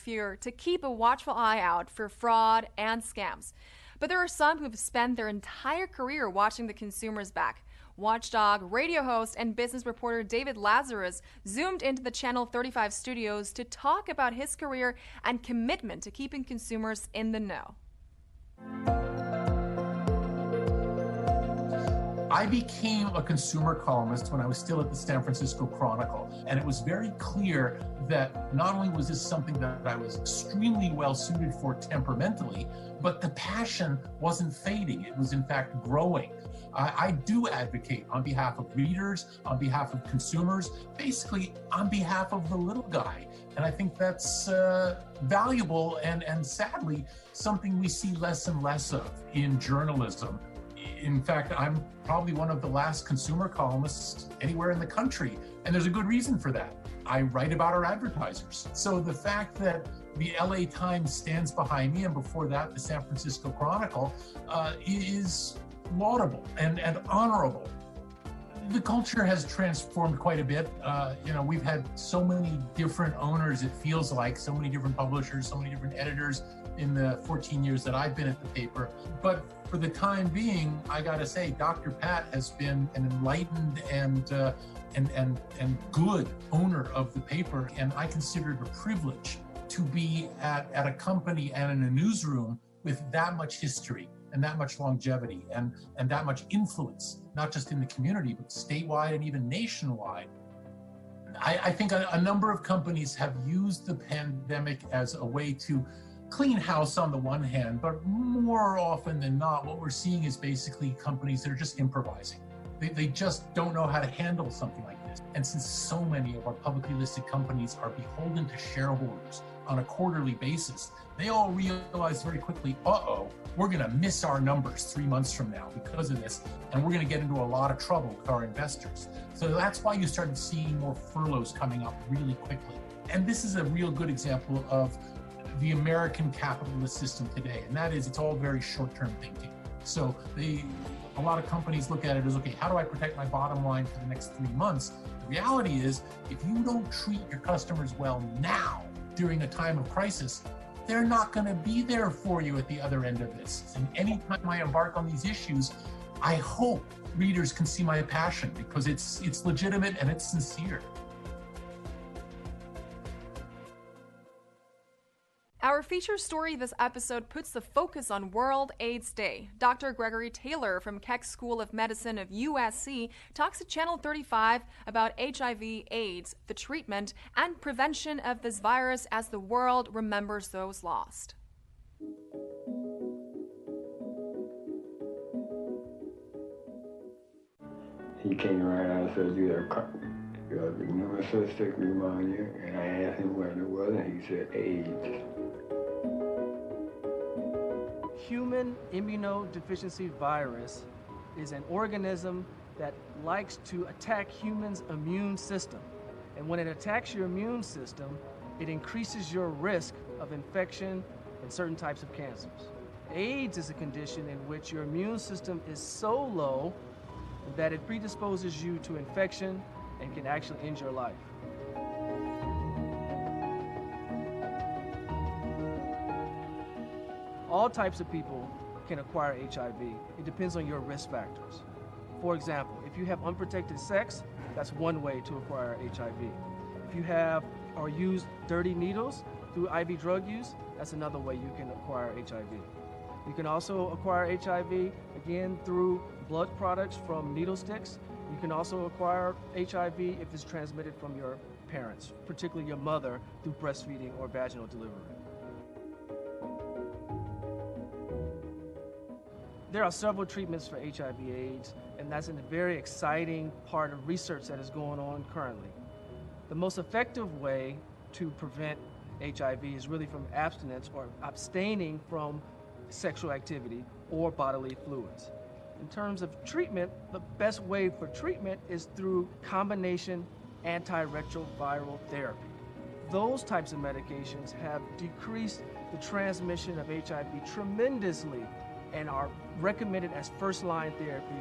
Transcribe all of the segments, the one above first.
fewer to keep a watchful eye out for fraud and scams. But there are some who've spent their entire career watching the consumer's back. Watchdog, radio host, and business reporter David Lazarus zoomed into the Channel 35 studios to talk about his career and commitment to keeping consumers in the know. I became a consumer columnist when I was still at the San Francisco Chronicle, and it was very clear that not only was this something that I was extremely well suited for temperamentally, but the passion wasn't fading. It was in fact growing. I do advocate on behalf of readers, on behalf of consumers, basically on behalf of the little guy. And I think that's valuable and sadly something we see less and less of in journalism. In fact, I'm probably one of the last consumer columnists anywhere in the country, and there's a good reason for that. I write about our advertisers. So the fact that the LA Times stands behind me, and before that, the San Francisco Chronicle, is laudable and honorable. The culture has transformed quite a bit. We've had so many different owners, it feels like, so many different publishers, so many different editors in the 14 years that I've been at the paper. But for the time being, I gotta say, Dr. Pat has been an enlightened and good owner of the paper, and I consider it a privilege to be at a company and in a newsroom with that much history and that much longevity and that much influence, not just in the community, but statewide and even nationwide. I think a number of companies have used the pandemic as a way to clean house on the one hand, but more often than not, what we're seeing is basically companies that are just improvising. They just don't know how to handle something like this. And since so many of our publicly listed companies are beholden to shareholders on a quarterly basis, they all realize very quickly, we're gonna miss our numbers 3 months from now because of this, and we're gonna get into a lot of trouble with our investors. So that's why you started seeing more furloughs coming up really quickly. And this is a real good example of the American capitalist system today, and that is it's all very short-term thinking. So a lot of companies look at it as, okay, how do I protect my bottom line for the next 3 months? The reality is, if you don't treat your customers well now during a time of crisis, they're not going to be there for you at the other end of this. And anytime I embark on these issues, I hope readers can see my passion because it's legitimate and it's sincere. Our feature story this episode puts the focus on World AIDS Day. Dr. Gregory Taylor from Keck School of Medicine of USC talks to Channel 35 about HIV/AIDS, the treatment, and prevention of this virus as the world remembers those lost. He came right out and said, you have remember suspect pneumonia? And I asked him what it was, and he said AIDS. Human immunodeficiency virus is an organism that likes to attack humans' immune system. And when it attacks your immune system, it increases your risk of infection and certain types of cancers. AIDS is a condition in which your immune system is so low that it predisposes you to infection and can actually end your life. All types of people can acquire HIV. It depends on your risk factors. For example, if you have unprotected sex, that's one way to acquire HIV. If you have or use dirty needles through IV drug use, that's another way you can acquire HIV. You can also acquire HIV, again, through blood products from needle sticks. You can also acquire HIV if it's transmitted from your parents, particularly your mother, through breastfeeding or vaginal delivery. There are several treatments for HIV/AIDS, and that's a very exciting part of research that is going on currently. The most effective way to prevent HIV is really from abstinence or abstaining from sexual activity or bodily fluids. In terms of treatment, the best way for treatment is through combination antiretroviral therapy. Those types of medications have decreased the transmission of HIV tremendously and are recommended as first-line therapy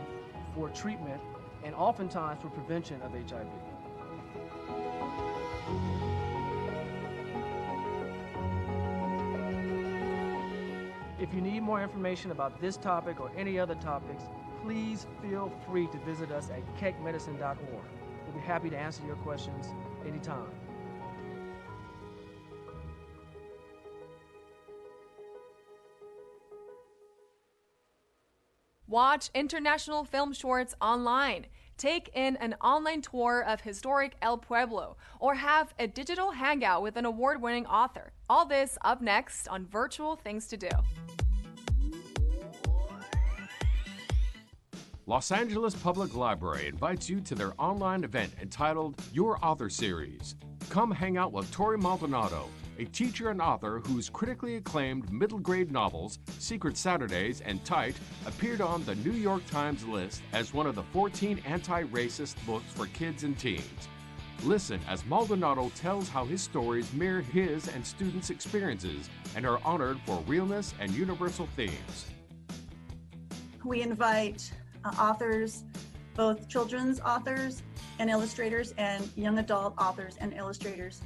for treatment and oftentimes for prevention of HIV. If you need more information about this topic or any other topics, please feel free to visit us at keckmedicine.org. We'll be happy to answer your questions anytime. Watch international film shorts online. Take in an online tour of historic El Pueblo, or have a digital hangout with an award-winning author. All this up next on Virtual Things to Do. Los Angeles Public Library invites you to their online event entitled Your Author Series. Come hang out with Tori Maldonado, a teacher and author whose critically acclaimed middle-grade novels, Secret Saturdays and Tight, appeared on the New York Times list as one of the 14 anti-racist books for kids and teens. Listen as Maldonado tells how his stories mirror his and students' experiences and are honored for realness and universal themes. We invite authors, both children's authors and illustrators and young adult authors and illustrators,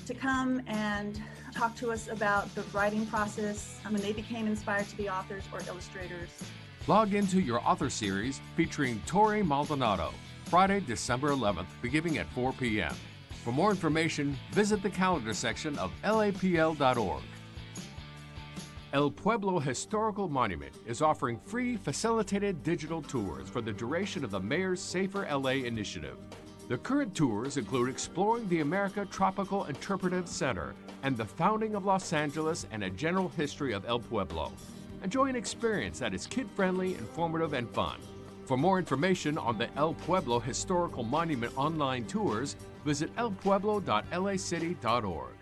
to come and talk to us about the writing process when they became inspired to be authors or illustrators. Log into Your Author Series featuring Tori Maldonado, Friday, December 11th, beginning at 4 p.m. For more information, visit the calendar section of lapl.org. El Pueblo Historical Monument is offering free facilitated digital tours for the duration of the Mayor's Safer LA initiative. The current tours include exploring the America Tropical Interpretive Center and the founding of Los Angeles and a general history of El Pueblo. Enjoy an experience that is kid-friendly, informative, and fun. For more information on the El Pueblo Historical Monument online tours, visit elpueblo.lacity.org.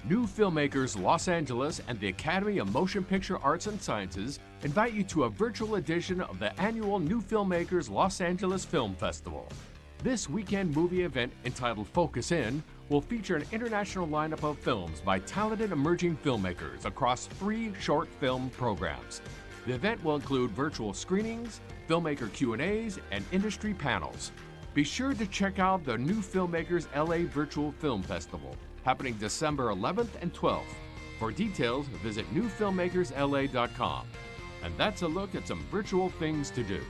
New Filmmakers Los Angeles and the Academy of Motion Picture Arts and Sciences invite you to a virtual edition of the annual New Filmmakers Los Angeles Film Festival. This weekend movie event, entitled Focus In, will feature an international lineup of films by talented emerging filmmakers across 3 short film programs. The event will include virtual screenings, filmmaker Q&As, and industry panels. Be sure to check out the New Filmmakers LA Virtual Film Festival, happening December 11th and 12th. For details, visit newfilmmakersla.com. And that's a look at some virtual things to do.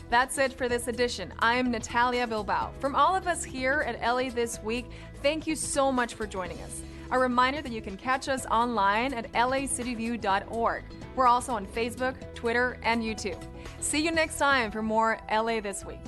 That's it for this edition. I'm Natalia Bilbao. From all of us here at LA This Week, thank you so much for joining us. A reminder that you can catch us online at lacityview.org. We're also on Facebook, Twitter, and YouTube. See you next time for more LA This Week.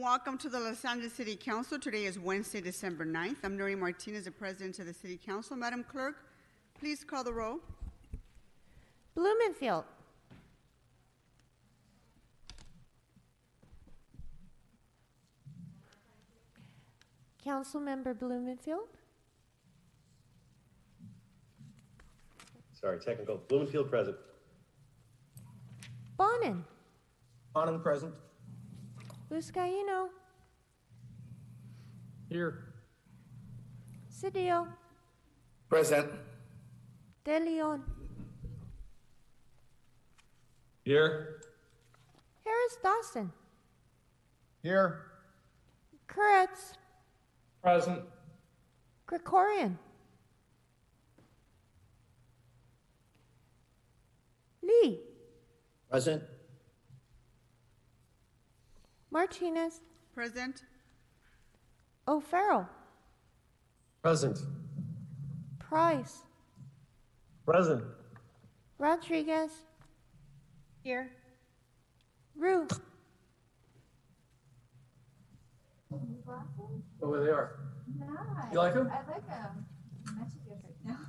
Welcome to the Los Angeles City Council. Today is Wednesday, December 9th. I'm Nuri Martinez, the President of the City Council. Madam Clerk, please call the roll. Blumenfield. Councilmember Blumenfield. Sorry, technical. Blumenfield present. Bonin. Bonin present. Buscaino. Here. Cedillo. Present. De Leon. Here. Harris Dawson. Here. Kuretz. Present. Gregorian. Lee. Present. Martinez. Present. O'Farrell. Present. Price. Present. Rodriguez. Here. Rue. Oh, there they are. Nice. You like them? I like them. I should go right now.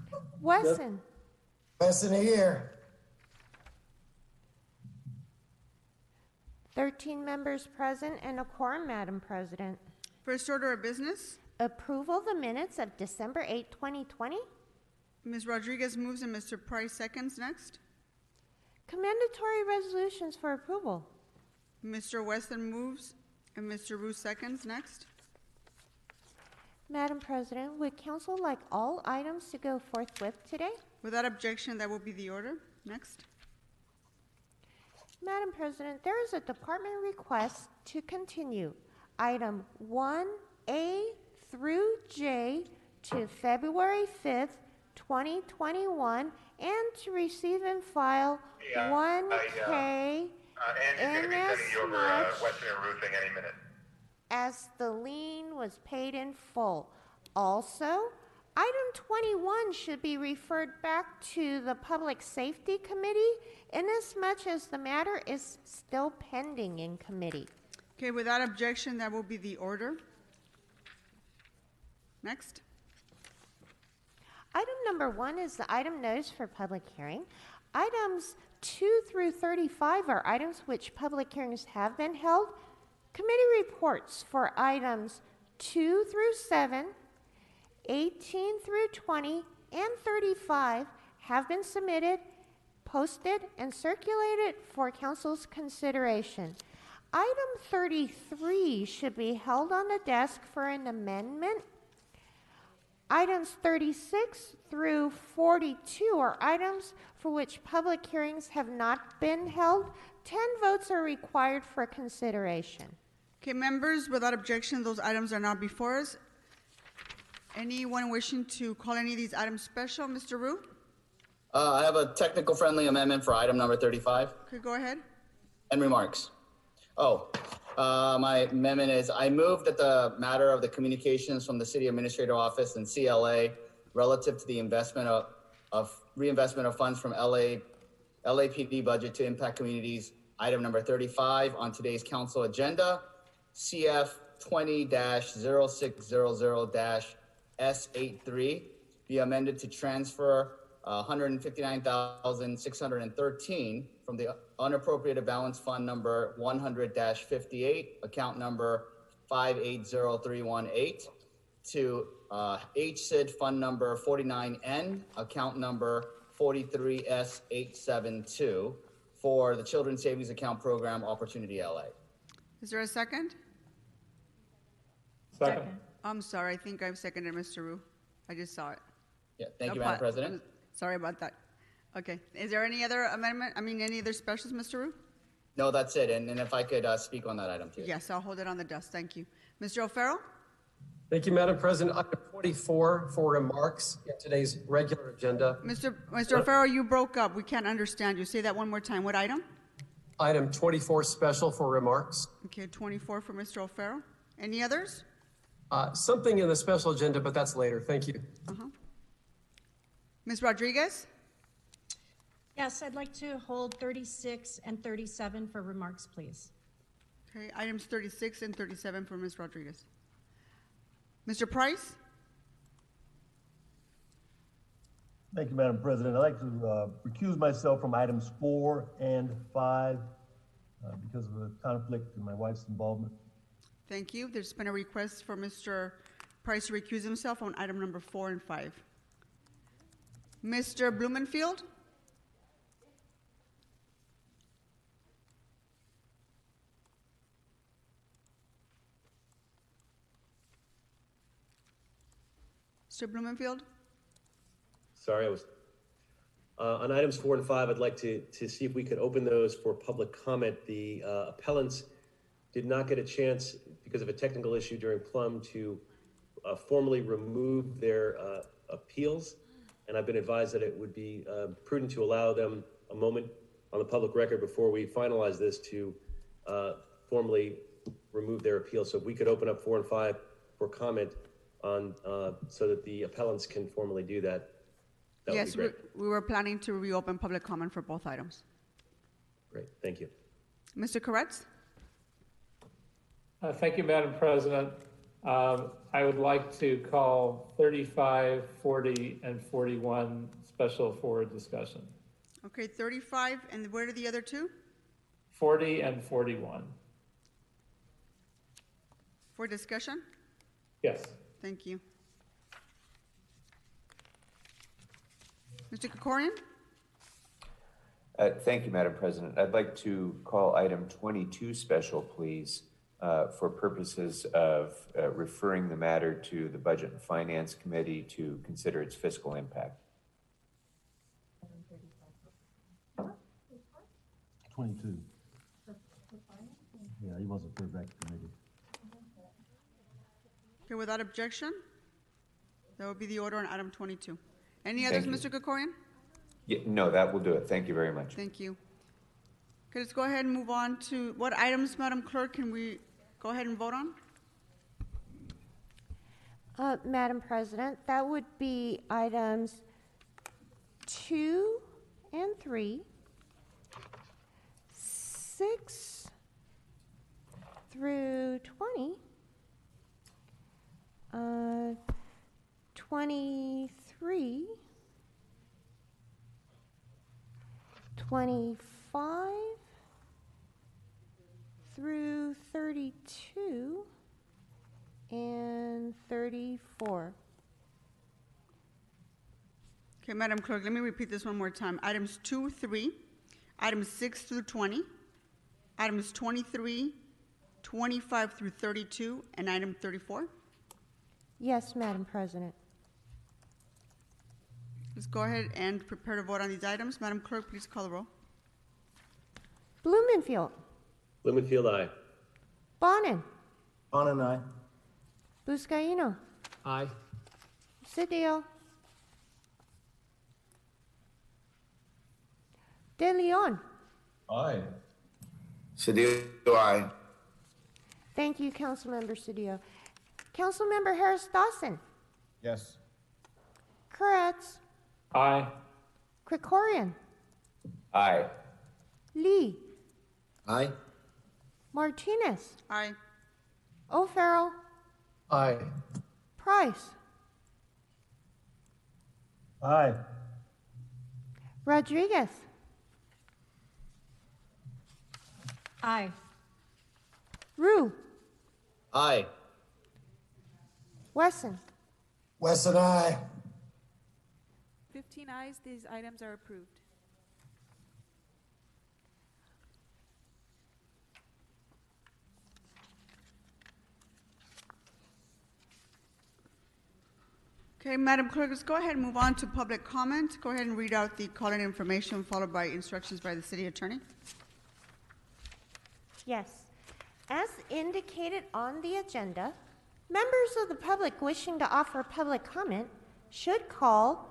Wesson. Wesson here. 13 members present and a quorum, Madam President. First order of business. Approval of the minutes of December 8, 2020. Ms. Rodriguez moves and Mr. Price seconds. Next. Commendatory resolutions for approval. Mr. Wesson moves and Mr. Rue seconds. Next. Madam President, would council like all items to go forthwith today? Without objection, that will be the order. Next. Madam President, there is a department request to continue item 1A through J to February 5th, 2021, and to receive and file 1K Andy's going to be sending you over Western Roofing any minute. as the lien was paid in full. Also, item 21 should be referred back to the Public Safety Committee inasmuch as the matter is still pending in committee. Okay, without objection, that will be the order. Next. Item number 1 is the item notice for public hearing. Items 2 through 35 are items which public hearings have been held. Committee reports for items 2 through 7, 18 through 20, and 35 have been submitted, posted, and circulated for council's consideration. Item 33 should be held on the desk for an amendment. Items 36 through 42 are items for which public hearings have not been held. 10 votes are required for consideration. Okay, members, without objection, those items are now before us. Anyone wishing to call any of these items special? Mr. Rue? I have a technical friendly amendment for item number 35. Okay, go ahead. And remarks. My amendment is I move that the matter of the communications from the City Administrator Office and CLA relative to the reinvestment of funds from LAPD budget to impact communities, item number 35 on today's council agenda, CF 20-0600-S83, be amended to transfer $159,613 from the unappropriated balance fund number 100-58, account number 580318, to HSID fund number 49N, account number 43S872 for the Children's Savings Account Program Opportunity LA. Is there a second? Second. I'm sorry, I think I've seconded Mr. Rue. I just saw it. Yeah, thank you, Madam President. Sorry about that. Okay, is there any other amendment, any other specials, Mr. Rue? No, that's it. And if I could speak on that item too. Yes, I'll hold it on the desk. Thank you. Mr. O'Farrell? Thank you, Madam President. Item 24 for remarks in today's regular agenda. Mr. O'Farrell, you broke up. We can't understand you. Say that one more time. What item? Item 24 special for remarks. Okay, 24 for Mr. O'Farrell. Any others? Something in the special agenda, but that's later. Thank you. Ms. Rodriguez? Yes, I'd like to hold 36 and 37 for remarks, please. Okay, items 36 and 37 for Ms. Rodriguez. Mr. Price? Thank you, Madam President. I'd like to recuse myself from items 4 and 5 because of a conflict in my wife's involvement. Thank you. There's been a request for Mr. Price to recuse himself on item number 4 and 5. Mr. Blumenfield? Mr. Blumenfield? Sorry, I was on items 4 and 5. I'd like to see if we could open those for public comment. The appellants did not get a chance because of a technical issue during Plum to formally remove their appeals, and I've been advised that it would be prudent to allow them a moment on the public record before we finalize this to formally remove their appeal. So if we could open up 4 and 5 for comment on so that the appellants can formally do that. Yes, we were planning to reopen public comment for both items. Great, thank you. Mr. Koretz? Thank you, Madam President. I would like to call 35, 40, and 41 special for discussion. Okay, 35, and where are the other two? 40 and 41. For discussion? Yes. Thank you. Mr. Krikorian? Thank you, Madam President. I'd like to call item 22 special, please, for purposes of referring the matter to the Budget and Finance Committee to consider its fiscal impact. 22. Yeah, he wasn't put back to committee. Okay, without objection, that would be the order on item 22. Any others, Mr. Krikorian? Yeah, no, that will do it. Thank you very much. Thank you. Okay, let's go ahead and move on to what items, Madam Clerk, can we go ahead and vote on? Madam President, that would be items 2 and 3, 6 through 20, 23, 25 through 32, and 34. Okay, Madam Clerk, let me repeat this one more time. Items 2, 3, items 6 through 20, items 23, 25 through 32, and item 34. Yes, Madam President. Let's go ahead and prepare to vote on these items. Madam Clerk, please call the roll. Blumenfield. Blumenfield, aye. Bonin. Bonin, aye. Buscaino. Aye. Cedillo. De Leon. Aye. Cedillo, aye. Thank you, Councilmember Cedillo. Councilmember Harris Dawson. Yes. Koretz. Aye. Krikorian. Aye. Lee. Aye. Martinez. Aye. O'Farrell. Aye. Price. Aye. Rodriguez. Aye. Ryu. Aye. Wesson. Wesson, aye. 15 ayes, these items are approved. Okay, Madam Clerk, let's go ahead and move on to public comment. Go ahead and read out the call-in information followed by instructions by the City Attorney. Yes. As indicated on the agenda, members of the public wishing to offer public comment should call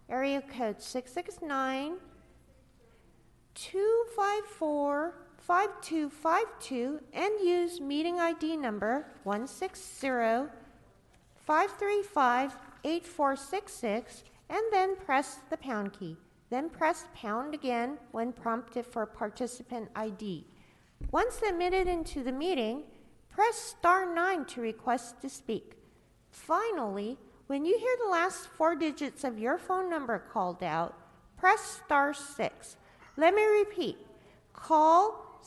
area code 669-254-5252 and use meeting ID number 160-535-8466 and then press the pound key. Then press pound again when prompted for participant ID. Once admitted into the meeting, press star 9 to request to speak. Finally, when you hear the last 4 digits of your phone number called out, press star 6. Let me repeat. Call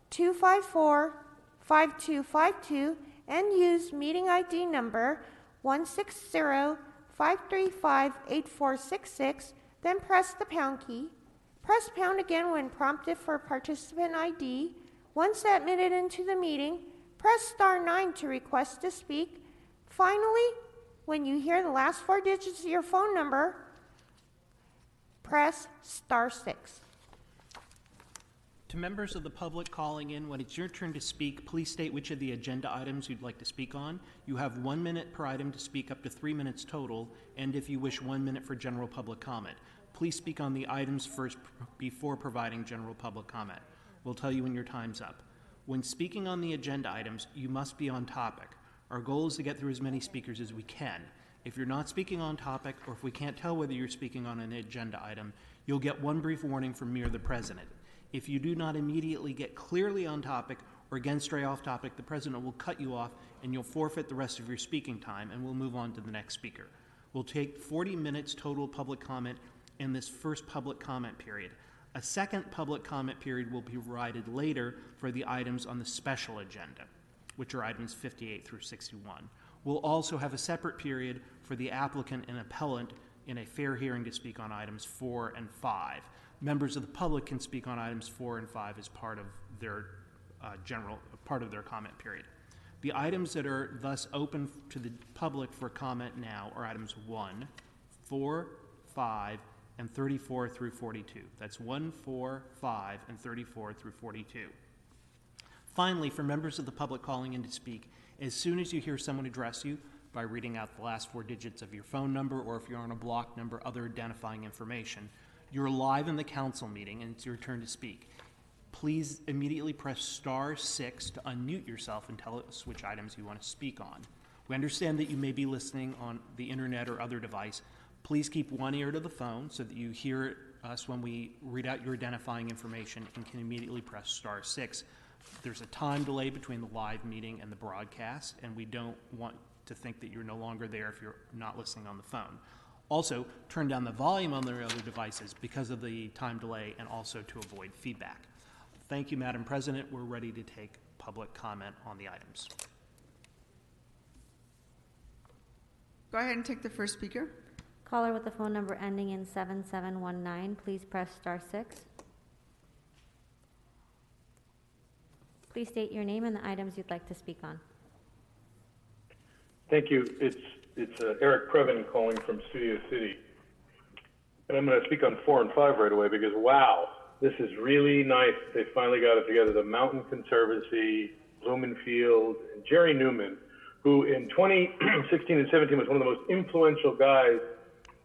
669-254-5252 and use meeting ID number 160-535-8466, then press the pound key. Press pound again when prompted for participant ID. Once admitted into the meeting, press star 9 to request to speak. Finally, when you hear the last 4 digits of your phone number, press star 6. To members of the public calling in, when it's your turn to speak, please state which of the agenda items you'd like to speak on. You have 1 minute per item to speak, up to 3 minutes total, and if you wish, 1 minute for general public comment. Please speak on the items first before providing general public comment. We'll tell you when your time's up. When speaking on the agenda items, you must be on topic. Our goal is to get through as many speakers as we can. If you're not speaking on topic, or if we can't tell whether you're speaking on an agenda item, you'll get 1 brief warning from me or the president. If you do not immediately get clearly on topic or again stray off topic, the president will cut you off and you'll forfeit the rest of your speaking time, and we'll move on to the next speaker. We'll take 40 minutes total public comment in this first public comment period. A second public comment period will be provided later for the items on the special agenda, which are items 58 through 61. We'll also have a separate period for the applicant and appellant in a fair hearing to speak on items 4 and 5. Members of the public can speak on items 4 and 5 as part of their part of their comment period. The items that are thus open to the public for comment now are items 1, 4, 5, and 34 through 42. That's 1, 4, 5, and 34 through 42. Finally, for members of the public calling in to speak, as soon as you hear someone address you by reading out the last 4 digits of your phone number, or if you're on a block number, other identifying information, you're live in the council meeting and it's your turn to speak. Please immediately press star 6 to unmute yourself and tell us which items you want to speak on. We understand that you may be listening on the internet or other device. Please keep one ear to the phone so that you hear us when we read out your identifying information and can immediately press star 6. There's a time delay between the live meeting and the broadcast, and we don't want to think that you're no longer there if you're not listening on the phone. Also, turn down the volume on the other devices because of the time delay and also to avoid feedback. Thank you, Madam President. We're ready to take public comment on the items. Go ahead and take the first speaker. Caller with the phone number ending in 7719, please press star 6. Please state your name and the items you'd like to speak on. Thank you. It's Eric Previn calling from Studio City. And I'm going to speak on 4 and 5 right away because, wow, this is really nice. They finally got it together. The Mountain Conservancy, Blumenfield, and Jerry Newman, who in 2016 and 17 was one of the most influential guys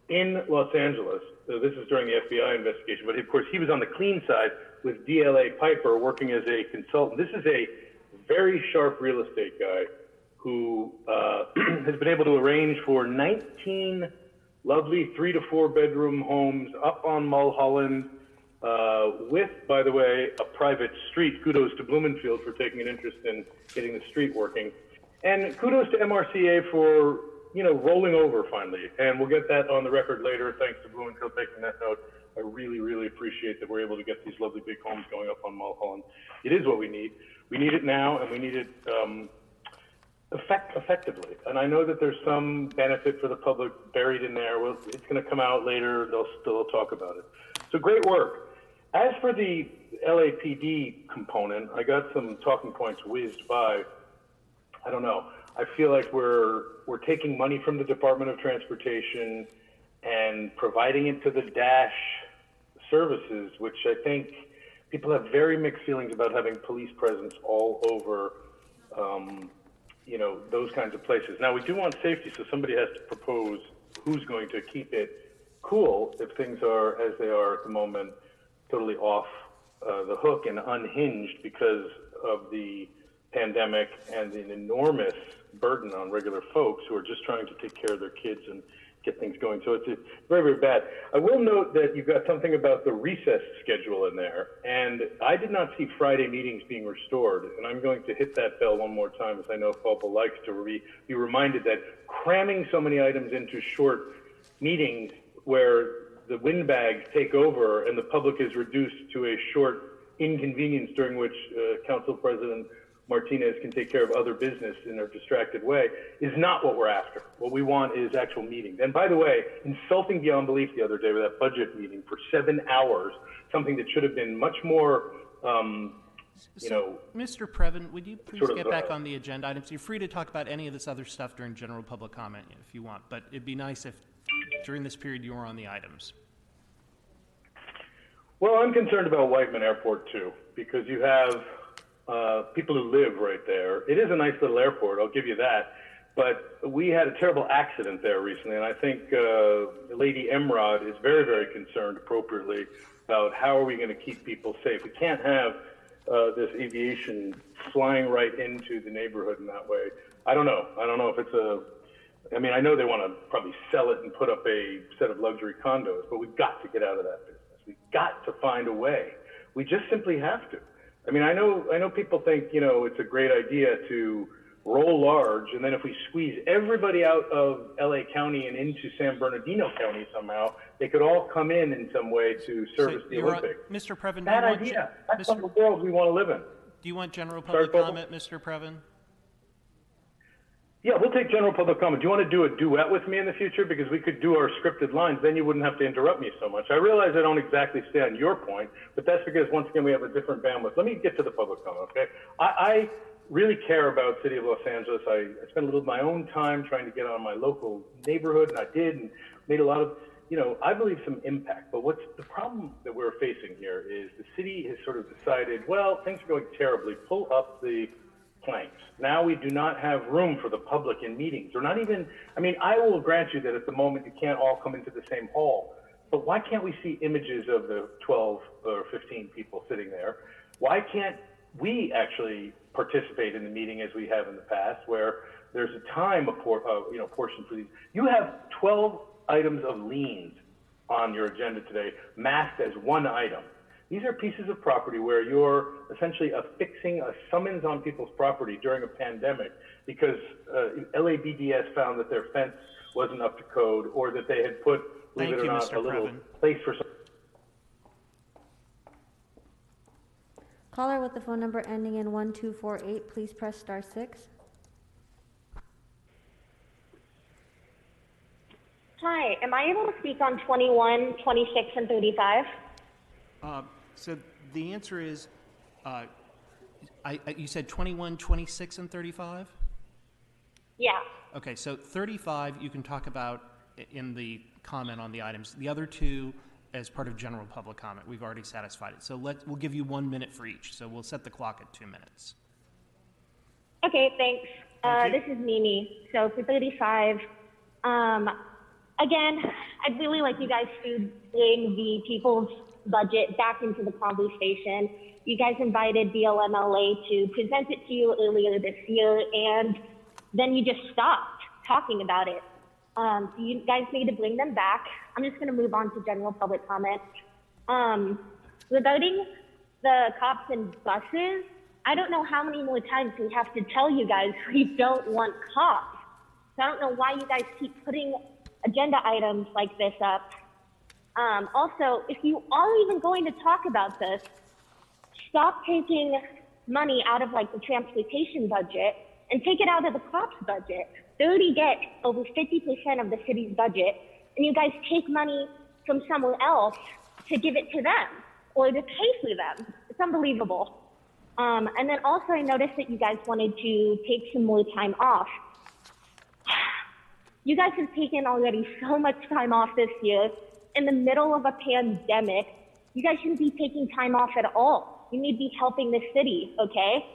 in Los Angeles. So this is during the FBI investigation, but of course he was on the clean side with DLA Piper working as a consultant. This is a very sharp real estate guy who has been able to arrange for 19 lovely 3 to 4 bedroom homes up on Mulholland with, by the way, a private street. Kudos to Blumenfield for taking an interest in getting the street working. And kudos to MRCA for, rolling over finally. And we'll get that on the record later. Thanks to Blumenfield taking that note. I really, really appreciate that we're able to get these lovely big homes going up on Mulholland. It is what we need. We need it now, and we need it effectively. And I know that there's some benefit for the public buried in there. Well, it's going to come out later. They'll still talk about it. So great work. As for the LAPD component, I got some talking points whizzed by. I don't know. I feel like we're taking money from the Department of Transportation and providing it to the Dash services, which I think people have very mixed feelings about having police presence all over, those kinds of places. Now, we do want safety, so somebody has to propose who's going to keep it cool if things are, as they are at the moment, totally off the hook and unhinged because of the pandemic and an enormous burden on regular folks who are just trying to take care of their kids and get things going. So it's very, very bad. I will note that you've got something about the recess schedule in there, and I did not see Friday meetings being restored, and I'm going to hit that bell one more time, as I know Paul likes to be reminded that cramming so many items into short meetings where the windbags take over and the public is reduced to a short inconvenience during which Council President Martinez can take care of other business in a distracted way is not what we're after. What we want is actual meetings. And by the way, insulting beyond belief the other day with that budget meeting for 7 hours, something that should have been much more, Mr. Previn, would you please get back on the agenda items? You're free to talk about any of this other stuff during general public comment if you want, but it'd be nice if during this period you were on the items. Well, I'm concerned about Whiteman Airport too, because you have people who live right there. It is a nice little airport, I'll give you that. But we had a terrible accident there recently, and I think Lady Emrod is very, very concerned appropriately about how are we going to keep people safe. We can't have this aviation flying right into the neighborhood in that way. I don't know if it's I mean, I know they want to probably sell it and put up a set of luxury condos, but we've got to get out of that business. We've got to find a way. We just simply have to. I mean, I know people think, it's a great idea to roll large, and then if we squeeze everybody out of LA County and into San Bernardino County somehow, they could all come in some way to service the Olympics. Mr. Previn, bad idea. That's not the world we want to live in. Do you want general public comment, Mr. Previn? Yeah, we'll take general public comment. Do you want to do a duet with me in the future? Because we could do our scripted lines, then you wouldn't have to interrupt me so much. I realize I don't exactly stay on your point, but that's because, once again, we have a different bandwidth. Let me get to the public comment, okay? I really care about City of Los Angeles. I spent a little of my own time trying to get on my local neighborhood, and I did, and made a lot of, I believe some impact. But what's the problem that we're facing here is the city has sort of decided, well, things are going terribly. Pull up the planks. Now we do not have room for the public in meetings. Or not even, I will grant you that at the moment you can't all come into the same hall. But why can't we see images of the 12 or 15 people sitting there? Why can't we actually participate in the meeting as we have in the past, where there's a time portion for these? You have 12 items of liens on your agenda today, masked as one item. These are pieces of property where you're essentially affixing a summons on people's property during a pandemic because LABDS found that their fence wasn't up to code, or that they had put, believe it or not, a little place for some. Caller with the phone number ending in 1248, please press *6. Hi, am I able to speak on 21, 26, and 35? So the answer is, you said 21, 26, and 35? Yeah. Okay, so 35 you can talk about in the comment on the items. The other two as part of general public comment. We've already satisfied it. So we'll give you 1 minute for each. So we'll set the clock at 2 minutes. Okay, thanks. This is Mimi. So for 35, again, I'd really like you guys to bring the people's budget back into the conversation. You guys invited BLMLA to present it to you earlier this year, and then you just stopped talking about it. So you guys need to bring them back. I'm just going to move on to general public comment. Regarding the cops and buses, I don't know how many more times we have to tell you guys we don't want cops. So I don't know why you guys keep putting agenda items like this up. Also, if you are even going to talk about this, stop taking money out of the transportation budget and take it out of the cops budget. They already get over 50% of the city's budget, and you guys take money from somewhere else to give it to them or to pay for them. It's unbelievable. And then also I noticed that you guys wanted to take some more time off. You guys have taken already so much time off this year in the middle of a pandemic. You guys shouldn't be taking time off at all. You need to be helping the city, okay?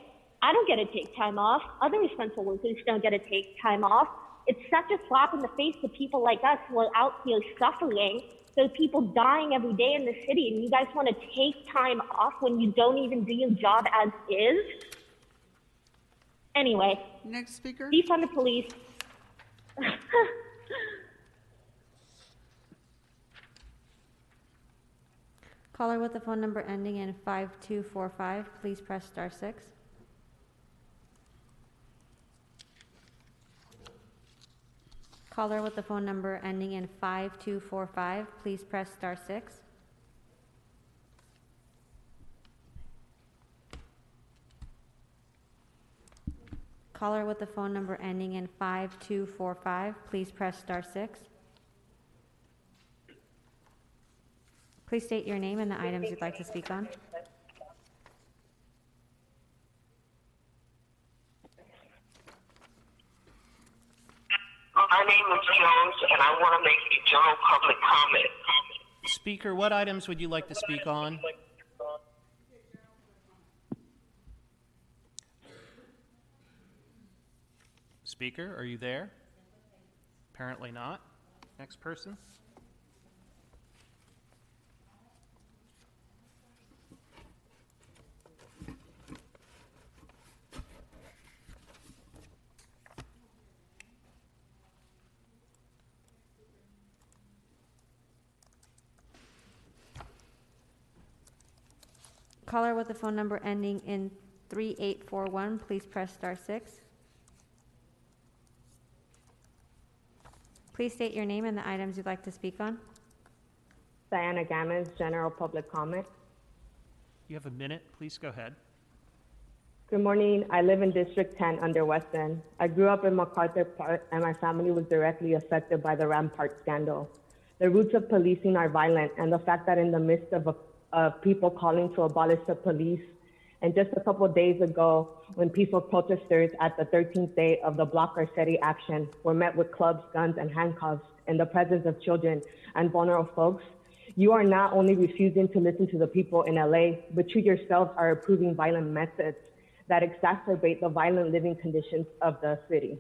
I don't get to take time off. Other essential workers don't get to take time off. It's such a slap in the face to people like us who are out here suffering. There's people dying every day in the city, and you guys want to take time off when you don't even do your job as is? Anyway, Next speaker. defund the police. Caller with the phone number ending in 5245, please press star 6. Caller with the phone number ending in 5245, please press star 6. Caller with the phone number ending in 5245, please press star 6. Please state your name and the items you'd like to speak on. My name is Jones, and I want to make a general public comment. Speaker, what items would you like to speak on? Speaker, are you there? Apparently not. Next person. Caller with the phone number ending in 3841, please press star 6. Please state your name and the items you'd like to speak on. Diana Gammons, general public comment. You have a minute. Please go ahead. Good morning. I live in District 10 under Weston. I grew up in MacArthur Park, and my family was directly affected by the Rampart scandal. The roots of policing are violent, and the fact that in the midst of people calling to abolish the police, and just a couple of days ago, when peaceful protesters at the 13th day of the Block Our City action were met with clubs, guns, and handcuffs in the presence of children and vulnerable folks, you are not only refusing to listen to the people in LA, but you yourselves are approving violent methods that exacerbate the violent living conditions of the city.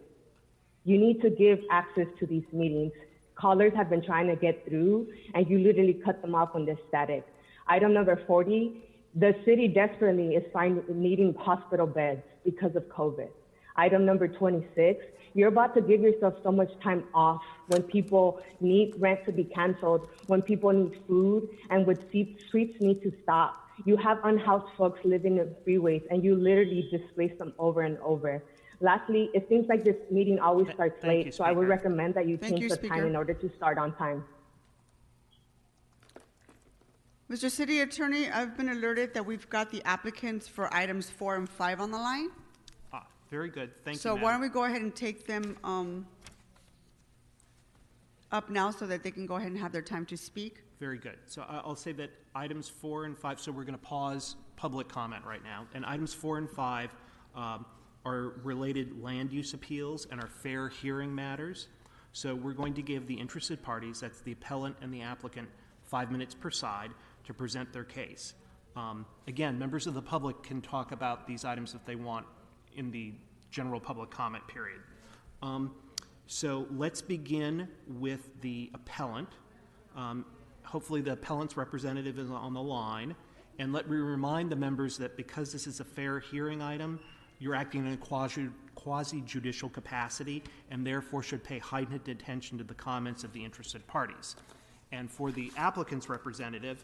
You need to give access to these meetings. Callers have been trying to get through, and you literally cut them off when they're static. Item number 40, the city desperately is needing hospital beds because of COVID. Item number 26, you're about to give yourself so much time off when people need rent to be canceled, when people need food, and when streets need to stop. You have unhoused folks living in freeways, and you literally displace them over and over. Lastly, it seems like this meeting always starts late, so I would recommend that you change the time in order to start on time. Mr. City Attorney, I've been alerted that we've got the applicants for items 4 and 5 on the line. Very good. Thank you, So why don't we go ahead and take them up now so that they can go ahead and have their time to speak? Very good. So I'll say that items 4 and 5, so we're going to pause public comment right now. And items 4 and 5 are related land use appeals and are fair hearing matters. So we're going to give the interested parties, that's the appellant and the applicant, 5 minutes per side to present their case. Again, members of the public can talk about these items if they want in the general public comment period. So let's begin with the appellant. Hopefully the appellant's representative is on the line. And let me remind the members that because this is a fair hearing item, you're acting in a quasi-judicial capacity and therefore should pay heightened attention to the comments of the interested parties. And for the applicant's representative,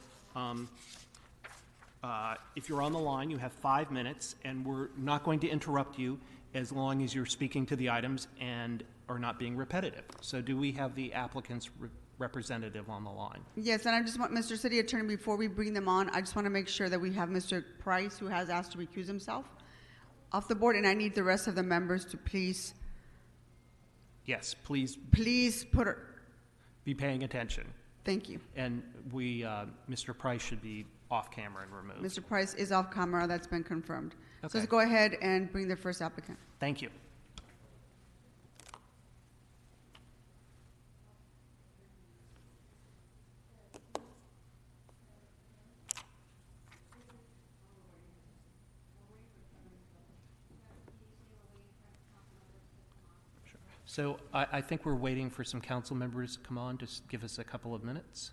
if you're on the line, you have 5 minutes, and we're not going to interrupt you as long as you're speaking to the items and are not being repetitive. So do we have the applicant's representative on the line? Yes, and I just want, Mr. City Attorney, before we bring them on, I just want to make sure that we have Mr. Price, who has asked to recuse himself, off the board, and I need the rest of the members to please. Yes, please. Please be paying attention. Thank you. And we, Mr. Price should be off camera and removed. Mr. Price is off camera. That's been confirmed. Okay. So let's go ahead and bring the first applicant. Thank you. So I think we're waiting for some council members to come on. Just give us a couple of minutes.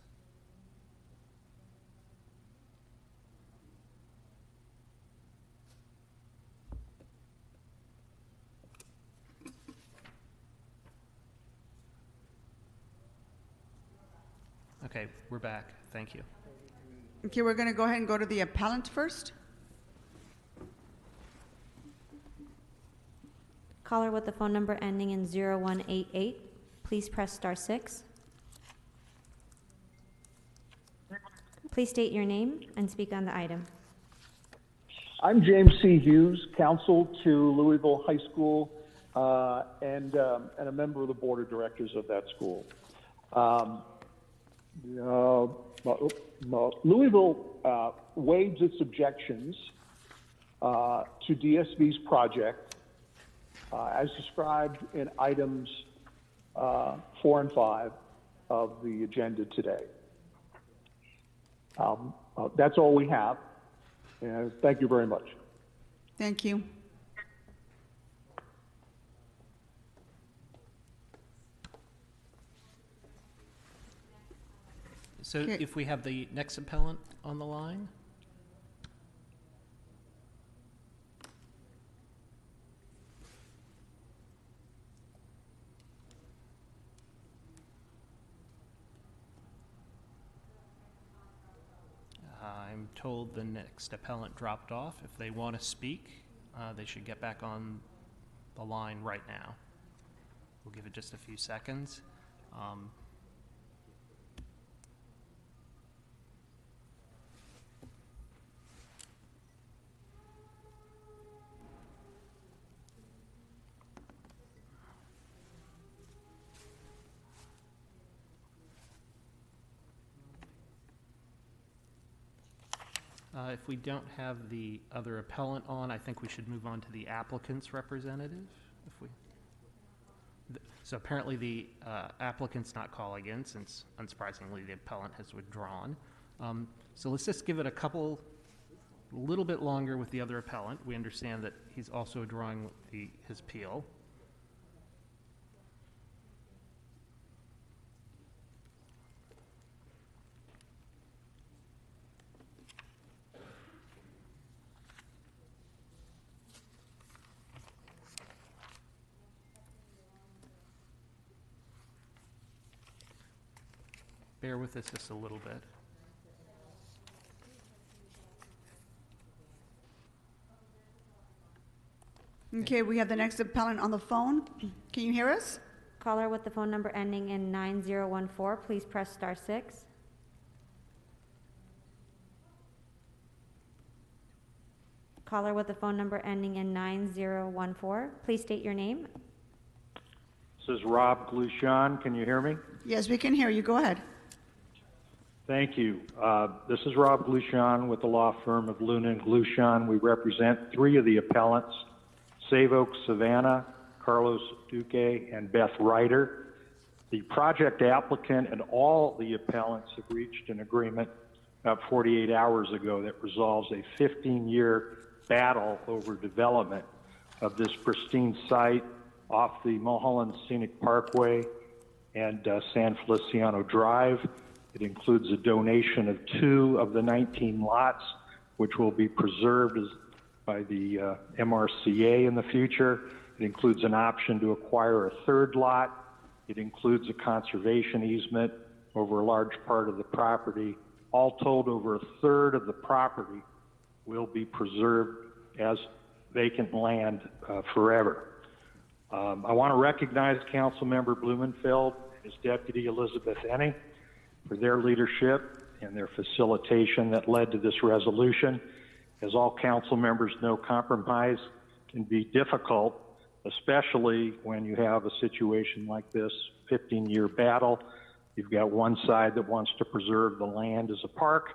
Okay, we're back. Thank you. Okay, we're going to go ahead and go to the appellant first. Caller with the phone number ending in 0188, please press star 6. Please state your name and speak on the item. I'm James C. Hughes, counsel to Louisville High School and a member of the board of directors of that school. Louisville waives its objections to DSV's project as described in items 4 and 5 of the agenda today. That's all we have. And thank you very much. Thank you. So if we have the next appellant on the line? I'm told the next appellant dropped off. If they want to speak, they should get back on the line right now. We'll give it just a few seconds. If we don't have the other appellant on, I think we should move on to the applicant's representative. So apparently the applicant's not calling in, since unsurprisingly the appellant has withdrawn. So let's just give it a little bit longer with the other appellant. We understand that he's also withdrawing his appeal. Bear with us just a little bit. Okay, we have the next appellant on the phone. Can you hear us? Caller with the phone number ending in 9014, please press star 6. Caller with the phone number ending in 9014, please state your name. This is Rob Glushan. Can you hear me? Yes, we can hear you. Go ahead. Thank you. This is Rob Glushan with the law firm of Luna and Glushan. We represent 3 of the appellants, Save Oak Savannah, Carlos Duque, and Beth Ryder. The project applicant and all the appellants have reached an agreement about 48 hours ago that resolves a 15-year battle over development of this pristine site off the Mulholland Scenic Parkway and San Feliciano Drive. It includes a donation of 2 of the 19 lots, which will be preserved by the MRCA in the future. It includes an option to acquire a 3rd lot. It includes a conservation easement over a large part of the property. All told, over a 1/3 of the property will be preserved as vacant land forever. I want to recognize Councilmember Blumenfeld and his deputy Elizabeth Enning for their leadership and their facilitation that led to this resolution. As all council members know, compromise can be difficult, especially when you have a situation like this, 15-year battle. You've got one side that wants to preserve the land as a park,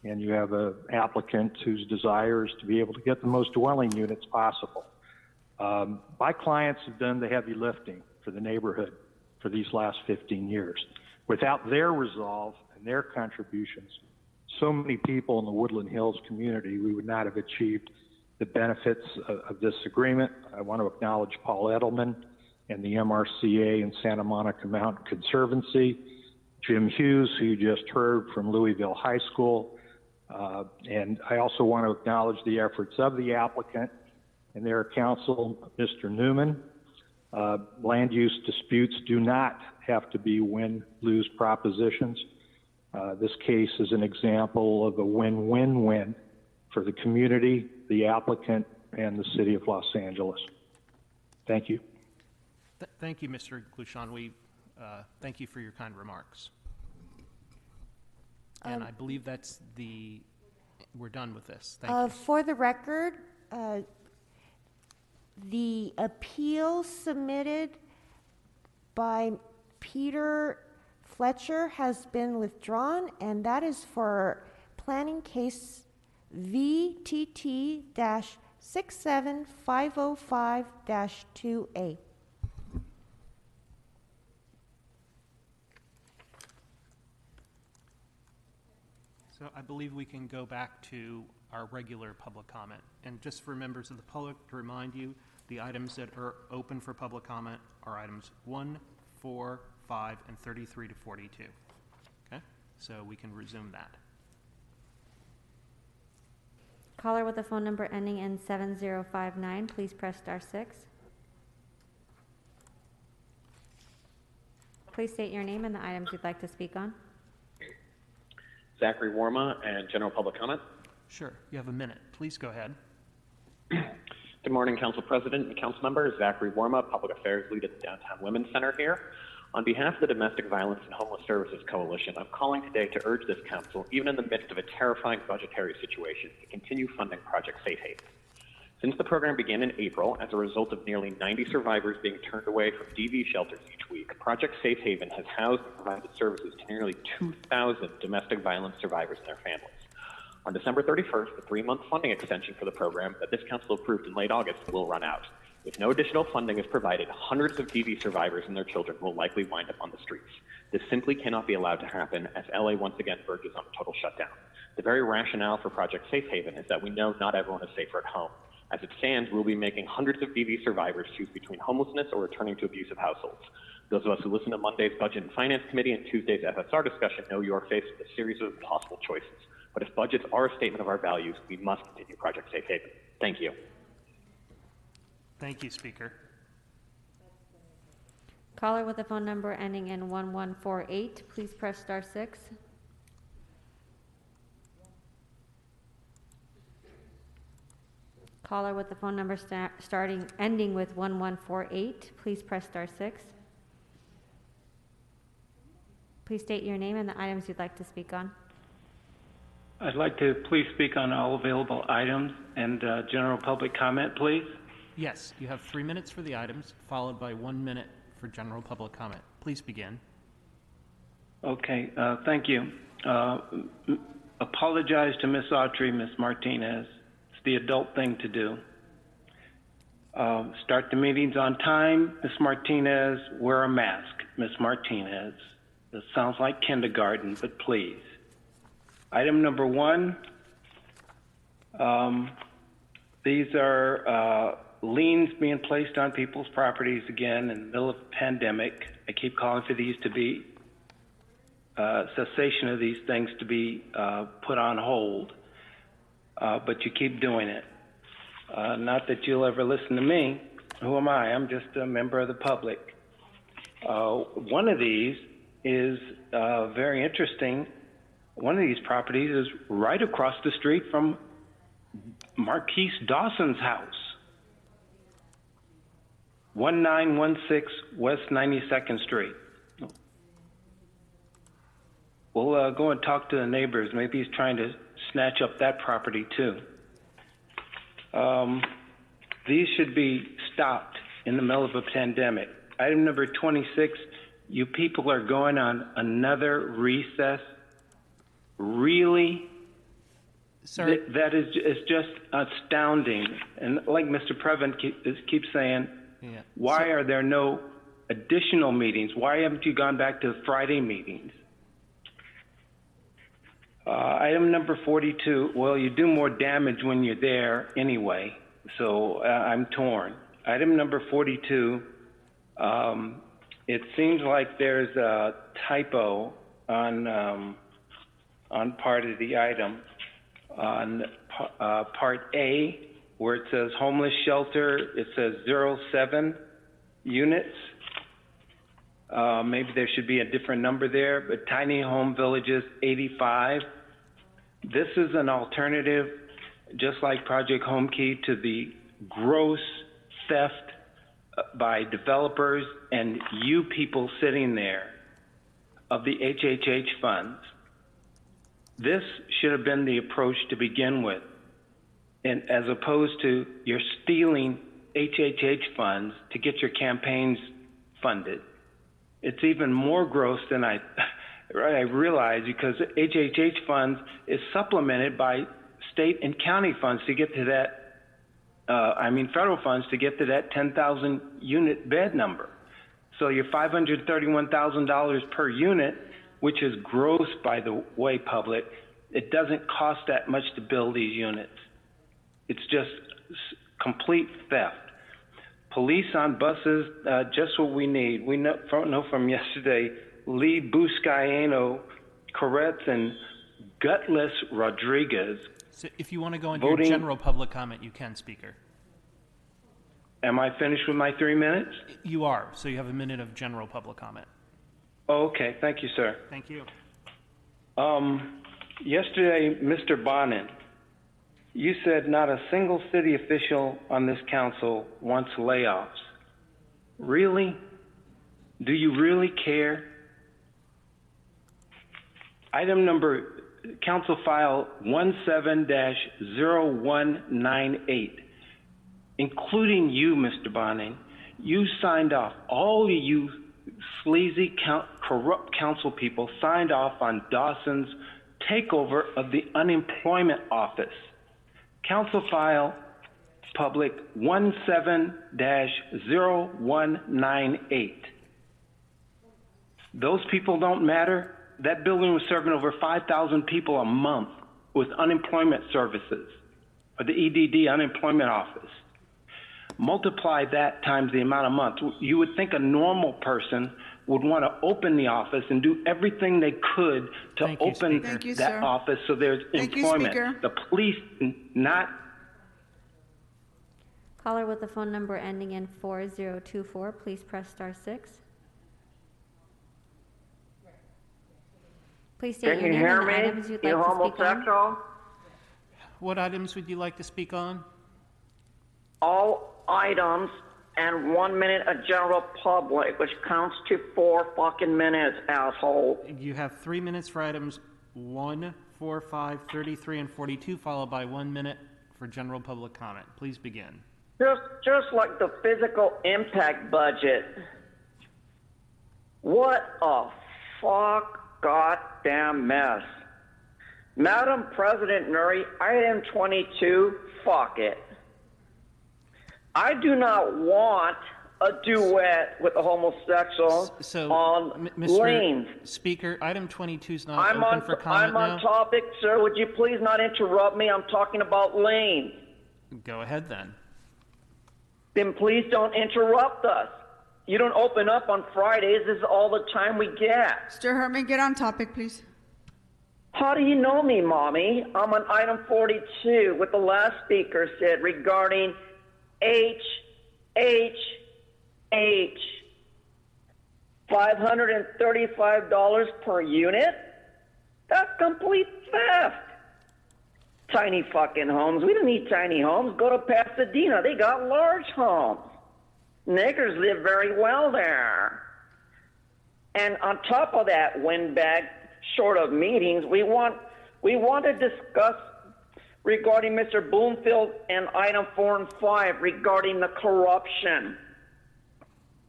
and you have an applicant whose desire is to be able to get the most dwelling units possible. My clients have done the heavy lifting for the neighborhood for these last 15 years. Without their resolve and their contributions, so many people in the Woodland Hills community, we would not have achieved the benefits of this agreement. I want to acknowledge Paul Edelman and the MRCA and Santa Monica Mountain Conservancy, Jim Hughes, who you just heard from Louisville High School, and I also want to acknowledge the efforts of the applicant and their counsel, Mr. Newman. Land use disputes do not have to be win-lose propositions. This case is an example of a win-win-win for the community, the applicant, and the city of Los Angeles. Thank you. Thank you, Mr. Glushan. We thank you for your kind remarks. And I believe we're done with this. Thank you. For the record, the appeal submitted by Peter Fletcher has been withdrawn, and that is for planning case VTT-67505-2A. So I believe we can go back to our regular public comment. And just for members of the public, to remind you, the items that are open for public comment are items 1, 4, 5, and 33 to 42. Okay? So we can resume that. Caller with the phone number ending in 7059, please press star 6. Please state your name and the items you'd like to speak on. Zachary Warma and general public comment. Sure, you have a minute. Please go ahead. Good morning, Council President and Council members. Zachary Warma, Public Affairs Lead at the Downtown Women's Center here. On behalf of the Domestic Violence and Homeless Services Coalition, I'm calling today to urge this Council, even in the midst of a terrifying budgetary situation, to continue funding Project Safe Haven. Since the program began in April, as a result of nearly 90 survivors being turned away from DV shelters each week, Project Safe Haven has housed and provided services to nearly 2,000 domestic violence survivors and their families. On December 31st, the 3-month funding extension for the program that this Council approved in late August will run out. If no additional funding is provided, hundreds of DV survivors and their children will likely wind up on the streets. This simply cannot be allowed to happen as LA once again verges on a total shutdown. The very rationale for Project Safe Haven is that we know not everyone is safer at home. As it stands, we'll be making hundreds of DV survivors choose between homelessness or returning to abusive households. Those of us who listen to Monday's Budget and Finance Committee and Tuesday's FSR discussion know you are faced with a series of impossible choices. But if budgets are a statement of our values, we must continue Project Safe Haven. Thank you. Thank you, Speaker. Caller with the phone number ending in 1148, please press star 6. Caller with the phone number ending with 1148, please press star 6. Please state your name and the items you'd like to speak on. I'd like to please speak on all available items and general public comment, please. Yes, you have 3 minutes for the items, followed by 1 minute for general public comment. Please begin. Okay, thank you. Apologize to Ms. Autry, Ms. Martinez. It's the adult thing to do. Start the meetings on time, Ms. Martinez. Wear a mask, Ms. Martinez. This sounds like kindergarten, but please. Item number 1, these are liens being placed on people's properties again in the middle of the pandemic. I keep calling for these to be, cessation of these things to be put on hold, but you keep doing it. Not that you'll ever listen to me. Who am I? I'm just a member of the public. One of these is very interesting. One of these properties is right across the street from Marquise Dawson's house. 1916 West 92nd Street. We'll go and talk to the neighbors. Maybe he's trying to snatch up that property too. These should be stopped in the middle of a pandemic. Item number 26, you people are going on another recess. Really? Sir, that is just astounding. And like Mr. Previn keeps saying, why are there no additional meetings? Why haven't you gone back to Friday meetings? Item number 42, well, you do more damage when you're there anyway, so I'm torn. Item number 42, it seems like there's a typo on part of the item. On part A, where it says homeless shelter, it says 07 units. Maybe there should be a different number there, but tiny home villages, 85. This is an alternative, just like Project Home Key, to the gross theft by developers and you people sitting there of the HHH funds. This should have been the approach to begin with, and as opposed to you're stealing HHH funds to get your campaigns funded. It's even more gross than I realize, because HHH funds is supplemented by state and county funds to get to that, federal funds to get to that 10,000 unit bed number. So your $531,000 per unit, which is gross, by the way, public, it doesn't cost that much to build these units. It's just complete theft. Police on buses, just what we need. We know from yesterday, Lee Buscaino, Corretz, and Gutless Rodriguez. So if you want to go into your general public comment, you can, Speaker. Am I finished with my 3 minutes? You are, so you have a minute of general public comment. Oh, okay, thank you, sir. Thank you. Yesterday, Mr. Bonin, you said not a single city official on this council wants layoffs. Really? Do you really care? Item number, Council File 17-0198, including you, Mr. Bonin, you signed off, all of you sleazy, corrupt council people signed off on Dawson's takeover of the unemployment office. Council File Public 17-0198. Those people don't matter. That building was serving over 5,000 people a month with unemployment services, or the EDD unemployment office. Multiply that times the amount of months. You would think a normal person would want to open the office and do everything they could to open that office so there's employment. The police not. Caller with the phone number ending in 4024, please press *6. Please state your name and the items you'd like to speak on. What items would you like to speak on? All items and 1 minute of general public, which counts to 4 fucking minutes, asshole. You have 3 minutes for items 1, 4, 5, 33, and 42, followed by 1 minute for general public comment. Please begin. Just like the physical impact budget. What a goddamn mess. Madam President Nuri, item 22, fuck it. I do not want a duet with a homosexual on lanes. Speaker, item 22 is not open for comment now. I'm on topic, sir. Would you please not interrupt me? I'm talking about lanes. Go ahead, then. Then please don't interrupt us. You don't open up on Fridays. This is all the time we get. Mr. Herman, get on topic, please. How do you know me, Mommy? I'm on item 42, what the last speaker said regarding $535 per unit? That's complete theft. Tiny fucking homes. We don't need tiny homes. Go to Pasadena. They got large homes. Niggers live very well there. And on top of that windbag, short of meetings, we want to discuss regarding Mr. Bloomfield and item 4 and 5 regarding the corruption,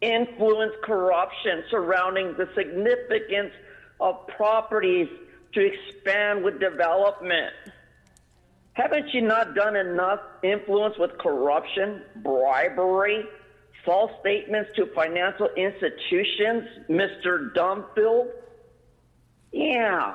influence corruption surrounding the significance of properties to expand with development. Haven't you not done enough influence with corruption, bribery, false statements to financial institutions, Mr. Dumbfield? Yeah.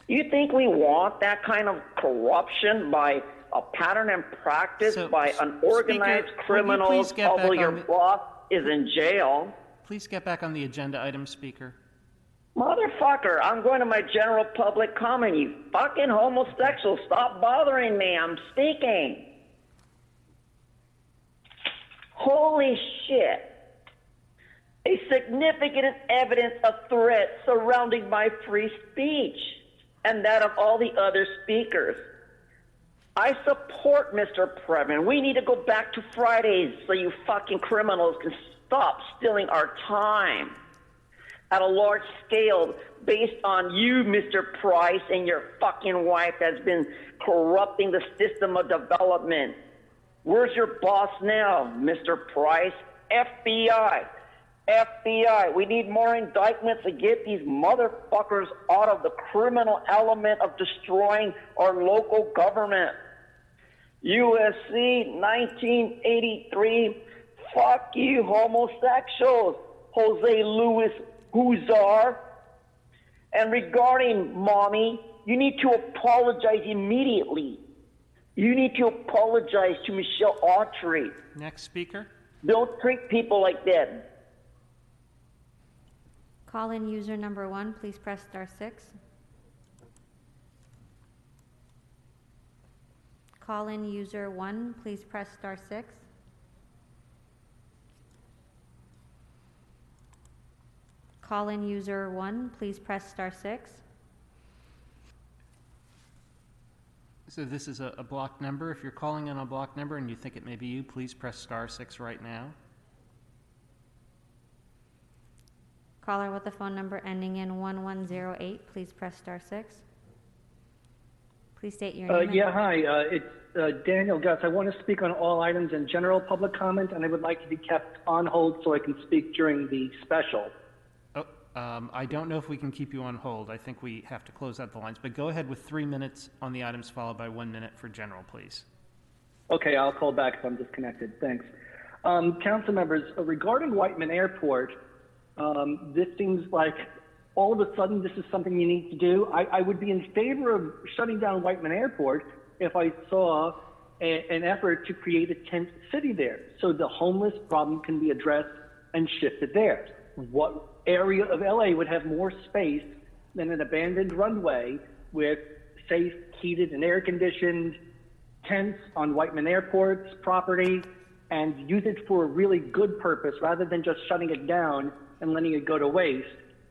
You think we want that kind of corruption by a pattern and practice by an organized criminal, although your boss is in jail? Please get back on the agenda item, Speaker. Motherfucker, I'm going to my general public comment. You fucking homosexual, stop bothering me. I'm speaking. Holy shit. a significant evidence of threat surrounding my free speech and that of all the other speakers. I support Mr. Previn. We need to go back to Fridays so you fucking criminals can stop stealing our time at a large scale based on you, Mr. Price, and your fucking wife that's been corrupting the system of development. Where's your boss now, Mr. Price? FBI. FBI. We need more indictments to get these motherfuckers out of the criminal element of destroying our local government. USC 1983. Fuck you, homosexuals. Jose Luis Huzar. And regarding mommy, you need to apologize immediately. You need to apologize to Michelle Autry. Next speaker. Don't treat people like that. Call-in user number 1, please press *6. Call-in user 1, please press *6. Call-in user 1, please press *6. So this is a block number. If you're calling in a block number and you think it may be you, please press *6 right now. Caller with the phone number ending in 1108, please press *6. Please state your name. Yeah, hi. It's Daniel Gus. I want to speak on all items in general public comment, and I would like to be kept on hold so I can speak during the special. I don't know if we can keep you on hold. I think we have to close out the lines. But go ahead with 3 minutes on the items, followed by 1 minute for general, please. Okay, I'll call back if I'm disconnected. Thanks. Council members, regarding Whiteman Airport, this seems like all of a sudden this is something you need to do. I would be in favor of shutting down Whiteman Airport if I saw an effort to create a tent city there so the homeless problem can be addressed and shifted there. What area of LA would have more space than an abandoned runway with safe, heated, and air-conditioned tents on Whiteman Airport's property and use it for a really good purpose rather than just shutting it down and letting it go to waste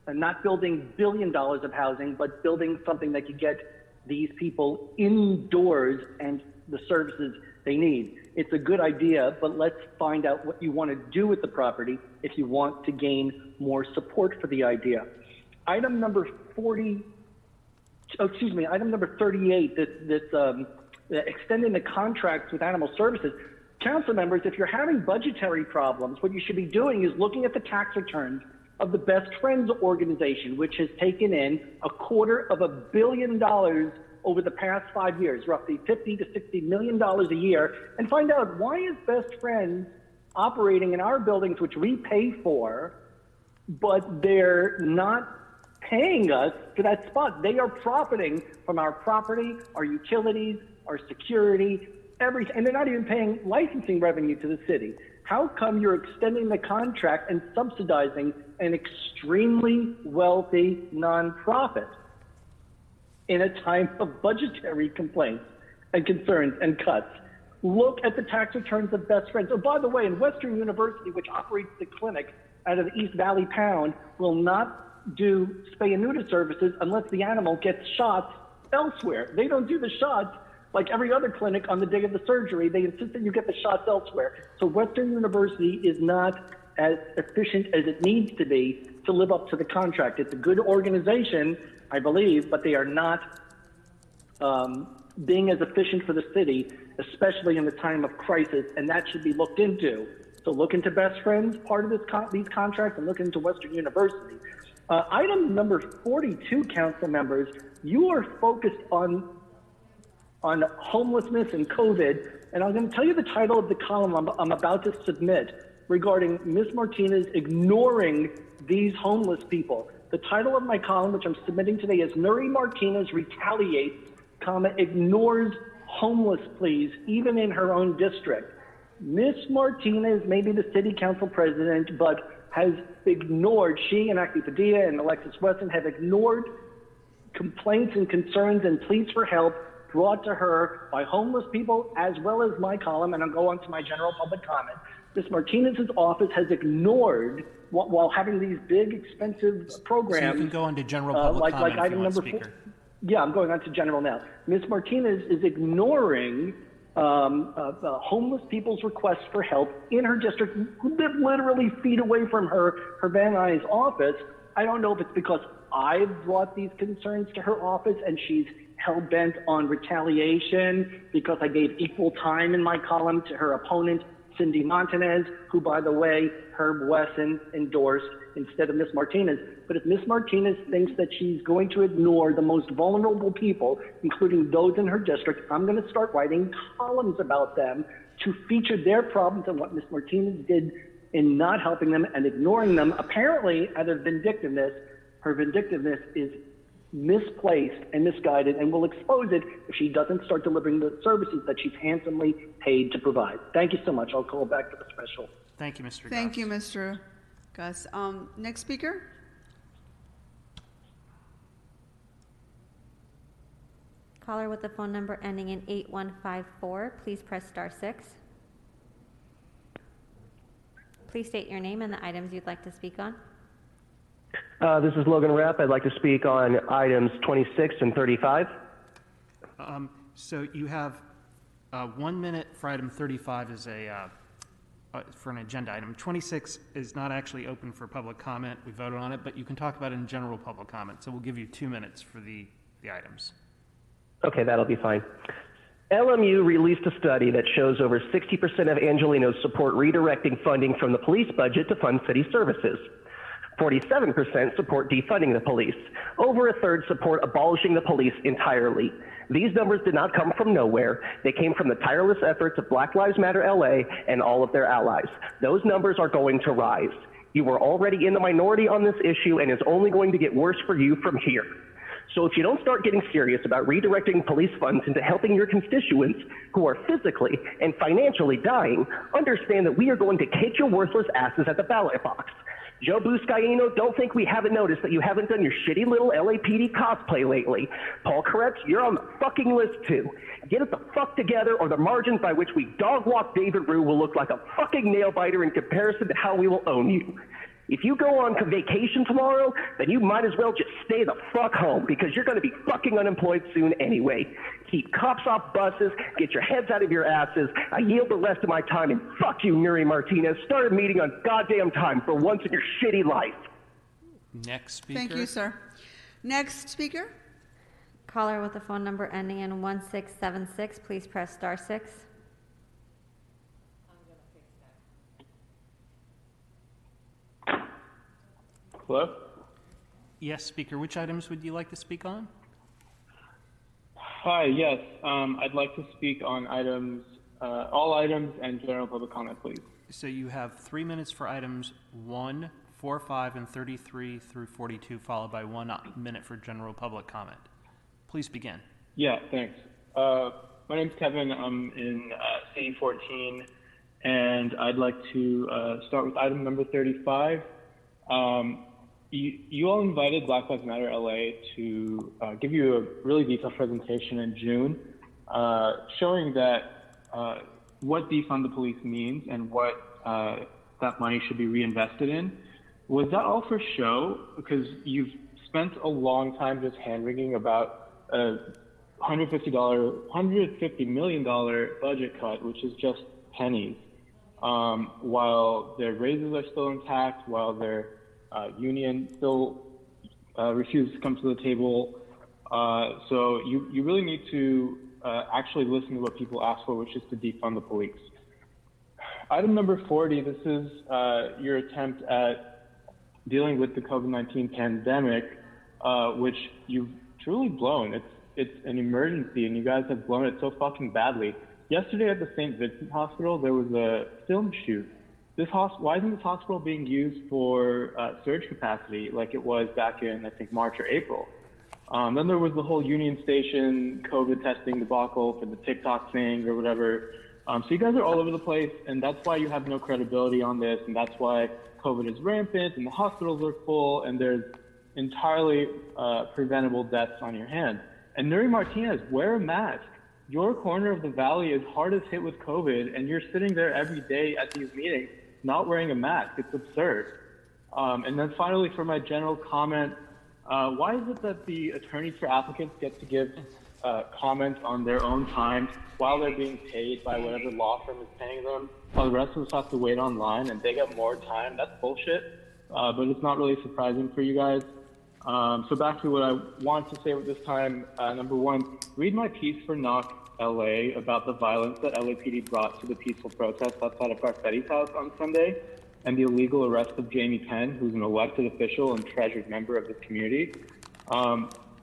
and not building $1 billion of housing, but building something that could get these people indoors and the services they need. It's a good idea, but let's find out what you want to do with the property if you want to gain more support for the idea. Item number 38, extending the contracts with animal services. Council members, if you're having budgetary problems, what you should be doing is looking at the tax returns of the Best Friends organization, which has taken in $250 million over the past 5 years, roughly $50 to $60 million a year, and find out why is Best Friends operating in our buildings, which we pay for, but they're not paying us for that spot. They are profiting from our property, our utilities, our security, everything, and they're not even paying licensing revenue to the city. How come you're extending the contract and subsidizing an extremely wealthy nonprofit in a time of budgetary complaints and concerns and cuts? Look at the tax returns of Best Friends. Oh, by the way, in Western University, which operates the clinic out of the East Valley Pound, will not do spay and neuter services unless the animal gets shots elsewhere. They don't do the shots like every other clinic on the day of the surgery. They insist that you get the shots elsewhere. So Western University is not as efficient as it needs to be to live up to the contract. It's a good organization, I believe, but they are not being as efficient for the city, especially in the time of crisis, and that should be looked into. So look into Best Friends, part of these contracts, and look into Western University. Item number 42, council members, you are focused on homelessness and COVID, and I'm going to tell you the title of the column I'm about to submit regarding Ms. Martinez ignoring these homeless people. The title of my column, which I'm submitting today, is Nuri Martinez Retaliates, ignores homeless pleas, even in her own district. Ms. Martinez may be the city council president, but has ignored, she and Aki Padilla and Alexis Wesson have ignored complaints and concerns and pleas for help brought to her by homeless people, as well as my column, and I'll go on to my general public comment. Ms. Martinez's office has ignored, while having these big, expensive programs. So you can go into general public comment if item you want, number Speaker. Yeah, I'm going on to general now. Ms. Martinez is ignoring homeless people's requests for help in her district, who live literally feet away from her Van Nuys office. I don't know if it's because I've brought these concerns to her office and she's hell-bent on retaliation because I gave equal time in my column to her opponent, Cindy Montanez, who, by the way, Herb Wesson endorsed instead of Ms. Martinez. But if Ms. Martinez thinks that she's going to ignore the most vulnerable people, including those in her district, I'm going to start writing columns about them to feature their problems and what Ms. Martinez did in not helping them and ignoring them, apparently out of vindictiveness. Her vindictiveness is misplaced and misguided, and will expose it if she doesn't start delivering the services that she's handsomely paid to provide. Thank you so much. I'll call back to the special. Thank you, Mr. Thank Goss. you, Mr. Gus. Next speaker. Caller with the phone number ending in 8154, please press *6. Please state your name and the items you'd like to speak on. This is Logan Rapp. I'd like to speak on items 26 and 35. So you have 1 minute for item 35 as for an agenda item. 26 is not actually open for public comment. We voted on it, but you can talk about it in general public comment. So we'll give you 2 minutes for the items. Okay, that'll be fine. LMU released a study that shows over 60% of Angelinos support redirecting funding from the police budget to fund city services. 47% support defunding the police. Over a third support abolishing the police entirely. These numbers did not come from nowhere. They came from the tireless efforts of Black Lives Matter LA and all of their allies. Those numbers are going to rise. You were already in the minority on this issue, and it's only going to get worse for you from here. So if you don't start getting serious about redirecting police funds into helping your constituents who are physically and financially dying, understand that we are going to kick your worthless asses at the ballot box. Joe Buscaino, don't think we haven't noticed that you haven't done your shitty little LAPD cosplay lately. Paul Koretz, you're on the fucking list too. Get it the fuck together, or the margins by which we dog walk David Ryu will look like a fucking nail biter in comparison to how we will own you. If you go on vacation tomorrow, then you might as well just stay the fuck home, because you're going to be fucking unemployed soon anyway. Keep cops off buses, get your heads out of your asses. I yield the rest of my time, and fuck you, Nuri Martinez. Start a meeting on goddamn time for once in your shitty life. Next speaker. Thank you, sir. Next speaker. Caller with the phone number ending in 1676, please press *6. Hello? Yes, Speaker. Which items would you like to speak on? Hi, yes. I'd like to speak on items, all items and general public comment, please. So you have 3 minutes for items 1, 4, 5, and 33 through 42, followed by 1 minute for general public comment. Please begin. Yeah, thanks. My name's Kevin. I'm in C14, and I'd like to start with item number 35. You all invited Black Lives Matter LA to give you a really detailed presentation in June, showing that what defund the police means and what that money should be reinvested in. Was that all for show? Because you've spent a long time just hand-wringing about a $150 million budget cut, which is just pennies, while their raises are still intact, while their union still refuses to come to the table. So you really need to actually listen to what people ask for, which is to defund the police. Item number 40, this is your attempt at dealing with the COVID-19 pandemic, which you've truly blown. It's an emergency, and you guys have blown it so fucking badly. Yesterday at the St. Vincent Hospital, there was a film shoot. Why isn't this hospital being used for surge capacity like it was back in, I think, March or April? Then there was the whole Union Station COVID testing debacle for the TikTok thing or whatever. So you guys are all over the place, and that's why you have no credibility on this, and that's why COVID is rampant, and the hospitals are full, and there's entirely preventable deaths on your hands. And Nuri Martinez, wear a mask. your corner of the valley is hardest hit with COVID, and you're sitting there every day at these meetings not wearing a mask. It's absurd. And then finally, for my general comment, why is it that the attorneys for applicants get to give comments on their own time while they're being paid by whatever law firm is paying them, while the rest of us have to wait online and they get more time? That's bullshit, but it's not really surprising for you guys. So back to what I want to say with this time, number one, read my piece for Knock LA about the violence that LAPD brought to the peaceful protest outside of Garcetti's house on Sunday, and the illegal arrest of Jamie Penn, who's an elected official and treasured member of the community.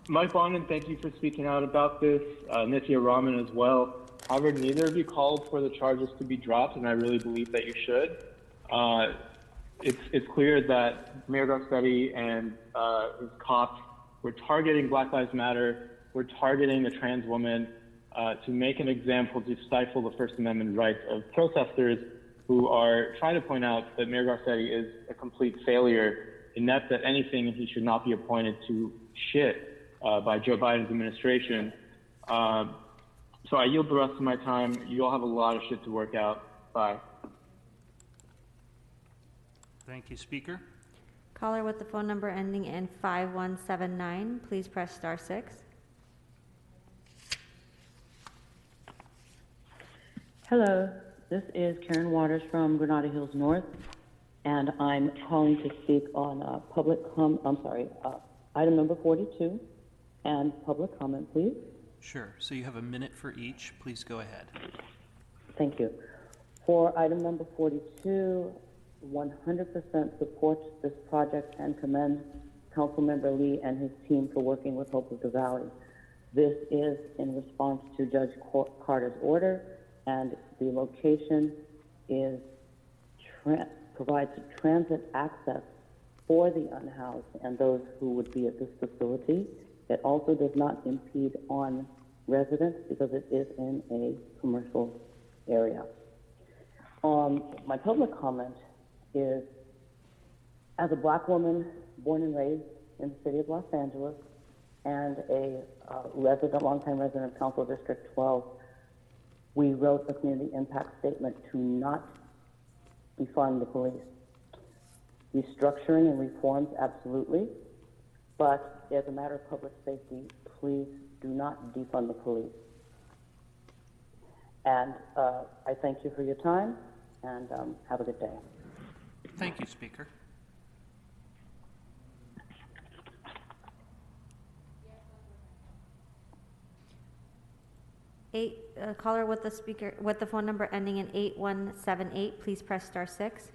Mike Bonin, thank you for speaking out about this. Nithya Raman as well. However, neither of you called for the charges to be dropped, and I really believe that you should. It's clear that Mayor Garcetti and his cops were targeting Black Lives Matter, were targeting a trans woman to make an example, to stifle the First Amendment rights of protesters who are trying to point out that Mayor Garcetti is a complete failure, inept at anything, and he should not be appointed to shit by Joe Biden's administration. So I yield the rest of my time. You all have a lot of shit to work out. Bye. Thank you, Speaker. Caller with the phone number ending in 5179, please press star 6. Hello, this is Karen Waters from Granada Hills North, and I'm calling to speak on item number 42 and public comment, please. Sure. So you have a minute for each. Please go ahead. Thank you. For item number 42, 100% support this project and commend Councilmember Lee and his team for working with Hope of the Valley. This is in response to Judge Carter's order, and the location is provides transit access for the unhoused and those who would be at this facility. It also does not impede on residents because it is in a commercial area. My public comment is, as a Black woman born and raised in the city of Los Angeles and a longtime resident of Council District 12, we wrote a community impact statement to not defund the police. Restructuring and reforms, absolutely, but as a matter of public safety, please do not defund the police. And I thank you for your time, and have a good day. Thank you, Speaker. Caller with the phone number ending in 8178, please press star 6.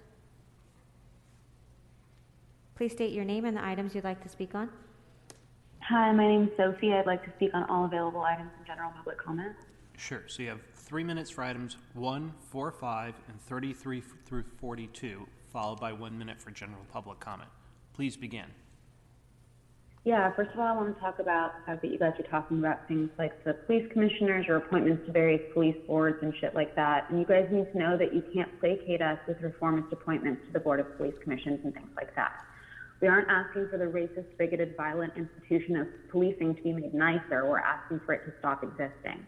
Please state your name and the items you'd like to speak on. Hi, my name is Sophie. I'd like to speak on all available items in general public comment. Sure. So you have 3 minutes for items 1, 4, 5, and 33 through 42, followed by 1 minute for general public comment. Please begin. Yeah, first of all, I want to talk about the fact that you guys are talking about things like the police commissioners or appointments to various police boards and shit like that. And you guys need to know that you can't placate us with reformist appointments to the Board of Police Commissions and things like that. We aren't asking for the racist, bigoted, violent institution of policing to be made nicer. We're asking for it to stop existing.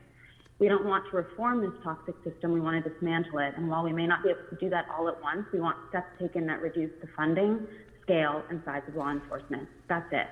We don't want to reform this toxic system. We want to dismantle it. And while we may not be able to do that all at once, we want steps taken that reduce the funding, scale, and size of law enforcement. That's it.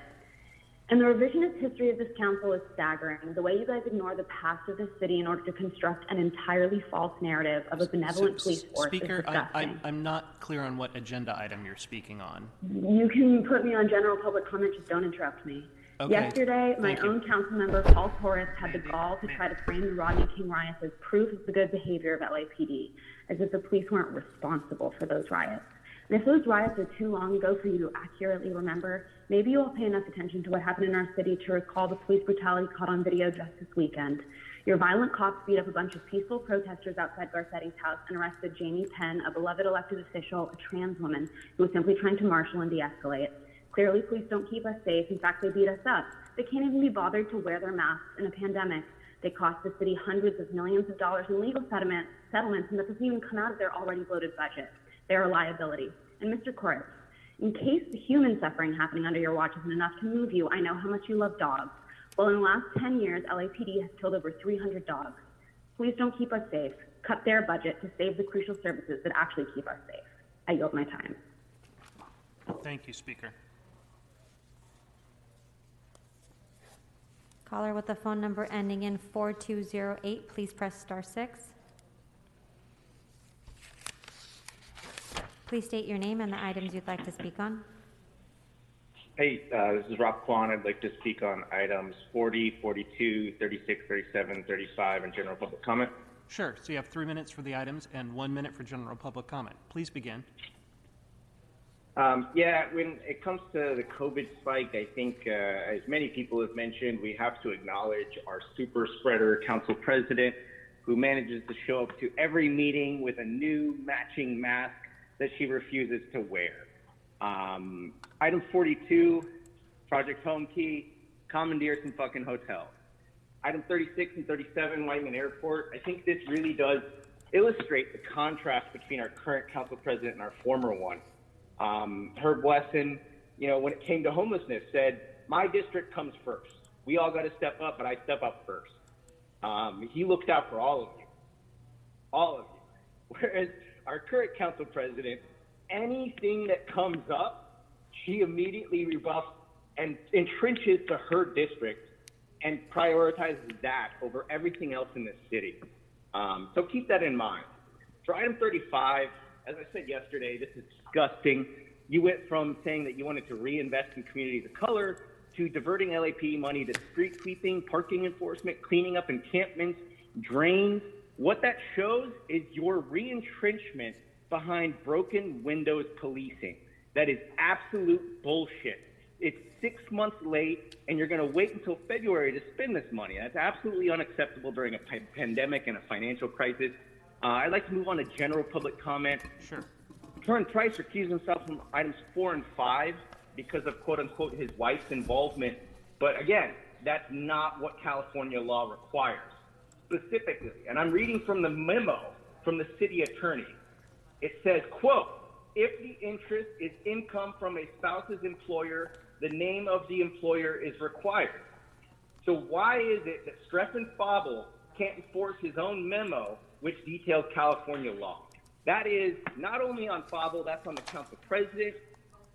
And the revisionist history of this council is staggering. The way you guys ignore the past of this city in order to construct an entirely false narrative of a benevolent police force Speaker, is disgusting. I'm not clear on what agenda item you're speaking on. You can put me on general public comment, just don't interrupt me. Okay. Yesterday, my own council member, Paul Torres, had the gall to try to frame the Rodney King riots as proof of the good behavior of LAPD, as if the police weren't responsible for those riots. And if those riots are too long ago for you to accurately remember, maybe you'll pay enough attention to what happened in our city to recall the police brutality caught on video just this weekend. Your violent cops beat up a bunch of peaceful protesters outside Garcetti's house and arrested Jamie Penn, a beloved elected official, a trans woman, who was simply trying to marshal and de-escalate. Clearly, police don't keep us safe. In fact, they beat us up. They can't even be bothered to wear their masks in a pandemic. They cost the city hundreds of millions of dollars in legal settlements, and that doesn't even come out of their already bloated budget. They're a liability. And Mr. Cortz, in case the human suffering happening under your watch isn't enough to move you, I know how much you love dogs. Well, in the last 10 years, LAPD has killed over 300 dogs. Please don't keep us safe. Cut their budget to save the crucial services that actually keep us safe. I yield my time. Thank you, Speaker. Caller with the phone number ending in 4208, please press star 6. Please state your name and the items you'd like to speak on. Hey, this is Rob Kwan. I'd like to speak on items 40, 42, 36, 37, 35, and general public comment. Sure. So you have 3 minutes for the items and 1 minute for general public comment. Please begin. Yeah, when it comes to the COVID spike, I think, as many people have mentioned, we have to acknowledge our super spreader council president, who manages to show up to every meeting with a new matching mask that she refuses to wear. Item 42, Project Home Key, commandeer some fucking hotels. Item 36 and 37, Whiteman Airport. I think this really does illustrate the contrast between our current council president and our former one. Herb Wesson, when it came to homelessness, said, my district comes first. We all got to step up, but I step up first. He looked out for all of you. Whereas our current council president, anything that comes up, she immediately rebuffs and entrenches to her district and prioritizes that over everything else in the city. So keep that in mind. For item 35, as I said yesterday, this is disgusting. You went from saying that you wanted to reinvest in communities of color to diverting LAPD money to street sweeping, parking enforcement, cleaning up encampments, drains. What that shows is your re-entrenchment behind broken windows policing. That is absolute bullshit. It's 6 months late, and you're going to wait until February to spend this money. That's absolutely unacceptable during a pandemic and a financial crisis. I'd like to move on to general public comment. Sure. Curran Price recused himself from items 4 and 5 because of, quote unquote, his wife's involvement. But again, that's not what California law requires. Specifically, and I'm reading from the memo from the city attorney. It says, quote, if the interest is income from a spouse's employer, the name of the employer is required. So why is it that Streffen Fabel can't enforce his own memo, which details California law? That is not only on Fabel, that's on the council president,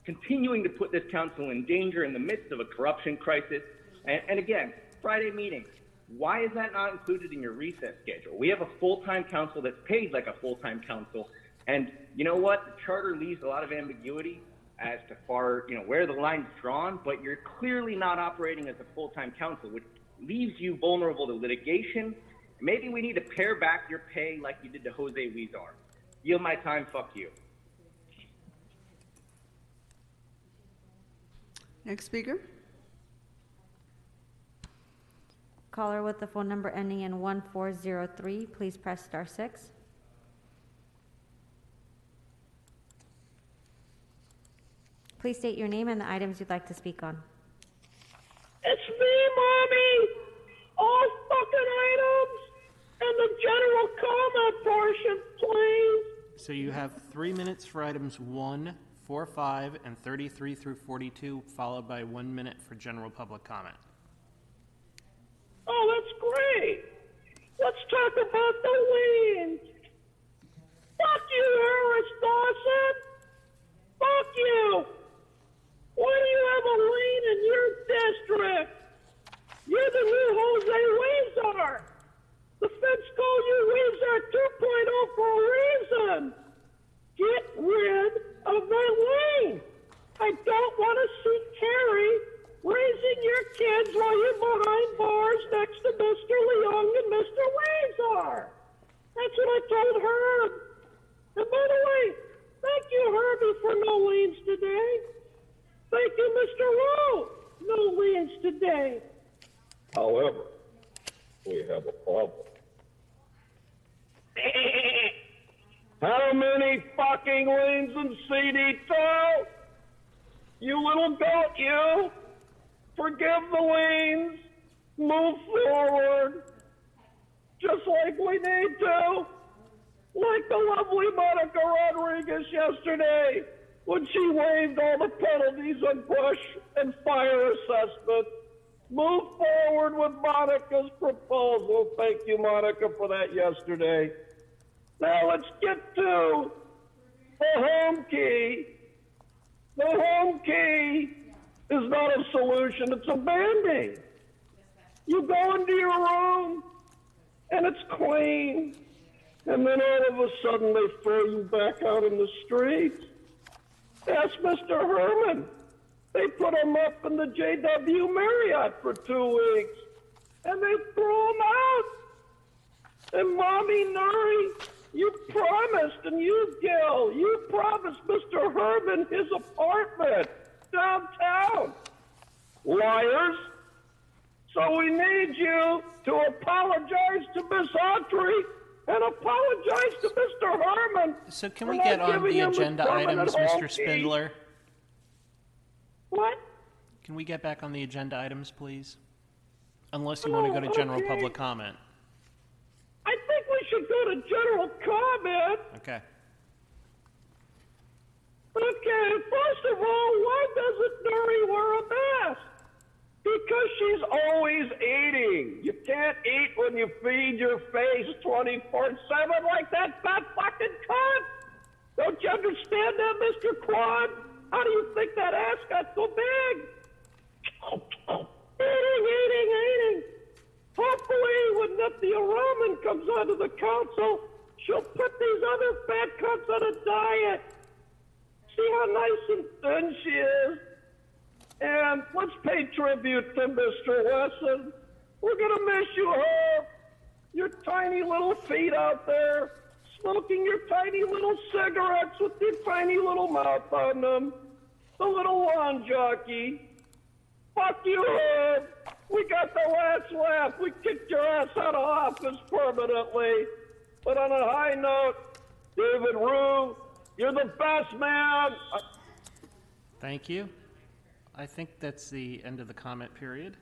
continuing to put this council in danger in the midst of a corruption crisis. And again, Friday meetings. Why is that not included in your recess schedule? We have a full-time council that's paid like a full-time council. And you know what? The charter leaves a lot of ambiguity as to where the line's drawn, but you're clearly not operating as a full-time council, which leaves you vulnerable to litigation. Maybe we need to pare back your pay like you did to Jose Huizar. Yield my time, fuck you. Next speaker. Caller with the phone number ending in 1403, please press star 6. Please state your name and the items you'd like to speak on. It's me, Mommy! All fucking items and the general comment portion, please. So you have 3 minutes for items 1, 4, 5, and 33 through 42, followed by 1 minute for general public comment. Oh, that's great. Let's talk about the liens. Fuck you, Harris Dawson. Fuck you. Why do you have a lien in your district? You're the new Jose Huizar. The feds call you Huizar 2.0 for a reason. Get rid of that lien. I don't want to see Carrie raising your kids while you're behind bars next to Mr. Leung and Mr. Huizar. That's what I told Herb. And by the way, thank you, Herbie, for no liens today. Thank you, Mr. Wu. No liens today. However, we have a problem. How many fucking liens in CD2? You little goat, you. Forgive the liens. Move forward. Just like we need to. Like the lovely Monica Rodriguez yesterday when she waived all the penalties on brush and fire assessment. Move forward with Monica's proposal. Thank you, Monica, for that yesterday. Now let's get to the home key. The home key is not a solution, it's a Band-Aid. You go into your room and it's clean, and then all of a sudden they throw you back out in the streets. Ask Mr. Herman. They put him up in the JW Marriott for 2 weeks, and they threw him out. And Mommy Nuri, you promised, and you, Gil, you promised Mr. Herman his apartment downtown. Liars. So we need you to apologize to Miss Autry and apologize to Mr. Herman. So can we get on the agenda items, Mr. Spindler? What? Can we get back on the agenda items, please? Unless you want to go to general public comment. I think we should go to general comment. Okay. Okay, first of all, why doesn't Nuri wear a mask? Because she's always eating. You can't eat when you feed your face 24/7 like that fat fucking cunt. Don't you understand that, Mr. Quan? How do you think that ass got so big? Eating. Hopefully, when Nithya Roman comes onto the council, she'll put these other fat cunts on a diet. See how nice and thin she is? And let's pay tribute to Mr. Wesson. We're gonna miss you, Herb. Your tiny little feet out there, smoking your tiny little cigarettes with your tiny little mouth on them. The little lawn jockey. Fuck you, Herb. We got the last laugh. We kicked your ass out of office permanently. But on a high note, David Ryu, you're the best man. Thank you. I think that's the end of the comment period.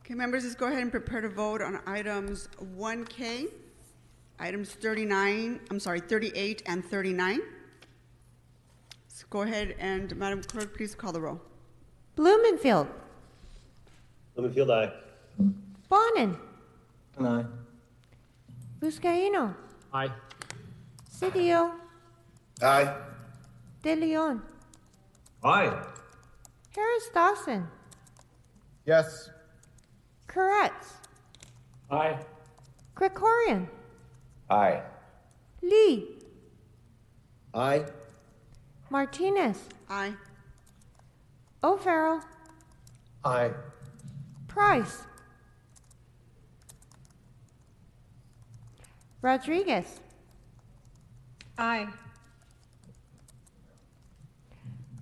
Okay, members, let's go ahead and prepare to vote on items 1K, items 38 and 39. Let's go ahead and, Madam Clerk, please call the roll. Blumenfield. Blumenfield, aye. Bonin. Aye. Buscaino. Aye. Cedillo. Aye. De Leon. Aye. Harris Dawson. Yes. Koretz. Aye. Krikorian. Aye. Lee. Aye. Martinez. Aye. O'Farrell. Aye. Price. Rodriguez. Aye.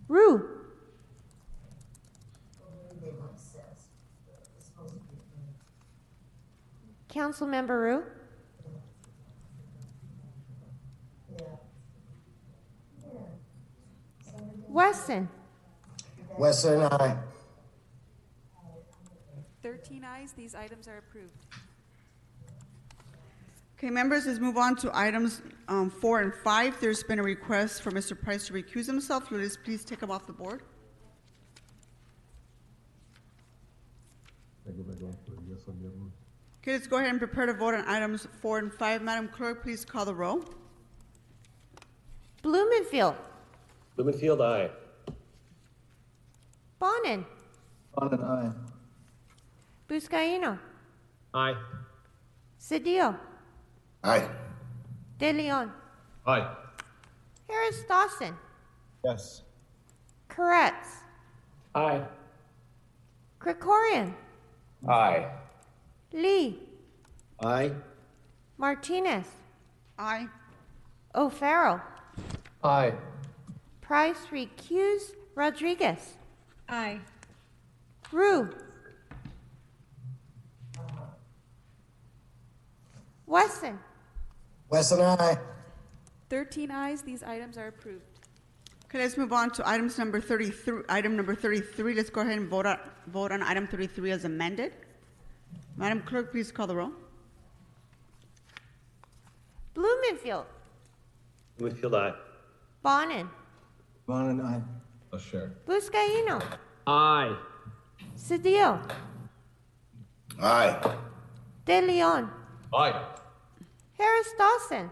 Rue. Councilmember Rue. Wesson. Wesson, aye. 13 ayes. These items are approved. Okay, members, let's move on to items 4 and 5. There's been a request for Mr. Price to recuse himself. Will you please take him off the board? Okay, let's go ahead and prepare to vote on items 4 and 5. Madam Clerk, please call the roll. Blumenfield. Blumenfield, aye. Bonin. Bonin, aye. Buscaino. Aye. Cedillo. Aye. De Leon. Aye. Harris Dawson. Yes. Koretz. Aye. Krikorian. Aye. Lee. Aye. Martinez. Aye. O'Farrell. Aye. Price recuse. Rodriguez. Aye. Rue. Wesson. Wesson, aye. 13 ayes. These items are approved. Okay, let's move on to items number 33. Item number 33. Let's go ahead and vote on item 33 as amended. Madam Clerk, please call the roll. Blumenfield. Blumenfield, aye. Bonin. Bonin, aye. Oh, sure. Buscaino. Aye. Cedillo. Aye. De Leon. Aye. Harris Dawson.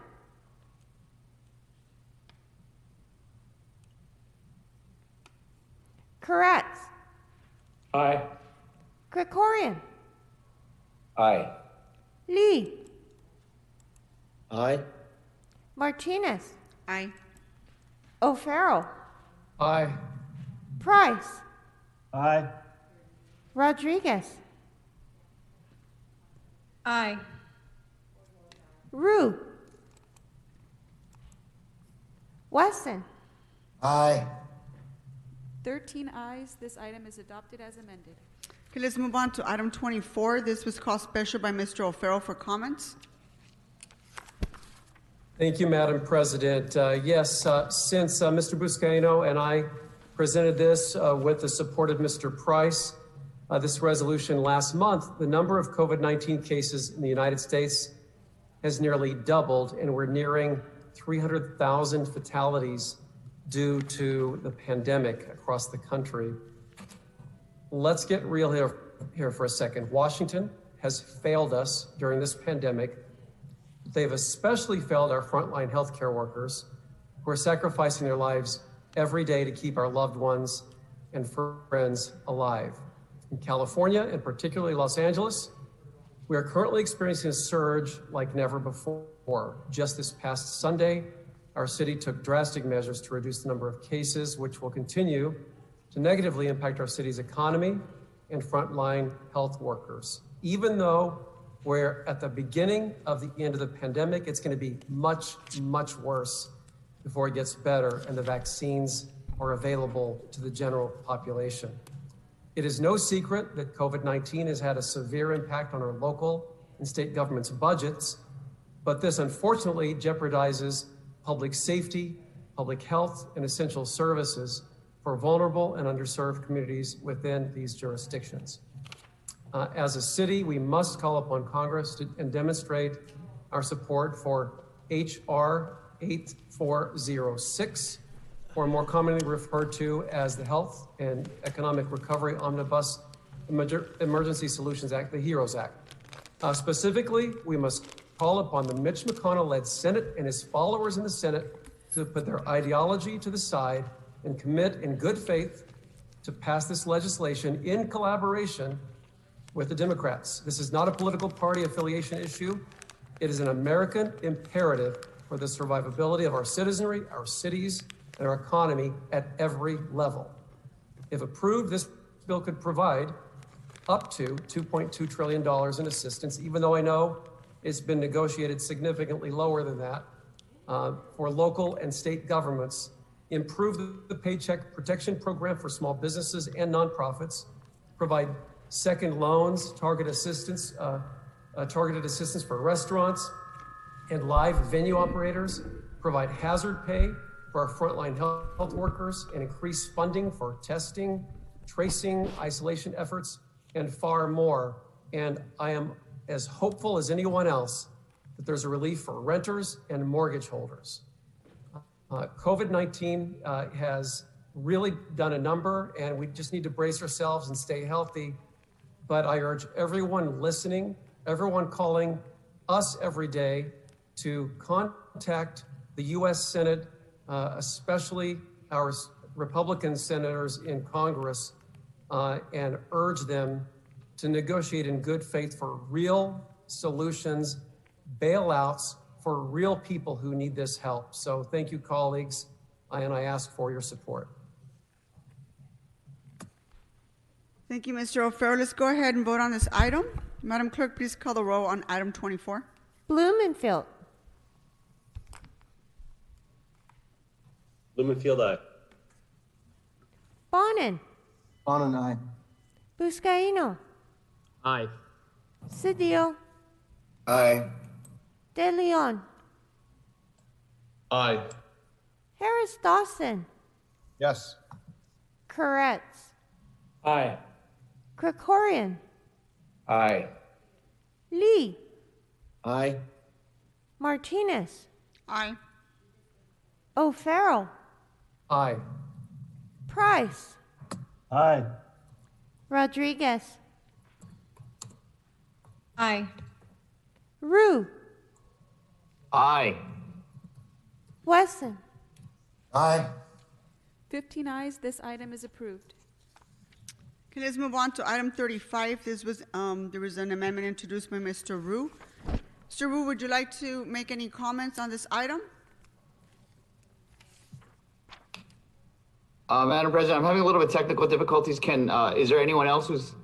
Koretz. Aye. Krikorian. Aye. Lee. Aye. Martinez. Aye. O'Farrell. Aye. Price. Aye. Rodriguez. Aye. Ryu. Wesson. Aye. 13 ayes. This item is adopted as amended. Okay, let's move on to item 24. This was called special by Mr. O'Farrell for comments. Thank you, Madam President. Since Mr. Buscaino and I presented this with the support of Mr. Price, this resolution last month, the number of COVID-19 cases in the United States has nearly doubled, and we're nearing 300,000 fatalities due to the pandemic across the country. Let's get real here for a second. Washington has failed us during this pandemic. They've especially failed our frontline healthcare workers who are sacrificing their lives every day to keep our loved ones and friends alive. In California, and particularly Los Angeles, we are currently experiencing a surge like never before. Just this past Sunday, our city took drastic measures to reduce the number of cases, which will continue to negatively impact our city's economy and frontline health workers. Even though we're at the beginning of the end of the pandemic, it's going to be much, much worse before it gets better and the vaccines are available to the general population. It is no secret that COVID-19 has had a severe impact on our local and state governments' budgets, but this unfortunately jeopardizes public safety, public health, and essential services for vulnerable and underserved communities within these jurisdictions. As a city, we must call upon Congress and demonstrate our support for H.R. 8406, or more commonly referred to as the Health and Economic Recovery Omnibus Emergency Solutions Act, the HEROES Act. Specifically, we must call upon the Mitch McConnell-led Senate and his followers in the Senate to put their ideology to the side and commit in good faith to pass this legislation in collaboration with the Democrats. This is not a political party affiliation issue. It is an American imperative for the survivability of our citizenry, our cities, and our economy at every level. If approved, this bill could provide up to $2.2 trillion in assistance, even though I know it's been negotiated significantly lower than that, for local and state governments, improve the Paycheck Protection Program for small businesses and nonprofits, provide second loans, targeted assistance for restaurants and live venue operators, provide hazard pay for our frontline health workers, and increase funding for testing, tracing, isolation efforts, and far more. And I am as hopeful as anyone else that there's a relief for renters and mortgage holders. COVID-19 has really done a number, and we just need to brace ourselves and stay healthy. But I urge everyone listening, everyone calling us every day, to contact the U.S. Senate, especially our Republican senators in Congress, and urge them to negotiate in good faith for real solutions, bailouts for real people who need this help. So thank you, colleagues, and I ask for your support. Thank you, Mr. O'Farrell. Let's go ahead and vote on this item. Madam Clerk, please call the roll on item 24. Blumenfield. Blumenfield, aye. Bonin. Bonin, aye. Buscaino. Aye. Cedillo. Aye. De Leon. Aye. Harris Dawson. Yes. Koretz, Aye. Krikorian, Aye. Lee, Aye. Martinez, Aye. O'Farrell, Aye. Price, Aye. Rodriguez, Aye. Ryu, Aye. Wesson. Aye. 15 ayes, this item is approved. Okay, let's move on to item 35. There was an amendment introduced by Mr. Ryu. Mr. Ryu, would you like to make any comments on this item? Madam President, I'm having a little bit of technical difficulties. Is there anyone else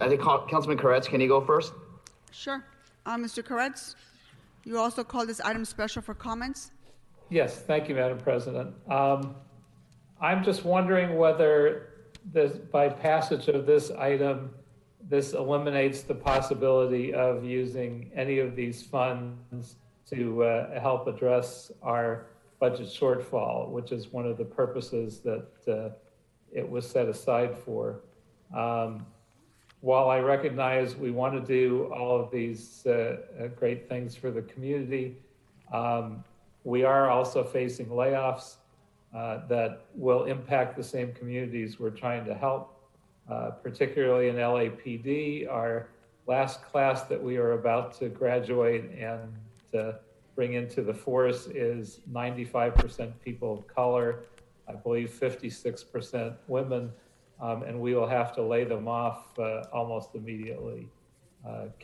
I think Councilman Koretz, can you go first? Sure. Mr. Koretz, you also called this item special for comments? Yes, thank you, Madam President. I'm just wondering whether by passage of this item, this eliminates the possibility of using any of these funds to help address our budget shortfall, which is one of the purposes that it was set aside for. While I recognize we want to do all of these great things for the community, we are also facing layoffs that will impact the same communities we're trying to help, particularly in LAPD. Our last class that we are about to graduate and bring into the force is 95% people of color, I believe 56% women, and we will have to lay them off almost immediately,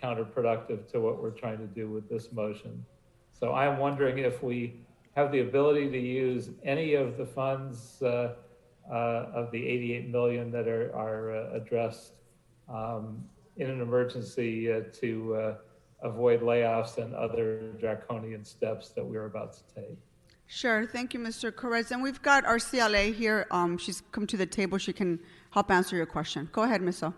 counterproductive to what we're trying to do with this motion. So I'm wondering if we have the ability to use any of the funds of the 88 million that are addressed in an emergency to avoid layoffs and other draconian steps that we're about to take. Sure. Thank you, Mr. Koretz. And we've got our CLA here. She's come to the table. She can help answer your question. Go ahead, Ms. O.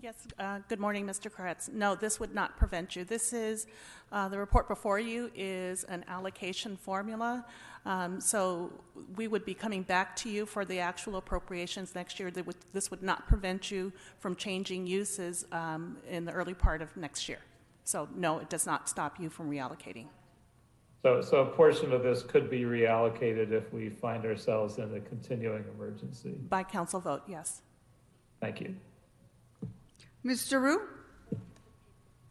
Yes, good morning, Mr. Koretz. No, this would not prevent you. This is, the report before you is an allocation formula. So we would be coming back to you for the actual appropriations next year. This would not prevent you from changing uses in the early part of next year. So no, it does not stop you from reallocating. So a portion of this could be reallocated if we find ourselves in a continuing emergency. By council vote, yes. Thank you. Mr. Ryu?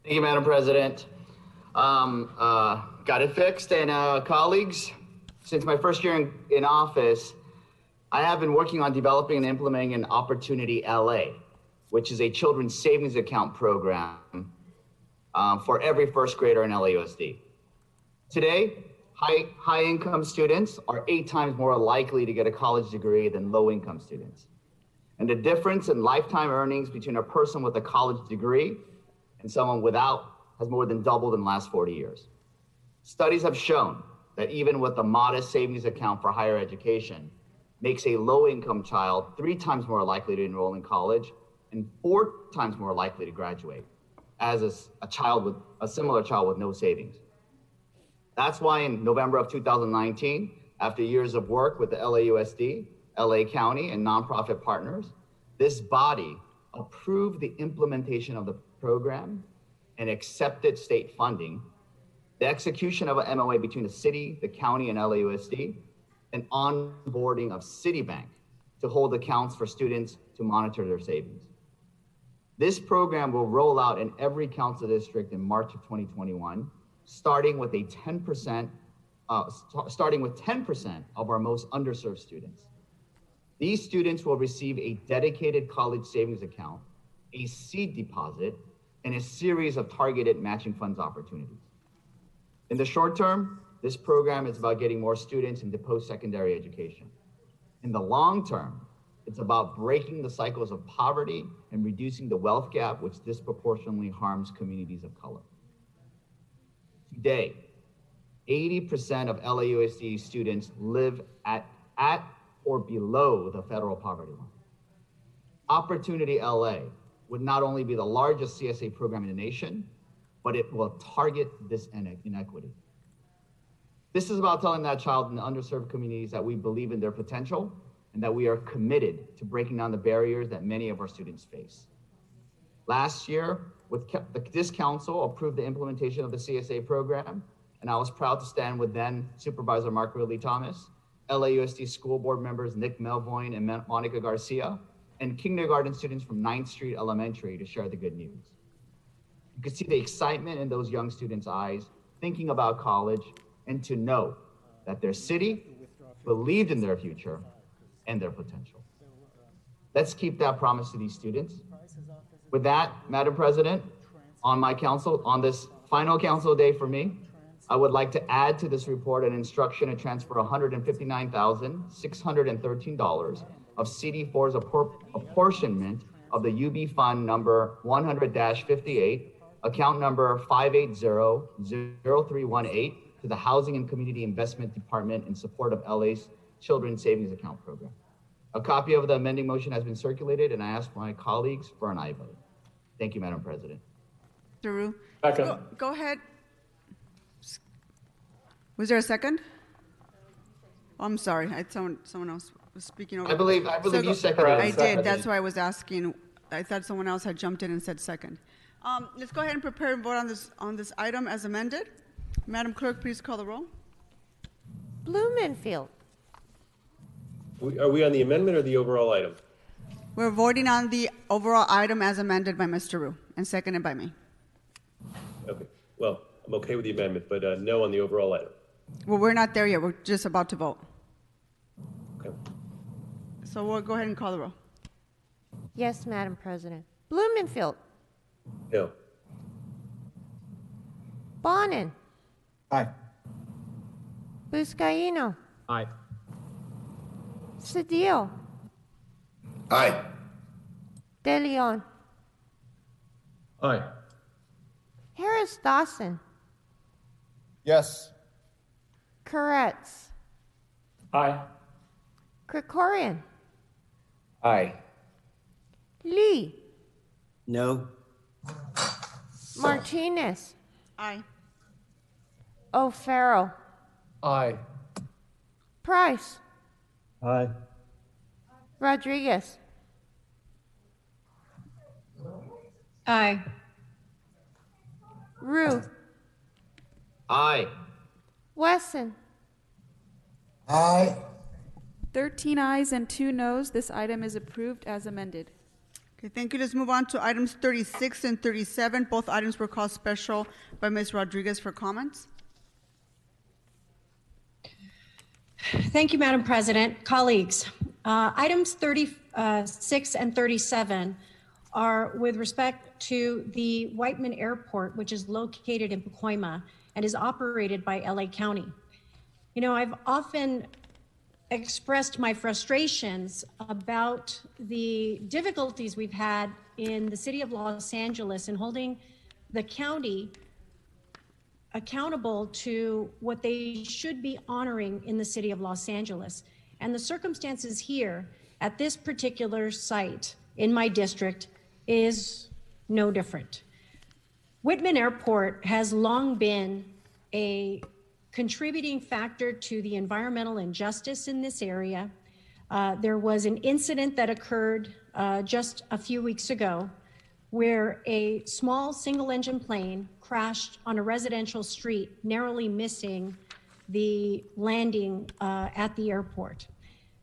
Thank you, Madam President. Got it fixed. And colleagues, since my first year in office, I have been working on developing and implementing an Opportunity LA, which is a children's savings account program for every first grader in LAUSD. Today, high income students are 8 times more likely to get a college degree than low income students. And the difference in lifetime earnings between a person with a college degree and someone without has more than doubled in the last 40 years. Studies have shown that even with a modest savings account for higher education, makes a low-income child 3 times more likely to enroll in college and 4 times more likely to graduate as a similar child with no savings. That's why in November of 2019, after years of work with the LAUSD, LA County, and nonprofit partners, this body approved the implementation of the program and accepted state funding, the execution of an MOA between the city, the county, and LAUSD, and onboarding of Citibank to hold accounts for students to monitor their savings. This program will roll out in every council district in March of 2021, starting with 10% of our most underserved students. These students will receive a dedicated college savings account, a seed deposit, and a series of targeted matching funds opportunities. In the short term, this program is about getting more students into post-secondary education. In the long term, it's about breaking the cycles of poverty and reducing the wealth gap, which disproportionately harms communities of color. Today, 80% of LAUSD students live at or below the federal poverty line. Opportunity LA would not only be the largest CSA program in the nation, but it will target this inequity. This is about telling that child in the underserved communities that we believe in their potential and that we are committed to breaking down the barriers that many of our students face. Last year, this council approved the implementation of the CSA program, and I was proud to stand with then Supervisor Mark Ridley Thomas, LAUSD school board members Nick Melvoin and Monica Garcia, and kindergarten students from 9th Street Elementary to share the good news. You could see the excitement in those young students' eyes, thinking about college, and to know that their city believed in their future and their potential. Let's keep that promise to these students. With that, Madam President, on my council, on this final council day for me, I would like to add to this report an instruction to transfer $159,613 of CD4's apportionment of the UB Fund number 100-58, account number 580-0318 to the Housing and Community Investment Department in support of LA's Children's Savings Account Program. A copy of the amending motion has been circulated, and I ask my colleagues for an aye vote. Thank you, Madam President. Mr. Ryu. Second. Go ahead. Was there a second? Oh, I'm sorry. I thought someone else was speaking over. I believe you seconded it. I did. That's why I was asking. I thought someone else had jumped in and said second. Let's go ahead and prepare and vote on this item as amended. Madam Clerk, please call the roll. Blumenfield. Are we on the amendment or the overall item? We're voting on the overall item as amended by Mr. Ryu and seconded by me. Okay. Well, I'm okay with the amendment, but no on the overall item. Well, we're not there yet. We're just about to vote. Okay. So we'll go ahead and call the roll. Yes, Madam President. Blumenfield. No. Bonin. Aye. Buscaino. Aye. Cedillo. Aye. De Leon. Aye. Harris Dawson. Yes. Koretz. Aye. Krikorian. Aye. Lee. No. Martinez. Aye. O'Farrell. Aye. Price. Aye. Rodriguez. Aye. Rue. Aye. Wesson. Aye. 13 ayes and 2 noes. This item is approved as amended. Okay, thank you. Let's move on to items 36 and 37. Both items were called special by Ms. Rodriguez for comments. Thank you, Madam President. Colleagues, items 36 and 37 are with respect to the Whiteman Airport, which is located in Pacoima and is operated by LA County. You know, I've often expressed my frustrations about the difficulties we've had in the city of Los Angeles in holding the county accountable to what they should be honoring in the city of Los Angeles. And the circumstances here at this particular site in my district is no different. Whitman Airport has long been a contributing factor to the environmental injustice in this area. There was an incident that occurred just a few weeks ago where a small single-engine plane crashed on a residential street, narrowly missing the landing at the airport.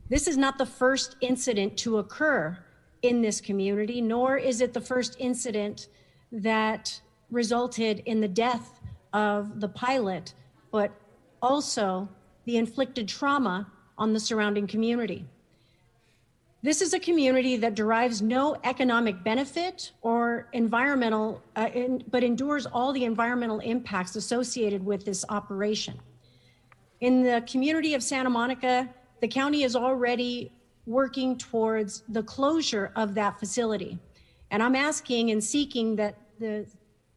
This is not the first incident to occur in this community, nor is it the first incident that resulted in the death of the pilot, but also the inflicted trauma on the surrounding community. This is a community that derives no economic benefit or environmental, but endures all the environmental impacts associated with this operation. In the community of Santa Monica, the county is already working towards the closure of that facility. And I'm asking and seeking that the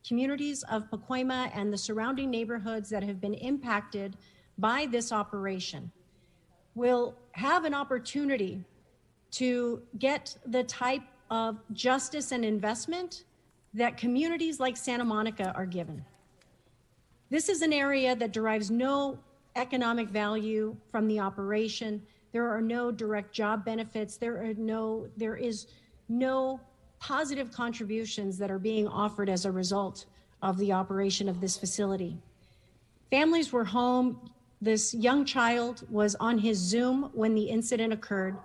communities of Pacoima and the surrounding neighborhoods that have been impacted by this operation will have an opportunity to get the type of justice and investment that communities like Santa Monica are given. This is an area that derives no economic value from the operation. There are no direct job benefits. There is no positive contributions that are being offered as a result of the operation of this facility. Families were home. This young child was on his Zoom when the incident occurred.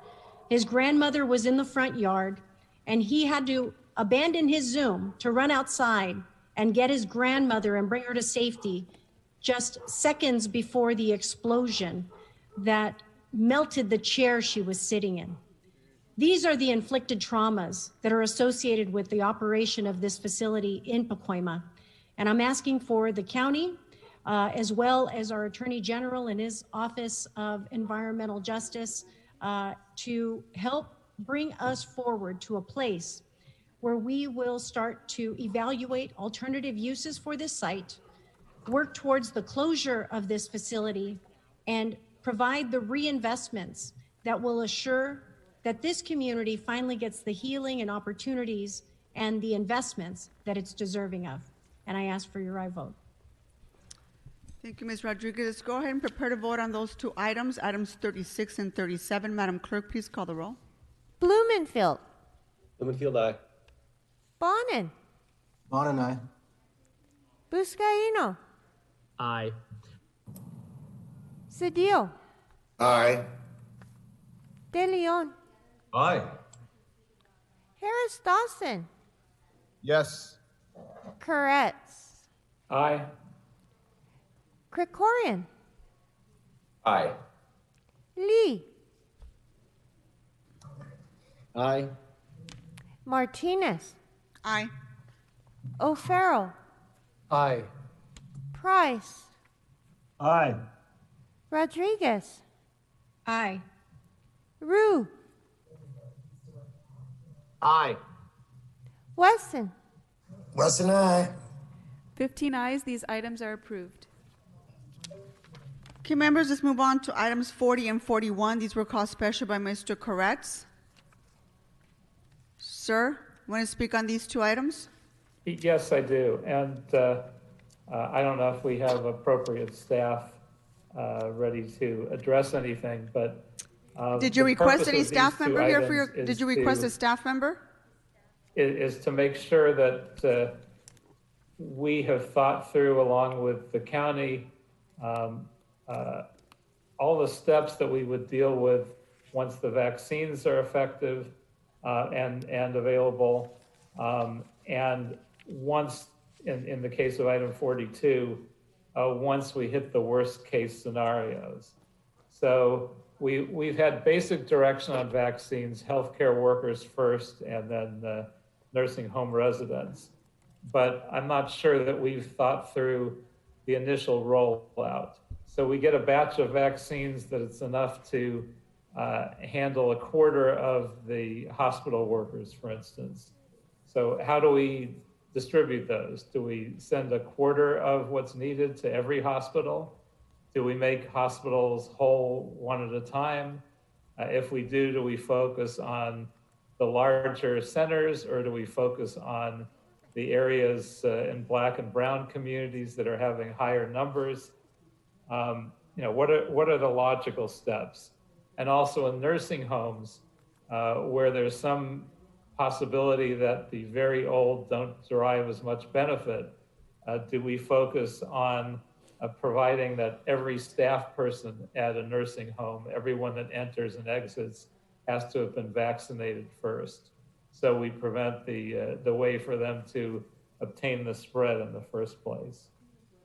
His grandmother was in the front yard, and he had to abandon his Zoom to run outside and get his grandmother and bring her to safety just seconds before the explosion that melted the chair she was sitting in. These are the inflicted traumas that are associated with the operation of this facility in Pacoima. And I'm asking for the county, as well as our Attorney General and his Office of Environmental Justice, to help bring us forward to a place where we will start to evaluate alternative uses for this site, work towards the closure of this facility, and provide the reinvestments that will assure that this community finally gets the healing and opportunities and the investments that it's deserving of. And I ask for your aye vote. Thank you, Ms. Rodriguez. Go ahead and prepare to vote on those two items, items 36 and 37. Madam Clerk, please call the roll. Blumenfield. Blumenfield, aye. Bonin. Bonin, aye. Buscaino. Aye. Cedillo. Aye. De Leon. Aye. Harris Dawson. Yes. Koretz. Aye. Krikorian. Aye. Lee. Aye. Martinez. Aye. O'Farrell. Aye. Price. Aye. Rodriguez. Aye. Ryu. Aye. Wesson. Wesson, aye. 15 ayes, these items are approved. Okay, members, let's move on to items 40 and 41. These were called special by Mr. Koretz. Sir, want to speak on these two items? Yes, I do. And I don't know if we have appropriate staff ready to address anything, but Did you request any of staff these two member here for your, items did you is request to- a staff member? is to make sure that we have thought through, along with the county, all the steps that we would deal with once the vaccines are effective and available. And once, in the case of item 42, once we hit the worst case scenarios. So we've had basic direction on vaccines, healthcare workers first, and then nursing home residents. But I'm not sure that we've thought through the initial rollout. So we get a batch of vaccines that it's enough to handle a quarter of the hospital workers, for instance. So how do we distribute those? Do we send a quarter of what's needed to every hospital? Do we make hospitals whole one at a time? If we do we focus on the larger centers, or do we focus on the areas in Black and brown communities that are having higher numbers? What are the logical steps? And also in nursing homes, where there's some possibility that the very old don't derive as much benefit, do we focus on providing that every staff person at a nursing home, everyone that enters and exits, has to have been vaccinated first, so we prevent the way for them to obtain the spread in the first place?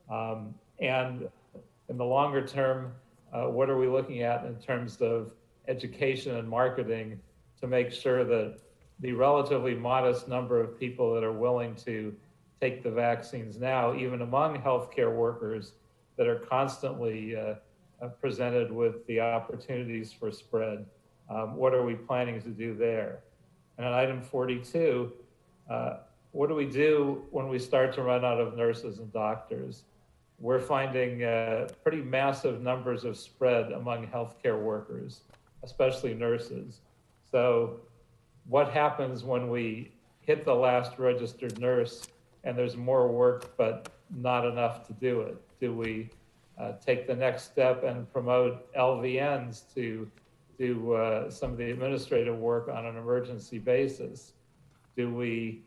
And in the longer term, what are we looking at in terms of education and marketing to make sure that the relatively modest number of people that are willing to take the vaccines now, even among healthcare workers that are constantly presented with the opportunities for spread, what are we planning to do there? And on item 42, what do we do when we start to run out of nurses and doctors? We're finding pretty massive numbers of spread among healthcare workers, especially nurses. So what happens when we hit the last registered nurse and there's more work but not enough to do it? Do we take the next step and promote LVNs to do some of the administrative work on an emergency basis? Do we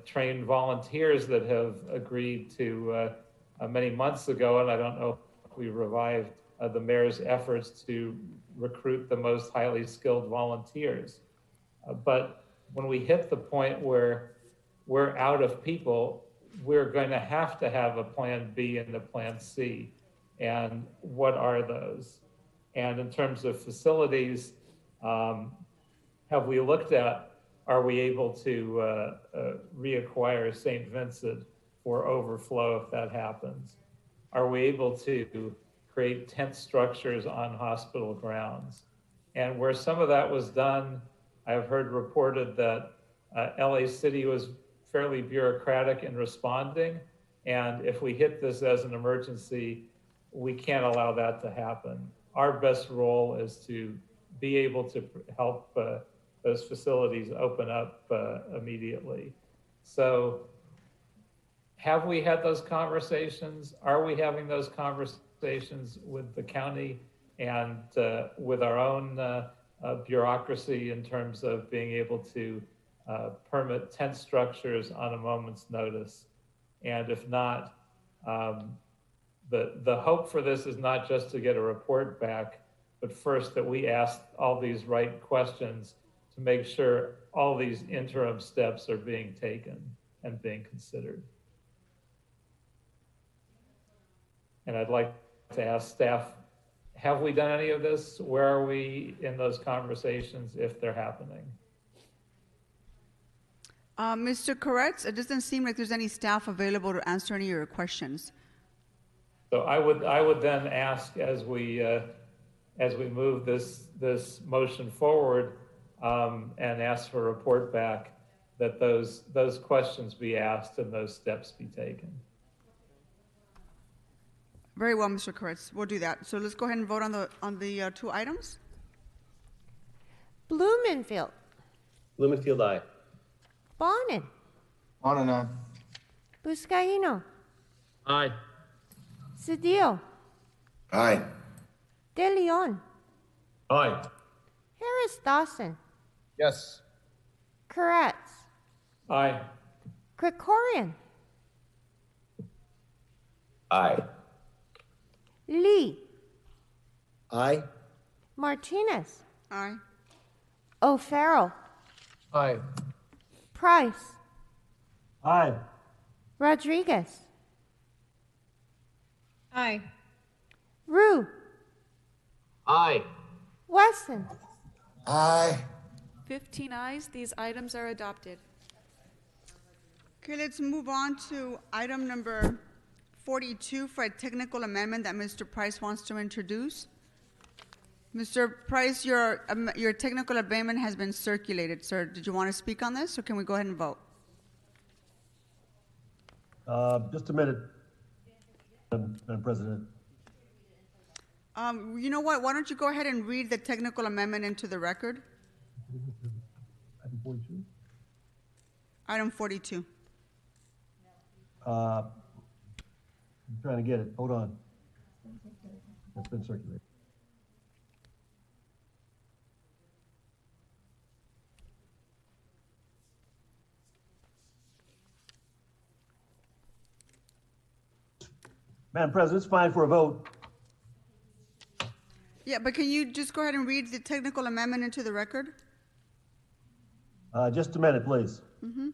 train volunteers that have agreed to many months ago, and I don't know if we revived the mayor's efforts to recruit the most highly skilled volunteers. But when we hit the point where we're out of people, we're going to have a plan B and a plan C. And what are those? And in terms of facilities, have we looked at, are we able to reacquire St. Vincent for overflow if that happens? Are we able to create tent structures on hospital grounds? And where some of that was done, I've heard reported that LA City was fairly bureaucratic in responding. And if we hit this as an emergency, we can't allow that to happen. Our best role is to be able to help those facilities open up immediately. So have we had those conversations? Are we having those conversations with the county and with our own bureaucracy in terms of being able to permit tent structures on a moment's notice? And if not, the hope for this is not just to get a report back, but first that we ask all these right questions to make sure all these interim steps are being taken and being considered. And I'd like to ask staff, have we done any of this? Where are we in those conversations if they're happening? Mr. Koretz, it doesn't seem like there's any staff available to answer any of your questions. So I would then ask, as we move this motion forward and ask for a report back, that those questions be asked and those steps be taken. Very well, Mr. Koretz. We'll do that. So let's go ahead and vote on the two items. Blumenfield. Blumenfield, aye. Bonin. Bonin, aye. Buscaino. Aye. Cedillo. Aye. De Leon. Aye. Harris Dawson. Yes. Koretz. Aye. Krikorian. Aye. Lee. Aye. Martinez. Aye. O'Farrell. Aye. Price. Aye. Rodriguez. Aye. Ryu. Aye. Wesson. Aye. 15 ayes, these items are adopted. Okay, let's move on to item number 42 for a technical amendment that Mr. Price wants to introduce. Mr. Price, your technical amendment has been circulated, sir. Did you want to speak on this, or can we go ahead and vote? Just a minute, Madam President. You know what? Why don't you go ahead and read the technical amendment into the record? Item 42? Item 42. I'm trying to get it. Hold on. It's been circulated. Madam President, it's fine for a vote. Yeah, but can you just go ahead and read the technical amendment into the record? Just a minute, please. Mm-hmm.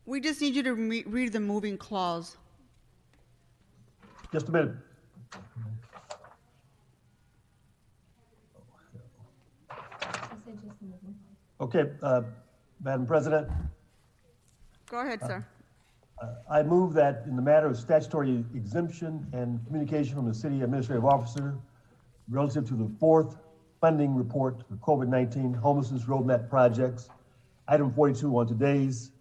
We just need you to read the moving clause. Just a minute. Okay, Madam President. Go ahead, sir. I move that in the matter of statutory exemption and communication from the city administrative officer relative to the fourth funding report for COVID-19 homelessness roadmap projects, item 42 on today's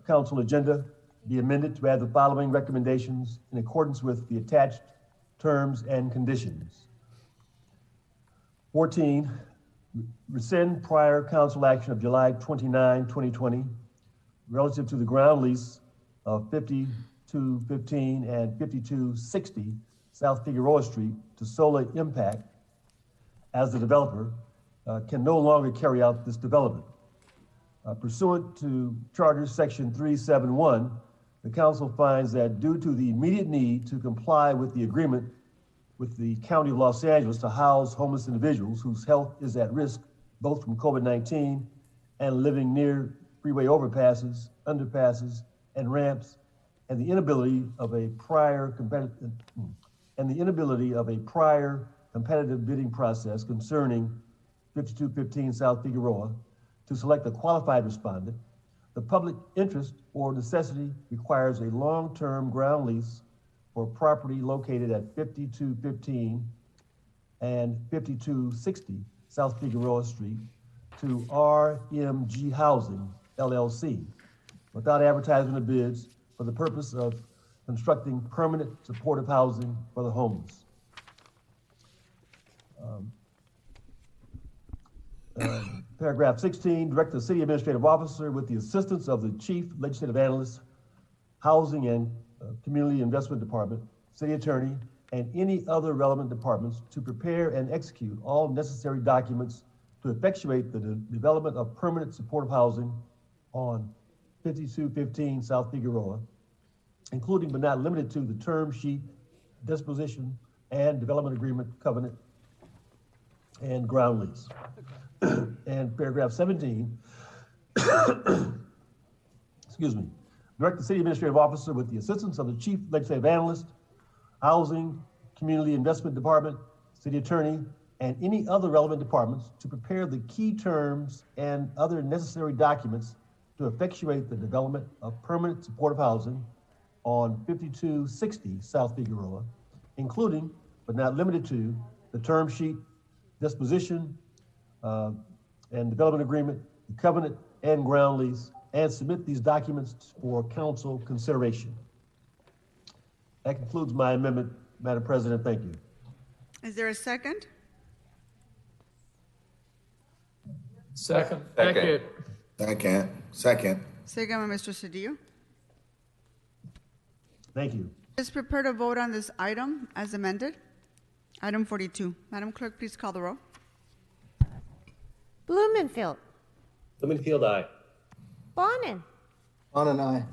council agenda, be amended to add the following recommendations in accordance with the attached terms and conditions. 14, rescind prior council action of July 29, 2020, relative to the ground lease of 5215 and 5260 South Figueroa Street to Solar Impact as the developer can no longer carry out this development. Pursuant to Charter Section 371, the council finds that due to the immediate need to comply with the agreement with the County of Los Angeles to house homeless individuals whose health is at risk both from COVID-19 and living near freeway overpasses, underpasses, and ramps, and the inability of a prior competitive bidding process concerning 5215 South Figueroa to select a qualified respondent, the public interest or necessity requires a long-term ground lease for property located at 5215 and 5260 South Figueroa Street to RMG Housing, LLC, without advertising the bids for the purpose of constructing permanent supportive housing for the homeless. Paragraph 16, direct the city administrative officer with the assistance of the chief legislative analyst, housing and community investment department, city attorney, and any other relevant departments to prepare and execute all necessary documents to effectuate the development of permanent supportive housing on 5215 South Figueroa, including but not limited to the term sheet, disposition, and development agreement, covenant, and ground lease. And paragraph 17, excuse me, direct the city administrative officer with the assistance of the chief legislative analyst, housing, community investment department, city attorney, and any other relevant departments to prepare the key terms and other necessary documents to effectuate the development of permanent supportive housing on 5260 South Figueroa, including but not limited to the term sheet, disposition, and development agreement, the covenant and ground lease, and submit these documents for council consideration. That concludes my amendment, Madam President. Thank you. Is there a second? Second. Second. Second by Mr. Cedillo. Thank you. Is prepared to vote on this item as amended. Item 42. Madam Clerk, please call the roll. Blumenfield. Blumenfield, aye. Bonin. Bonin, aye.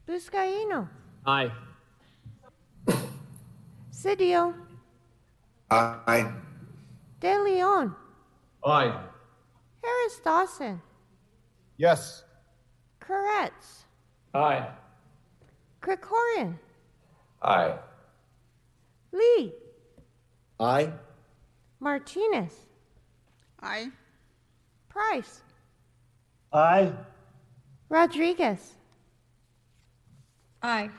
Buscaino. Aye. Cedillo. Aye. De Leon. Aye. Harris Dawson. Yes. Koretz. Aye. Krikorian. Aye. Lee. Aye. Martinez. Aye. Price. Aye. Rodriguez. Aye.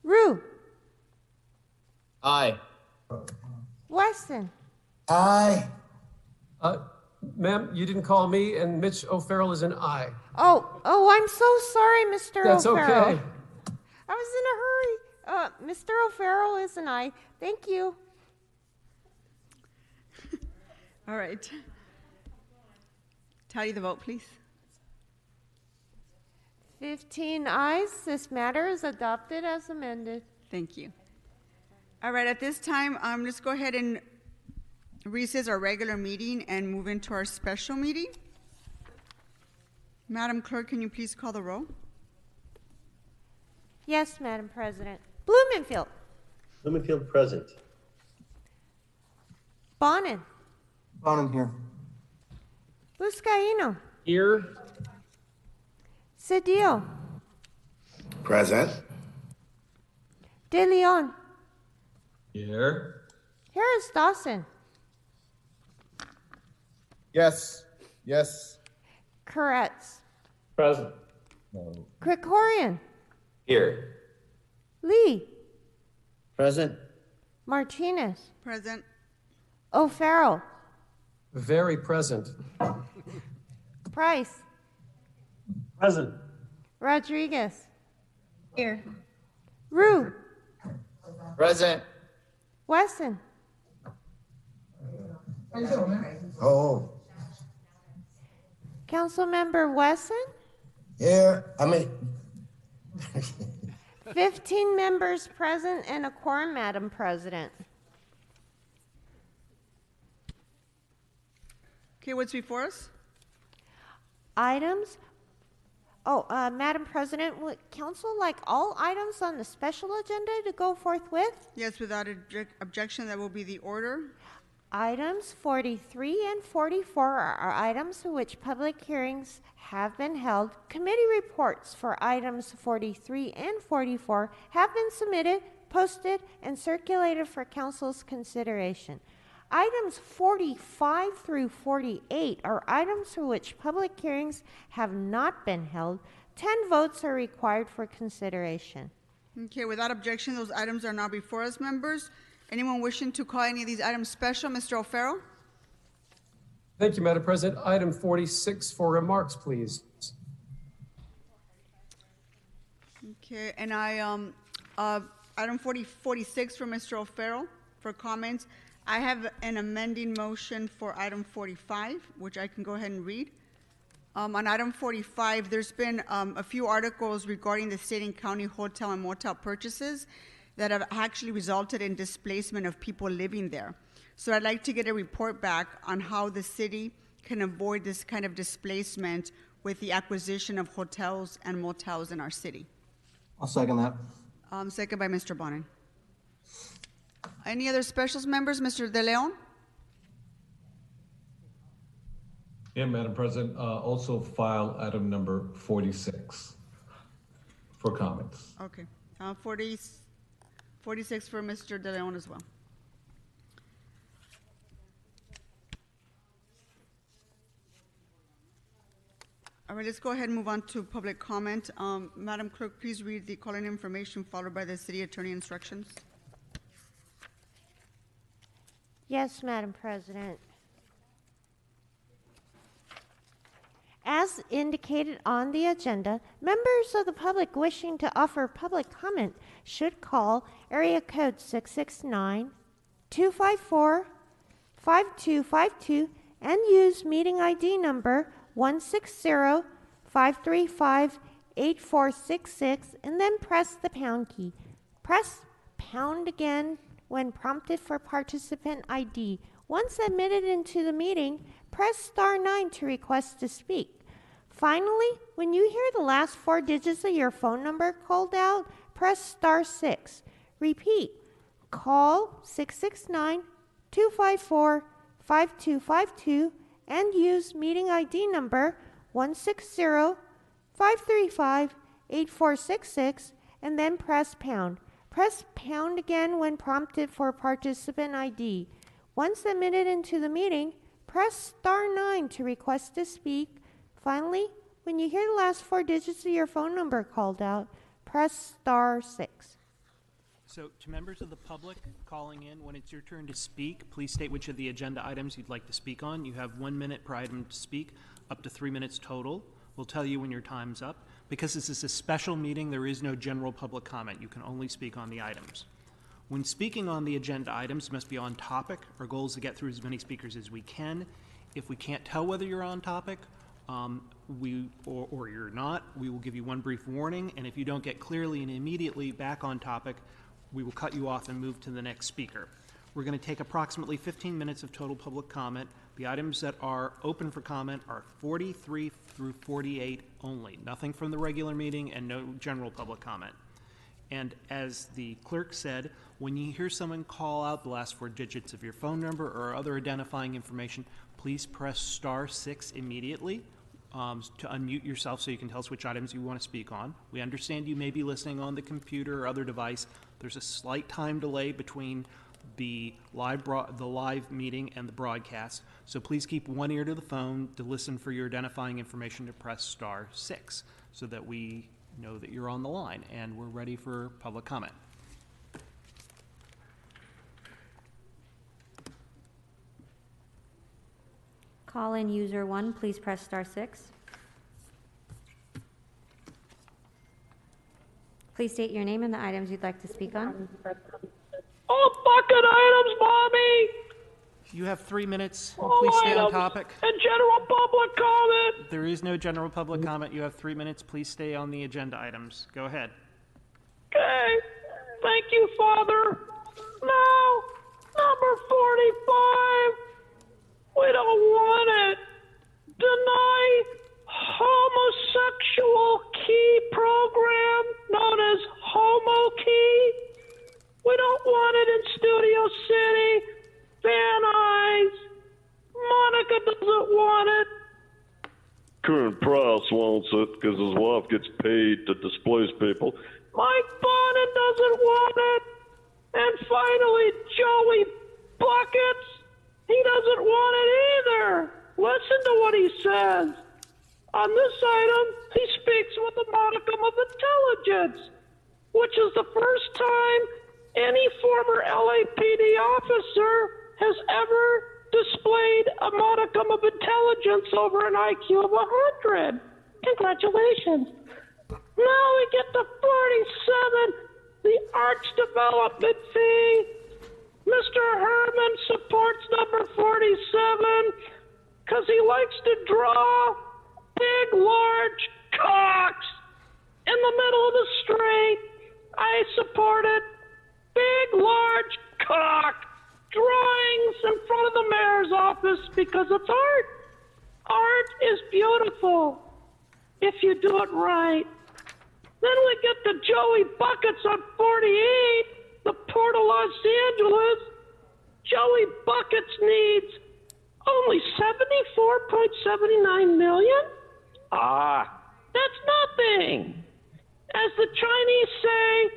Ryu. Aye. Wesson. Aye. Ma'am, you didn't call me, and Mitch O'Farrell is an aye. Oh, I'm so sorry, Mr. That's O'Farrell. okay. I was in a hurry. Mr. O'Farrell is an aye. Thank you. All right. Tally the vote, please. 15 ayes. This matter is adopted as amended. Thank you. All right, at this time, let's go ahead and recess our regular meeting and move into our special meeting. Madam Clerk, can you please call the roll? Yes, Madam President. Blumenfield. Blumenfield, present. Bonin. Bonin here. Buscaino. Here. Cedillo. Present. De Leon. Here. Harris Dawson. Yes. Yes. Koretz. Present. No. Krikorian. Here. Lee. Present. Martinez. Present. O'Farrell. Very present. Price. Present. Rodriguez. Here. Ryu. Present. Wesson. Oh, Councilmember Wesson? here, 15 members present and a quorum, Madam President. Okay, what's before us? Items. Madam President, would council like all items on the special agenda to go forthwith? Yes, without objection, that will be the order. Items 43 and 44 are items for which public hearings have been held. Committee reports for items 43 and 44 have been submitted, posted, and circulated for council's consideration. Items 45 through 48 are items for which public hearings have not been held. 10 votes are required for consideration. Okay, without objection, those items are now before us, members. Anyone wishing to call any of these items special? Mr. O'Farrell? Thank you, Madam President. Item 46 for remarks, please. Okay, and item 46 for Mr. O'Farrell for comments. I have an amending motion for item 45, which I can go ahead and read. On item 45, there's been a few articles regarding the state and county hotel and motel purchases that have actually resulted in displacement of people living there. So I'd like to get a report back on how the city can avoid this kind of displacement with the acquisition of hotels and motels in our city. I'll second that. Second by Mr. Bonin. Any other specials members? Mr. De Leon? Yeah, Madam President, also file item number 46 for comments. Okay. 46 for Mr. De Leon as well. All right, let's go ahead and move on to public comment. Madam Clerk, please read the call-in information followed by the city attorney instructions. Yes, Madam President. As indicated on the agenda, members of the public wishing to offer public comment should call area code 669-254-5252 and use meeting ID number 160-535-8466 and then press the pound key. Press pound again when prompted for participant ID. Once admitted into the meeting, press star 9 to request to speak. Finally, when you hear the last 4 digits of your phone number called out, press star 6. Repeat, call 669-254-5252 and use meeting ID number 160-535-8466 and then press pound. Press pound again when prompted for participant ID. Once admitted into the meeting, press star 9 to request to speak. Finally, when you hear the last 4 digits of your phone number called out, press star 6. So to members of the public calling in, when it's your turn to speak, please state which of the agenda items you'd like to speak on. You have 1 minute per item to speak, up to 3 minutes total. We'll tell you when your time's up. Because this is a special meeting, there is no general public comment. You can only speak on the items. When speaking on the agenda items, must be on topic. Our goal is to get through as many speakers as we can. If we can't tell whether you're on topic, or you're not, we will give you one brief warning, and if you don't get clearly and immediately back on topic, we will cut you off and move to the next speaker. We're going to take approximately 15 minutes of total public comment. The items that are open for comment are 43 through 48 only, nothing from the regular meeting and no general public comment. And as the clerk said, when you hear someone call out the last 4 digits of your phone number or other identifying information, please press star 6 immediately to unmute yourself so you can tell us which items you want to speak on. We understand you may be listening on the computer or other device. There's a slight time delay between the live meeting and the broadcast, so please keep one ear to the phone to listen for your identifying information to press star 6 so that we know that you're on the line and we're ready for public comment. Call in user 1, please press star 6. Please state your name and the items you'd like to speak on. Oh, bucket items, Mommy! You have 3 minutes. All Please stay on items topic. and general public comment. There is no general public comment. You have 3 minutes. Please stay on the agenda items. Go ahead. Okay. Thank you, Father. Now, number 45. We don't want it. Deny homosexual key program known as Homo Key. We don't want it in Studio City. Van Nuys. Monica doesn't want it. Karen Price wants it because his wife gets paid to displace people. Mike Bonin doesn't want it. And finally, Joey Buckets. He doesn't want it either. Listen to what he says. On this item, he speaks with a modicum of intelligence, which is the first time any former LAPD officer has ever displayed a modicum of intelligence over an IQ of 100. Congratulations. Now we get to 47, the arts development fee. Mr. Herman supports number 47 because he likes to draw big, large cocks in the middle of the street. I support it. Big, large cock drawings in front of the mayor's office because it's art. Art is beautiful if you do it right. Then we get to Joey Buckets on 48, the Port of Los Angeles. Joey Buckets needs only $74.79 million. That's nothing. As the Chinese say,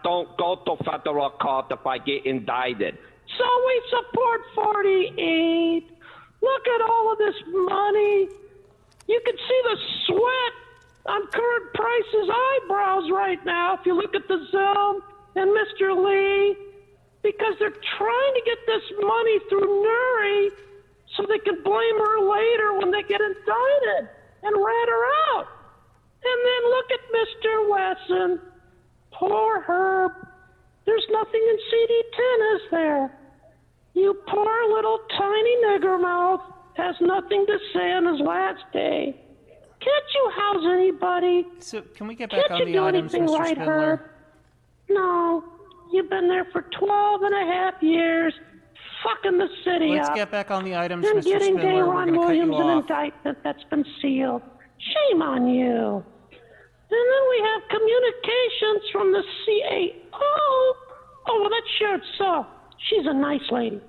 Don't go to federal court if I get indicted. so we support 48. Look at all of this money. You can see the sweat on Current Price's eyebrows right now if you look at the Zoom and Mr. Lee, because they're trying to get this money through Nuri so they can blame her later when they get indicted and rat her out. And then look at Mr. Wesson. Poor Herb. There's nothing in CD10, is there? You poor little tiny nigger mouth has nothing to say on his last day. Can't you house anybody? So can we get back Can't on you the do items, anything Mr. right, Spindler? Herb? No. You've been there for 12 and a half years, fucking the city Let's up. get back on the items, and Mr. getting Spindler. We're Ron going to cut you Williams an off. indictment that's been sealed. Shame on you. And then we have communications from the CAO. Oh, well, that's Sharon So. She's a nice lady.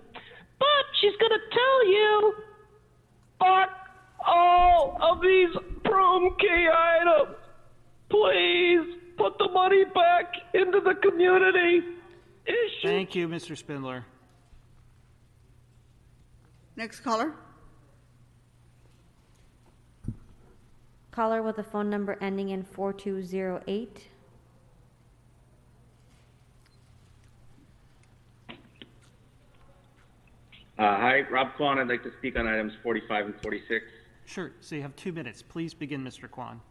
But she's going to tell you, but all of these prom key items, please put the money back into the community. Thank you, Mr. Spindler. Next caller. Caller with a phone number ending in 4208. Hi, Rob Kwan. I'd like to speak on items 45 and 46. Sure. So you have 2 minutes. Please begin, Mr. Kwan.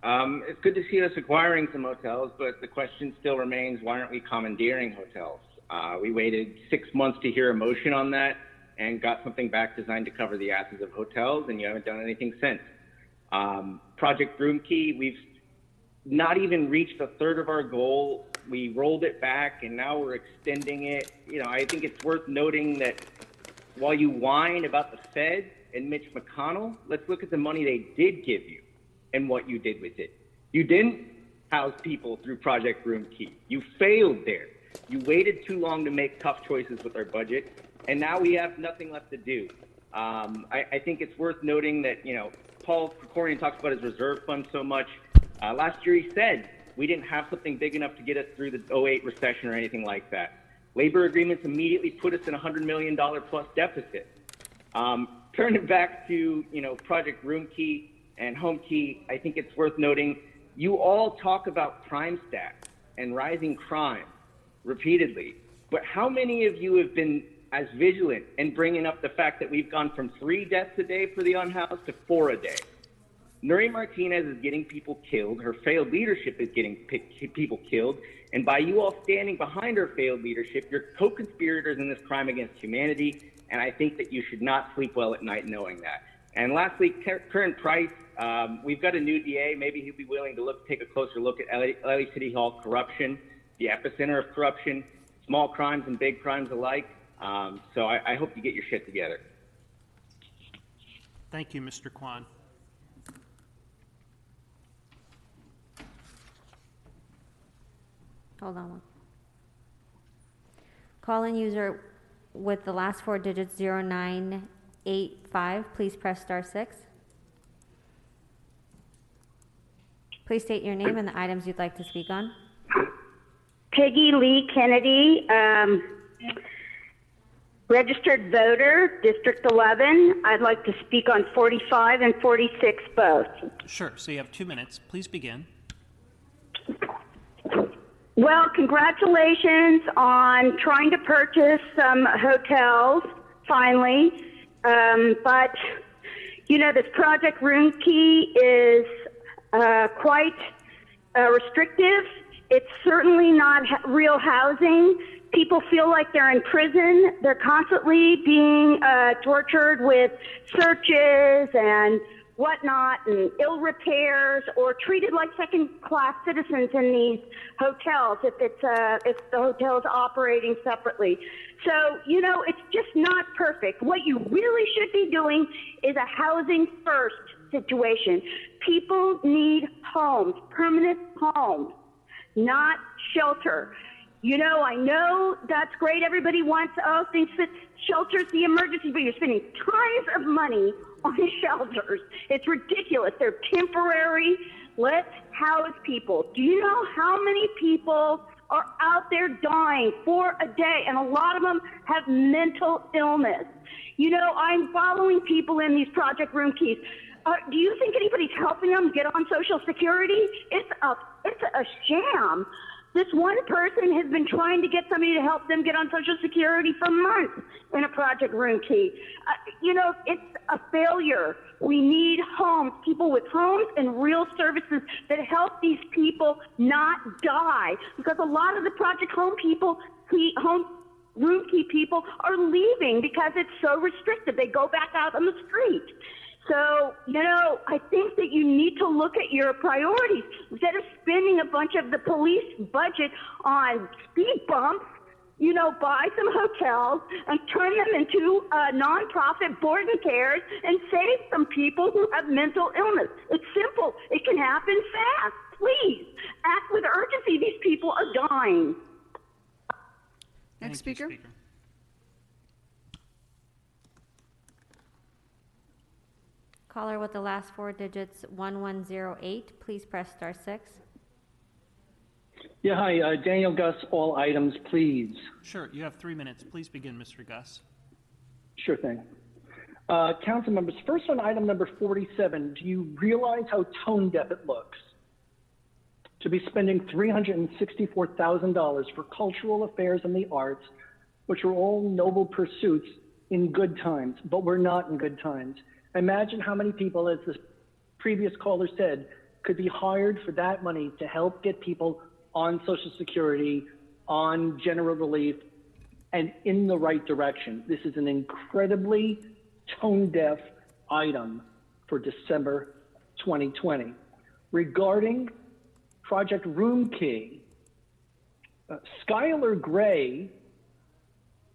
It's good to see us acquiring some hotels, but the question still remains, why aren't we commandeering hotels? We waited 6 months to hear a motion on that and got something back designed to cover the asses of hotels, and you haven't done anything since. Project Broomkey, we've not even reached a third of our goal. We rolled it back, and now we're extending it. You know, I think it's worth noting that while you whine about the Fed and Mitch McConnell, let's look at the money they did give you and what you did with it. You didn't house people through Project Broomkey. You failed there. You waited too long to make tough choices with our budget, and now we have nothing left to do. I think it's worth noting that, you know, Paul Krikorian talks about his reserve fund so much. Last year he said we didn't have something big enough to get us through the 08 recession or anything like that. Labor agreements immediately put us in a $100 million plus deficit. Turning back to, you know, Project Roomkey and HomeKey, I think it's worth noting you all talk about crime stats and rising crime repeatedly, but how many of you have been as vigilant in bringing up the fact that we've gone from 3 deaths a day for the unhoused to 4 a day? Nuri Martinez is getting people killed. Her failed leadership is getting people killed. And by you all standing behind her failed leadership, you're co-conspirators in this crime against humanity. And I think that you should not sleep well at night knowing that. And lastly, Curran Price, we've got a new DA. Maybe he'll be willing to take a closer look at LA City Hall corruption, the epicenter of corruption, small crimes and big crimes alike. So I hope you get your shit together. Thank you, Mr. Kwan. Hold on one. Call-in user with the last four digits 0985, please press *6. Please state your name and the items you'd like to speak on. Peggy Lee Kennedy, registered voter, District 11. I'd like to speak on 45 and 46 both. Sure. So you have 2 minutes. Please begin. Well, congratulations on trying to purchase some hotels, finally. But, you know, this Project Roomkey is quite restrictive. It's certainly not real housing. People feel like they're in prison. They're constantly being tortured with searches and whatnot and ill repairs, or treated like second-class citizens in these hotels if the hotel is operating separately. So, you know, it's just not perfect. What you really should be doing is a housing first situation. People need homes, permanent homes, not shelter. You know, I know that's great. Everybody wants, things fit shelters, the emergency, but you're spending tons of money on shelters. It's ridiculous. They're temporary. Let's house people. Do you know how many people are out there dying for a day? And a lot of them have mental illness. You know, I'm following people in these Project Roomkeys. Do you think anybody's helping them get on Social Security? It's a sham. This one person has been trying to get somebody to help them get on Social Security for months in a Project Roomkey. You know, it's a failure. We need homes, people with homes and real services that help these people not die. Because a lot of the Project Roomkey people are leaving because it's so restricted. They go back out on the street. So, you know, I think that you need to look at your priorities. Instead of spending a bunch of the police budget on speed bumps, you know, buy some hotels and turn them into nonprofit board and cares and save some people who have mental illness. It's simple. It can happen fast. Please, act with urgency. These people are dying. Next speaker. Caller with the last four digits 1108, please press *6. Yeah, hi, Daniel Gus, all items, please. Sure. You have 3 minutes. Please begin, Mr. Gus. Sure thing. Council members, first on item number 47, do you realize how tone deaf it looks to be spending $364,000 for cultural affairs and the arts, which are all noble pursuits in good times, but we're not in good times? Imagine how many people, as the previous caller said, could be hired for that money to help get people on Social Security, on general relief, and in the right direction. This is an incredibly tone-deaf item for December 2020. Regarding Project Roomkey, Skylar Gray,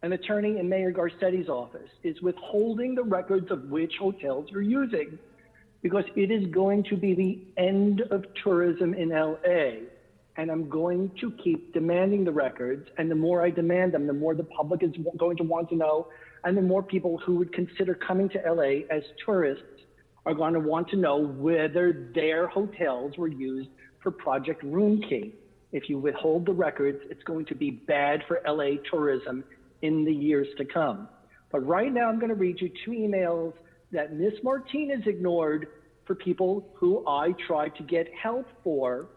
an attorney in Mayor Garcetti's office, is withholding the records of which hotels you're using because it is going to be the end of tourism in LA. And I'm going to keep demanding the records. And the more I demand them, the more the public is going to want to know. And the more people who would consider coming to LA as tourists are going to want to know whether their hotels were used for Project Roomkey. If you withhold the records, it's going to be bad for LA tourism in the years to come. But right now I'm going to read you 2 emails that Ms. Martinez ignored for people who I tried to get help for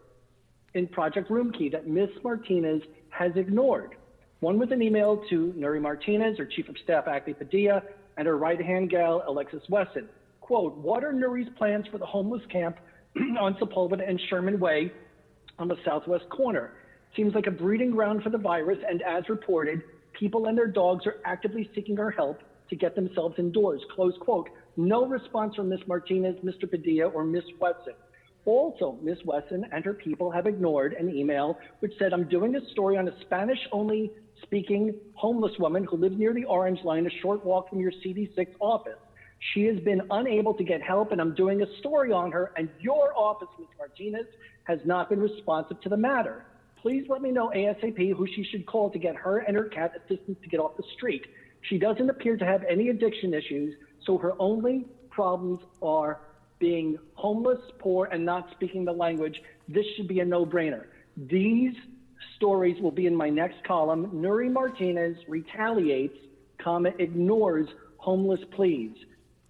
in Project Roomkey that Ms. Martinez has ignored. One was an email to Nuri Martinez, her Chief of Staff, Acme Padilla, and her right-hand gal, Alexis Wesson. quote, what are Nuri's plans for the homeless camp on Sepulveda and Sherman Way on the southwest corner? Seems like a breeding ground for the virus, and as reported, people and their dogs are actively seeking our help to get themselves indoors, close quote. No response from Ms. Martinez, Mr. Padilla, or Ms. Wesson. Also, Ms. Wesson and her people have ignored an email which said, I'm doing a story on a Spanish-only speaking homeless woman who lives near the Orange Line, a short walk from your CD6 office. She has been unable to get help, and I'm doing a story on her, and your office, Ms. Martinez, has not been responsive to the matter. Please let me know ASAP who she should call to get her and her cat assistance to get off the street. She doesn't appear to have any addiction issues, so her only problems are being homeless, poor, and not speaking the language. This should be a no-brainer. These stories will be in my next column. Nuri Martinez retaliates, ignores homeless pleas.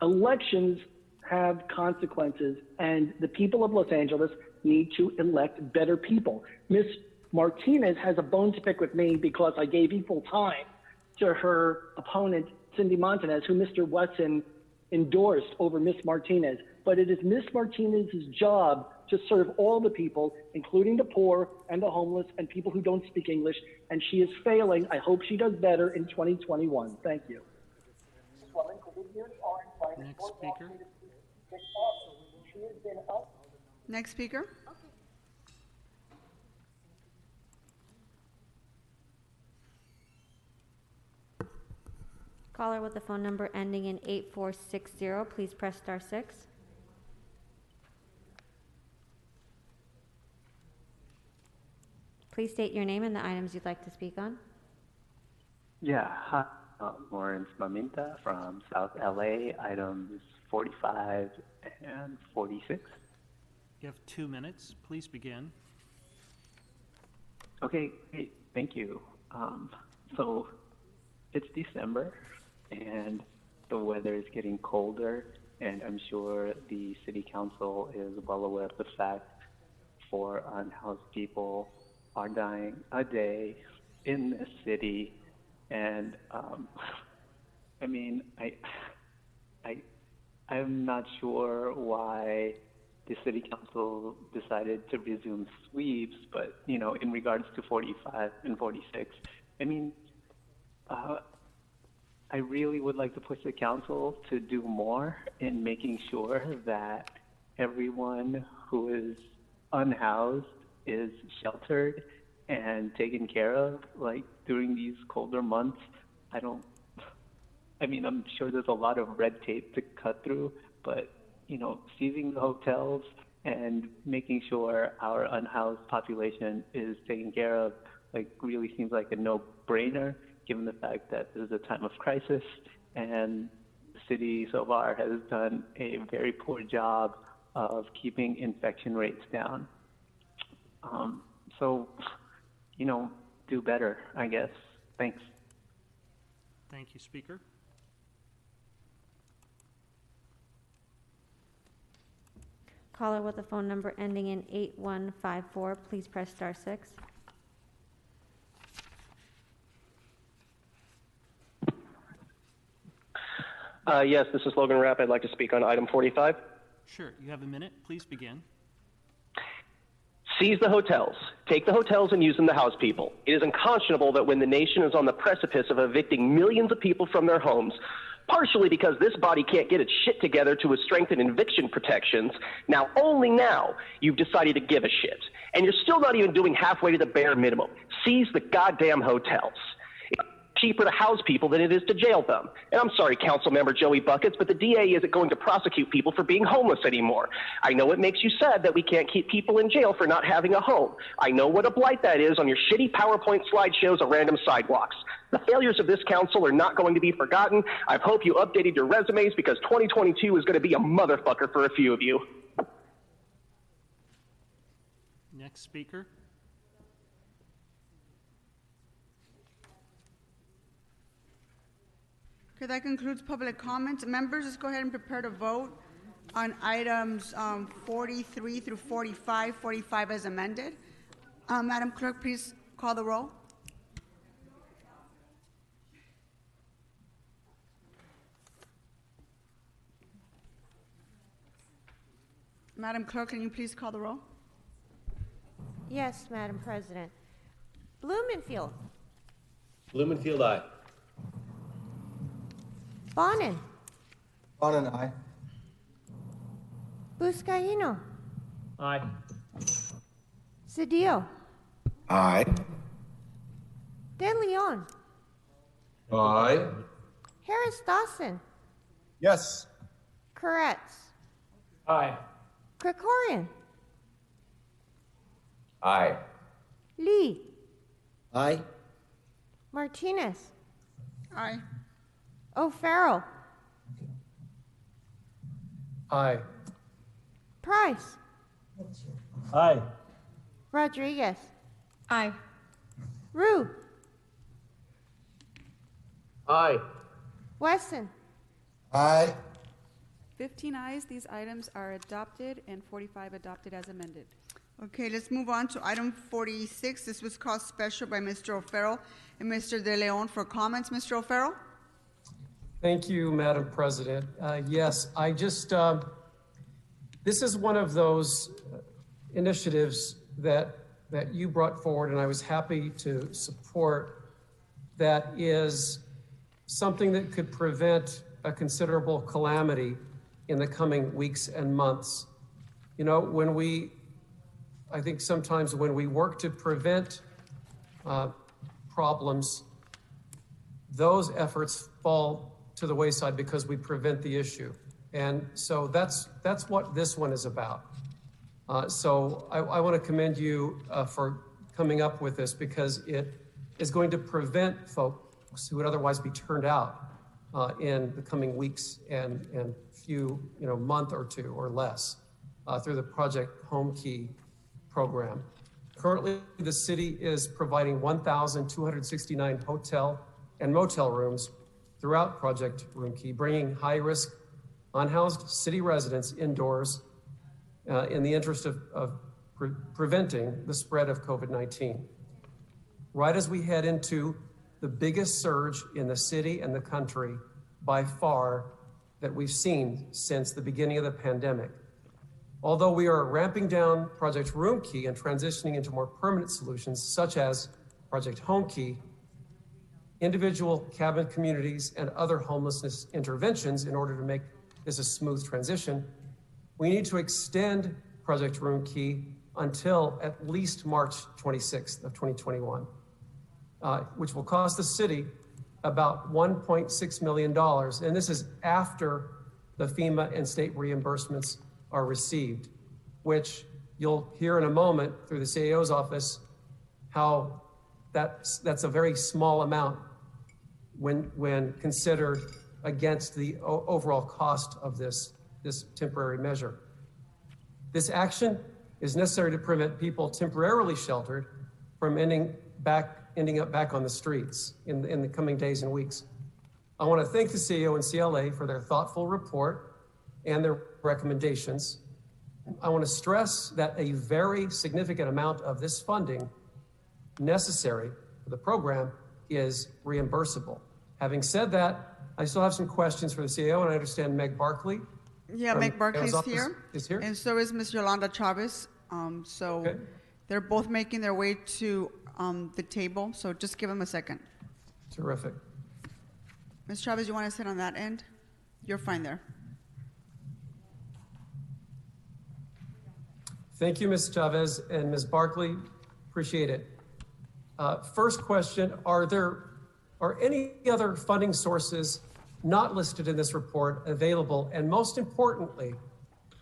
Elections have consequences, and the people of Los Angeles need to elect better people. Ms. Martinez has a bone to pick with me because I gave equal time to her opponent, Cindy Montanez, who Mr. Wesson endorsed over Ms. Martinez. But it is Ms. Martinez's job to serve all the people, including the poor and the homeless and people who don't speak English, and she is failing. I hope she does better in 2021. Thank you. Next speaker. Next speaker. Caller with the phone number ending in 8460, please press star 6. Please state your name and the items you'd like to speak on. Yeah, hi, Lawrence Maminta from South LA, items 45 and 46. You have 2 minutes. Please begin. Okay, great, thank you. So it's December and the weather is getting colder, and I'm sure the city council is well aware of the fact 4 unhoused people are dying a day in this city. And I mean, I'm not sure why the city council decided to resume sweeps, but you know, in regards to 45 and 46, I mean, I really would like to push the council to do more in making sure that everyone who is unhoused is sheltered and taken care of, like during these colder months. I mean, I'm sure there's a lot of red tape to cut through, but you know, seizing the hotels and making sure our unhoused population is taken care of, like, really seems like a no-brainer, given the fact that this is a time of crisis, and the city so far has done a very poor job of keeping infection rates down. So, you know, do better, I guess. Thanks. Thank you, Speaker. Caller with the phone number ending in 8154, please press star 6. Yes, this is Logan Rapp. I'd like to speak on item 45. Sure, you have a minute. Please begin. Seize the hotels. Take the hotels and use them to house people. It is unconscionable that when the nation is on the precipice of evicting millions of people from their homes, partially because this body can't get its shit together to strengthen eviction protections, only now, you've decided to give a shit. And you're still not even doing halfway to the bare minimum. Seize the goddamn hotels. It's cheaper to house people than it is to jail them. And I'm sorry, Councilmember Joey Buckets, but the DA isn't going to prosecute people for being homeless anymore. I know it makes you sad that we can't keep people in jail for not having a home. I know what a blight that is on your shitty PowerPoint slideshows of random sidewalks. The failures of this council are not going to be forgotten. I hope you updated your resumes, because 2022 is going to be a motherfucker for a few of you. Next speaker. Okay, that concludes public comments. Members, let's go ahead and prepare to vote on items 43 through 45, 45 as amended. Madam Clerk, please call the roll. Madam Clerk, can you please call the roll? Yes, Madam President. Blumenfield. Blumenfield, aye. Bonin. Bonin, aye. Buscaino. Aye. Cedillo. Aye. De Leon. Aye. Harris Dawson. Yes. Koretz. Aye. Krikorian. Aye. Lee. Aye. Martinez. Aye. O'Farrell. Aye. Price. Aye. Rodriguez. Aye. Ryu. Aye. Wesson. Aye. 15 ayes, these items are adopted, and 45 adopted as amended. Okay, let's move on to item 46. This was called special by Mr. O'Farrell and Mr. De Leon for comments. Mr. O'Farrell? Thank you, Madam President. Yes, I just, this is one of those initiatives that you brought forward, and I was happy to support, that is something that could prevent a considerable calamity in the coming weeks and months. You know, I think sometimes when we work to prevent problems, those efforts fall to the wayside because we prevent the issue. And so that's what this one is about. So I want to commend you for coming up with this, because it is going to prevent folks who would otherwise be turned out in the coming weeks and few, month or two or less through the Project Home Key program. Currently, the city is providing 1,269 hotel and motel rooms throughout Project Room Key, bringing high-risk, unhoused city residents indoors in the interest of preventing the spread of COVID-19. Right as we head into the biggest surge in the city and the country by far that we've seen since the beginning of the pandemic. Although we are ramping down Project Room Key and transitioning into more permanent solutions, such as Project Home Key, individual cabin communities, and other homelessness interventions in order to make this a smooth transition, we need to extend Project Room Key until at least March 26th of 2021, which will cost the city about $1.6 million. And this is after the FEMA and state reimbursements are received, which you'll hear in a moment through the CAO's office how that's a very small amount when considered against the overall cost of this temporary measure. This action is necessary to prevent people temporarily sheltered from ending up back on the streets in the coming days and weeks. I want to thank the CEO and CLA for their thoughtful report and their recommendations. I want to stress that a very significant amount of this funding necessary for the program is reimbursable. Having said that, I still have some questions for the CEO, and I understand Meg Barkley. Yeah, Meg Barkley is here. And so is Ms. Yolanda Chavez. Okay. They're both making their way to the table, so just give them a second. Terrific. Ms. Chavez, you want to sit on that end? You're fine there. Thank you, Ms. Chavez and Ms. Barkley. Appreciate it. First question, are any other funding sources not listed in this report available? And most importantly,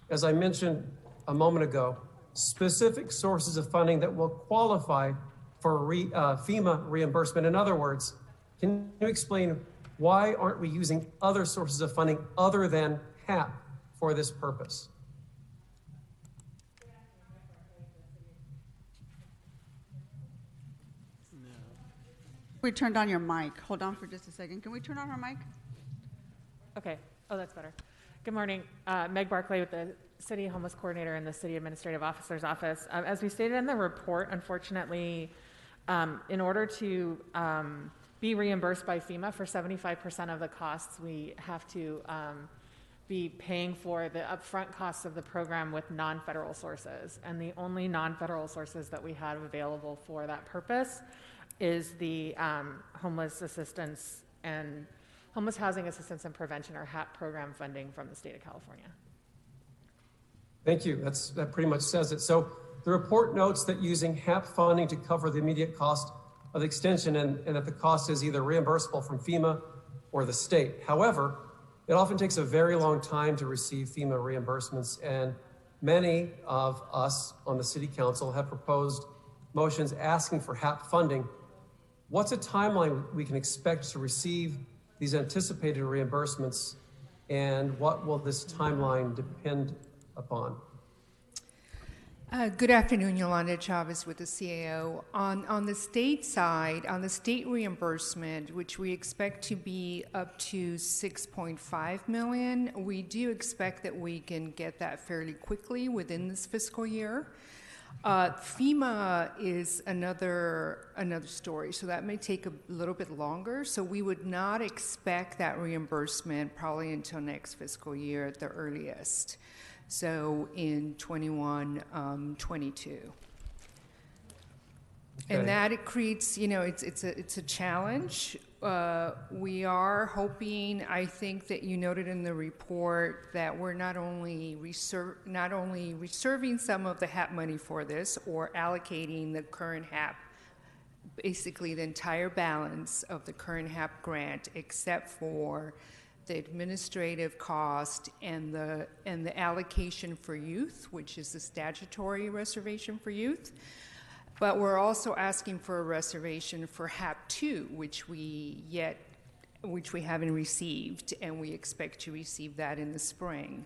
as I mentioned a moment ago, specific sources of funding that will qualify for FEMA reimbursement. In other words, can you explain why aren't we using other sources of funding other than HAP for this purpose? We turned on your mic. Hold on for just a second. Can we turn on her mic? Okay. Oh, that's better. Good morning. Meg Barkley with the City Homeless Coordinator in the City Administrative Officer's Office. As we stated in the report, unfortunately, in order to be reimbursed by FEMA for 75% of the costs, we have to be paying for the upfront costs of the program with non-federal sources. And the only non-federal sources that we have available for that purpose is the homeless assistance and homeless housing assistance and prevention, or HAP program funding from the state of California. Thank you. That pretty much says it. So the report notes that using HAP funding to cover the immediate cost of the extension and that the cost is either reimbursable from FEMA or the state. However, it often takes a very long time to receive FEMA reimbursements, and many of us on the City Council have proposed motions asking for HAP funding. What's a timeline we can expect to receive these anticipated reimbursements, and what will this timeline depend upon? Good afternoon, Yolanda Chavez with the CAO. On the state side, on the state reimbursement, which we expect to be up to $6.5 million, we do expect that we can get that fairly quickly within this fiscal year. FEMA is another story, so that may take a little bit longer. So we would not expect that reimbursement probably until next fiscal year at the earliest. So in 21, 22. Okay. And that it creates, it's a challenge. We are hoping, I think that you noted in the report that we're not only reserving some of the HAP money for this, or allocating the current HAP, basically the entire balance of the current HAP grant, except for the administrative cost and the allocation for youth, which is the statutory reservation for youth. But we're also asking for a reservation for HAP 2, which we haven't received, and we expect to receive that in the spring.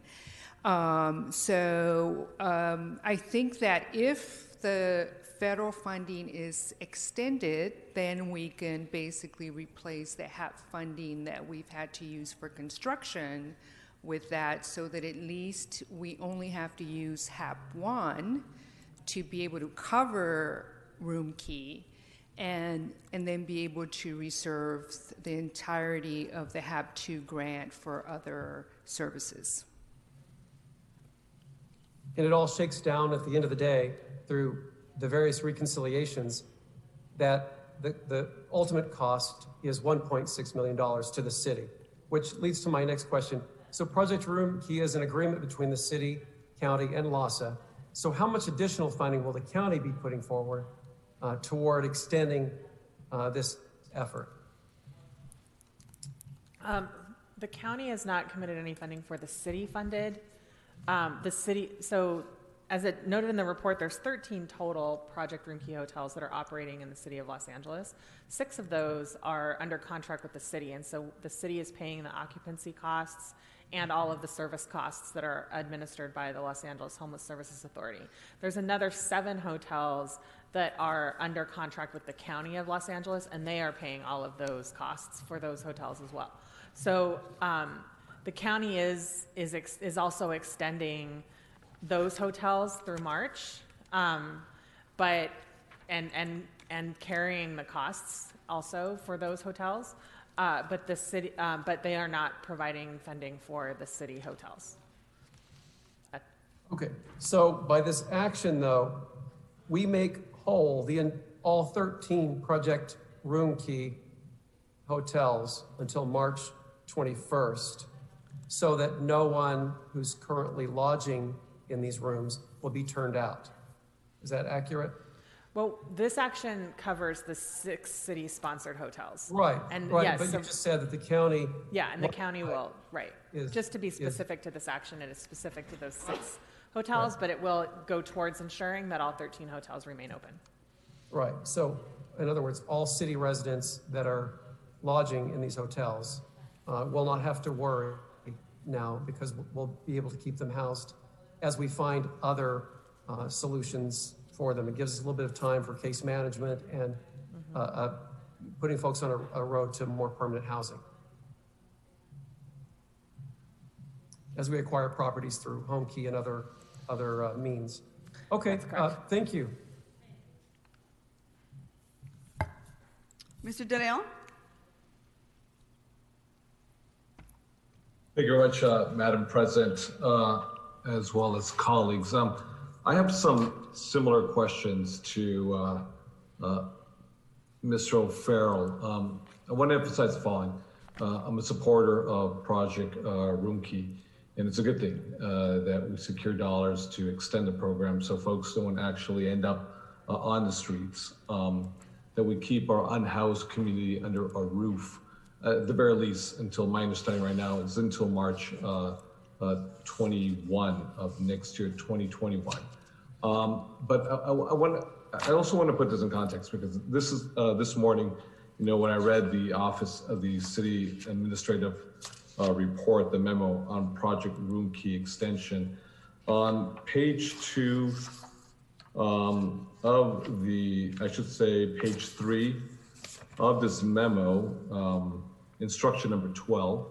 I think that if the federal funding is extended, then we can basically replace the HAP funding that we've had to use for construction with that, so that at least we only have to use HAP 1 to be able to cover room key, and then be able to reserve the entirety of the HAP 2 grant for other services. And it all shakes down at the end of the day through the various reconciliations that the ultimate cost is $1.6 million to the city, which leads to my next question. So Project Room Key is an agreement between the city, county, and LAHSA. So how much additional funding will the county be putting forward toward extending this effort? The county has not committed any funding for the city funded. So as it noted in the report, there's 13 total Project Room Key hotels that are operating in the city of Los Angeles. 6 of those are under contract with the city, and so the city is paying the occupancy costs and all of the service costs that are administered by the Los Angeles Homeless Services Authority. There's another 7 hotels that are under contract with the County of Los Angeles, and they are paying all of those costs for those hotels as well. So the county is also extending those hotels through March, but carrying the costs also for those hotels. But the city, but they are not providing funding for the city hotels. Okay, so by this action, though, we make whole all 13 Project Room Key hotels until March 21st, so that no one who's currently lodging in these rooms will be turned out. Is that accurate? Well, this action covers the 6 city-sponsored hotels. Right, and right, yes, but so, you just said that the county... Yeah, and the county will, right. Just to be specific to this action, it is specific to those 6 hotels, right. But it will go towards ensuring that all 13 hotels remain open. Right, so in other words, all city residents that are lodging in these hotels will not have to worry now, because we'll be able to keep them housed as we find other solutions for them. It gives us a little bit of time for case management and putting folks on a road to more permanent housing as we acquire properties through Home Key and other means. Okay, thank you. Mr. De Leon? Thank you very much, Madam President, as well as colleagues. I have some similar questions to Mr. O'Farrell. I want to emphasize the following. I'm a supporter of Project Roomkey, and it's a good thing that we secure dollars to extend the program so folks don't actually end up on the streets, that we keep our unhoused community under our roof, at the very least until, my understanding right now is until March 21 of next year, 2021. But I also want to put this in context, because this is this morning, when I read the Office of the City Administrative report, the memo on Project Roomkey extension, on page 2 of the, I should say page 3 of this memo, instruction number 12,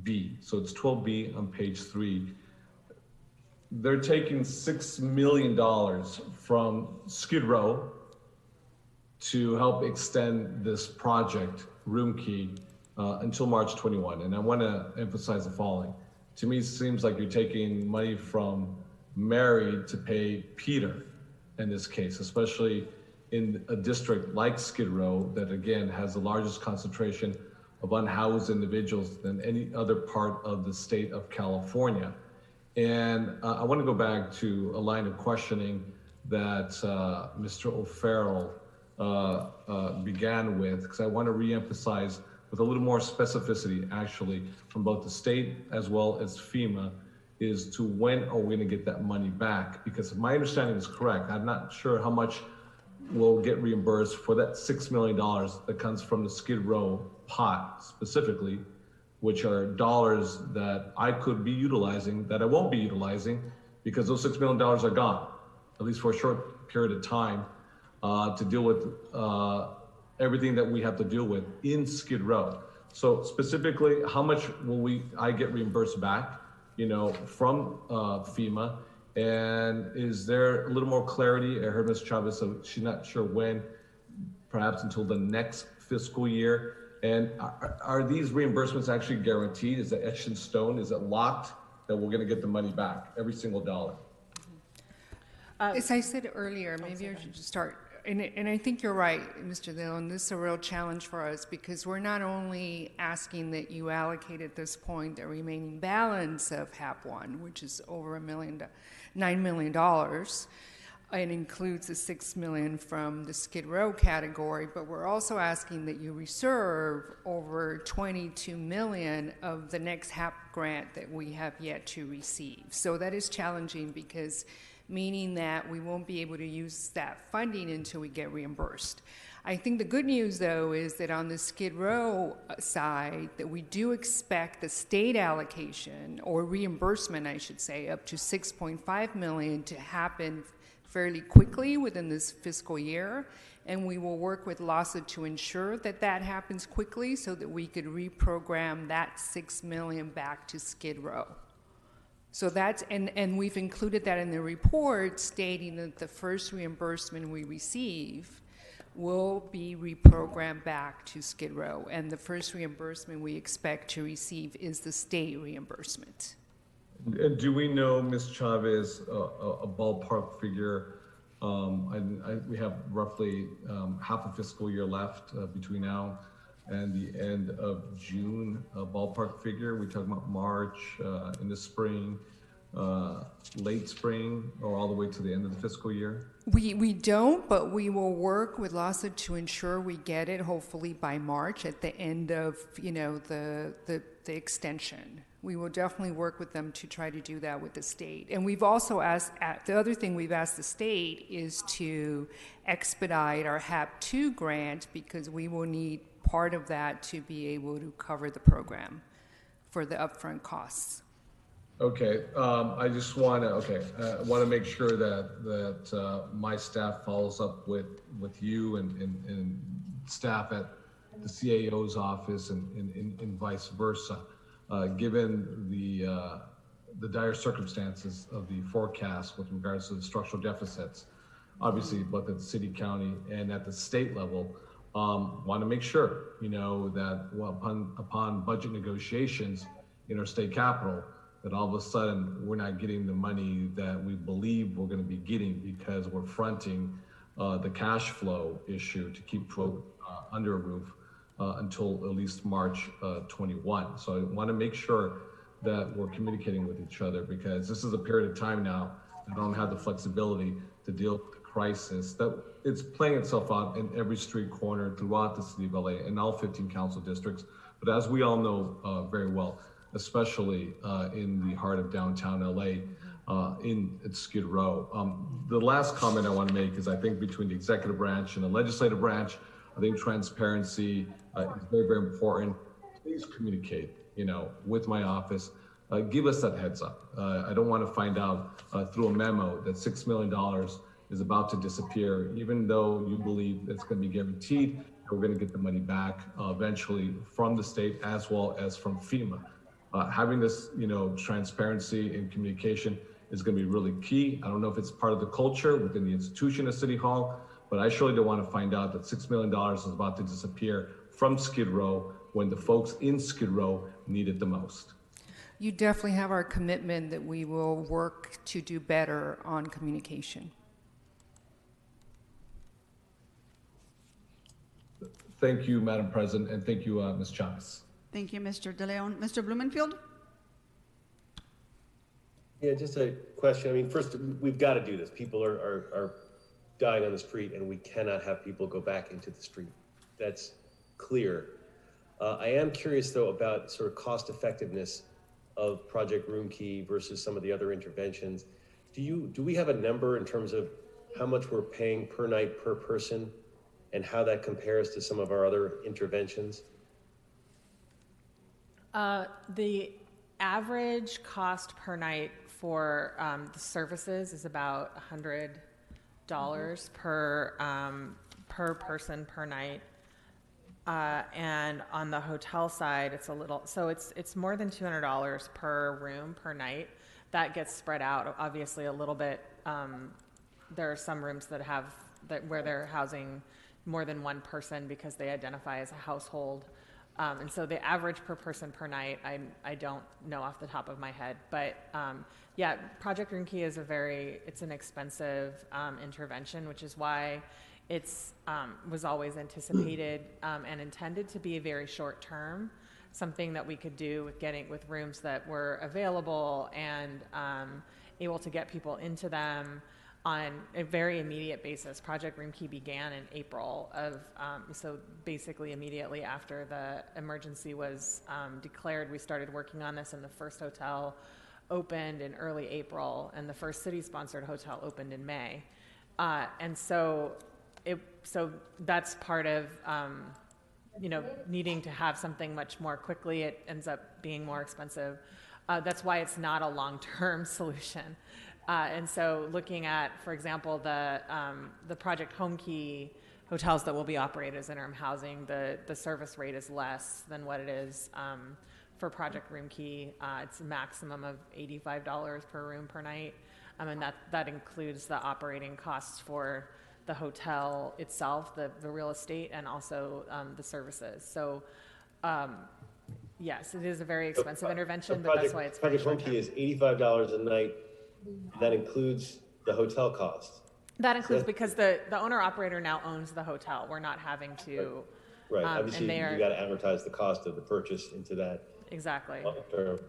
B. So it's 12B on page 3. They're taking $6 million from Skid Row to help extend this project, Roomkey, until March 21. And I want to emphasize the following. To me, it seems like you're taking money from Mary to pay Peter in this case, especially in a district like Skid Row that, again, has the largest concentration of unhoused individuals than any other part of the state of California. And I want to go back to a line of questioning that Mr. O'Farrell began with, because I want to reemphasize with a little more specificity, actually, from both the state as well as FEMA, is to when are we going to get that money back? Because if my understanding is correct, I'm not sure how much will get reimbursed for that $6 million that comes from the Skid Row pot specifically, which are dollars that I could be utilizing that I won't be utilizing because those $6 million are gone, at least for a short period of time, to deal with everything that we have to deal with in Skid Row. So specifically, how much will I get reimbursed back, from FEMA? And is there a little more clarity? I heard Ms. Chavez, so she's not sure when, perhaps until the next fiscal year. And are these reimbursements actually guaranteed? Is it etched in stone? Is it locked that we're going to get the money back, every single dollar? As I said earlier, maybe I should just start. And I think you're right, Mr. Dillon. This is a real challenge for us because we're not only asking that you allocate at this point the remaining balance of HAP 1, which is over $9 million, and includes the $6 million from the Skid Row category, but we're also asking that you reserve over $22 million of the next HAP grant that we have yet to receive. So that is challenging because meaning that we won't be able to use that funding until we get reimbursed. I think the good news, though, is that on the Skid Row side, that we do expect the state allocation, or reimbursement, I should say, up to $6.5 million to happen fairly quickly within this fiscal year. And we will work with LASA to ensure that that happens quickly so that we could reprogram that $6 million back to Skid Row. So that's, and we've included that in the report stating that the first reimbursement we receive will be reprogrammed back to Skid Row. And the first reimbursement we expect to receive is the state reimbursement. And do we know, Ms. Chavez, a ballpark figure? We have roughly half a fiscal year left between now and the end of June, a ballpark figure. We're talking about March, in the spring, late spring, or all the way to the end of the fiscal year? We don't, but we will work with LASA to ensure we get it hopefully by March at the end of, the extension. We will definitely work with them to try to do that with the state. And we've also asked, the other thing we've asked the state is to expedite our HAP 2 grant because we will need part of that to be able to cover the program for the upfront costs. Okay, I just want to make sure that my staff follows up with you and staff at the CAO's office and vice versa, given the dire circumstances of the forecast with regards to the structural deficits, obviously both at the city, county, and at the state level. want to make sure, that upon budget negotiations in our state capital, that all of a sudden we're not getting the money that we believe we're going to be getting because we're fronting the cash flow issue to keep folk under a roof until at least March 21. So I want to make sure that we're communicating with each other, because this is a period of time now that I don't have the flexibility to deal with the crisis that it's playing itself out in every street corner throughout the city of LA and all 15 council districts. But as we all know very well, especially in the heart of downtown LA, at Skid Row. The last comment I want to make is I think between the executive branch and the legislative branch, I think transparency is very, very important. Please communicate, with my office. Give us that heads up. I don't want to find out through a memo that $6 million is about to disappear, even though you believe it's going to be guaranteed and we're going to get the money back eventually from the state as well as from FEMA. Having this, transparency and communication is going to be really key. I don't know if it's part of the culture within the institution of City Hall, but I surely don't want to find out that $6 million is about to disappear from Skid Row when the folks in Skid Row need it the most. You definitely have our commitment that we will work to do better on communication. Thank you, Madam President, and thank you, Ms. Chavez. Thank you, Mr. De Leon. Mr. Blumenfield? Yeah, just a question. I mean, first, we've got to do this. People are dying on the street, and we cannot have people go back into the street. That's clear. I am curious, though, about sort of cost effectiveness of Project Roomkey versus some of the other interventions. Do we have a number in terms of how much we're paying per night per person and how that compares to some of our other interventions? The average cost per night for the services is about $100 per person per night. And on the hotel side, it's more than $200 per room per night. That gets spread out, obviously, a little bit. There are some rooms where they're housing more than one person because they identify as a household. And so the average per person per night, I don't know off the top of my head, but yeah, Project Roomkey is it's an expensive intervention, which is why it's was always anticipated and intended to be very short term, something that we could do with rooms that were available and able to get people into them on a very immediate basis. Project Roomkey began in April so basically immediately after the emergency was declared, we started working on this, and the first hotel opened in early April, and the first city-sponsored hotel opened in May. And so that's part of, needing to have something much more quickly. It ends up being more expensive. That's why it's not a long-term solution. And so looking at, for example, the Project Homekey hotels that will be operated as interim housing, the service rate is less than what it is for Project Roomkey. It's a maximum of $85 per room per night. And that includes the operating costs for the hotel itself, the real estate, and also the services. So yes, it is a very expensive intervention, but that's why it's Project Homekey is $85 a night. That includes the hotel cost. That includes because the owner-operator now owns the hotel. We're not having to. Right. Obviously, you got to amortize the cost of the purchase into that. Exactly.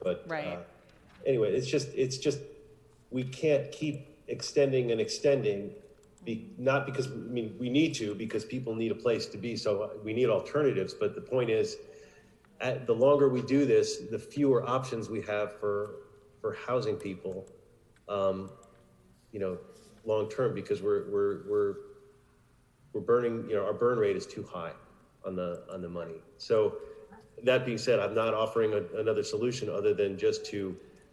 But right. Anyway, it's just we can't keep extending and extending. Not because we need to, because people need a place to be. So we need alternatives. But the point is, the longer we do this, the fewer options we have for housing people. Long term, because we're burning, our burn rate is too high on the money. So that being said, I'm not offering another solution other than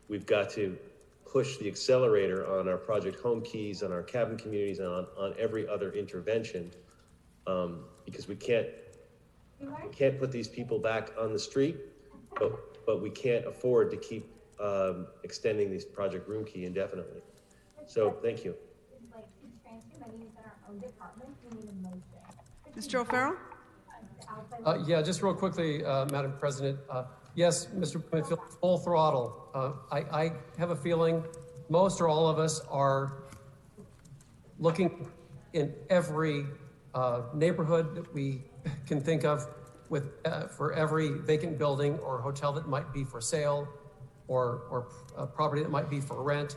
we've got to push the accelerator on our Project Homekeys, on our cabin communities, and on every other intervention, because we can't put these people back on the street, but we can't afford to keep extending these Project Roomkey indefinitely. So thank you. Mr. O'Farrell? Yeah, just real quickly, Madam President. Yes, Mr. Blumenfield, full throttle. I have a feeling most or all of us are looking in every neighborhood that we can think of with for every vacant building or hotel that might be for sale, or property that might be for rent,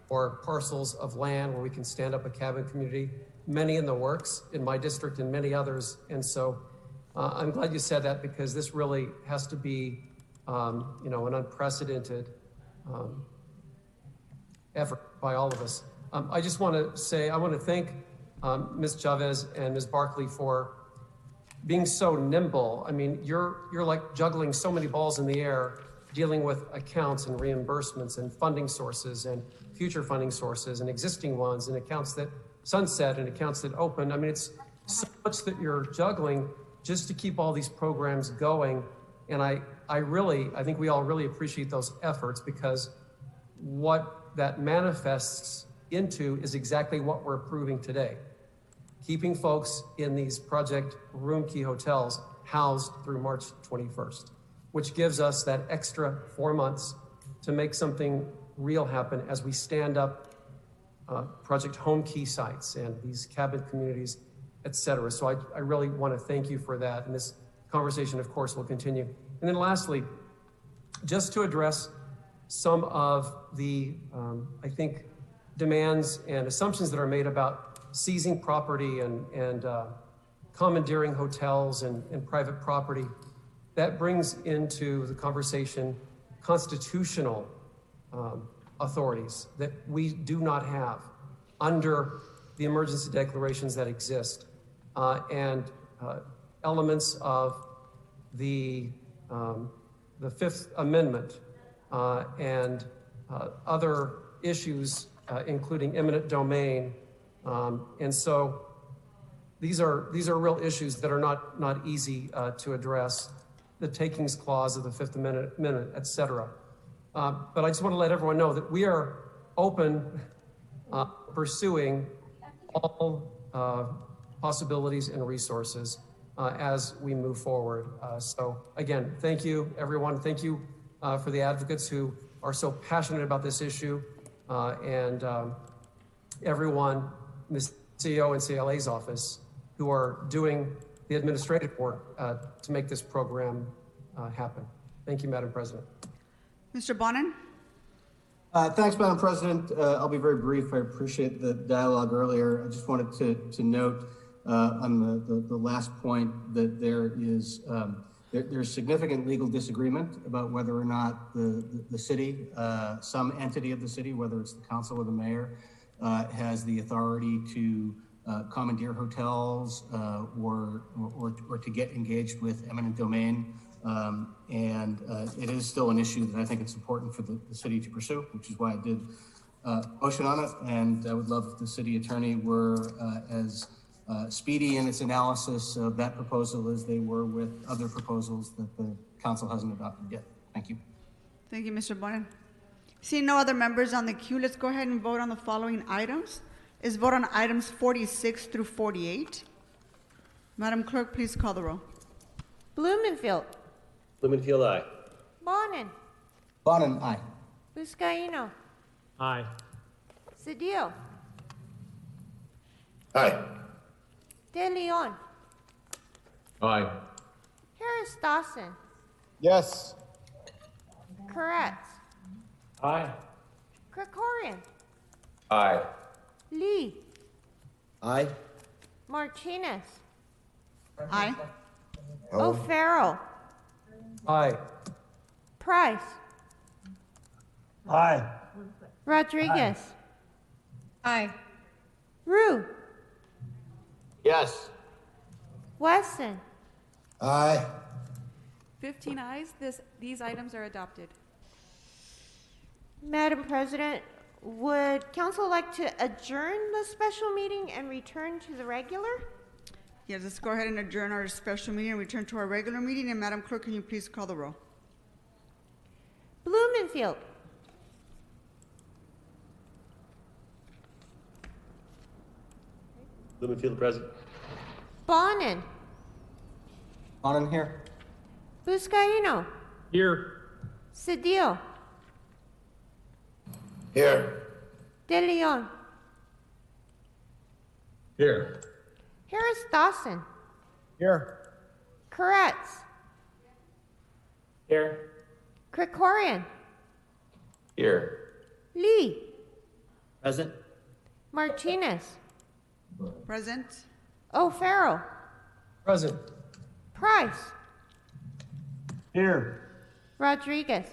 or parcels of land where we can stand up a cabin community. Many in the works in my district and many others. And so I'm glad you said that, because this really has to be, an unprecedented effort by all of us. I just want to say, I want to thank Ms. Chavez and Ms. Barkley for being so nimble. I mean, you're like juggling so many balls in the air, dealing with accounts and reimbursements and funding sources and future funding sources and existing ones and accounts that sunset and accounts that open. I mean, it's so much that you're juggling just to keep all these programs going. And I think we all really appreciate those efforts, because what that manifests into is exactly what we're approving today. Keeping folks in these Project Room Key hotels housed through March 21st, which gives us that extra 4 months to make something real happen as we stand up Project Home Key sites and these cabin communities, et cetera. So I really want to thank you for that. And this conversation, of course, will continue. And then lastly, just to address some of the, I think, demands and assumptions that are made about seizing property and commandeering hotels and private property, that brings into the conversation constitutional authorities that we do not have under the emergency declarations that exist, and elements of the Fifth Amendment and other issues, including eminent domain. And so these are real issues that are not easy to address. The takings clause of the Fifth Amendment, et cetera. But I just want to let everyone know that we are open, pursuing all possibilities and resources as we move forward. So again, thank you, everyone. Thank you for the advocates who are so passionate about this issue, and everyone in the CEO and CLA's office who are doing the administrative work to make this program happen. Thank you, Madam President. Mr. Bonin? Thanks, Madam President. I'll be very brief. I appreciate the dialogue earlier. I just wanted to note on the last point that there's significant legal disagreement about whether or not the city, some entity of the city, whether it's the council or the mayor, has the authority to commandeer hotels or to get engaged with eminent domain. And it is still an issue that I think it's important for the city to pursue, which is why I did motion on it. And I would love if the city attorney were as speedy in its analysis of that proposal as they were with other proposals that the council hasn't adopted yet. Thank you. Thank you, Mr. Bonin. Seeing no other members on the queue, let's go ahead and vote on the following items. Is vote on items 46 through 48. Madam Clerk, please call the roll. Blumenfield. Blumenfield, aye. Bonin. Bonin, aye. Buscaino. Aye. Cedillo. Aye. De Leon. Aye. Harris Dawson. Yes. Koretz. Aye. Krikorian. Aye. Lee. Aye. Martinez. Aye. O'Farrell. Aye. Price. Aye. Rodriguez. Aye. Ryu. Yes. Wesson. Aye. 15 ayes. These items are adopted. Madam President, would council like to adjourn the special meeting and return to the regular? Yes, let's go ahead and adjourn our special meeting and return to our regular meeting. And Madam Clerk, can you please call the roll? Blumenfield. Blumenfield, present. Bonin. On in here. Buscaino. Here. Cedillo. Here. De Leon. Here. Harris Dawson. Here. Koretz. Here. Krikorian. Here. Lee. Present. Martinez. Present. O'Farrell. Present. Price. Here. Rodriguez.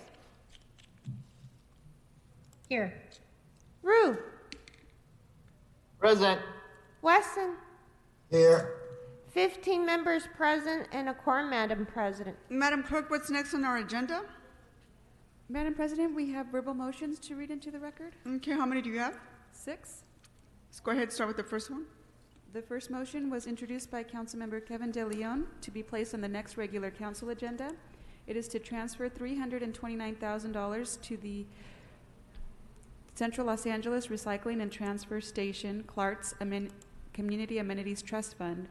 Here. Ryu. Present. Wesson. Here. 15 members present and a quorum, Madam President. Madam Clerk, what's next on our agenda? Madam President, we have verbal motions to read into the record. Okay, how many do you have? 6. Let's go ahead, start with the first one. The first motion was introduced by Councilmember Kevin De Leon to be placed on the next regular council agenda. It is to transfer $329,000 to the Central Los Angeles Recycling and Transfer Station Clark's Community Amenities Trust Fund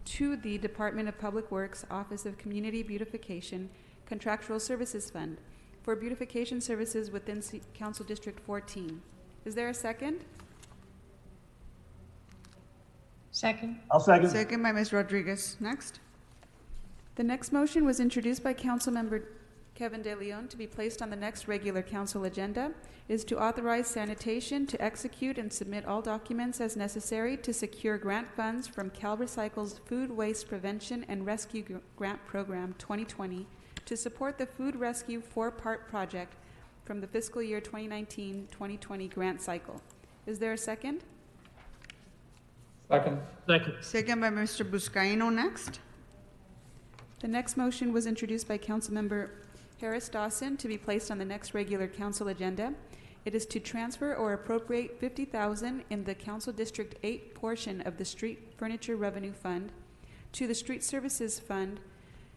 to the Department of Public Works Office of Community Beautification Contractual Services Fund for beautification services within Council District 14. Is there a second? Second. I'll second. Second by Ms. Rodriguez. Next. The next motion was introduced by Councilmember Kevin De Leon to be placed on the next regular council agenda. Is to authorize sanitation to execute and submit all documents as necessary to secure grant funds from CalRecycle's Food Waste Prevention and Rescue Grant Program 2020 to support the Food Rescue 4-part project from the fiscal year 2019-2020 grant cycle. Is there a second? Second. Second. Second by Mr. Buscaino. Next. The next motion was introduced by Councilmember Harris Dawson to be placed on the next regular council agenda. It is to transfer or appropriate $50,000 in the Council District 8 portion of the Street Furniture Revenue Fund to the Street Services Fund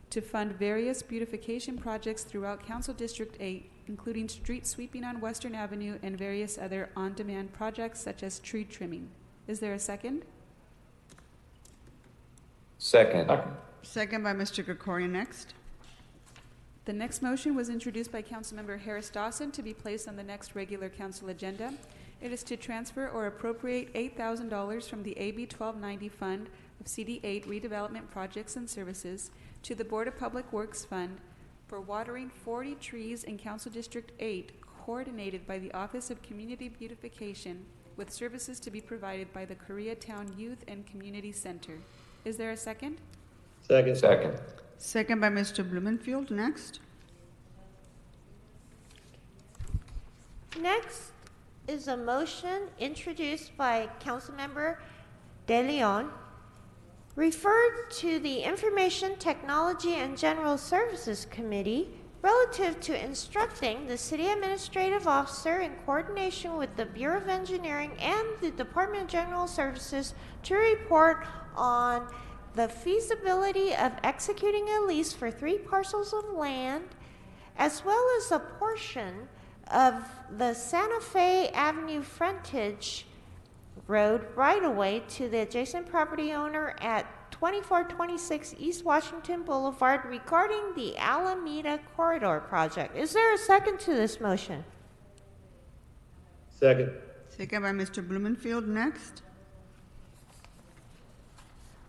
to fund various beautification projects throughout Council District 8, including street sweeping on Western Avenue and various other on-demand projects such as tree trimming. Is there a second? Second. Second by Mr. Krikorian. Next. The next motion was introduced by Councilmember Harris Dawson to be placed on the next regular council agenda. It is to transfer or appropriate $8,000 from the AB 1290 Fund of CD8 Redevelopment Projects and Services to the Board of Public Works Fund for watering 40 trees in Council District 8, coordinated by the Office of Community Beautification, with services to be provided by the Koreatown Youth and Community Center. Is there a second? Second. Second. Second by Mr. Blumenfield. Next. Next is a motion introduced by Councilmember De Leon, referred to the Information Technology and General Services Committee relative to instructing the City Administrative Officer in coordination with the Bureau of Engineering and the Department of General Services to report on the feasibility of executing a lease for 3 parcels of land, as well as a portion of the Santa Fe Avenue frontage road right-of-way to the adjacent property owner at 2426 East Washington Boulevard regarding the Alameda Corridor project. Is there a second to this motion? Second. Second by Mr. Blumenfield. Next.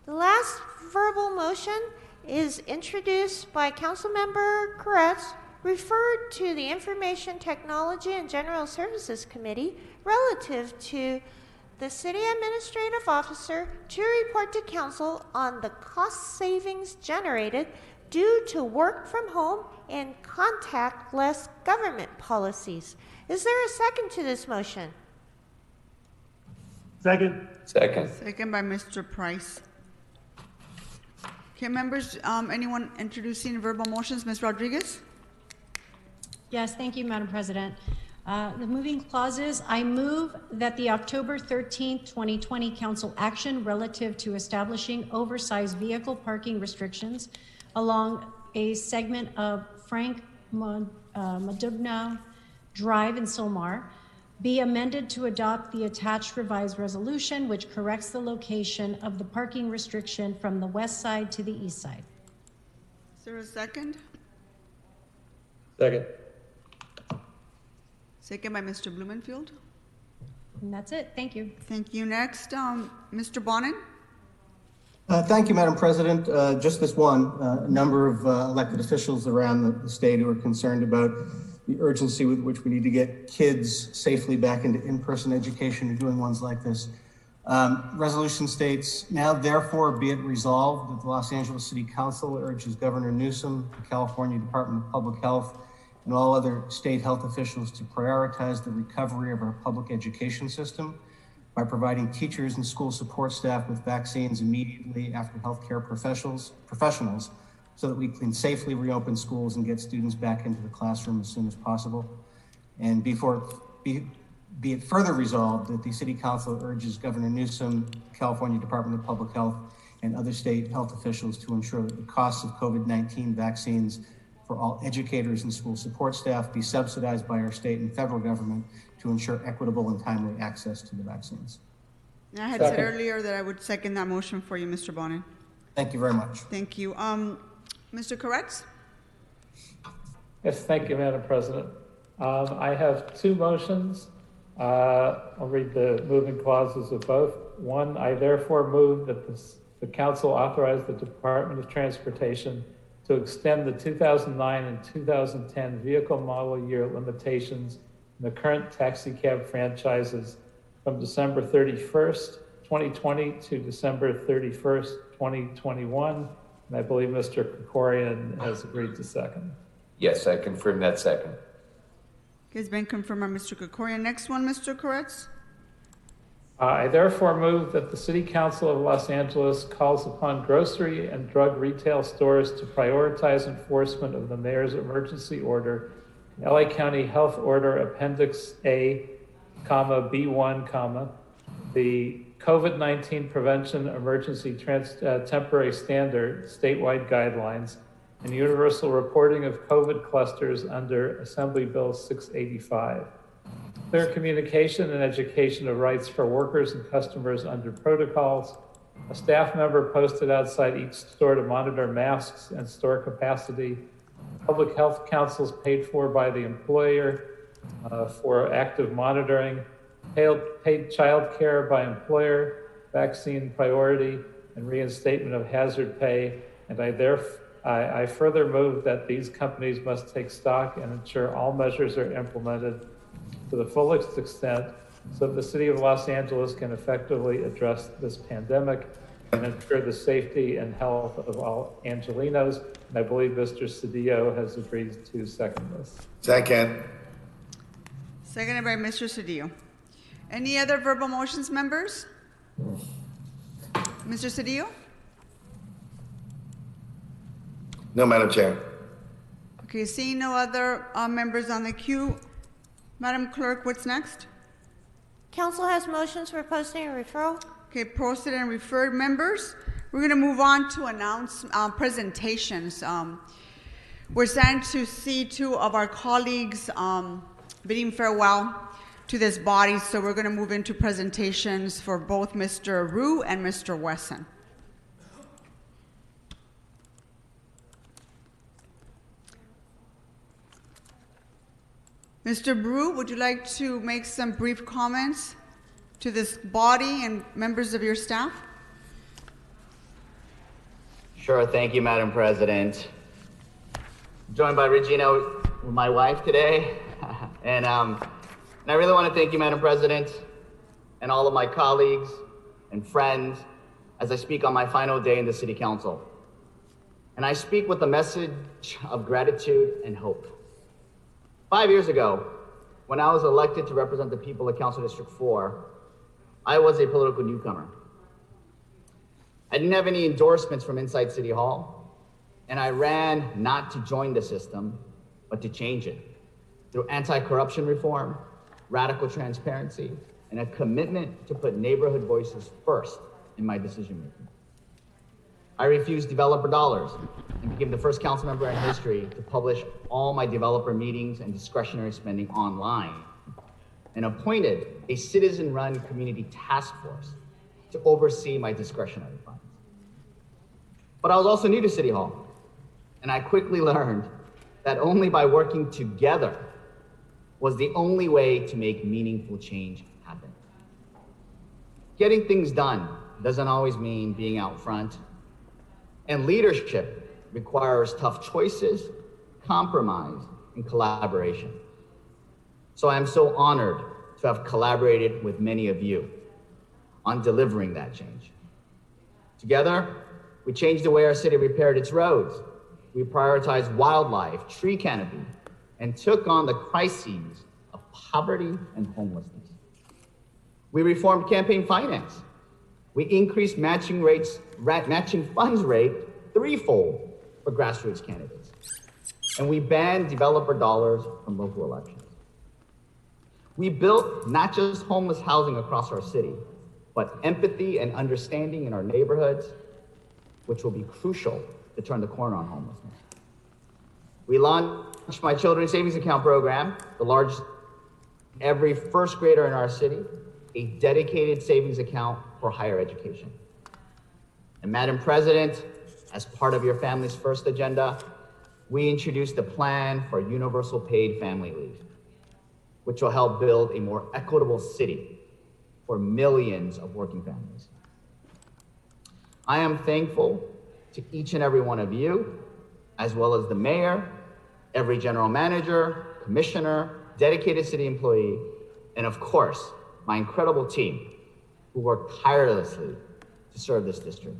The last verbal motion is introduced by Councilmember Koretz, referred to the Information Technology and General Services Committee relative to the City Administrative Officer to report to Council on the cost savings generated due to work from home and contactless government policies. Is there a second to this motion? Second. Second. Second by Mr. Price. Okay, members, anyone introducing verbal motions? Ms. Rodriguez? Yes, thank you, Madam President. The moving clauses, I move that the October 13th, 2020 council action relative to establishing oversized vehicle parking restrictions along a segment of Frank Madugna Drive in Silmar be amended to adopt the attached revised resolution, which corrects the location of the parking restriction from the west side to the east side. there a second? Second. Second by Mr. Blumenfield. And that's it. Thank you. Thank you. Next, Mr. Bonin. Thank you, Madam President. Just this one, a number of elected officials around the state who are concerned about the urgency with which we need to get kids safely back into in-person education are doing ones like this. Resolution states, now therefore be it resolved that the Los Angeles City Council urges Governor Newsom, the California Department of Public Health, and all other state health officials to prioritize the recovery of our public education system by providing teachers and school support staff with vaccines immediately after healthcare professionals so that we can safely reopen schools and get students back into the classroom as soon as possible. And be it further resolved that the City Council urges Governor Newsom, California Department of Public Health, and other state health officials to ensure that the costs of COVID-19 vaccines for all educators and school support staff be subsidized by our state and federal government to ensure equitable and timely access to the vaccines. I had said earlier that I would second that motion for you, Mr. Bonin. Thank you very much. Thank you. Mr. Koretz? Yes, thank you, Madam President. I have two motions. I'll read the moving clauses of both. One, I therefore move that the council authorize the Department of Transportation to extend the 2009 and 2010 vehicle model year limitations in the current taxi cab franchises from December 31st, 2020 to December 31st, 2021. And I believe Mr. Krikorian has agreed to second. Yes, I confirm that second. It's been confirmed by Mr. Krikorian. Next one, Mr. Koretz. I therefore move that the City Council of Los Angeles calls upon grocery and drug retail stores to prioritize enforcement of the mayor's emergency order, LA County Health Order Appendix A, B1, the COVID-19 Prevention Emergency Temporary Standard statewide guidelines, and universal reporting of COVID clusters under Assembly Bill 685. Clear communication and education of rights for workers and customers under protocols. A staff member posted outside each store to monitor masks and store capacity. Public health councils paid for by the employer for active monitoring. Paid child care by employer, vaccine priority, and reinstatement of hazard pay. And I further move that these companies must take stock and ensure all measures are implemented to the fullest extent so that the City of Los Angeles can effectively address this pandemic and ensure the safety and health of all Angelinos. And I believe Mr. Cedillo has agreed to second this. Second. Seconded by Mr. Cedillo. Any other verbal motions, members? Mr. Cedillo? No, Madam Chair. Okay, seeing no other members on the queue, Madam Clerk, what's next? Council has motions for posting and referral. Okay, posted and referred members. We're going to move on to announce presentations. We're sad to see two of our colleagues bidding farewell to this body, so we're going to move into presentations for both Mr. Ryu and Mr. Wesson. Mr. Ryu, would you like to make some brief comments to this body and members of your staff? Sure, thank you, Madam President. Joined by Regina, my wife today, and I really want to thank you, Madam President, and all of my colleagues and friends as I speak on my final day in the City Council. And I speak with a message of gratitude and hope. 5 years ago, when I was elected to represent the people of Council District 4, I was a political newcomer. I didn't have any endorsements from inside City Hall, and I ran not to join the system, but to change it through anti-corruption reform, radical transparency, and a commitment to put neighborhood voices first in my decision-making. I refused developer dollars and became the first council member in history to publish all my developer meetings and discretionary spending online, and appointed a citizen-run community task force to oversee my discretionary funds. But I was also new to City Hall, And I quickly learned that only by working together was the only way to make meaningful change happen. Getting things done doesn't always mean being out front. And leadership requires tough choices, compromise, and collaboration. So I'm so honored to have collaborated with many of you on delivering that change. Together, we changed the way our city repaired its roads. We prioritized wildlife, tree canopy, and took on the crises of poverty and homelessness. We reformed campaign finance. We increased matching funds rate threefold for grassroots candidates. And we banned developer dollars from local elections. We built not just homeless housing across our city, but empathy and understanding in our neighborhoods, which will be crucial to turn the corner on homelessness. We launched my children's savings account program, the largest every first grader in our city, a dedicated savings account for higher education. And Madam President, as part of your Families First agenda, we introduced a plan for universal paid family leave, which will help build a more equitable city for millions of working families. I am thankful to each and every one of you, as well as the mayor, every general manager, commissioner, dedicated city employee, and of course, my incredible team who worked tirelessly to serve this district.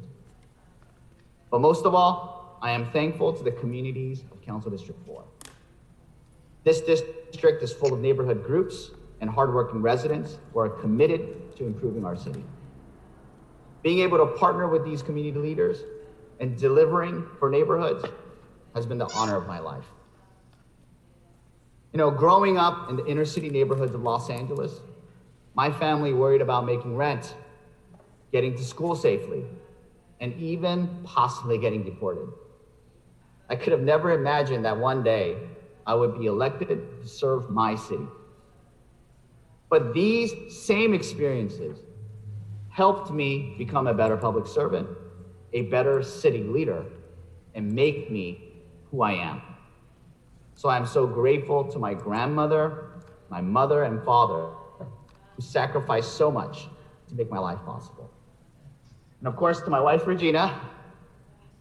But most of all, I am thankful to the communities of Council District 4. This district is full of neighborhood groups and hardworking residents who are committed to improving our city. Being able to partner with these community leaders and delivering for neighborhoods has been the honor of my life. You know, growing up in the inner city neighborhoods of Los Angeles, my family worried about making rent, getting to school safely, and even possibly getting deported. I could have never imagined that one day I would be elected to serve my city. But these same experiences helped me become a better public servant, a better city leader, and make me who I am. So I'm so grateful to my grandmother, my mother and father, who sacrificed so much to make my life possible. And of course, to my wife, Regina,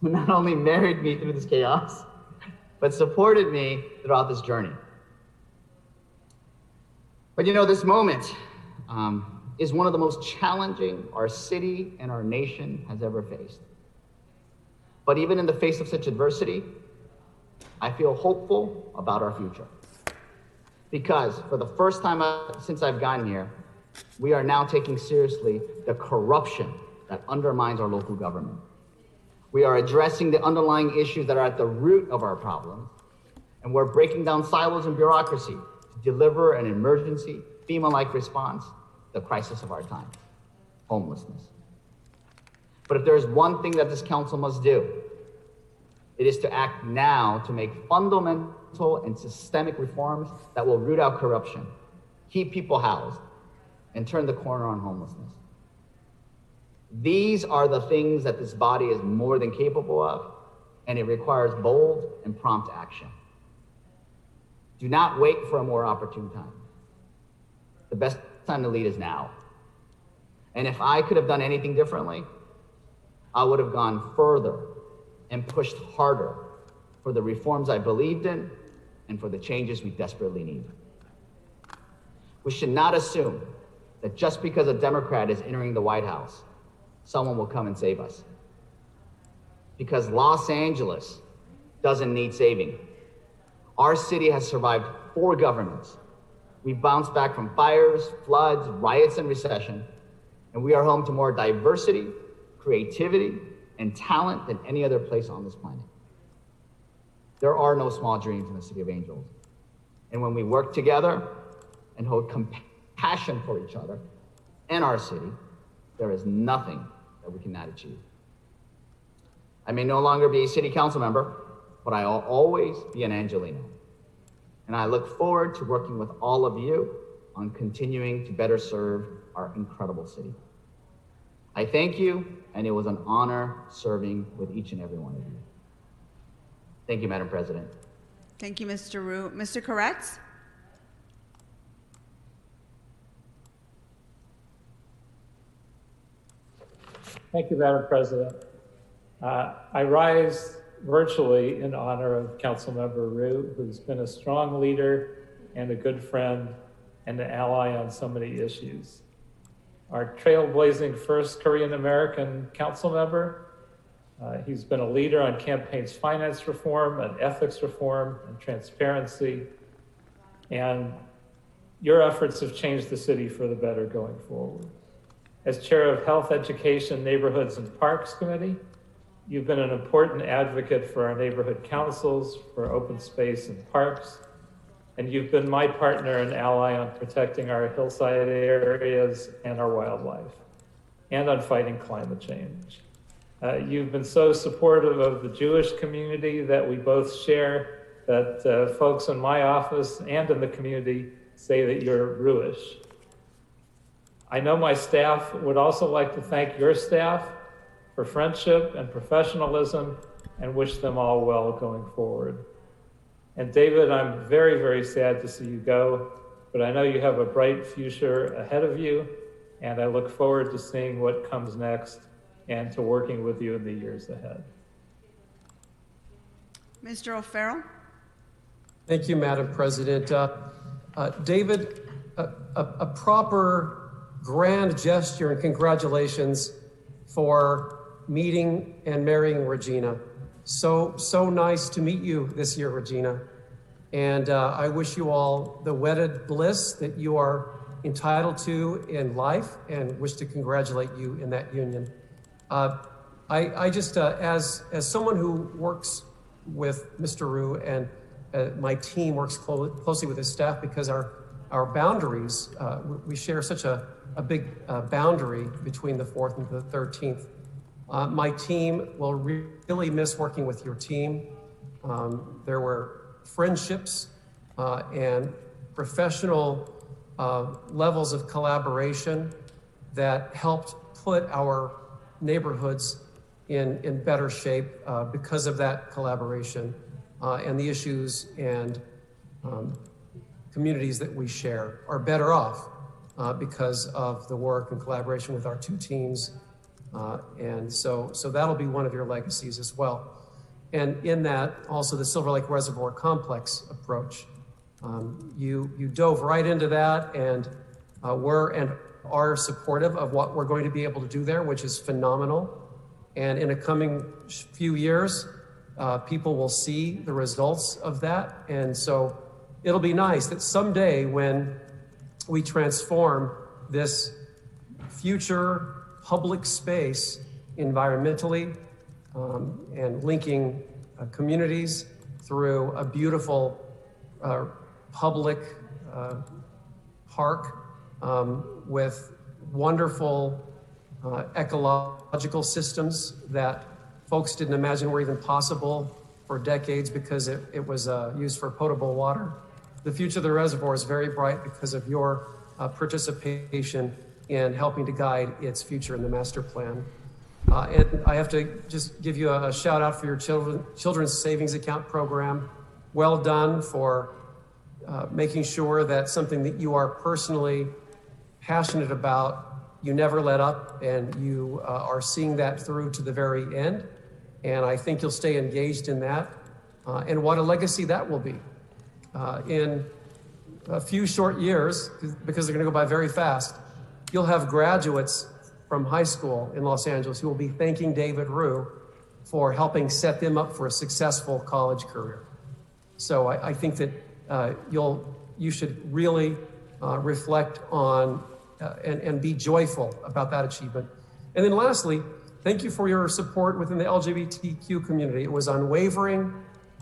who not only married me through this chaos, but supported me throughout this journey. But you know, this moment is one of the most challenging our city and our nation has ever faced. But even in the face of such adversity, I feel hopeful about our future. Because for the first time since I've gotten here, we are now taking seriously the corruption that undermines our local government. We are addressing the underlying issues that are at the root of our problems, and we're breaking down silos and bureaucracy to deliver an emergency, FEMA-like response to the crisis of our time, homelessness. But if there's one thing that this council must do, it is to act now to make fundamental and systemic reforms that will root out corruption, keep people housed, and turn the corner on homelessness. These are the things that this body is more than capable of, and it requires bold and prompt action. Do not wait for a more opportune time. The best time to lead is now. And if I could have done anything differently, I would have gone further and pushed harder for the reforms I believed in and for the changes we desperately need. We should not assume that just because a Democrat is entering the White House, someone will come and save us. Because Los Angeles doesn't need saving. Our city has survived 4 governments. We've bounced back from fires, floods, riots, and recession, and we are home to more diversity, creativity, and talent than any other place on this planet. There are no small dreams in the City of Angels. And when we work together and hold compassion for each other and our city, there is nothing that we cannot achieve. I may no longer be a city council member, but I will always be an Angelino. And I look forward to working with all of you on continuing to better serve our incredible city. I thank you, and it was an honor serving with each and every one of you. Thank you, Madam President. Thank you, Mr. Ryu. Mr. Koretz? Thank you, Madam President. I rise virtually in honor of Councilmember Ryu, who's been a strong leader and a good friend and an ally on so many issues. Our trailblazing first Korean American council member. He's been a leader on campaigns finance reform and ethics reform and transparency. And your efforts have changed the city for the better going forward. As chair of Health, Education, Neighborhoods, and Parks Committee, you've been an important advocate for our neighborhood councils, for open space and parks, and you've been my partner and ally on protecting our hillside areas and our wildlife, and on fighting climate change. You've been so supportive of the Jewish community that we both share, that folks in my office and in the community say that you're Jewish. I know my staff would also like to thank your staff for friendship and professionalism and wish them all well going forward. And David, I'm very, very sad to see you go, but I know you have a bright future ahead of you, and I look forward to seeing what comes next and to working with you in the years ahead. Mr. O'Farrell? Thank you, Madam President. David, a proper grand gesture and congratulations for meeting and marrying Regina. So nice to meet you this year, Regina. And I wish you all the wedded bliss that you are entitled to in life and wish to congratulate you in that union. I just, as someone who works with Mr. Ryu and my team works closely with his staff because our boundaries, we share such a big boundary between the 4th and the 13th. My team will really miss working with your team. There were friendships and professional levels of collaboration that helped put our neighborhoods in better shape because of that collaboration and the issues and communities that we share are better off because of the work and collaboration with our two teams. And so that'll be one of your legacies as well. And in that, also the Silver Lake Reservoir Complex approach. You dove right into that and are supportive of what we're going to be able to do there, which is phenomenal. And in a coming few years, people will see the results of that. And so it'll be nice that someday when we transform this future public space environmentally and linking communities through a beautiful public park with wonderful ecological systems that folks didn't imagine were even possible for decades because it was used for potable water. The future of the reservoir is very bright because of your participation in helping to guide its future in the master plan. And I have to just give you a shout out for your children's savings account program. Well done for making sure that something that you are personally passionate about, you never let up, and you are seeing that through to the very end. And I think you'll stay engaged in that. And what a legacy that will be. In a few short years, because they're going to go by very fast, you'll have graduates from high school in Los Angeles who will be thanking David Ryu for helping set them up for a successful college career. So I think that you should really reflect on and be joyful about that achievement. And then lastly, thank you for your support within the LGBTQ community. It was unwavering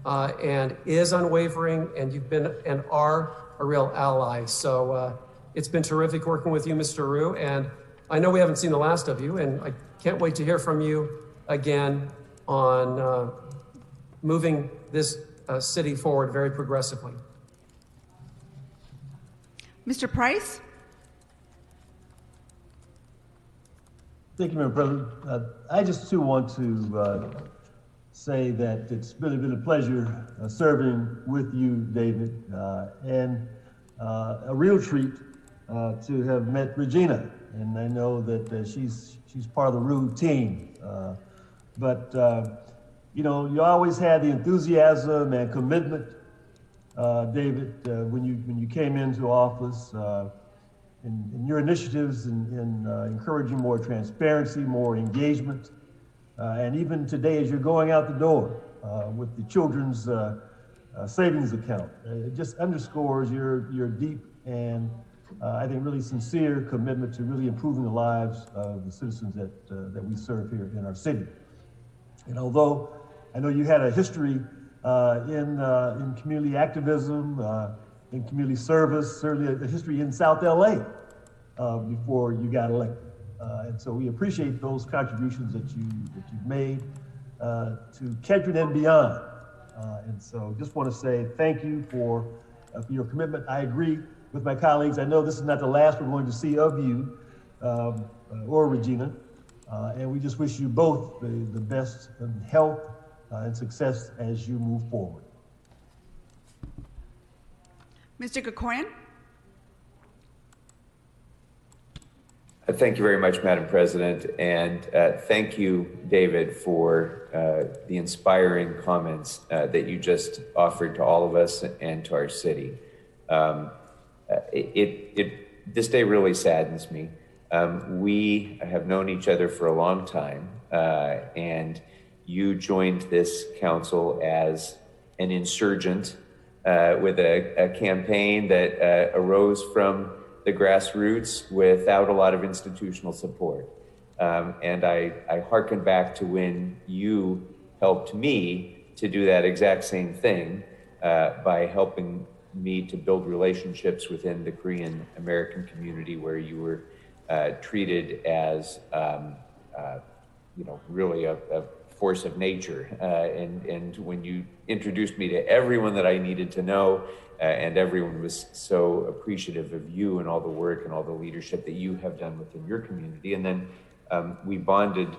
and is unwavering, and you've been and are a real ally. So it's been terrific working with you, Mr. Ryu, and I know we haven't seen the last of you, and I can't wait to hear from you again on moving this city forward very progressively. Mr. Price? Thank you, Madam President. I just too want to say that it's really been a pleasure serving with you, David, and a real treat to have met Regina. And I know that she's part of the Ryu team. But you know, you always had the enthusiasm and commitment, David, when you came into office, in your initiatives in encouraging more transparency, more engagement. And even today, as you're going out the door with the children's savings account, it just underscores your deep and I think really sincere commitment to really improving the lives of the citizens that we serve here in our city. And although I know you had a history in community activism, in community service, certainly a history in South LA before you got elected. And so we appreciate those contributions that you've made to Kedron and beyond. And so just want to say thank you for your commitment. I agree with my colleagues. I know this is not the last we're going to see of you or Regina. And we just wish you both the best in health and success as you move forward. Mr. Krikorian? Thank you very much, Madam President, and thank you, David, for the inspiring comments that you just offered to all of us and to our city. This day really saddens me. We have known each other for a long time, and you joined this council as an insurgent with a campaign that arose from the grassroots without a lot of institutional support. And I hearken back to when you helped me to do that exact same thing by helping me to build relationships within the Korean American community where you were treated as, you know, really a force of nature. And when you introduced me to everyone that I needed to know, and everyone was so appreciative of you and all the work and all the leadership that you have done within your community. And then we bonded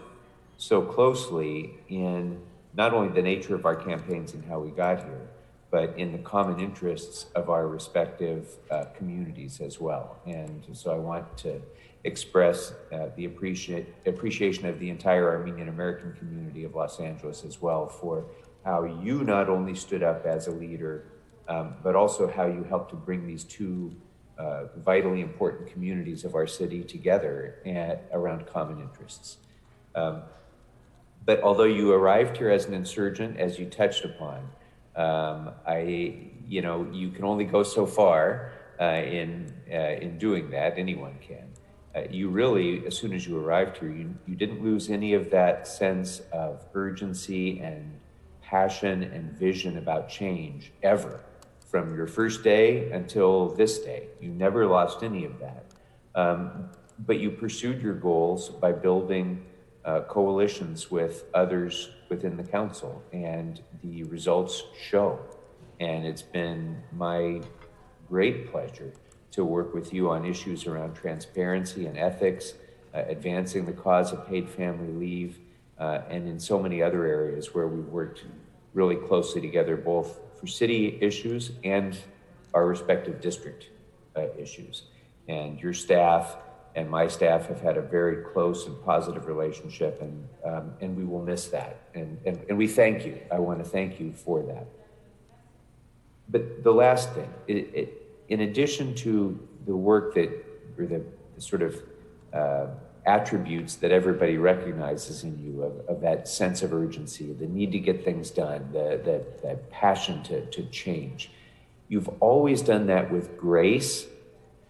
so closely in not only the nature of our campaigns and how we got here, but in the common interests of our respective communities as well. And so I want to express the appreciation of the entire Armenian American community of Los Angeles as well for how you not only stood up as a leader, but also how you helped to bring these two vitally important communities of our city together around common interests. But although you arrived here as an insurgent, as you touched upon, you know, you can only go so far in doing that. Anyone can. You really, as soon as you arrived here, you didn't lose any of that sense of urgency and passion and vision about change ever. From your first day until this day, you never lost any of that. But you pursued your goals by building coalitions with others within the council, and the results show. And it's been my great pleasure to work with you on issues around transparency and ethics, advancing the cause of paid family leave, and in so many other areas where we've worked really closely together, both for city issues and our respective district issues. And your staff and my staff have had a very close and positive relationship, and we will miss that. And we thank you. I want to thank you for that. But the last thing, in addition to the work that, or the sort of attributes that everybody recognizes in you of that sense of urgency, the need to get things done, that passion to change. You've always done that with grace,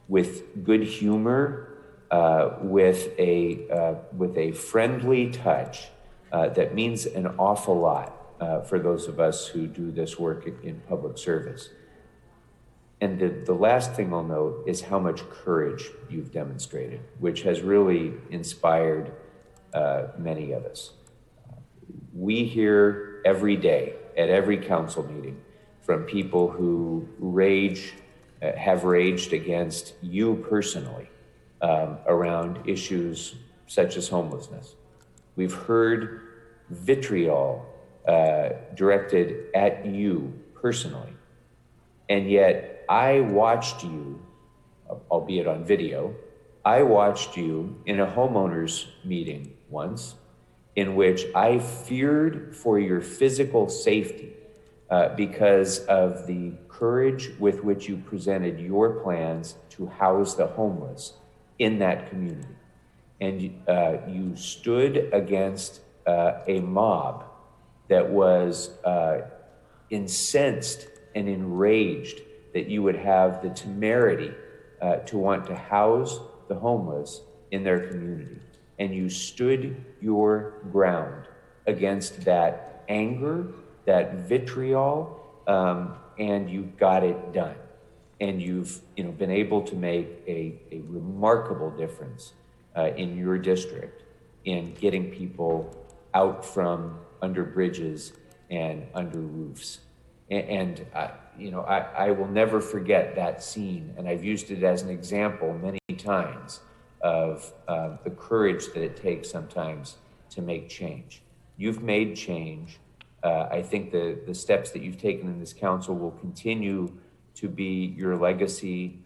with good humor, with a friendly touch that means an awful lot for those of us who do this work in public service. And the last thing I'll note is how much courage you've demonstrated, which has really inspired many of us. We hear every day at every council meeting from people who have raged against you personally around issues such as homelessness. We've heard vitriol directed at you personally. And yet I watched you, albeit on video, I watched you in a homeowners meeting once in which I feared for your physical safety because of the courage with which you presented your plans to house the homeless in that community. And you stood against a mob that was incensed and enraged that you would have the temerity to want to house the homeless in their community. And you stood your ground against that anger, that vitriol, and you got it done. And you've been able to make a remarkable difference in your district in getting people out from under bridges and under roofs. And I will never forget that scene, and I've used it as an example many times of the courage that it takes sometimes to make change. You've made change. I think the steps that you've taken in this council will continue to be your legacy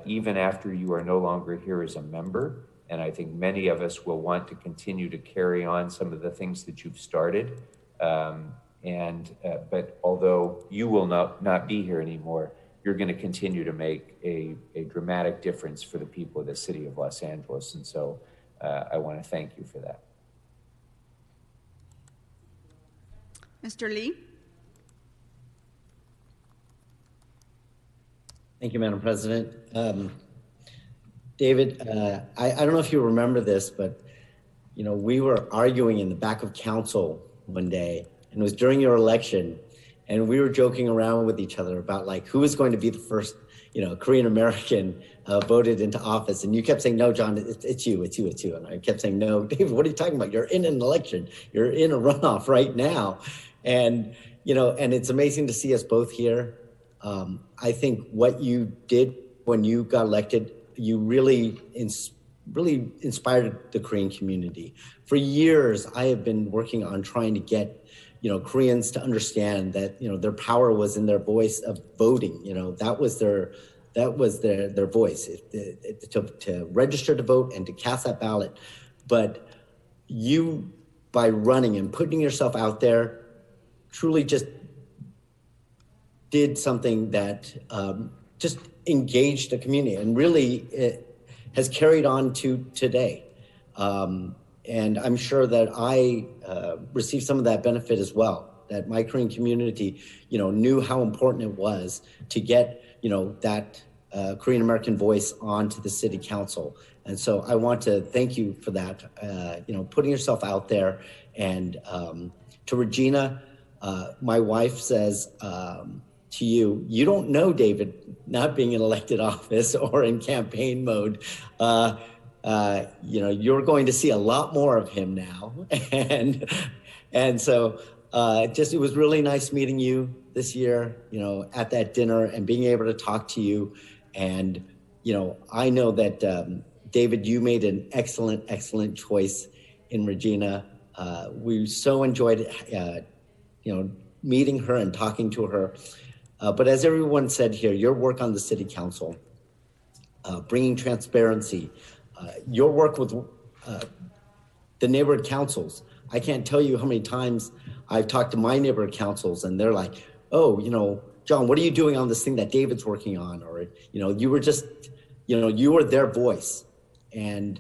even after you are no longer here as a member. And I think many of us will want to continue to carry on some of the things that you've started. But although you will not be here anymore, you're going to continue to make a dramatic difference for the people of the city of Los Angeles. And so I want to thank you for that. Mr. Lee? Thank you, Madam President. David, I don't know if you remember this, but we were arguing in the back of council one day, and it was during your election, and we were joking around with each other about like who was going to be the first, Korean American voted into office, and you kept saying, "No, John, it's you," and I kept saying, "No, David, what are you talking about? You're in an election. You're in a runoff right now," and and it's amazing to see us both here. I think what you did when you got elected, you really inspired the Korean community. For years, I have been working on trying to get, Koreans to understand that, their power was in their voice of voting. That was their voice to register to vote and to cast that ballot. But you, by running and putting yourself out there, truly just did something that just engaged the community, and really it has carried on to today. And I'm sure that I received some of that benefit as well, that my Korean community, knew how important it was to get, that Korean American voice onto the city council. And so I want to thank you for that, putting yourself out there. And to Regina, my wife says, to you, you don't know David not being in elected office or in campaign mode. You're going to see a lot more of him now. And so it was really nice meeting you this year, at that dinner and being able to talk to you. And, I know that, David, you made an excellent choice in Regina. We so enjoyed, meeting her and talking to her. But as everyone said here, your work on the city council, bringing transparency, your work with the neighborhood councils. I can't tell you how many times I've talked to my neighborhood councils and they're like, "Oh, John, what are you doing on this thing that David's working on?" Or, you were just, you were their voice. And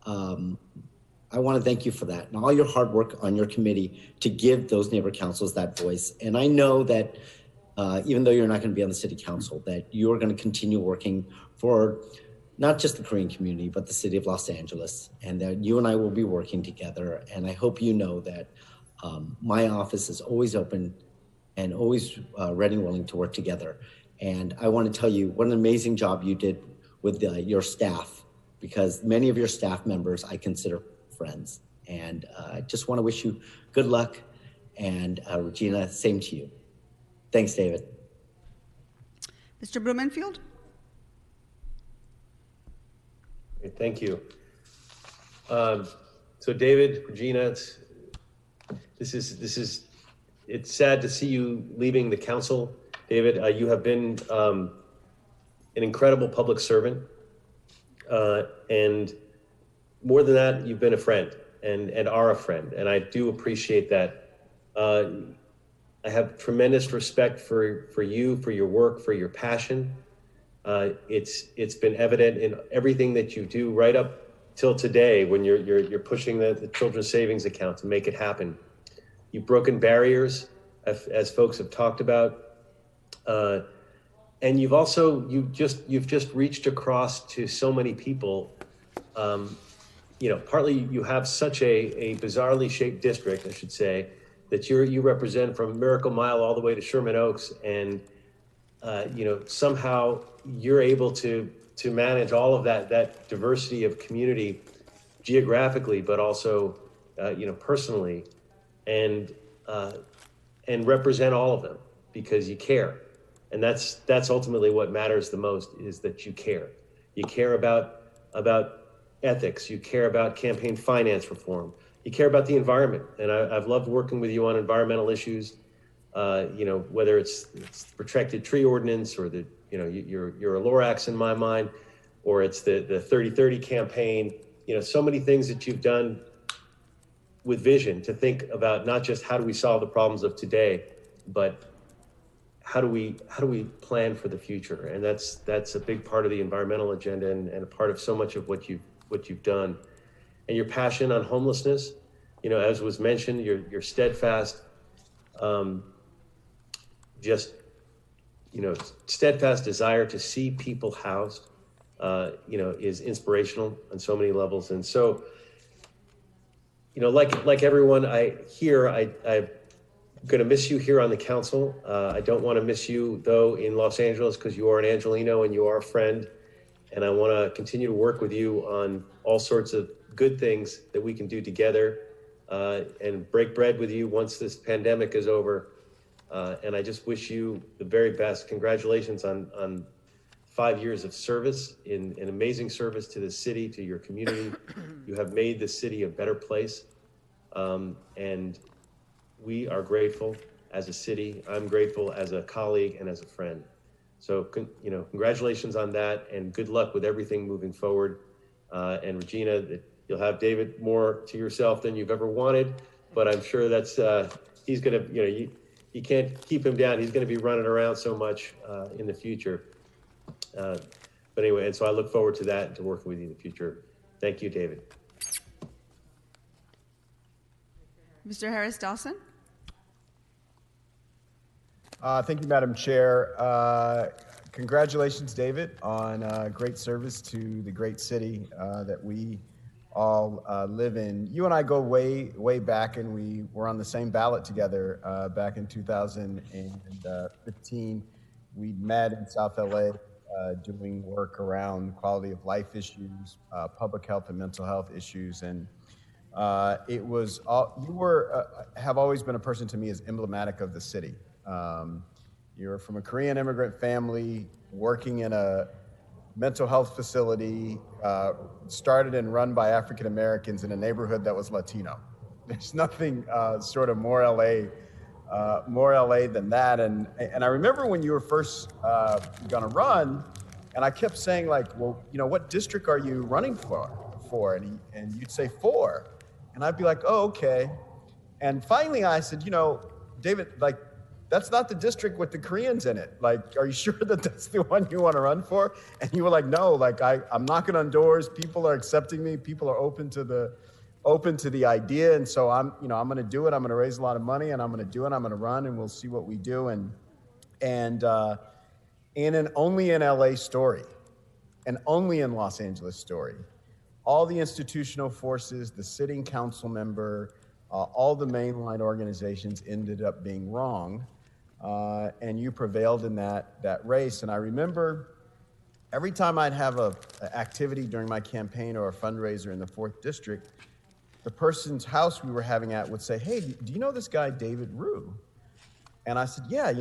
I want to thank you for that and all your hard work on your committee to give those neighborhood councils that voice. And I know that even though you're not going to be on the city council, that you're going to continue working for not just the Korean community, but the city of Los Angeles, and that you and I will be working together. And I hope you know that my office is always open and always ready and willing to work together. And I want to tell you what an amazing job you did with your staff, because many of your staff members I consider friends. And I just want to wish you good luck. And Regina, same to you. Thanks, David. Mr. Blumenfield? Okay, thank you. So David, Regina, this is it's sad to see you leaving the council, David. You have been an incredible public servant, and more than that, you've been a friend and are a friend, and I do appreciate that. I have tremendous respect for you, for your work, for your passion. It's been evident in everything that you do, right up till today, when you're pushing the children's savings account to make it happen. You've broken barriers, as folks have talked about, and you've just reached across to so many people. Partly you have such a bizarrely shaped district, I should say, that you represent from Miracle Mile all the way to Sherman Oaks, and somehow you're able to manage all of that diversity of community geographically, but also personally, and represent all of them because you care. And that's ultimately what matters the most, is that you care. You care about ethics, you care about campaign finance reform, you care about the environment. And I've loved working with you on environmental issues, whether it's protected tree ordinance, or you're a Lorax in my mind, or it's the 3030 campaign, so many things that you've done with vision to think about not just how do we solve the problems of today, but how do we plan for the future? And that's a big part of the environmental agenda, and a part of so much of what you've done. And your passion on homelessness, as was mentioned, your steadfast, steadfast desire to see people housed, is inspirational on so many levels. And so, like everyone I'm going to miss you here on the council. I don't want to miss you, though, in Los Angeles, because you are an Angelino and you are a friend. And I want to continue to work with you on all sorts of good things that we can do together, and break bread with you once this pandemic is over. And I just wish you the very best. Congratulations on 5 years of service, in an amazing service to the city, to your community. You have made the city a better place. And we are grateful as a city. I'm grateful as a colleague and as a friend. So, congratulations on that, and good luck with everything moving forward. And Regina, you'll have David more to yourself than you've ever wanted, but I'm sure that's, he's gonna, you can't keep him down. He's gonna be running around so much in the future. But anyway, and so I look forward to that and to working with you in the future. Thank you, David. Mr. Harris Dawson. Thank you, Madam Chair. Congratulations, David, on great service to the great city that we all live in. You and I go way back, and we were on the same ballot together back in 2015. We met in South LA doing work around quality of life issues, public health and mental health issues, and it was have always been a person to me as emblematic of the city. You're from a Korean immigrant family, working in a mental health facility, started and run by African Americans in a neighborhood that was Latino. There's nothing sort of more LA than that. And I remember when you were first gonna run, and I kept saying, like, well, what district are you running for? And you'd say 4. And I'd be like, oh, okay. And finally I said, David, like, that's not the district with the Koreans in it. Like, are you sure that that's the one you want to run for? And you were like, no, like I'm knocking on doors. People are accepting me. People are open to the idea. And so I'm going to do it. I'm going to raise a lot of money, and I'm going to do it. I'm going to run, and we'll see what we do. And in an only in LA story, and only in Los Angeles story, all the institutional forces, the sitting council member, all the mainline organizations ended up being wrong. And you prevailed in that race. And I remember every time I'd have an activity during my campaign or a fundraiser in the 4th District, the person's house we were having at would say, hey, do you know this guy, David Ryu? And I said, yeah,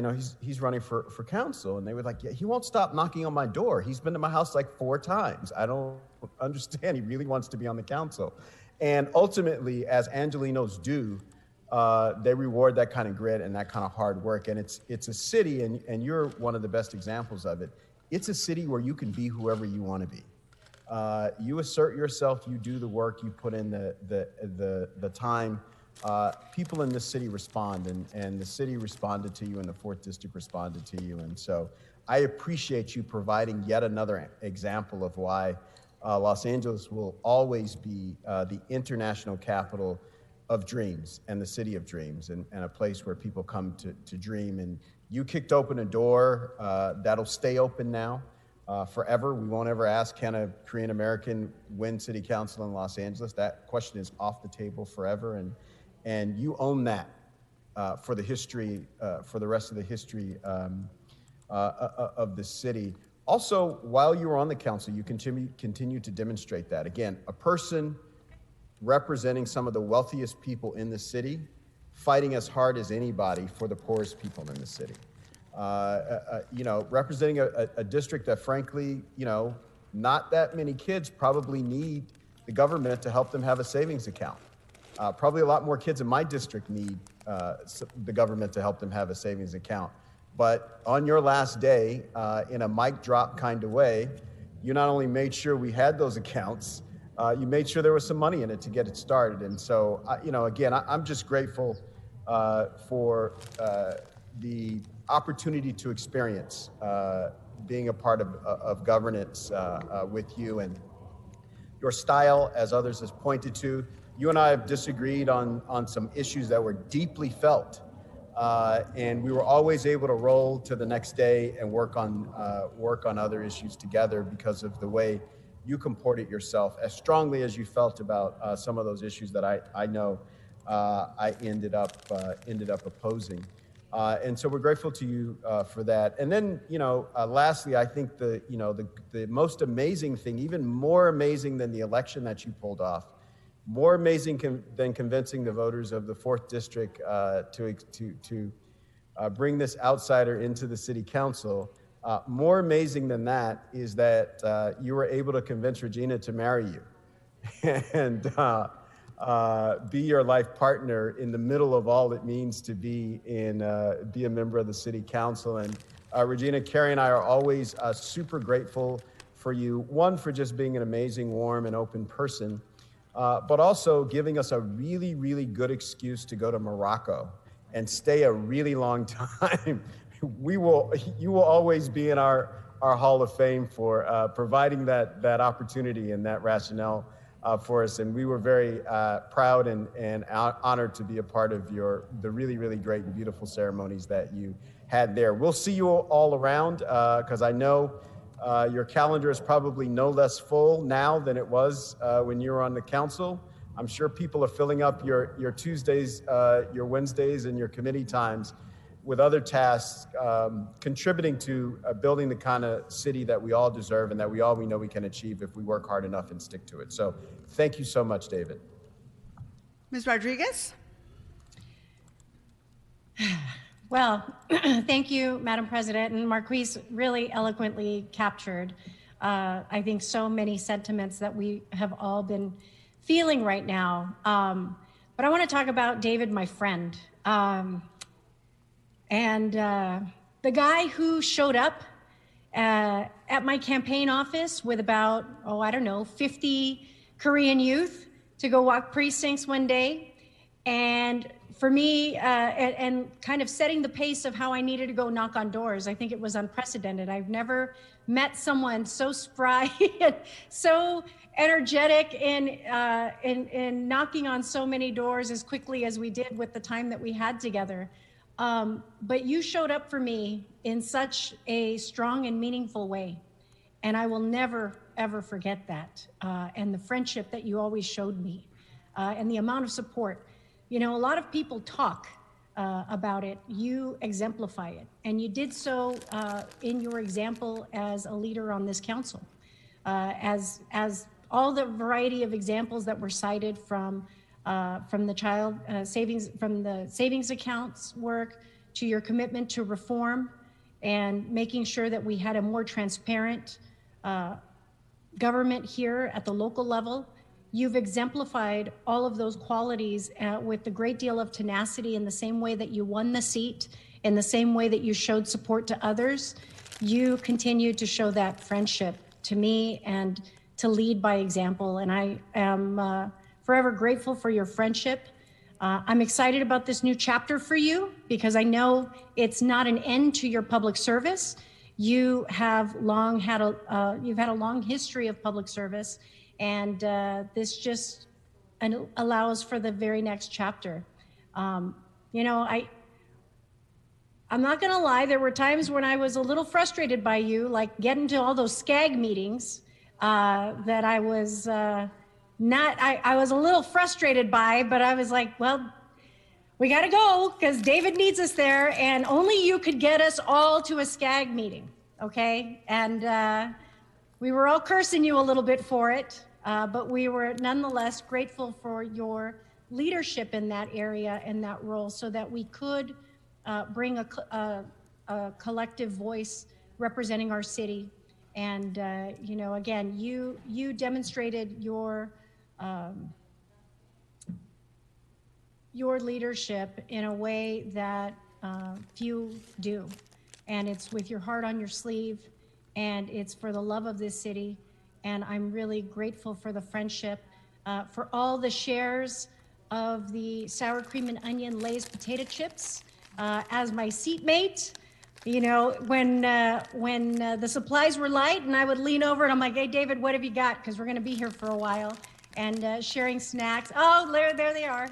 he's running for council. And they were like, yeah, he won't stop knocking on my door. He's been to my house like 4 times. I don't understand. He really wants to be on the council. And ultimately, as Angelinos do, they reward that kind of grit and that kind of hard work. And it's a city, and you're one of the best examples of it. It's a city where you can be whoever you want to be. You assert yourself, you do the work, you put in the time. People in this city respond, and the city responded to you, and the 4th District responded to you. And so I appreciate you providing yet another example of why Los Angeles will always be the international capital of dreams and the city of dreams, and a place where people come to dream. And you kicked open a door that'll stay open now forever. We won't ever ask, can a Korean American win city council in Los Angeles? That question is off the table forever, and you own that for the history, for the rest of the history of the city. Also, while you were on the council, you continue to demonstrate that. Again, a person representing some of the wealthiest people in the city, fighting as hard as anybody for the poorest people in the city. Representing a district that, frankly, not that many kids probably need the government to help them have a savings account. Probably a lot more kids in my district need the government to help them have a savings account. But on your last day, in a mic drop kind of way, you not only made sure we had those accounts, you made sure there was some money in it to get it started. And so, again, I'm just grateful for the opportunity to experience being a part of governance with you, and your style, as others have pointed to. You and I have disagreed on some issues that were deeply felt, and we were always able to roll to the next day and work on other issues together because of the way you comported yourself, as strongly as you felt about some of those issues that I know I ended up opposing. And so we're grateful to you for that. And then, lastly, I think the most amazing thing, even more amazing than the election that you pulled off, more amazing than convincing the voters of the 4th District to bring this outsider into the city council, more amazing than that is that you were able to convince Regina to marry you and be your life partner in the middle of all it means to be a member of the city council. And Regina, Carrie and I are always super grateful for you. One, for just being an amazing, warm, and open person, but also giving us a really, really good excuse to go to Morocco and stay a really long time. You will always be in our Hall of Fame for providing that opportunity and that rationale for us, and we were very proud and honored to be a part of the really, really great and beautiful ceremonies that you had there. We'll see you all around, because I know your calendar is probably no less full now than it was when you were on the council. I'm sure people are filling up your Tuesdays, your Wednesdays, and your committee times with other tasks, contributing to building the kind of city that we all deserve and that we know we can achieve if we work hard enough and stick to it. So thank you so much, David. Ms. Rodriguez? Well, thank you, Madam President. And Marquise really eloquently captured, I think, so many sentiments that we have all been feeling right now. But I want to talk about David, my friend. And the guy who showed up at my campaign office with about, 50 Korean youth to go walk precincts one day. And for me, and kind of setting the pace of how I needed to go knock on doors, I think it was unprecedented. I've never met someone so spry and so energetic in knocking on so many doors as quickly as we did with the time that we had together. But you showed up for me in such a strong and meaningful way. And I will never, ever forget that. And the friendship that you always showed me, and the amount of support. A lot of people talk about it. You exemplify it. And you did so in your example as a leader on this council. As all the variety of examples that were cited from the child savings, from the savings accounts work, to your commitment to reform and making sure that we had a more transparent government here at the local level. you've exemplified all of those qualities with a great deal of tenacity in the same way that you won the seat, in the same way that you showed support to others. You continue to show that friendship to me and to lead by example. And I am forever grateful for your friendship. I'm excited about this new chapter for you because I know it's not an end to your public service. You have long had you've had a long history of public service, and this just allows for the very next chapter. You know, I'm not gonna lie, there were times when I was a little frustrated by you, like getting to all those SCAG meetings that I was I was a little frustrated by, but I was like, well, we gotta go because David needs us there, and only you could get us all to a SCAG meeting, okay? And we were all cursing you a little bit for it, but we were nonetheless grateful for your leadership in that area and that role so that we could bring a collective voice representing our city. And, you know, again, you demonstrated your leadership in a way that few do. And it's with your heart on your sleeve, and it's for the love of this city. And I'm really grateful for the friendship, for all the shares of the sour cream and onion Lay's potato chips. As my seatmate, you know, when the supplies were light and I would lean over and I'm like, hey, David, what have you got? Because we're going to be here for a while. And sharing snacks. Oh, there they are.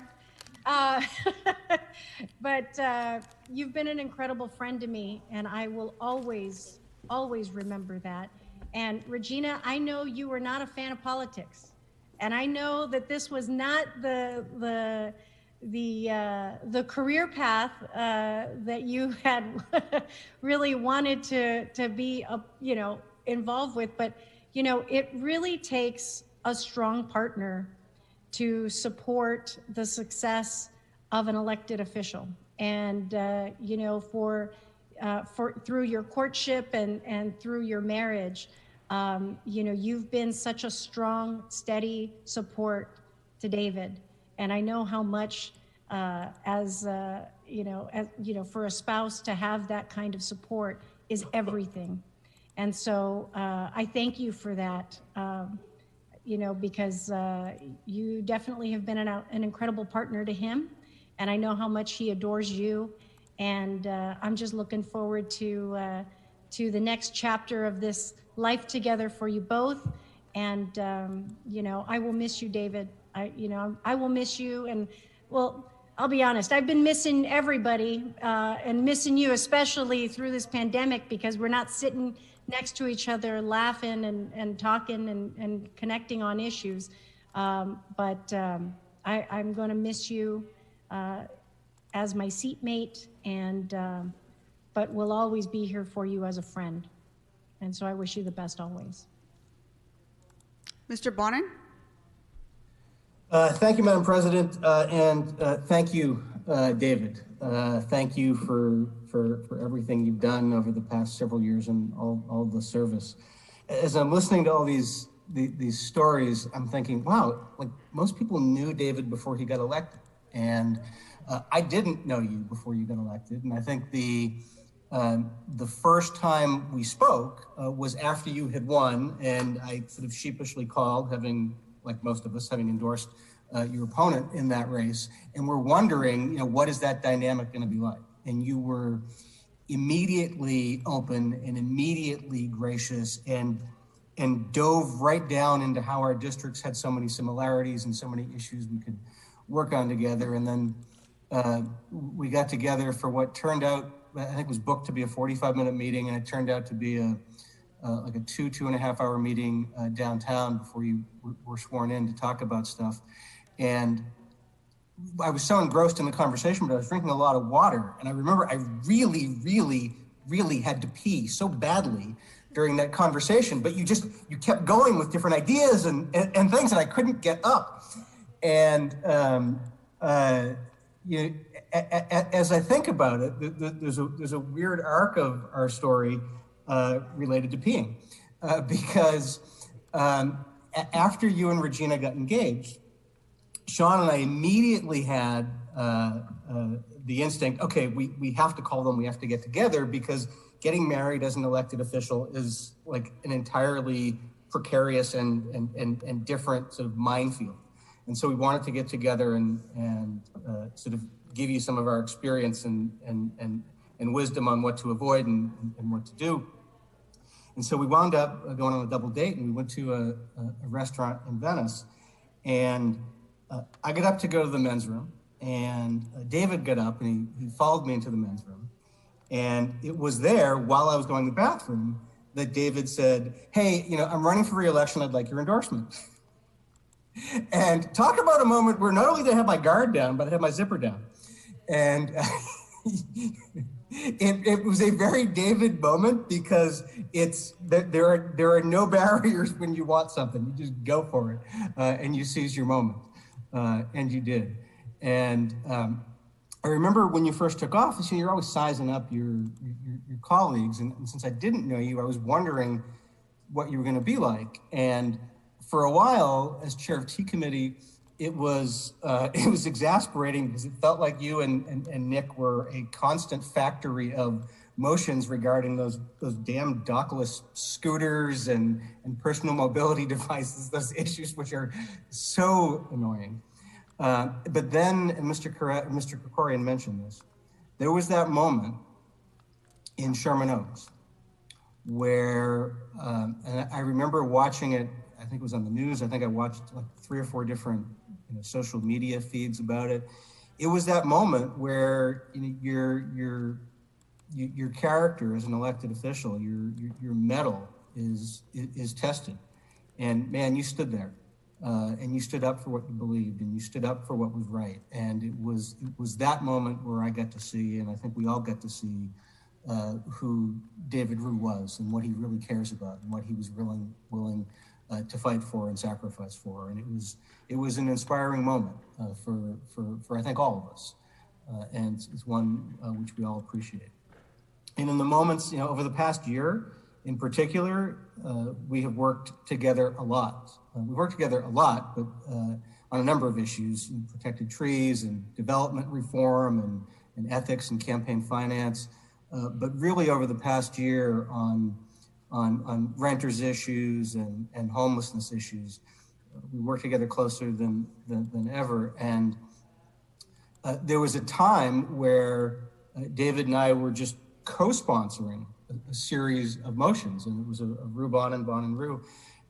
But you've been an incredible friend to me, and I will always, always remember that. And Regina, I know you were not a fan of politics. And I know that this was not the career path that you had really wanted to be, you know, involved with. But, you know, it really takes a strong partner to support the success of an elected official. And, you know, through your courtship and through your marriage, you know, you've been such a strong, steady support to David. And I know how much, you know, for a spouse to have that kind of support is everything. And so I thank you for that, you know, because you definitely have been an incredible partner to him. And I know how much he adores you. And I'm just looking forward to the next chapter of this life together for you both. And, you know, I will miss you, David. I will miss you. And, well, I'll be honest, I've been missing everybody and missing you, especially through this pandemic, because we're not sitting next to each other laughing and talking and connecting on issues. But I'm going to miss you as my seatmate, and but we'll always be here for you as a friend. And so I wish you the best always. Mr. Bonin? Thank you, Madam President, and thank you, David. Thank you for everything you've done over the past several years and all the service. As I'm listening to all these stories, I'm thinking, wow, like most people knew David before he got elected, and I didn't know you before you got elected. And I think the first time we spoke was after you had won, and I sort of sheepishly called, having, like most of us, having endorsed your opponent in that race, and we're wondering, you know, what is that dynamic going to be like? And you were immediately open and immediately gracious and dove right down into how our districts had so many similarities and so many issues we could work on together. And then we got together for what turned out, I think was booked to be a 45-minute meeting, and it turned out to be like a 2.5 hour meeting downtown before you were sworn in to talk about stuff. And I was so engrossed in the conversation, but I was drinking a lot of water. And I remember I really, really, really had to pee so badly during that conversation, but you kept going with different ideas and things, and I couldn't get up. And as I think about it, there's a weird arc of our story related to peeing, because after you and Regina got engaged, Sean and I immediately had the instinct, okay, we have to call them, we have to get together, because getting married as an elected official is like an entirely precarious and different sort of minefield. And so we wanted to get together and sort of give you some of our experience and wisdom on what to avoid and what to do. And so we wound up going on a double date, and we went to a restaurant in Venice. And I got up to go to the men's room, and David got up and he followed me into the men's room. And it was there while I was going to the bathroom that David said, hey, I'm running for re-election. I'd like your endorsement. And talk about a moment where not only did I have my guard down, but I had my zipper down. And it was a very David moment, because there are no barriers when you want something. You just go for it and you seize your moment. And you did. And I remember when you first took office, you're always sizing up your colleagues. And since I didn't know you, I was wondering what you were going to be like. And for a while, as chair of T Committee, it was exasperating, because it felt like you and Nick were a constant factory of motions regarding those damn dockless scooters and personal mobility devices, those issues which are so annoying. But then, and Mr. Krikorian mentioned this, there was that moment in Sherman Oaks where, and I remember watching it, I think it was on the news, I think I watched like 3 or 4 different social media feeds about it. It was that moment where your character as an elected official, your mettle is tested. And man, you stood there. And you stood up for what you believed, and you stood up for what was right. And it was that moment where I got to see, and I think we all got to see, who David Ryu was and what he really cares about and what he was willing to fight for and sacrifice for. And it was an inspiring moment for I think all of us, and it's one which we all appreciate. And in the moments, over the past year, in particular, we have worked together a lot. We've worked together a lot, but on a number of issues, protected trees and development reform and ethics and campaign finance. But really over the past year on renters issues and homelessness issues, we worked together closer than ever. And there was a time where David and I were just co-sponsoring a series of motions, and it was a Ryu Bon and Ryu.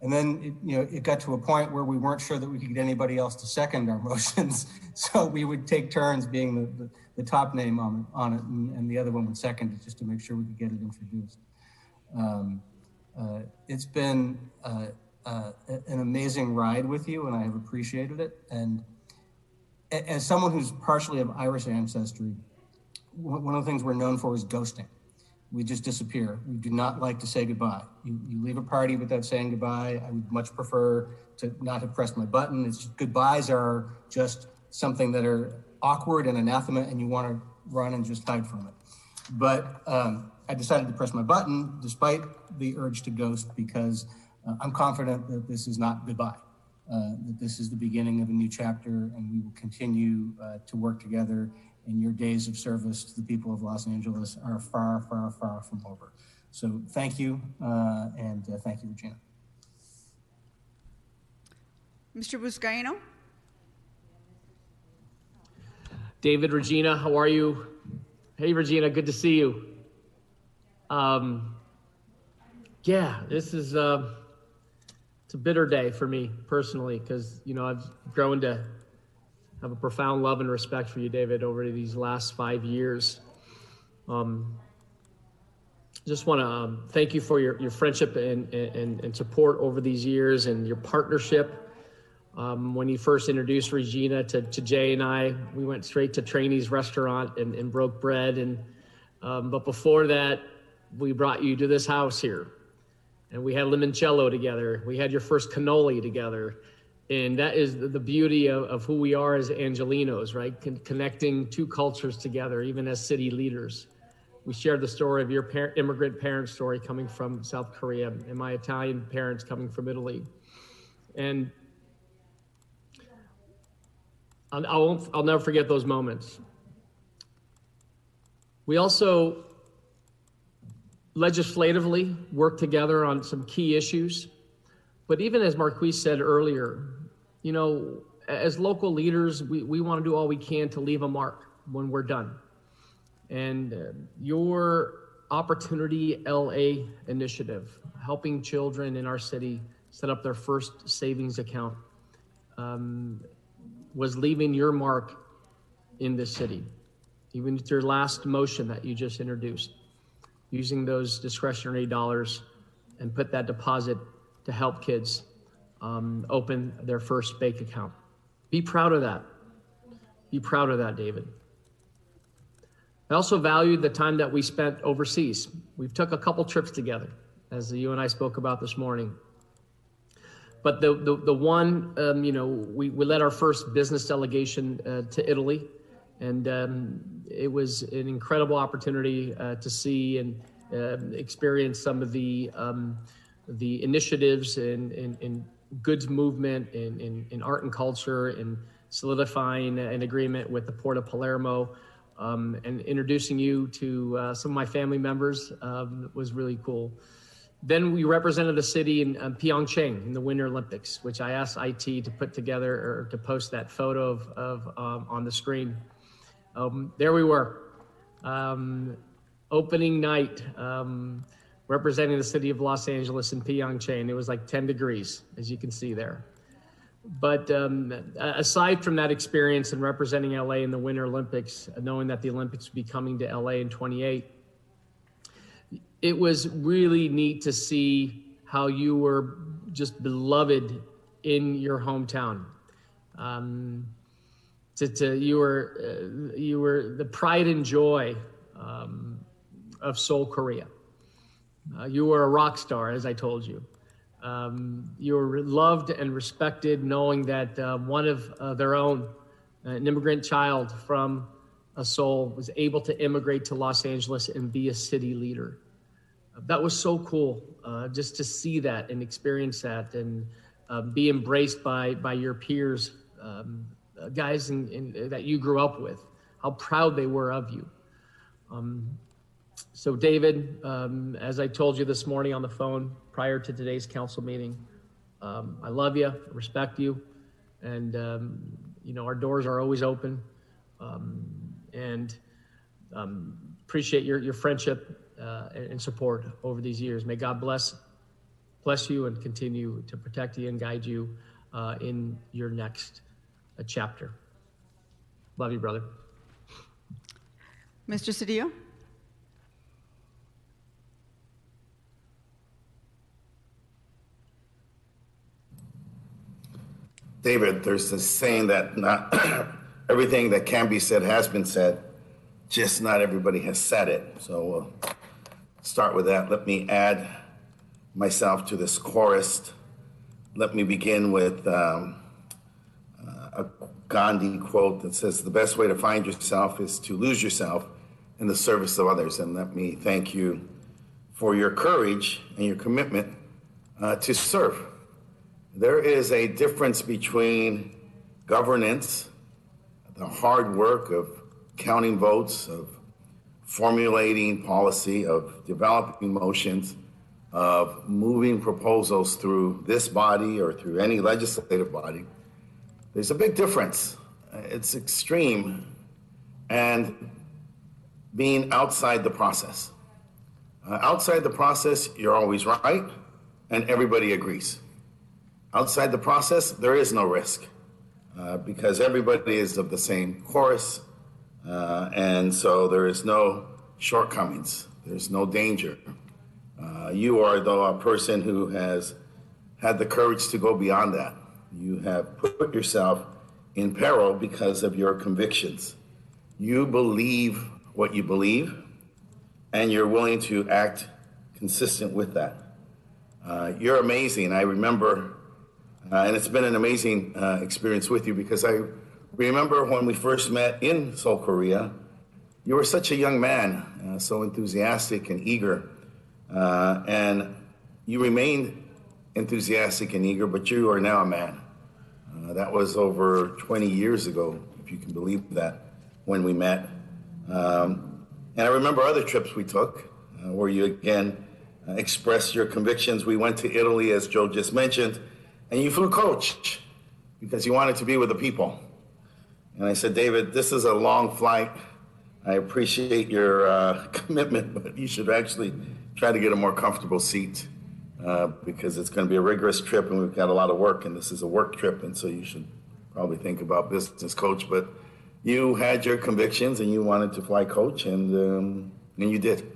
And then it got to a point where we weren't sure that we could get anybody else to second our motions, so we would take turns being the top name on it, and the other one would second it, just to make sure we could get it introduced. It's been an amazing ride with you, and I have appreciated it. And as someone who's partially of Irish ancestry, one of the things we're known for is ghosting. We just disappear. We do not like to say goodbye. You leave a party without saying goodbye. I would much prefer to not have pressed my button. It's just, goodbyes are just something that are awkward and anathema, and you want to run and just hide from it. But I decided to press my button despite the urge to ghost, because I'm confident that this is not goodbye, that this is the beginning of a new chapter, and we will continue to work together. And your days of service to the people of Los Angeles are far, far, far from over. So thank you, and thank you, Regina. Mr. Buscaino? David, Regina, how are you? Hey, Regina, good to see you. Yeah, this is it's a bitter day for me personally, because I've grown to have a profound love and respect for you, David, over these last 5 years. Just want to thank you for your friendship and support over these years, and your partnership. When you first introduced Regina to Jay and I, we went straight to Trainee's restaurant and broke bread. But before that, we brought you to this house here, and we had limoncello together. We had your first cannoli together. And that is the beauty of who we are as Angelenos, right? Connecting two cultures together, even as city leaders. We shared the story of your immigrant parents' story coming from South Korea, and my Italian parents coming from Italy. And I'll never forget those moments. We also legislatively worked together on some key issues. But even as Marquis said earlier, you know, as local leaders, we want to do all we can to leave a mark when we're done. And your Opportunity LA initiative, helping children in our city set up their first savings account, was leaving your mark in this city. Even with your last motion that you just introduced, using those discretionary dollars and put that deposit to help kids open their first bank account. Be proud of that. Be proud of that, David. I also valued the time that we spent overseas. We've took a couple trips together, as you and I spoke about this morning. But the one, you know, we led our first business delegation to Italy, and it was an incredible opportunity to see and experience some of the initiatives in goods movement, in art and culture, and solidifying an agreement with the Port of Palermo, and introducing you to some of my family members was really cool. Then we represented the city in Pyeongchang in the Winter Olympics, which I asked IT to put together or to post that photo of on the screen. There we were, opening night, representing the city of Los Angeles in Pyeongchang. It was like 10 degrees, as you can see there. But aside from that experience and representing LA in the Winter Olympics, knowing that the Olympics would be coming to LA in 28, it was really neat to see how you were just beloved in your hometown. You were the pride and joy of Seoul, Korea. You were a rock star, as I told you. You were loved and respected, knowing that one of their own, an immigrant child from Seoul, was able to immigrate to Los Angeles and be a city leader. That was so cool, just to see that and experience that and be embraced by your peers, guys that you grew up with, how proud they were of you. So David, as I told you this morning on the phone prior to today's council meeting, I love you, respect you, and you know, our doors are always open, and appreciate your friendship and support over these years. May God bless you and continue to protect you and guide you in your next chapter. Love you, brother. Mr. Cedillo? David, there's this saying that not everything that can be said has been said, just not everybody has said it. So we'll start with that. Let me add myself to this chorus. Let me begin with a Gandhi quote that says, "The best way to find yourself is to lose yourself in the service of others." And let me thank you for your courage and your commitment to serve. There is a difference between governance, the hard work of counting votes, of formulating policy, of developing motions, of moving proposals through this body or through any legislative body. There's a big difference. It's extreme, and being outside the process. Outside the process, you're always right, and everybody agrees. Outside the process, there is no risk because everybody is of the same chorus, and so there is no shortcomings. There's no danger. You are, though, a person who has had the courage to go beyond that. You have put yourself in peril because of your convictions. You believe what you believe, and you're willing to act consistent with that. You're amazing. I remember, and it's been an amazing experience with you, because I remember when we first met in Seoul, Korea, you were such a young man, so enthusiastic and eager, and you remained enthusiastic and eager, but you are now a man. That was over 20 years ago, if you can believe that, when we met. And I remember other trips we took where you again expressed your convictions. We went to Italy, as Joe just mentioned, and you flew coach because you wanted to be with the people. And I said, David, this is a long flight. I appreciate your commitment, but you should actually try to get a more comfortable seat because it's going to be a rigorous trip and we've got a lot of work, and this is a work trip, and so you should probably think about business coach. But you had your convictions and you wanted to fly coach, and you did.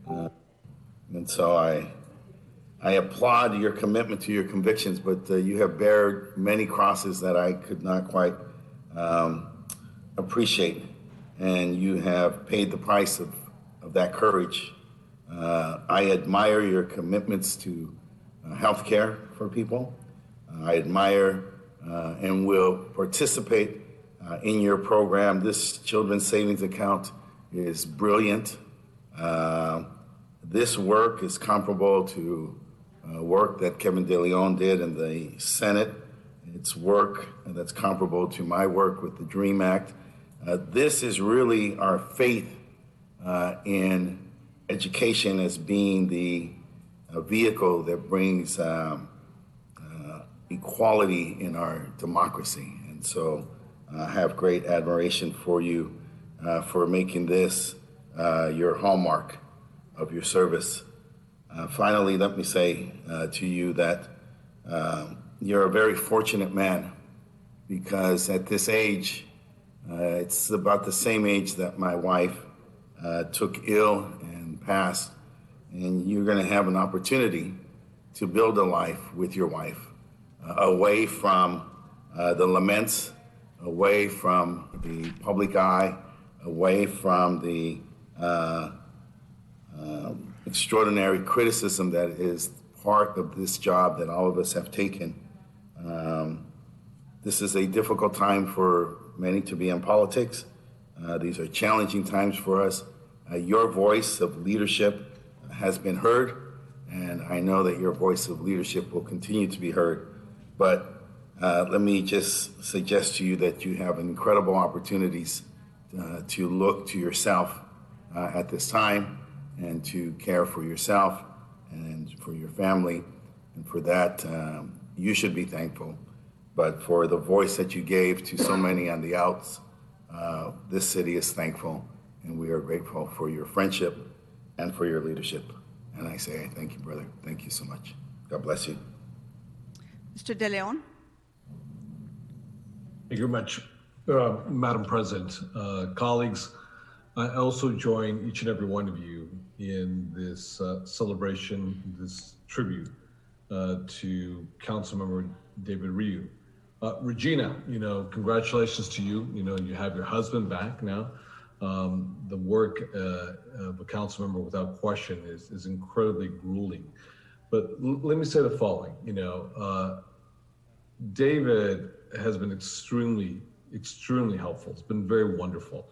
And so I applaud your commitment to your convictions, but you have bared many crosses that I could not quite appreciate, and you have paid the price of that courage. I admire your commitments to healthcare for people. I admire and will participate in your program. This children's savings account is brilliant. This work is comparable to work that Kevin De Leon did in the Senate. It's work that's comparable to my work with the DREAM Act. This is really our faith in education as being the vehicle that brings equality in our democracy. And so I have great admiration for you for making this your hallmark of your service. Finally, let me say to you that you're a very fortunate man, because at this age, it's about the same age that my wife took ill and passed, and you're going to have an opportunity to build a life with your wife, away from the laments, away from the public eye, away from the extraordinary criticism that is part of this job that all of us have taken. This is a difficult time for many to be in politics. These are challenging times for us. Your voice of leadership has been heard, and I know that your voice of leadership will continue to be heard. But let me just suggest to you that you have incredible opportunities to look to yourself at this time and to care for yourself and for your family. And for that, you should be thankful. But for the voice that you gave to so many on the outs, this city is thankful, and we are grateful for your friendship and for your leadership. And I say thank you, brother. Thank you so much. God bless you. Mr. De Leon. Thank you very much, Madam President. Colleagues, I also join each and every one of you in this celebration, this tribute to Councilmember David Ryu. Regina, congratulations to you. You have your husband back now. The work of a council member, without question, is incredibly grueling. But let me say the following. David has been extremely helpful. It's been very wonderful,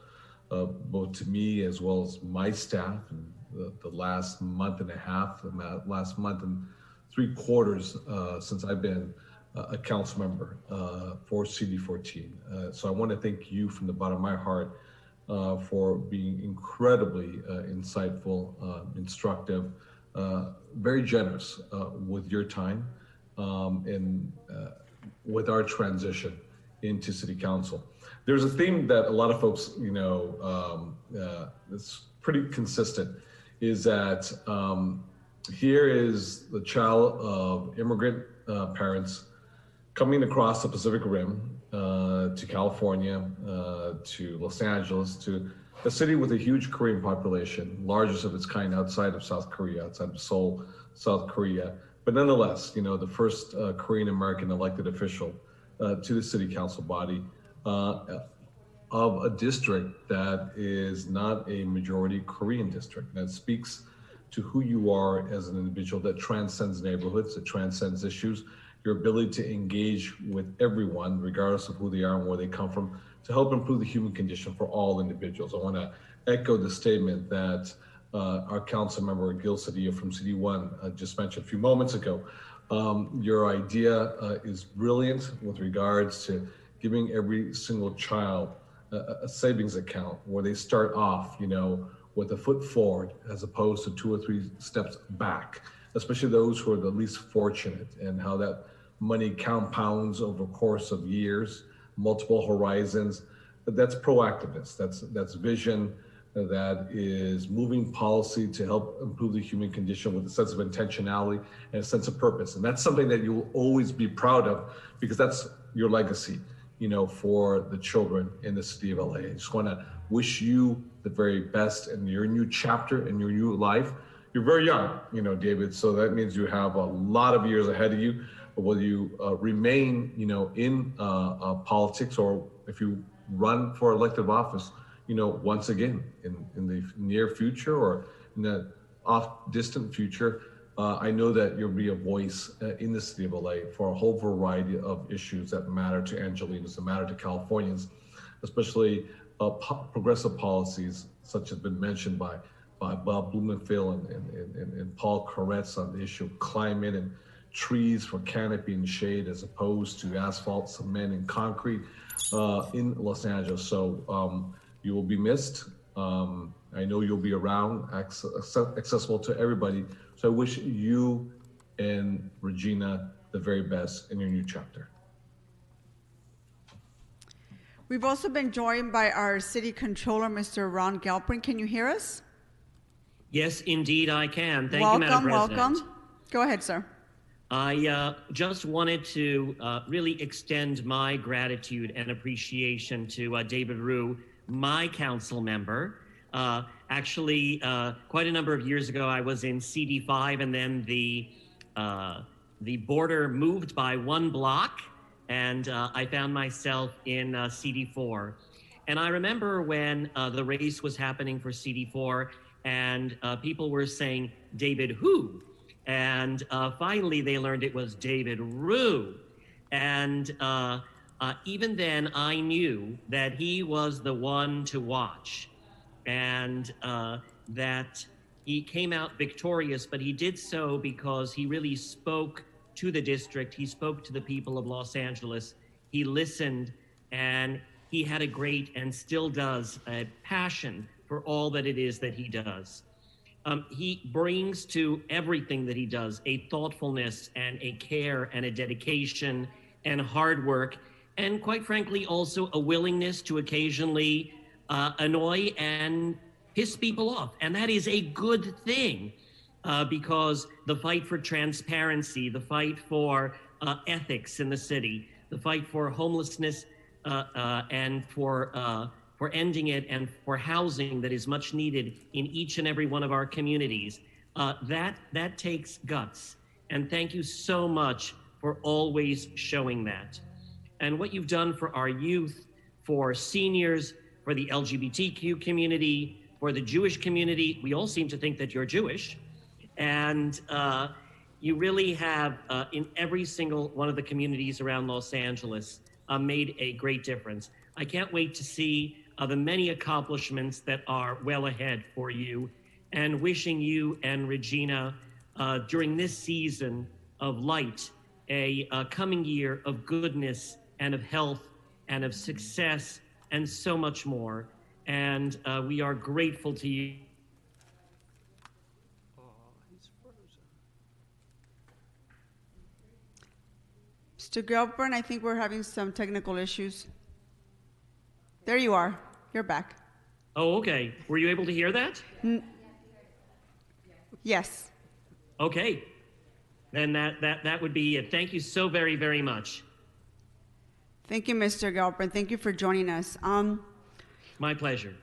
both to me as well as my staff in the last month and a half, last month and 3 quarters since I've been a council member for CD14. So I want to thank you from the bottom of my heart for being incredibly insightful, instructive, very generous with your time and with our transition into City Council. There's a theme that a lot of folks, it's pretty consistent, is that here is the child of immigrant parents coming across the Pacific Rim to California, to Los Angeles, to a city with a huge Korean population, largest of its kind outside of South Korea, outside of Seoul, South Korea. But nonetheless, the first Korean American elected official to the city council body of a district that is not a majority Korean district. That speaks to who you are as an individual that transcends neighborhoods, that transcends issues, your ability to engage with everyone, regardless of who they are and where they come from, to help improve the human condition for all individuals. I want to echo the statement that our council member Gil Cedillo from CD1 just mentioned a few moments ago. Your idea is brilliant with regards to giving every single child a savings account where they start off, with a foot forward as opposed to 2 or 3 steps back, especially those who are the least fortunate, and how that money compounds over the course of years, multiple horizons. That's proactiveness, that's vision, that is moving policy to help improve the human condition with a sense of intentionality and a sense of purpose. And that's something that you'll always be proud of, because that's your legacy, for the children in the city of LA. I just want to wish you the very best in your new chapter, in your new life. You're very young, David, so that means you have a lot of years ahead of you. But whether you remain, in politics, or if you run for elective office, once again, in the near future or in the off distant future, I know that you'll be a voice in the city of LA for a whole variety of issues that matter to Angelenos, that matter to Californians, especially progressive policies, such as been mentioned by Bob Blumenthal and Paul Koretz on the issue of climate and trees for canopy and shade, as opposed to asphalt, cement, and concrete in Los Angeles. So you will be missed. I know you'll be around, accessible to everybody. So I wish you and Regina the very best in your new chapter. We've also been joined by our city controller, Mr. Ron Galpin. Can you hear us? Yes, indeed I can. Thank you, Madam President. Welcome. Go ahead, sir. I just wanted to really extend my gratitude and appreciation to David Ryu, my council member. Actually, quite a number of years ago, I was in CD5, and then the border moved by 1 block, and I found myself in CD4. And I remember when the race was happening for CD4, and people were saying, David who? And finally, they learned it was David Ryu. And even then, I knew that he was the one to watch, and that he came out victorious, but he did so because he really spoke to the district. He spoke to the people of Los Angeles. He listened, and he had a great, and still does, a passion for all that it is that he does. He brings to everything that he does a thoughtfulness and a care and a dedication and hard work, and quite frankly, also a willingness to occasionally annoy and piss people off. And that is a good thing, because the fight for transparency, the fight for ethics in the city, the fight for homelessness and for ending it, and for housing that is much needed in each and every one of our communities. That takes guts. And thank you so much for always showing that. And what you've done for our youth, for seniors, for the LGBTQ community, for the Jewish community. We all seem to think that you're Jewish. And you really have, in every single one of the communities around Los Angeles, made a great difference. I can't wait to see the many accomplishments that are well ahead for you, and wishing you and Regina during this season of light, a coming year of goodness and of health and of success and so much more. And we are grateful to you. Mr. Gilburn, I think we're having some technical issues. There you are. You're back. Oh, okay. Were you able to hear that? Yes. Okay. Then that would be it. Thank you so very, very much. Thank you, Mr. Gilburn. Thank you for joining us. My pleasure.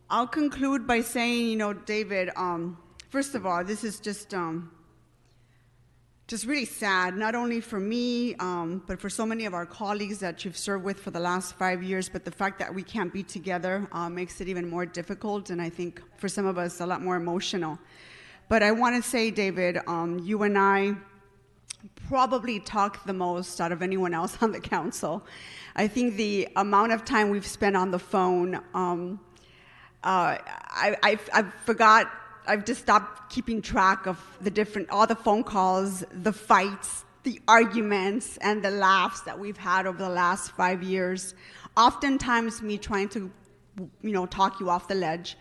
I'll conclude by saying, David, first of all, this is just really sad, not only for me, but for so many of our colleagues that you've served with for the last 5 years. But the fact that we can't be together makes it even more difficult, and I think for some of us a lot more emotional. But I want to say, David, you and I probably talk the most out of anyone else on the council. I think the amount of time we've spent on the phone, I forgot I've just stopped keeping track of all the phone calls, the fights, the arguments, and the laughs that we've had over the last 5 years. Oftentimes me trying to, talk you off the ledge.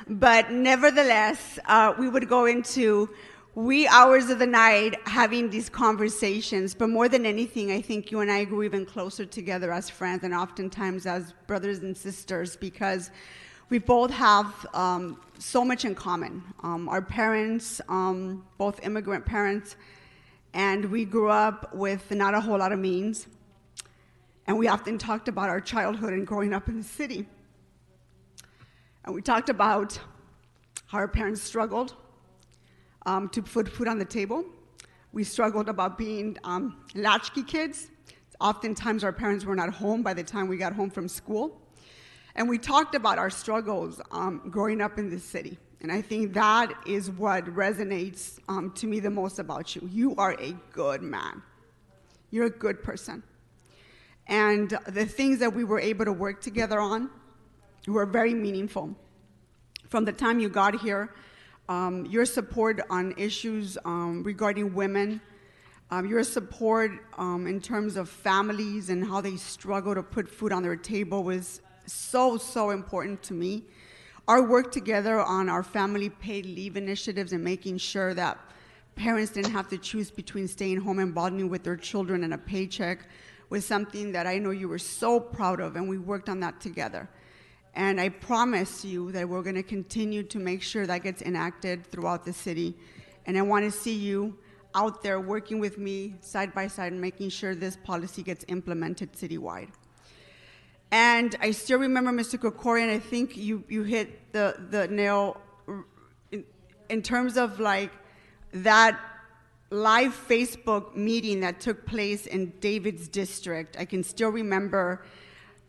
But nevertheless, we would go into wee hours of the night having these conversations. But more than anything, I think you and I grew even closer together as friends and oftentimes as brothers and sisters, because we both have so much in common. Our parents, both immigrant parents, and we grew up with not a whole lot of means. And we often talked about our childhood and growing up in the city. And we talked about how our parents struggled to put food on the table. We struggled about being latchkey kids. Oftentimes our parents were not home by the time we got home from school. And we talked about our struggles growing up in the city. And I think that is what resonates to me the most about you. You are a good man. You're a good person. And the things that we were able to work together on were very meaningful. From the time you got here, your support on issues regarding women, your support in terms of families and how they struggle to put food on their table was so important to me. Our work together on our family paid leave initiatives and making sure that parents didn't have to choose between staying home and bonding with their children and a paycheck was something that I know you were so proud of, and we worked on that together. And I promise you that we're going to continue to make sure that gets enacted throughout the city. And I want to see you out there working with me side by side and making sure this policy gets implemented citywide. And I still remember, Mr. Kokorian, I think you hit the nail in terms of like that live Facebook meeting that took place in David's district. I can still remember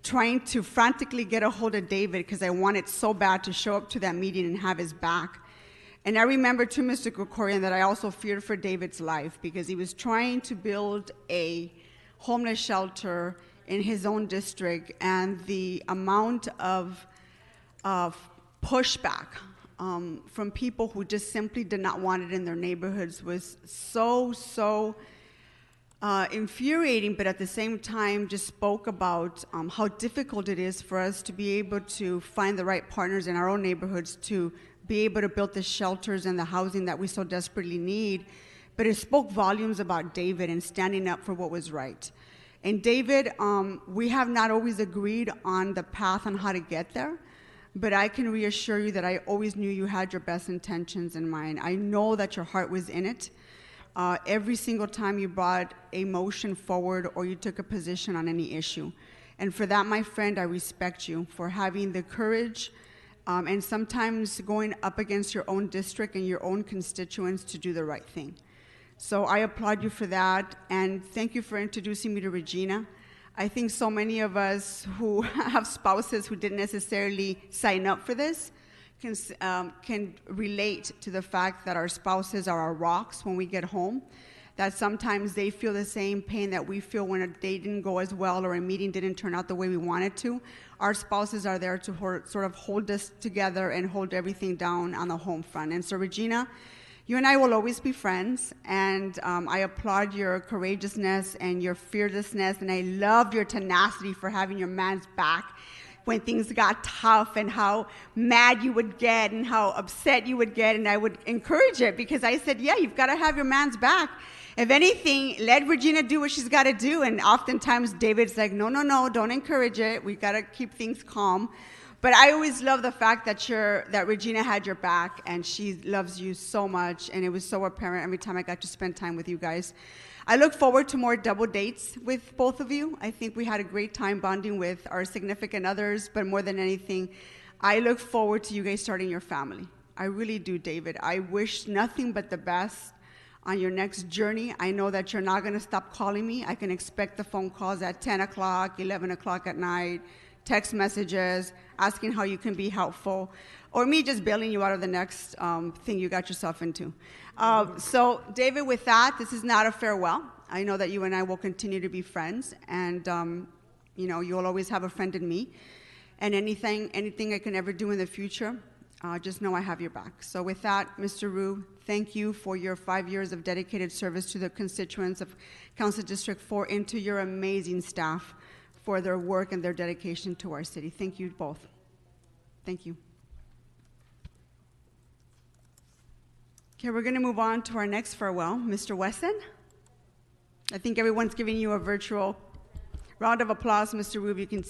trying to frantically get a hold of David because I wanted so bad to show up to that meeting and have his back. And I remember too, Mr. Kokorian, that I also feared for David's life because he was trying to build a homeless shelter in his own district, and the amount of pushback from people who just simply did not want it in their neighborhoods was so infuriating, but at the same time just spoke about how difficult it is for us to be able to find the right partners in our own neighborhoods to be able to build the shelters and the housing that we so desperately need. But it spoke volumes about David and standing up for what was right. And David, we have not always agreed on the path on how to get there, but I can reassure you that I always knew you had your best intentions in mind. I know that your heart was in it. Every single time you brought a motion forward or you took a position on any issue. And for that, my friend, I respect you for having the courage and sometimes going up against your own district and your own constituents to do the right thing. So I applaud you for that, and thank you for introducing me to Regina. I think so many of us who have spouses who didn't necessarily sign up for this can relate to the fact that our spouses are our rocks when we get home, that sometimes they feel the same pain that we feel when a day didn't go as well or a meeting didn't turn out the way we wanted to. Our spouses are there to sort of hold us together and hold everything down on the home front. And so, Regina, you and I will always be friends, and I applaud your courageousness and your fearlessness, and I loved your tenacity for having your man's back when things got tough and how mad you would get and how upset you would get, and I would encourage it because I said, yeah, you've got to have your man's back. If anything, let Regina do what she's got to do, and oftentimes David's like, no, don't encourage it. We got to keep things calm. But I always love the fact that Regina had your back, and she loves you so much, and it was so apparent every time I got to spend time with you guys. I look forward to more double dates with both of you. I think we had a great time bonding with our significant others, but more than anything, I look forward to you guys starting your family. I really do, David. I wish nothing but the best on your next journey. I know that you're not going to stop calling me. I can expect the phone calls at 10 o'clock, 11 o'clock at night, text messages, asking how you can be helpful, or me just bailing you out of the next thing you got yourself into. So, David, with that, this is not a farewell. I know that you and I will continue to be friends, and you'll always have a friend in me. And anything I can ever do in the future, just know I have your back. So with that, Mr. Ryu, thank you for your 5 years of dedicated service to the constituents of Council District 4 and to your amazing staff for their work and their dedication to our city. Thank you both. Thank you. Okay, we're going to move on to our next farewell. Mr. Wesson? I think everyone's giving you a virtual round of applause. Mr. Ryu, you can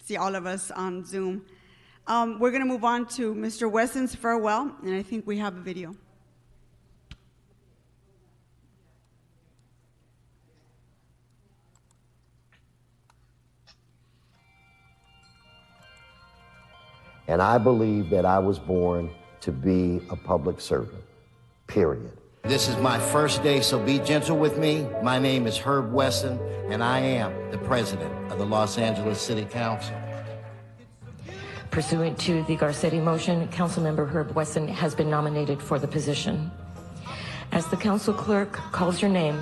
see all of us on Zoom. We're going to move on to Mr. Wesson's farewell, and I think we have a video. And I believe that I was born to be a public servant, period. This is my first day, so be gentle with me. My name is Herb Wesson, and I am the president of the Los Angeles City Council. Pursuant to the Garcetti motion, Councilmember Herb Wesson has been nominated for the position. As the council clerk calls your name,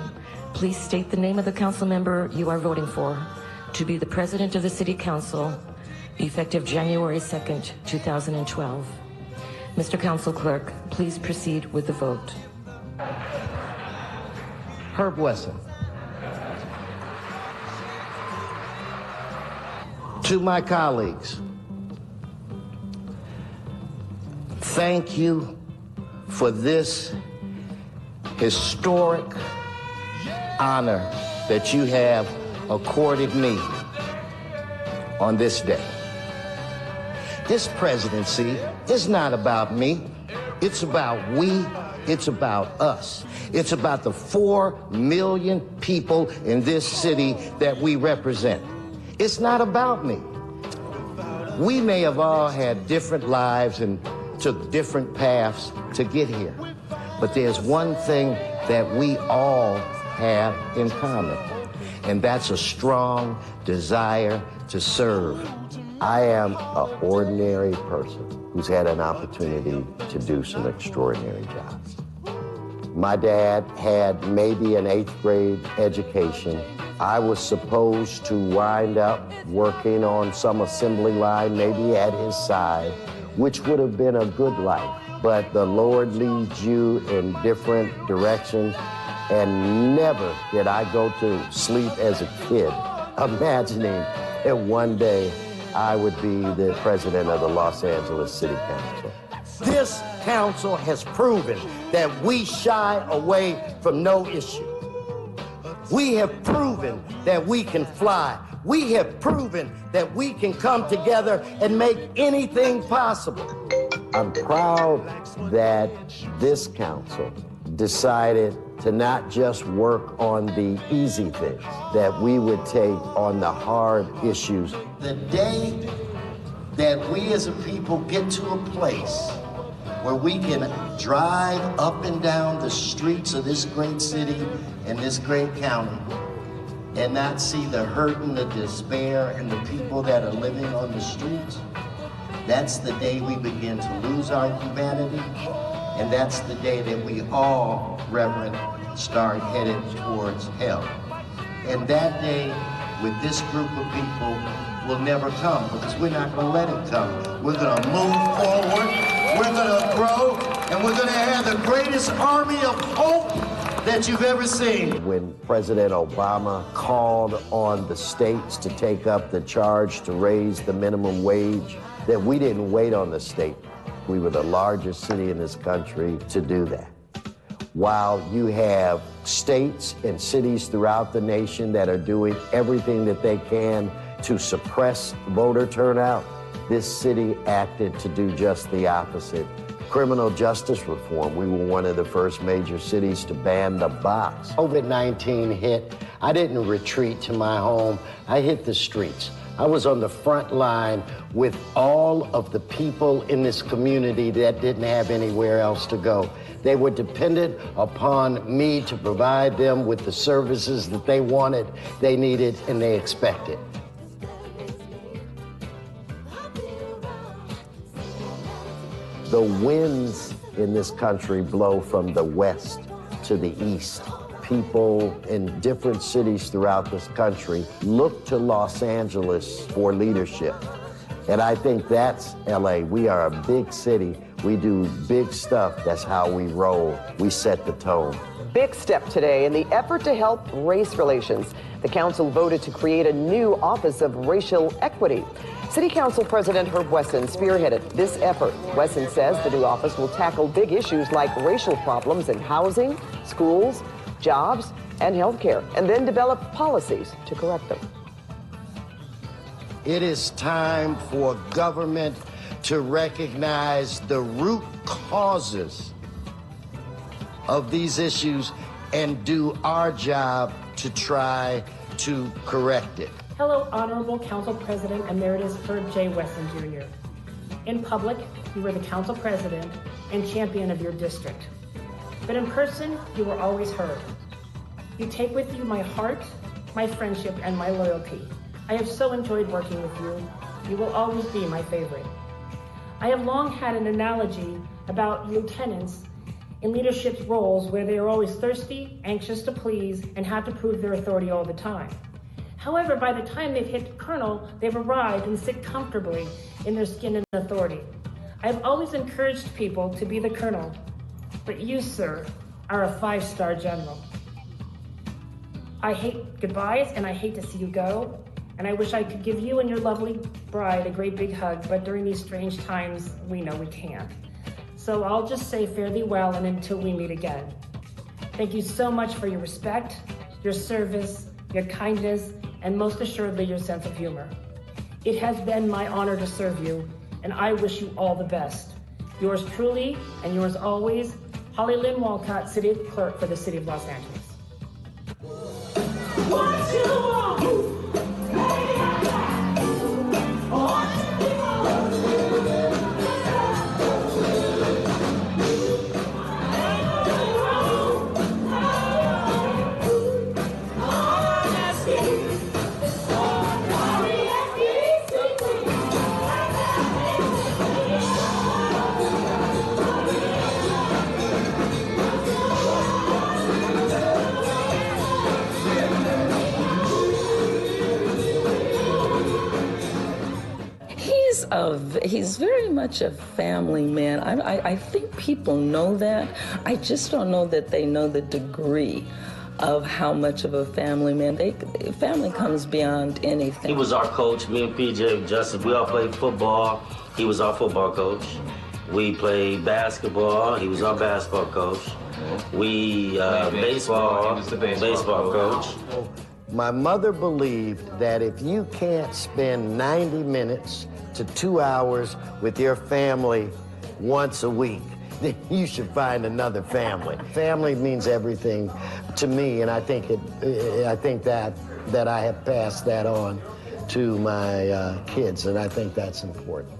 please state the name of the council member you are voting for to be the president of the City Council, effective January 2nd, 2012. Mr. Council Clerk, please proceed with the vote. Herb Wesson. To my colleagues, thank you for this historic honor that you have accorded me on this day. This presidency is not about me. It's about we. It's about us. It's about the 4 million people in this city that we represent. It's not about me. We may have all had different lives and took different paths to get here, but there's one thing that we all have in common, and that's a strong desire to serve. I am an ordinary person who's had an opportunity to do some extraordinary jobs. My dad had maybe an 8th grade education. I was supposed to wind up working on some assembly line, maybe at his side, which would have been a good life. But the Lord leads you in different directions, and never did I go to sleep as a kid imagining that one day I would be the president of the Los Angeles City Council. This council has proven that we shy away from no issue. We have proven that we can fly. We have proven that we can come together and make anything possible. I'm proud that this council decided to not just work on the easy things, that we would take on the hard issues. The day that we as a people get to a place where we can drive up and down the streets of this great city and this great county and not see the hurt and the despair and the people that are living on the streets, that's the day we begin to lose our humanity, and that's the day that we all, Reverend, start headed towards hell. And that day, with this group of people, will never come, because we're not going to let it come. We're going to move forward, we're going to grow, and we're going to have the greatest army of hope that you've ever seen. When President Obama called on the states to take up the charge to raise the minimum wage, that we didn't wait on the state. We were the largest city in this country to do that. While you have states and cities throughout the nation that are doing everything that they can to suppress voter turnout, this city acted to do just the opposite. Criminal justice reform, we were one of the first major cities to ban the box. COVID-19 hit, I didn't retreat to my home, I hit the streets. I was on the front line with all of the people in this community that didn't have anywhere else to go. They were dependent upon me to provide them with the services that they wanted, they needed, and they expected. The winds in this country blow from the west to the east. People in different cities throughout this country look to Los Angeles for leadership. And I think that's LA. We are a big city We do big stuff. That's how we roll. We set the tone. Big step today in the effort to help race relations. The council voted to create a new Office of Racial Equity. City Council President Herb Wesson spearheaded this effort. Wesson says the new office will tackle big issues like racial problems in housing, schools, jobs, and healthcare, and then develop policies to correct them. It is time for government to recognize the root causes of these issues and do our job to try to correct it. Hello, Honorable Council President Emeritus Herb J. Wesson Jr. In public, you were the Council President and champion of your district. But in person, you were always Herb. You take with you my heart, my friendship, and my loyalty. I have so enjoyed working with you. You will always be my favorite. I have long had an analogy about lieutenants in leadership roles where they are always thirsty, anxious to please, and have to prove their authority all the time. However, by the time they've hit colonel, they've arrived and sit comfortably in their skin and authority. I've always encouraged people to be the colonel, but you, sir, are a 5-star general. I hate goodbyes and I hate to see you go, and I wish I could give you and your lovely bride a great big hug, but during these strange times, we know we can't. So I'll just say fare thee well and until we meet again. Thank you so much for your respect, your service, your kindness, and most assuredly your sense of humor. It has been my honor to serve you, and I wish you all the best. Yours truly, and yours always, Holly Lynn Walcott, City Clerk for the City of Los Angeles. What you want? He's very much a family man. I think people know that. I just don't know that they know the degree of how much of a family man. Family comes beyond anything. He was our coach. Me and PJ, Justice, we all played football. He was our football coach. We played basketball. He was our basketball coach. We baseball. He was the baseball coach. My mother believed that if you can't spend 90 minutes to 2 hours with your family once a week, then you should find another family. Family means everything to me, and I think that I have passed that on to my kids, and I think that's important.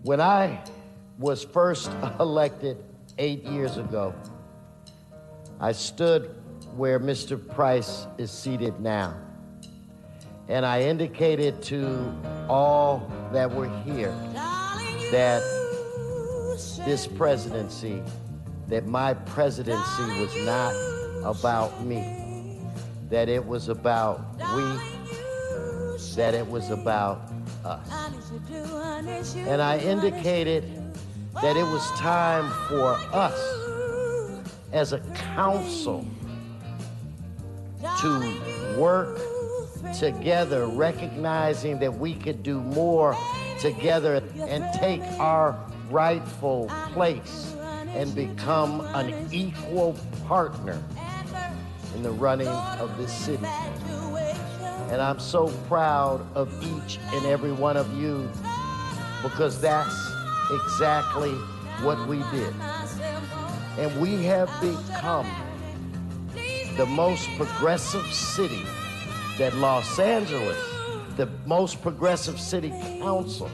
When I was first elected 8 years ago, I stood where Mr. Price is seated now. And I indicated to all that were here that this presidency, that my presidency was not about me, that it was about we, that it was about us. And I indicated that it was time for us as a council to work together, recognizing that we could do more together and take our rightful place and become an equal partner in the running of this city. And I'm so proud of each and every one of you, because that's exactly what we did. And we have become the most progressive city that Los Angeles, the most progressive city council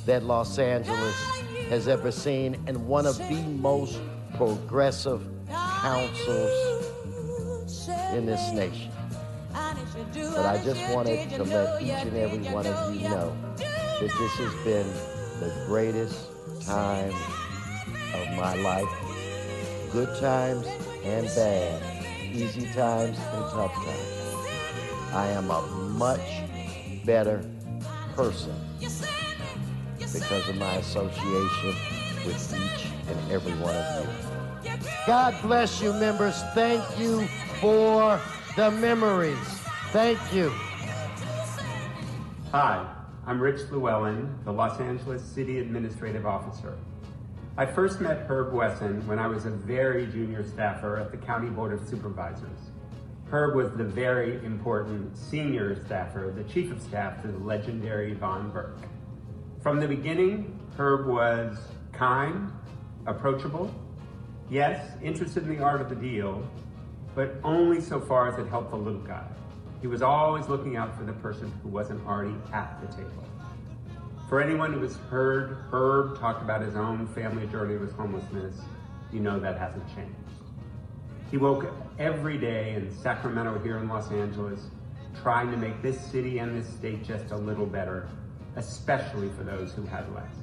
that Los Angeles has ever seen, and one of the most progressive councils in this nation. But I just wanted to let each and every one of you know that this has been the greatest time of my life. Good times and bad, easy times and tough times. I am a much better person because of my association with each and every one of you. God bless you, members. Thank you for the memories. Thank you. Hi, I'm Rich Llewellyn, the Los Angeles City Administrative Officer. I first met Herb Wesson when I was a very junior staffer at the County Board of Supervisors. Herb was the very important senior staffer, the chief of staff to the legendary Von Burke. From the beginning, Herb was kind, approachable, yes, interested in the art of the deal, but only so far as it helped the little guy. He was always looking out for the person who wasn't already at the table. For anyone who has heard Herb talk about his own family journey with homelessness, you know that hasn't changed. He woke up every day in Sacramento here in Los Angeles, trying to make this city and this state just a little better, especially for those who had less.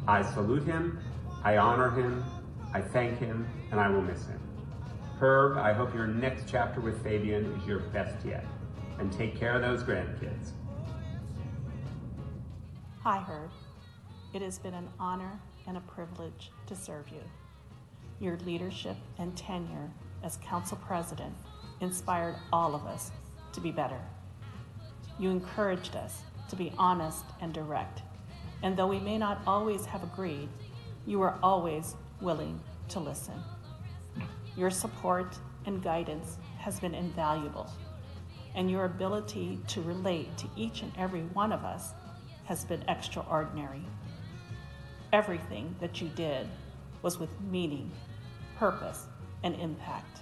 I salute him, I honor him, I thank him, and I will miss him. Herb, I hope your next chapter with Fabian is your best yet. And take care of those grandkids. Hi, Herb. It has been an honor and a privilege to serve you. Your leadership and tenure as council president inspired all of us to be better. You encouraged us to be honest and direct. And though we may not always have agreed, you were always willing to listen. Your support and guidance has been invaluable, and your ability to relate to each and every one of us has been extraordinary. Everything that you did was with meaning, purpose, and impact.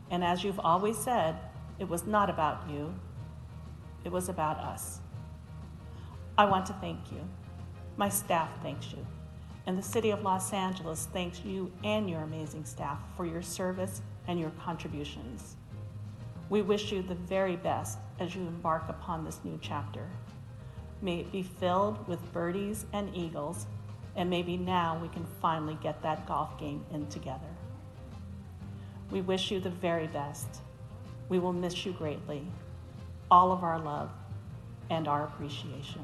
And as you've always said, it was not about you, it was about us. I want to thank you. My staff thanks you. And the City of Los Angeles thanks you and your amazing staff for your service and your contributions. We wish you the very best as you embark upon this new chapter. May it be filled with birdies and eagles, and maybe now we can finally get that golf game in together. We wish you the very best. We will miss you greatly. All of our love and our appreciation.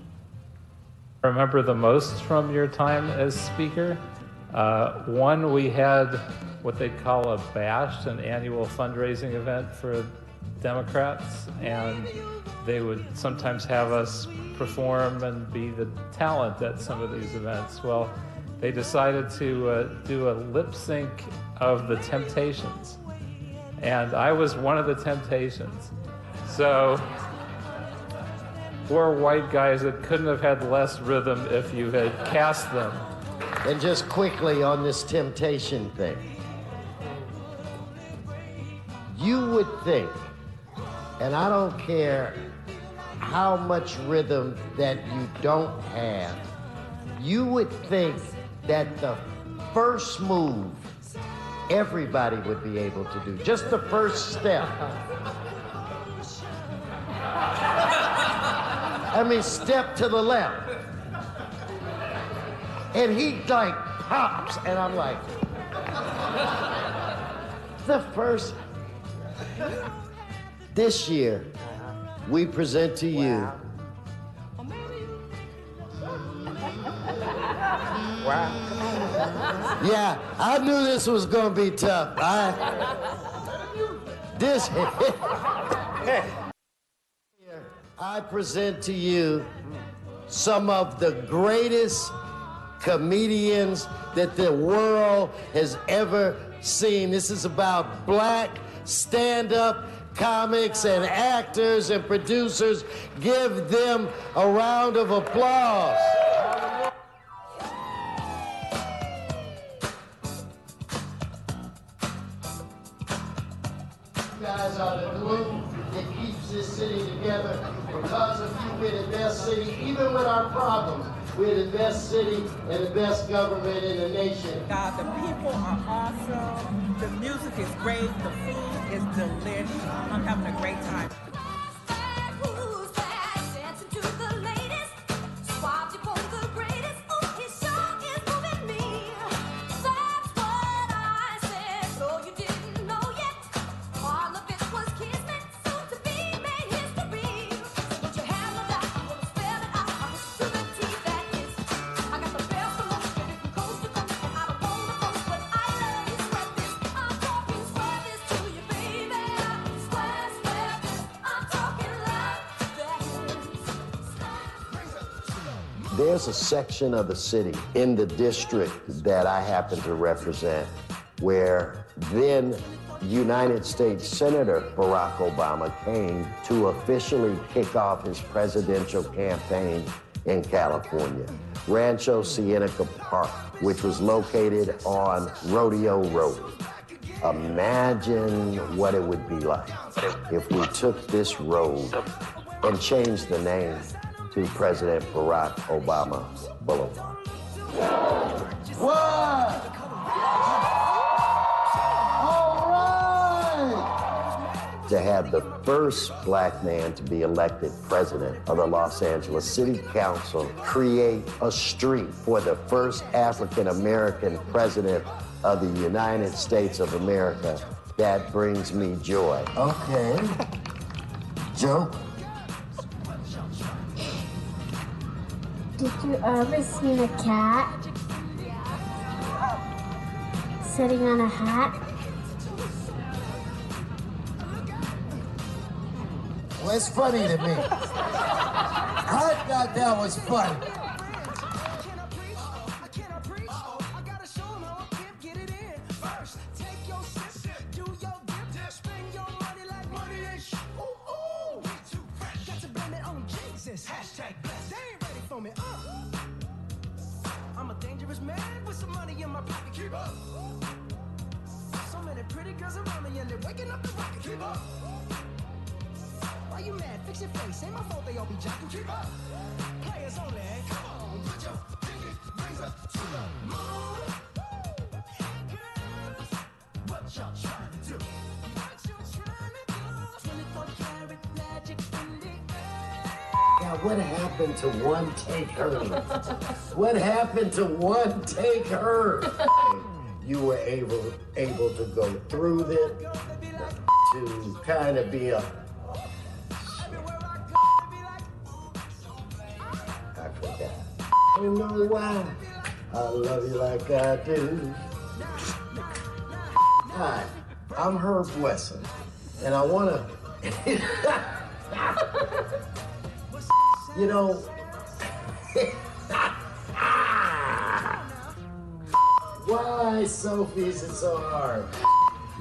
Remember the most from your time as speaker? One, we had what they call a bash, an annual fundraising event for Democrats, and they would sometimes have us perform and be the talent at some of these events. Well, they decided to do a lip sync of the Temptations, and I was one of the Temptations. So, four white guys that couldn't have had less rhythm if you had cast them. And just quickly on this temptation thing, you would think, and I don't care how much rhythm that you don't have, you would think that the first move everybody would be able to do, just the first step. I mean, step to the left. And he like pops, and I'm like, the first. This year, we present to you. Wow. Yeah, I knew this was gonna be tough. I present to you some of the greatest comedians that the world has ever seen. This is about black stand-up comics and actors and producers. Give them a round of applause. You guys are the glue that keeps this city together. Because of you, we're the best city, even with our problems. We're the best city and the best government in the nation. God, the people are awesome. The music is great. The food is delicious. I'm having a great time. There's a section of the city in the district that I happen to represent where then United States Senator Barack Obama came to officially kick off his presidential campaign in California. Rancho Cienega Park, which was located on Rodeo Road. Imagine what it would be like if we took this road and changed the name to President Barack Obama Boulevard. What? All right! To have the first black man to be elected president of the Los Angeles City Council create a street for the first African-American president of the United States of America, that brings me joy. Okay. Joe? Did you ever see a cat sitting on a hat? Well, it's funny to me. I thought that was funny. I'm a dangerous man with some money in my pocket. Keep up. So many pretty girls around me and they're waking up the rocket. Keep up. Why you mad? Fix your face. Ain't my fault they all be jocking. Keep up. Players only. Come on, put your pinky rings up to the moon. Girls, what y'all trying to do? What you trying to do? 24 karat magic in the Now, what happened to one take her? What happened to one take her? You were able to go through this, to kind of be a... I forgot. I don't know why. I love you like I do. Hi, I'm Herb Wesson, and I want to... You know, why, Sophie, is it so hard?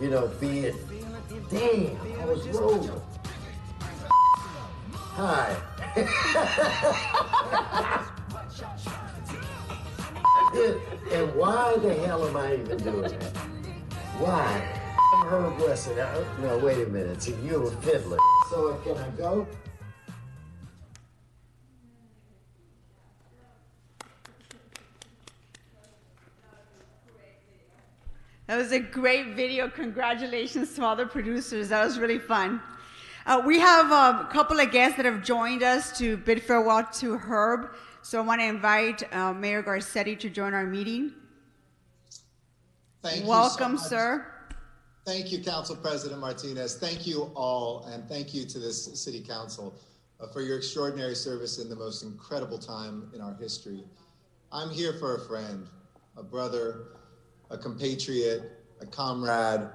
You know, being, damn, I was rolling. Hi. And why the hell am I even doing that? Why? I'm Herb Wesson. No, wait a minute. So you're a fiddler. So can I go? That was a great video. Congratulations to all the producers. That was really fun. We have a couple of guests that have joined us to bid farewell to Herb. So I want to invite Mayor Garcetti to join our meeting. Thank Welcome, you so much. sir. Thank you, Council President Martinez. Thank you all, and thank you to this City Council for your extraordinary service in the most incredible time in our history. I'm here for a friend, a brother, a compatriot, a comrade,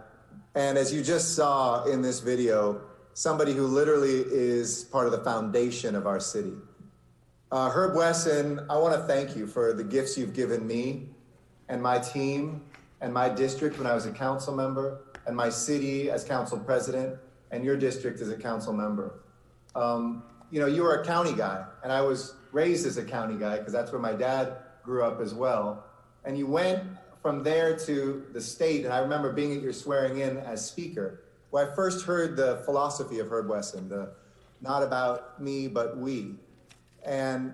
and as you just saw in this video, somebody who literally is part of the foundation of our city. Herb Wesson, I want to thank you for the gifts you've given me and my team and my district when I was a council member, and my city as council president, and your district as a council member. You know, you were a county guy, and I was raised as a county guy because that's where my dad grew up as well. And you went from there to the state, and I remember being at your swearing in as speaker, where I first heard the philosophy of Herb Wesson, the not about me, but we. And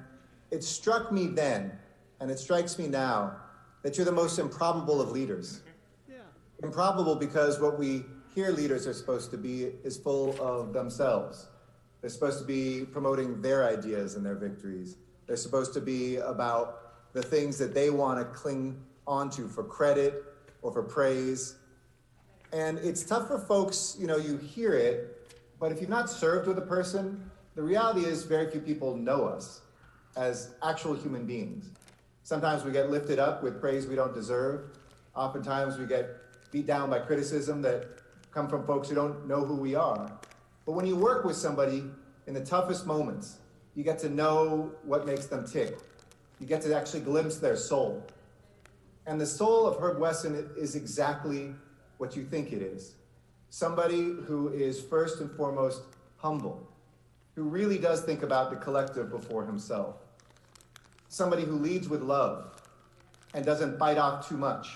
it struck me then, and it strikes me now, that you're the most improbable of leaders. Yeah. Improbable because what we hear leaders are supposed to be is full of themselves. They're supposed to be promoting their ideas and their victories. They're supposed to be about the things that they want to cling onto for credit or for praise. And it's tough for folks, you know, you hear it, but if you've not served with a person, the reality is very few people know us as actual human beings. Sometimes we get lifted up with praise we don't deserve. Oftentimes we get beat down by criticism that come from folks who don't know who we are. But when you work with somebody in the toughest moments, you get to know what makes them tick. You get to actually glimpse their soul. And the soul of Herb Wesson is exactly what you think it is. Somebody who is first and foremost humble, who really does think about the collective before himself. Somebody who leads with love and doesn't bite off too much.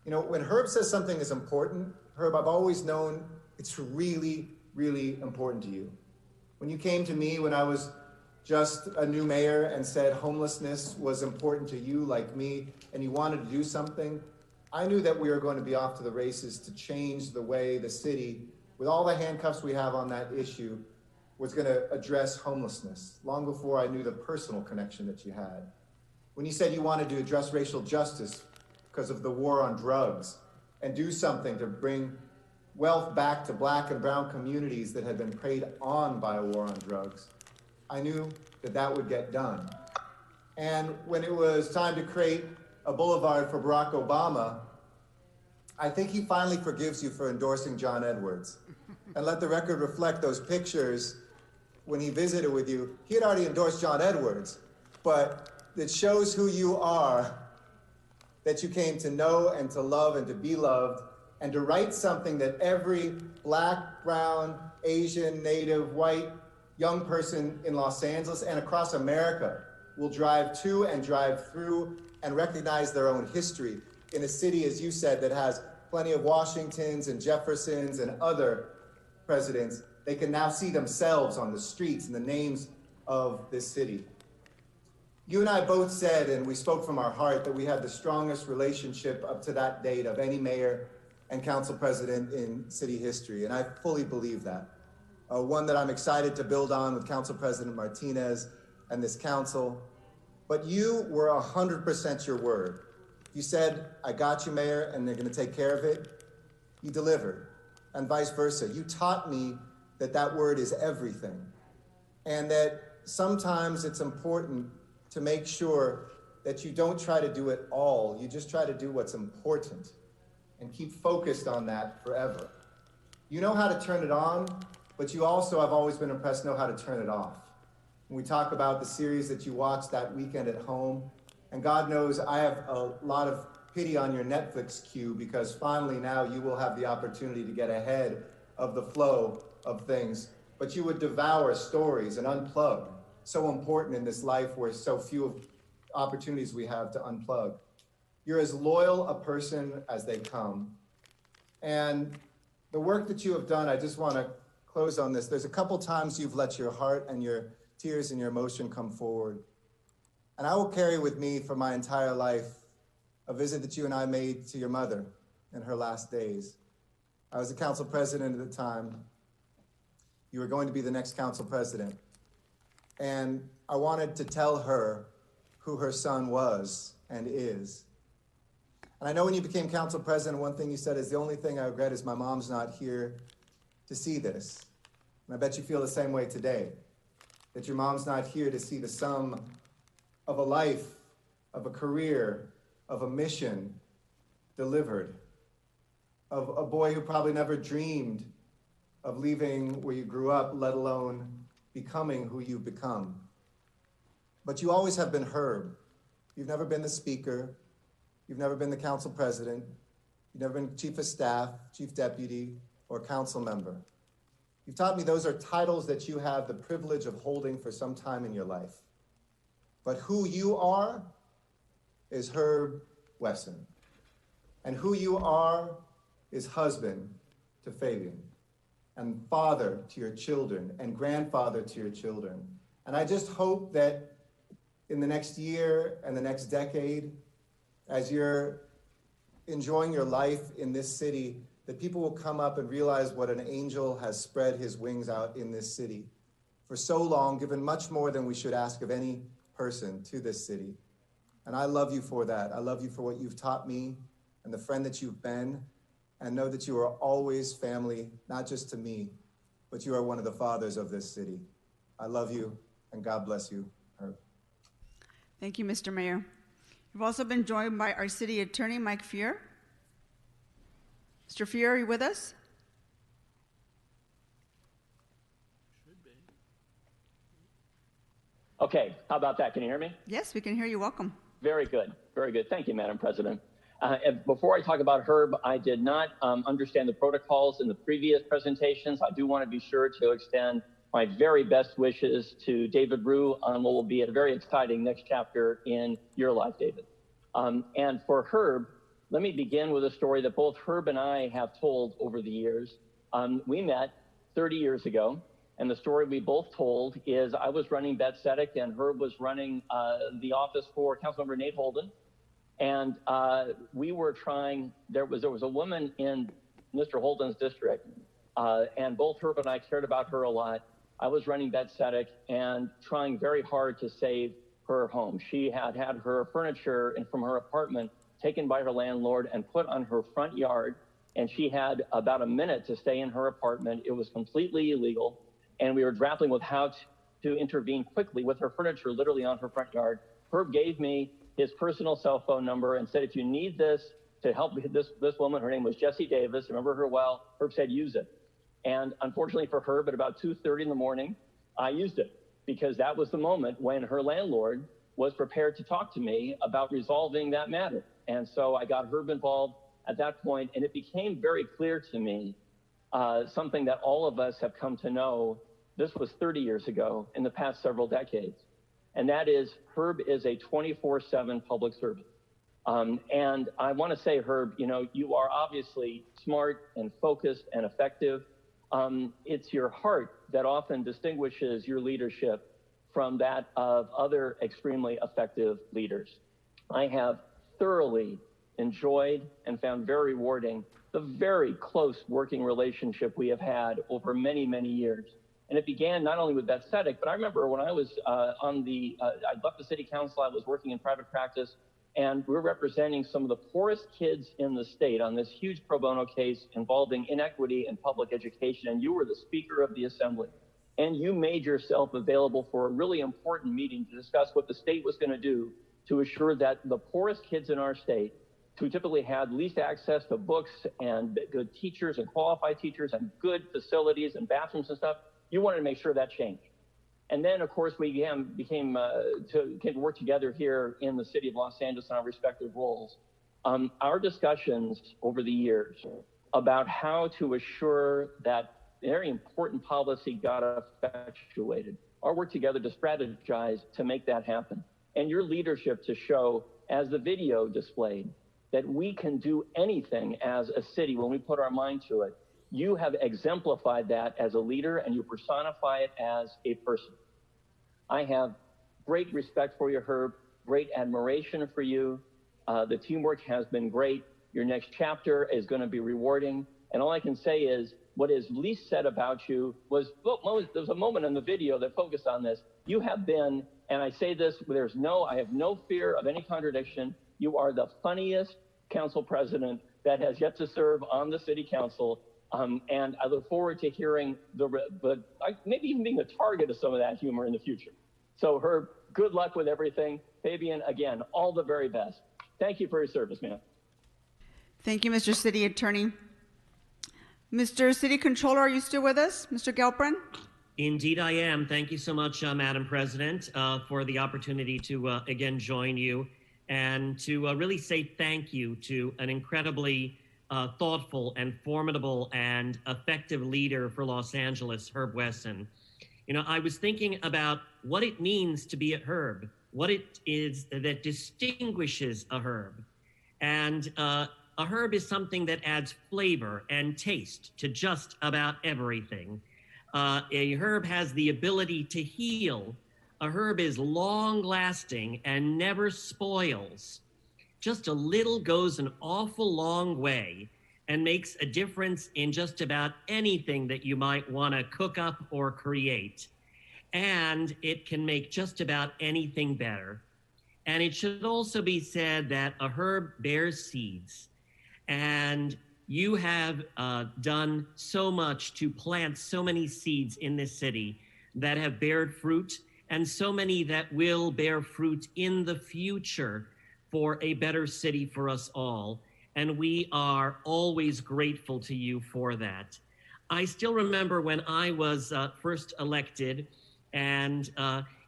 You know, when Herb says something is important, Herb, I've always known it's really, really important to you. When you came to me when I was just a new mayor and said homelessness was important to you like me, and you wanted to do something, I knew that we were going to be off to the races to change the way the city, with all the handcuffs we have on that issue, was going to address homelessness, long before I knew the personal connection that you had. When you said you wanted to address racial justice because of the war on drugs and do something to bring wealth back to Black and brown communities that had been preyed on by a war on drugs, I knew that that would get done. And when it was time to create a boulevard for Barack Obama, I think he finally forgives you for endorsing John Edwards. And let the record reflect those pictures when he visited with you. He had already endorsed John Edwards, but it shows who you are, that you came to know and to love and to be loved, and to write something that every Black, brown, Asian, Native, white, young person in Los Angeles and across America will drive to and drive through and recognize their own history in a city, as you said, that has plenty of Washingtons and Jeffersons and other presidents. They can now see themselves on the streets and the names of this city. You and I both said, and we spoke from our heart, that we had the strongest relationship up to that date of any mayor and council president in city history, and I fully believe that. One that I'm excited to build on with Council President Martinez and this council. But you were 100% your word. You said, I got you, Mayor, and they're going to take care of it. You delivered, and vice versa. You taught me that that word is everything, and that sometimes it's important to make sure that you don't try to do it all. You just try to do what's important and keep focused on that forever. You know how to turn it on, but you also, I've always been impressed, know how to turn it off. When we talk about the series that you watched that weekend at home, and God knows I have a lot of pity on your Netflix queue, because finally now you will have the opportunity to get ahead of the flow of things, but you would devour stories and unplug. So important in this life where so few opportunities we have to unplug. You're as loyal a person as they come. And the work that you have done, I just want to close on this. There's a couple times you've let your heart and your tears and your emotion come forward. And I will carry with me for my entire life a visit that you and I made to your mother in her last days. I was the council president at the time. You were going to be the next council president. And I wanted to tell her who her son was and is. And I know when you became council president, one thing you said is, the only thing I regret is my mom's not here to see this. And I bet you feel the same way today, that your mom's not here to see the sum of a life, of a career, of a mission delivered, of a boy who probably never dreamed of leaving where you grew up, let alone becoming who you've become. but you always have been Herb. You've never been the speaker. You've never been the council president. You've never been chief of staff, chief deputy, or council member. You've taught me those are titles that you have the privilege of holding for some time in your life. But who you are is Herb Wesson. And who you are is husband to Fabian, and father to your children, and grandfather to your children. And I just hope that in the next year and the next decade, as you're enjoying your life in this city, that people will come up and realize what an angel has spread his wings out in this city for so long, given much more than we should ask of any person to this city. And I love you for that. I love you for what you've taught me and the friend that you've been, and know that you are always family, not just to me, but you are one of the fathers of this city. I love you, and God bless you, Herb. Thank you, Mr. Mayor. We've also been joined by our city attorney, Mike Fier. Mr. Fier, are you with us? Okay, how about that? Can you hear me? Yes, we can hear you. Welcome. Very good, very good. Thank you, Madam President. And before I talk about Herb, I did not understand the protocols in the previous presentations. I do want to be sure to extend my very best wishes to David Ryu on what will be a very exciting next chapter in your life, David. And for Herb, let me begin with a story that both Herb and I have told over the years. We met 30 years ago, and the story we both told is I was running Bethesda and Herb was running the office for Councilmember Nate Holden. And we were trying, there was a woman in Mr. Holden's district, and both Herb and I cared about her a lot. I was running Bethesda and trying very hard to save her home. She had had her furniture from her apartment taken by her landlord and put on her front yard, and she had about a minute to stay in her apartment. It was completely illegal, and we were grappling with how to intervene quickly with her furniture literally on her front yard. Herb gave me his personal cell phone number and said, if you need this to help this woman, her name was Jessie Davis, remember her well, Herb said, use it. And unfortunately for Herb, at about 2:30 in the morning, I used it because that was the moment when her landlord was prepared to talk to me about resolving that matter. And so I got Herb involved at that point, and it became very clear to me, something that all of us have come to know, this was 30 years ago, in the past several decades. And that is, Herb is a 24/7 public servant. And I want to say, Herb, you know, you are obviously smart and focused and effective. It's your heart that often distinguishes your leadership from that of other extremely effective leaders. I have thoroughly enjoyed and found very rewarding the very close working relationship we have had over many, many years. And it began not only with Bethesda, but I remember when I was I left the city council, I was working in private practice, and we were representing some of the poorest kids in the state on this huge pro bono case involving inequity in public education. And you were the Speaker of the Assembly. And you made yourself available for a really important meeting to discuss what the state was going to do to assure that the poorest kids in our state, who typically had least access to books and good teachers and qualified teachers and good facilities and bathrooms and stuff, you wanted to make sure that changed. And then, of course, we came to work together here in the city of Los Angeles in our respective roles. Our discussions over the years about how to assure that very important policy got effectuated, our work together to strategize to make that happen. And your leadership to show, as the video displayed, that we can do anything as a city when we put our mind to it. You have exemplified that as a leader, and you personify it as a person. I have great respect for you, Herb, great admiration for you. The teamwork has been great. Your next chapter is going to be rewarding. And all I can say is, what is least said about you was, there's a moment in the video that focused on this. You have been, and I say this, I have no fear of any contradiction. You are the funniest council president that has yet to serve on the city council. And I look forward to hearing maybe even being the target of some of that humor in the future. So Herb, good luck with everything. Fabian, again, all the very best. Thank you for your service, man. Thank you, Mr. City Attorney. Mr. City Controller, are you still with us? Mr. Gelprin? Indeed, I am. Thank you so much, Madam President, for the opportunity to again join you and to really say thank you to an incredibly thoughtful and formidable and effective leader for Los Angeles, Herb Wesson. You know, I was thinking about what it means to be a Herb, what it is that distinguishes a Herb. And a Herb is something that adds flavor and taste to just about everything. A Herb has the ability to heal. A Herb is long-lasting and never spoils. Just a little goes an awful long way and makes a difference in just about anything that you might want to cook up or create. And it can make just about anything better. And it should also be said that a Herb bears seeds. And you have done so much to plant so many seeds in this city that have bared fruit, and so many that will bear fruit in the future for a better city for us all. And we are always grateful to you for that. I still remember when I was first elected, and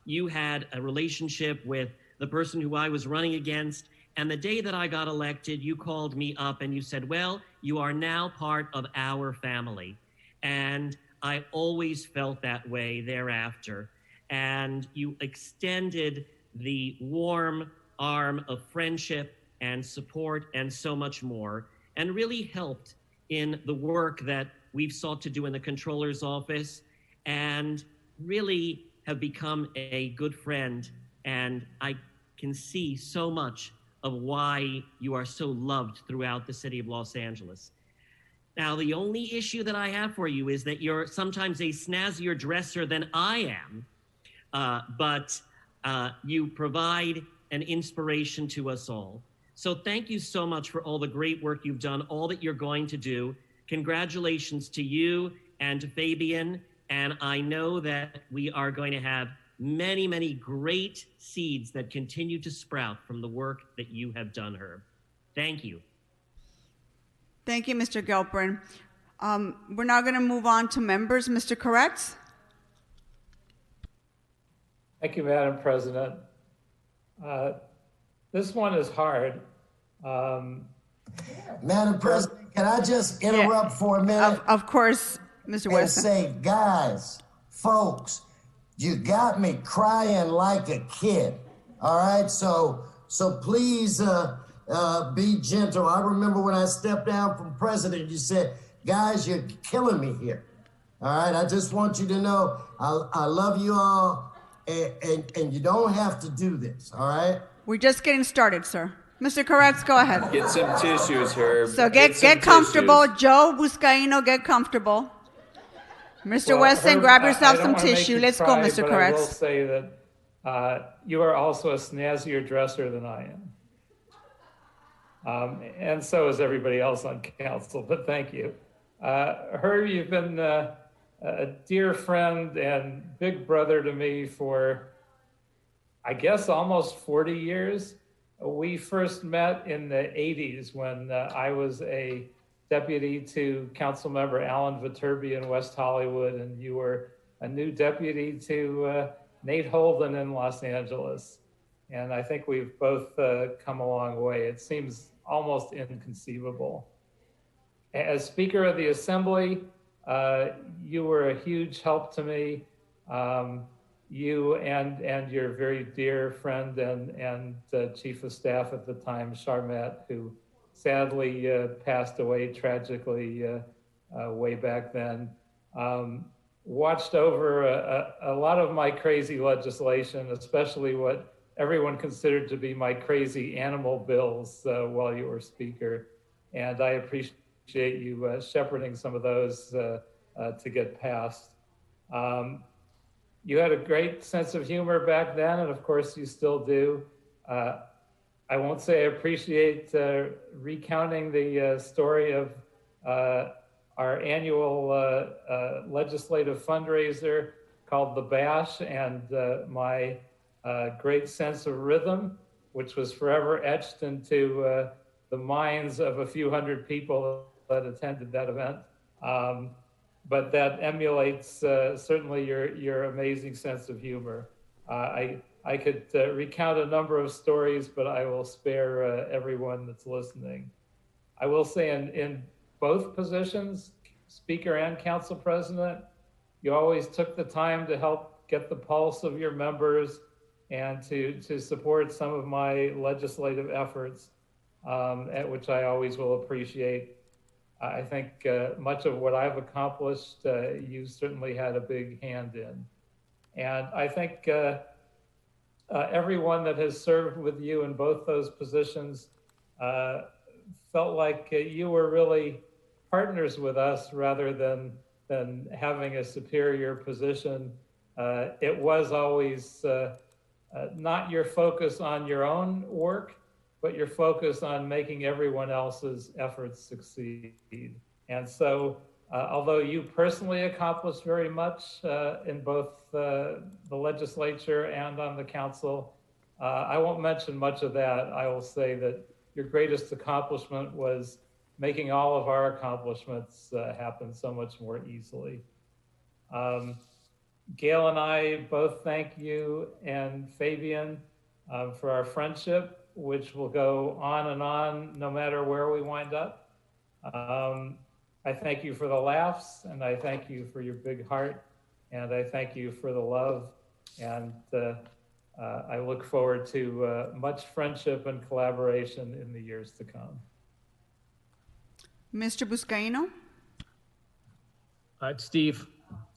you had a relationship with the person who I was running against. And the day that I got elected, you called me up and you said, well, you are now part of our family. And I always felt that way thereafter. And you extended the warm arm of friendship and support and so much more, and really helped in the work that we've sought to do in the Comptroller's office, and really have become a good friend. And I can see so much of why you are so loved throughout the city of Los Angeles. Now, the only issue that I have for you is that you're sometimes a snazzier dresser than I am, but you provide an inspiration to us all. So thank you so much for all the great work you've done, all that you're going to do. Congratulations to you and to Fabian. And I know that we are going to have many, many great seeds that continue to sprout from the work that you have done, Herb. Thank you. Thank you, Mr. Gelperin. We're now going to move on to members. Mr. Koretz? Thank you, Madam President. This one is hard. Madam President, can I just interrupt for a minute? Of course, Mr. Wesson. And say, guys, folks, you got me crying like a kid. All right, so please be gentle. I remember when I stepped down from president, you said, guys, you're killing me here. All right, I just want you to know I love you all, and you don't have to do this. All right. We're just getting started, sir. Mr. Koretz, go ahead. Get some tissues, Herb. So get comfortable. Joe Buscaino, get comfortable. Mr. Wesson, Herb, grab yourself some I don't wanna make tissue. you Let's cry, go, Mr. but Koretz. I will say that you are also a snazzier dresser than I am. And so is everybody else on council, but thank you. Herb, you've been a dear friend and big brother to me for, I guess, almost 40 years. We first met in the 80s when I was a deputy to Councilmember Alan Viterbi in West Hollywood, and you were a new deputy to Nate Holden in Los Angeles. And I think we've both come a long way. It seems almost inconceivable. As Speaker of the Assembly, you were a huge help to me. You and your very dear friend and Chief of Staff at the time, Charmet, who sadly passed away tragically way back then, watched over a lot of my crazy legislation, especially what everyone considered to be my crazy animal bills while you were Speaker. And I appreciate you shepherding some of those to get passed. You had a great sense of humor back then, and of course you still do. I won't say I appreciate recounting the story of our annual legislative fundraiser called The Bash, and my great sense of rhythm, which was forever etched into the minds of a few hundred people that attended that event. but that emulates certainly your amazing sense of humor. I could recount a number of stories, but I will spare everyone that's listening. I will say in both positions, Speaker and Council President, you always took the time to help get the pulse of your members and to support some of my legislative efforts, at which I always will appreciate. I think much of what I've accomplished, you certainly had a big hand in. And I think everyone that has served with you in both those positions felt like you were really partners with us rather than having a superior position. It was always not your focus on your own work, but your focus on making everyone else's efforts succeed. And so, although you personally accomplished very much in both the legislature and on the council, I won't mention much of that. I will say that your greatest accomplishment was making all of our accomplishments happen so much more easily. Gail and I both thank you and Fabian for our friendship, which will go on and on no matter where we wind up. I thank you for the laughs, and I thank you for your big heart, and I thank you for the love, and I look forward to much friendship and collaboration in the years to come. Mr. Buscaino?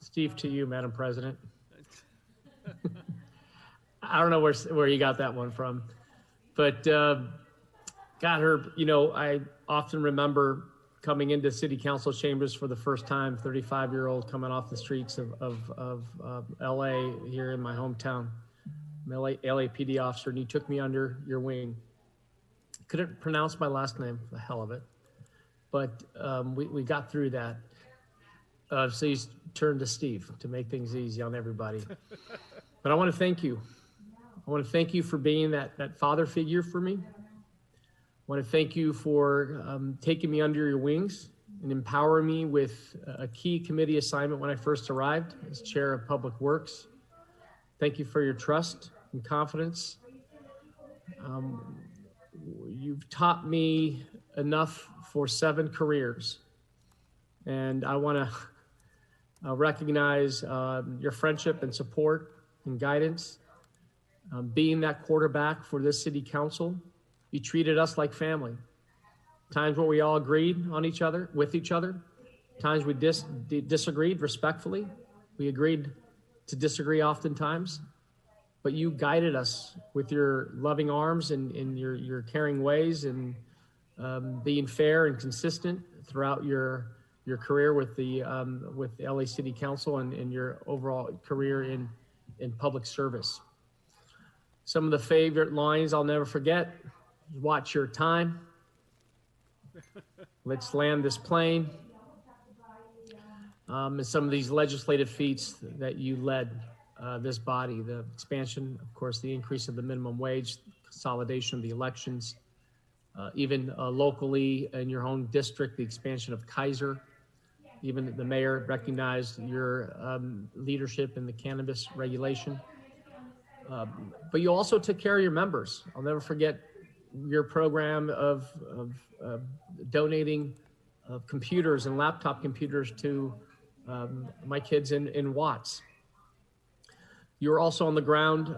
Steve to you, Madam President. I don't know where you got that one from, but God, Herb, you know, I often remember coming into city council chambers for the first time, 35-year-old coming off the streets of LA here in my hometown. I'm an LAPD officer, and you took me under your wing. Couldn't pronounce my last name for the hell of it, but we got through that. So you turned to Steve to make things easy on everybody. But I want to thank you. I want to thank you for being that father figure for me. I want to thank you for taking me under your wings and empowering me with a key committee assignment when I first arrived as chair of Public Works. Thank you for your trust and confidence. You've taught me enough for 7 careers, and I want to recognize your friendship and support and guidance. Being that quarterback for this city council, you treated us like family. Times where we all agreed on each other, with each other. Times we disagreed respectfully. We agreed to disagree oftentimes, but you guided us with your loving arms and your caring ways, and being fair and consistent throughout your career with the LA City Council and your overall career in public service. Some of the favorite lines I'll never forget: "Watch your time," "Let's land this plane," and some of these legislative feats that you led this body: the expansion, of course, the increase of the minimum wage, consolidation of the elections, even locally in your own district, the expansion of Kaiser. Even the mayor recognized your leadership in the cannabis regulation. But you also took care of your members. I'll never forget your program of donating computers and laptop computers to my kids in Watts. You were also on the ground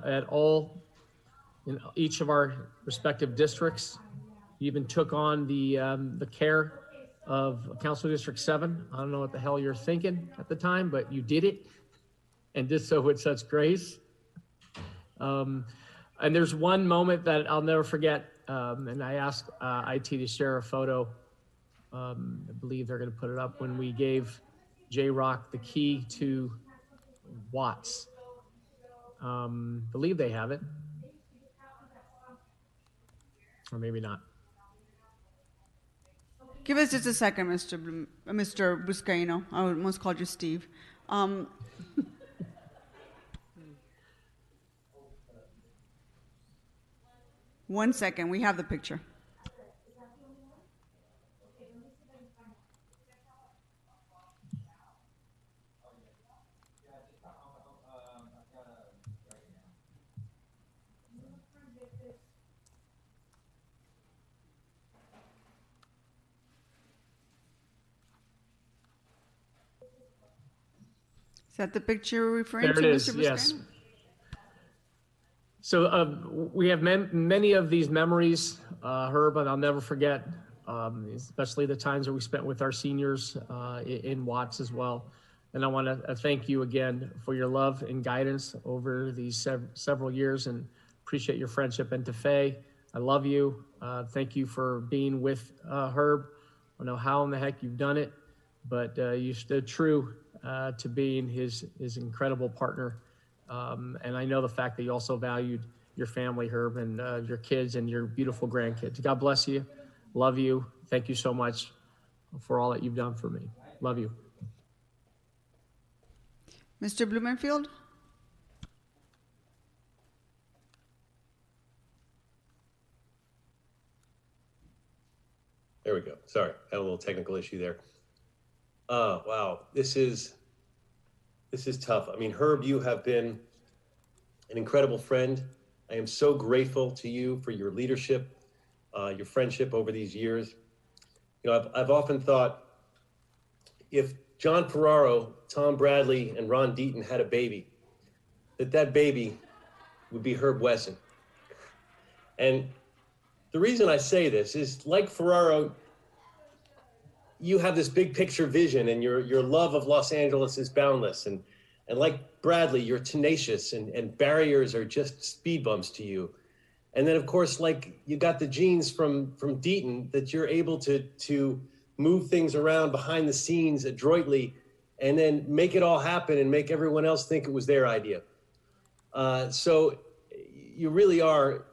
in each of our respective districts. You even took on the care of Council District 7. I don't know what the hell you're thinking at the time, but you did it, and did so with such grace. And there's one moment that I'll never forget, and I asked IT to share a photo. I believe they're going to put it up, when we gave J-Rock the key to Watts. Believe they have it, or maybe not. Give us just a second, Mr. Buscaino. I almost called you Steve. One second, we have the picture. that the picture you're referring There to, it is, Mr. yes. Vizcaino? So we have many of these memories, Herb, and I'll never forget, especially the times that we spent with our seniors in Watts as well. And I want to thank you again for your love and guidance over these several years, and appreciate your friendship. And to Faye, I love you. Thank you for being with Herb. I don't know how in the heck you've done it, but you stood true to being his incredible partner. And I know the fact that you also valued your family, Herb, and your kids and your beautiful grandkids. God bless you. Love you. Thank you so much for all that you've done for me. Love you. Mr. Blumenfield? There we go. Sorry, had a little technical issue there. Wow, this is tough. I mean, Herb, you have been an incredible friend. I am so grateful to you for your leadership, your friendship over these years. You know, I've often thought if John Ferraro, Tom Bradley, and Ron Deaton had a baby, that baby would be Herb Wesson. And the reason I say this is, like Ferraro, you have this big picture vision, and your love of Los Angeles is boundless. And like Bradley, you're tenacious, and barriers are just speed bumps to you. And then, of course, like you got the genes from Deaton, that you're able to move things around behind the scenes adroitly, and then make it all happen and make everyone else think it was their idea. So you really are,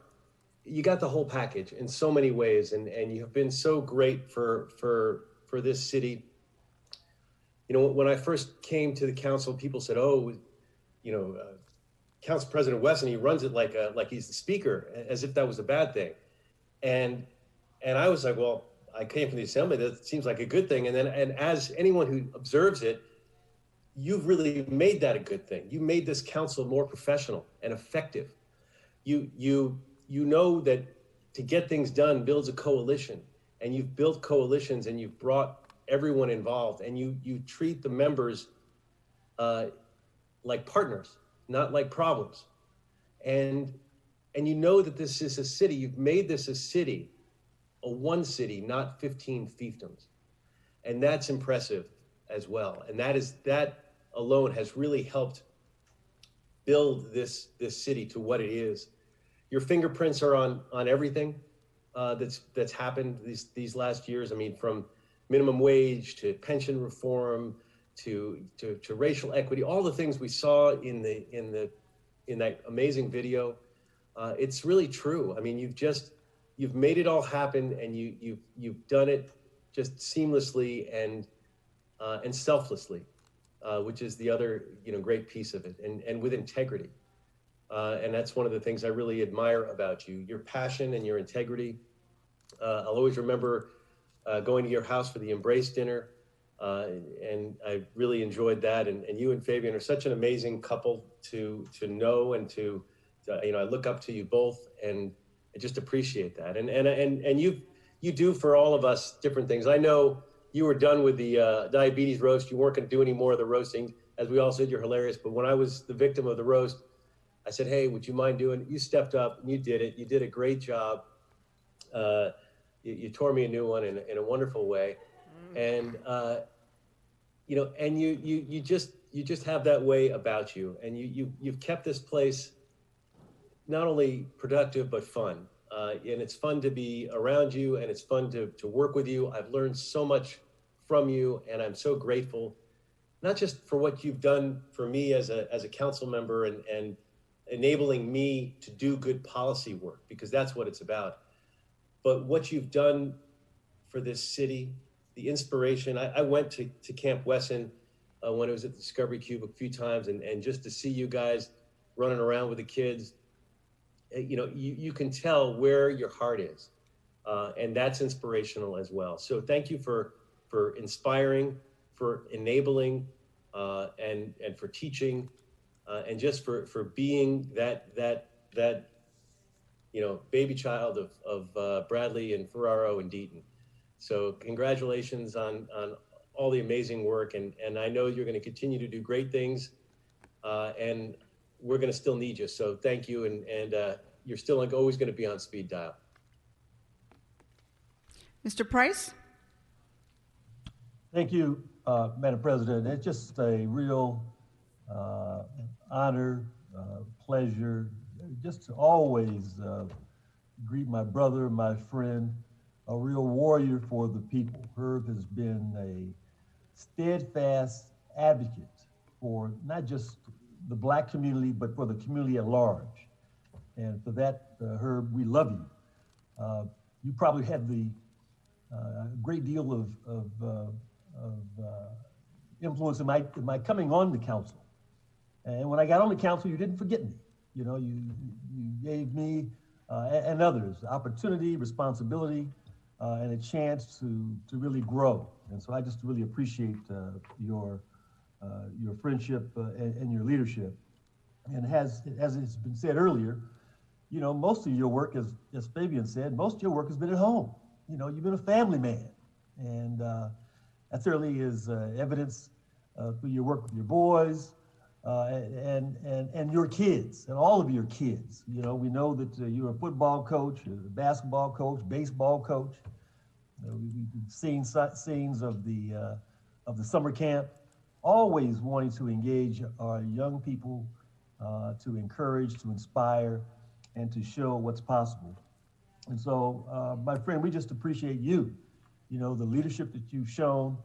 you got the whole package in so many ways, and you have been so great for this city. You know, when I first came to the council, people said, "Oh, you know, Council President Wesson, he runs it like he's the speaker," as if that was a bad thing. And I was like, well, I came from the assembly. That seems like a good thing. And as anyone who observes it, you've really made that a good thing. You made this council more professional and effective. You know that to get things done builds a coalition, and you've built coalitions, and you've brought everyone involved, and you treat the members like partners, not like problems. And you know that this is a city, you've made this a city, a one city, not 15 fiefdoms. And that's impressive as well. And that alone has really helped build this city to what it is. Your fingerprints are on everything that's happened these last years. I mean, from minimum wage to pension reform to racial equity, all the things we saw in that amazing video. It's really true. I mean, you've made it all happen, and you've done it just seamlessly and selflessly, which is the other great piece of it, and with integrity. And that's one of the things I really admire about you, your passion and your integrity. I'll always remember going to your house for the Embrace dinner, and I really enjoyed that. And you and Fabian are such an amazing couple to know, and to I look up to you both, and I just appreciate that. And you do for all of us different things. I know you were done with the diabetes roast. You weren't going to do any more of the roasting. As we all said, you're hilarious. But when I was the victim of the roast, I said, "Hey, would you mind doing it?" You stepped up and you did it. You did a great job. You tore me a new one in a wonderful way. And and you just have that way about you, and you've kept this place not only productive but fun. And it's fun to be around you, and it's fun to work with you. I've learned so much from you, and I'm so grateful, not just for what you've done for me as a council member and enabling me to do good policy work, because that's what it's about, but what you've done for this city, the inspiration. I went to Camp Wesson when I was at the Discovery Cube a few times, and just to see you guys running around with the kids, you can tell where your heart is, and that's inspirational as well. So thank you for inspiring, for enabling, and for teaching, and just for being that baby child of Bradley and Ferraro and Deaton. So congratulations on all the amazing work, and I know you're going to continue to do great things and we're going to still need you. So thank you, and you're still always going to be on speed dial. Mr. Price? Thank you, Madam President. It's just a real honor, pleasure, just to always greet my brother, my friend, a real warrior for the people. Herb has been a steadfast advocate for not just the Black community, but for the community at large. And for that, Herb, we love you. You probably had the great deal of influence in my coming on the council. And when I got on the council, you didn't forget me. You know, you gave me and others opportunity, responsibility, and a chance to really grow. And so I just really appreciate your friendship and your leadership. And as it's been said earlier, you know, most of your work, as Fabian said, most of your work has been at home. You know, you've been a family man. And that certainly is evidence through your work with your boys and your kids, and all of your kids. You know, we know that you're a football coach, you're a basketball coach, baseball coach. We've seen scenes of the summer camp, always wanting to engage our young people, to encourage, to inspire, and to show what's possible. And so, my friend, we just appreciate you. You know, the leadership that you've shown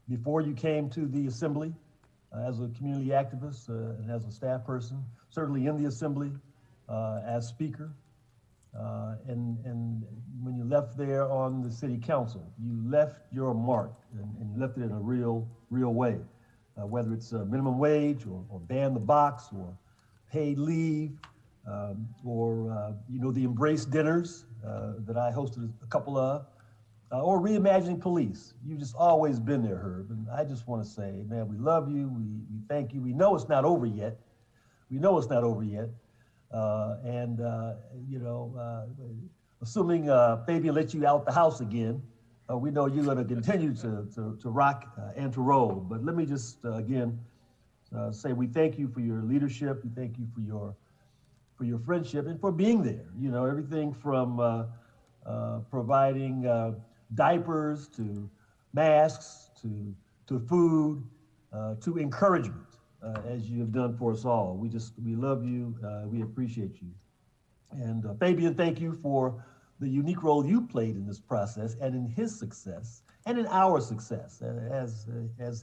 before you came to the Assembly as a community activist and as a staff person, certainly in the Assembly as Speaker. And when you left there on the City Council, you left your mark, and you left it in a real way, whether it's minimum wage or ban the box or paid leave, or you know, the Embrace dinners that I hosted a couple of, or reimagining police. You've just always been there, Herb. And I just want to say, man, we love you. We thank you. We know it's not over yet. We know it's not over yet. You know, assuming Fabian lets you out the house again, we know you're going to continue to rock and to roll. But let me just again say we thank you for your leadership. We thank you for your friendship and for being there. You know, everything from providing diapers to masks to food to encouragement. As you have done for us all. We love you, we appreciate you. And Fabian, thank you for the unique role you played in this process and in his success and in our success. As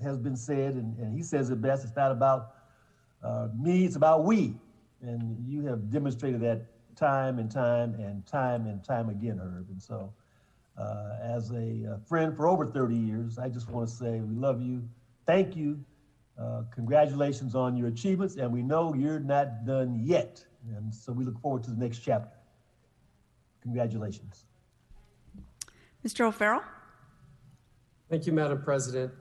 has been said, and he says it best, it's not about me, it's about we. And you have demonstrated that time and time again, Herb. And so as a friend for over 30 years, I just want to say we love you, thank you. Congratulations on your achievements, and we know you're not done yet. And so we look forward to the next chapter. Congratulations. Mr. O'Farrell? Thank you, Madam President.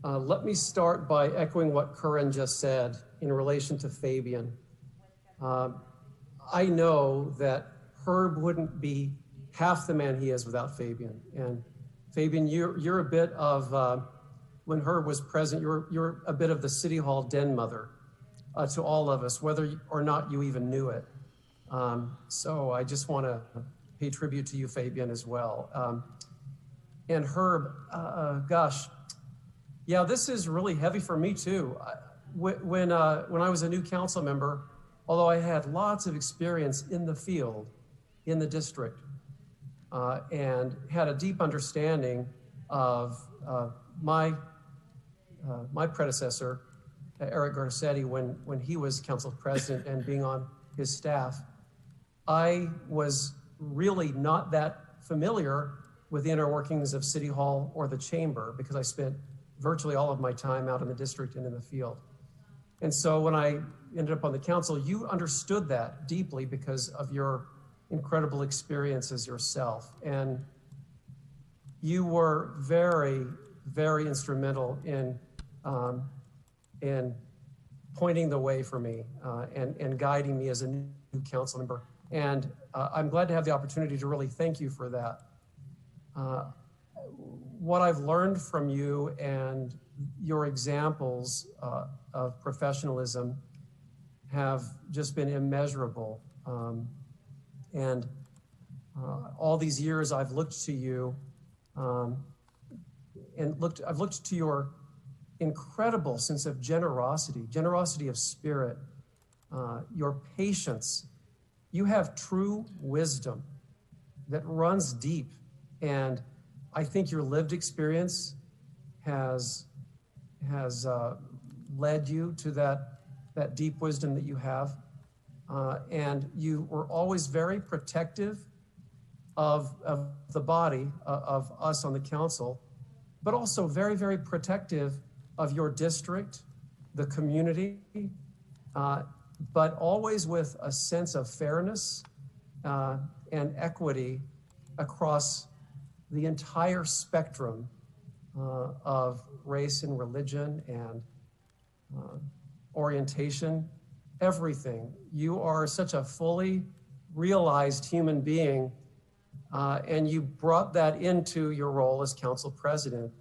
Let me start by echoing what Curran just said in relation to Fabian. I know that Herb wouldn't be half the man he is without Fabian. And Fabian, you're a bit of, when Herb was present, you're a bit of the City Hall den mother to all of us, whether or not you even knew it. So I just want to pay tribute to you, Fabian, as well. And Herb, gosh, yeah, this is really heavy for me too. When I was a new council member, although I had lots of experience in the field, in the district, and had a deep understanding of my predecessor, Eric Garcetti, when he was council president and being on his staff, I was really not that familiar with the inner workings of City Hall or the chamber because I spent virtually all of my time out in the district and in the field. And so when I ended up on the council, you understood that deeply because of your incredible experiences yourself. And you were very, very instrumental in pointing the way for me and guiding me as a new council member. And I'm glad to have the opportunity to really thank you for that. What I've learned from you and your examples of professionalism have just been immeasurable. And all these years I've looked to you and I've looked to your incredible sense of generosity of spirit, your patience. You have true wisdom that runs deep. And I think your lived experience has led you to that deep wisdom that you have. And you were always very protective of the body, of us on the council, but also very, very protective of your district, the community, but always with a sense of fairness and equity across the entire spectrum of race and religion and orientation, everything. You are such a fully realized human being, and you brought that into your role as council president,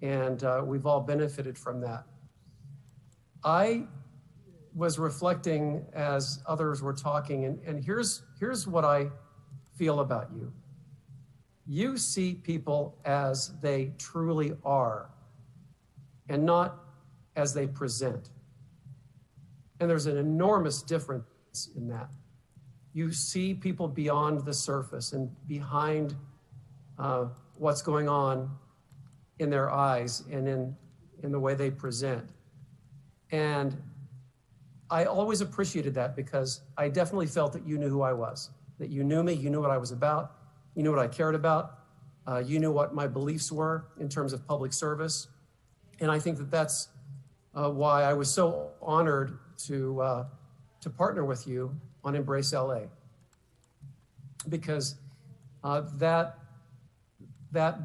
and we've all benefited from that. I was reflecting as others were talking, and here's what I feel about you. You see people as they truly are and not as they present. And there's an enormous difference in that. You see people beyond the surface and behind what's going on in their eyes and in the way they present. And I always appreciated that because I definitely felt that you knew who I was, that you knew me, you knew what I was about, you knew what I cared about, you knew what my beliefs were in terms of public service. And I think that that's why I was so honored to partner with you on Embrace LA. Because that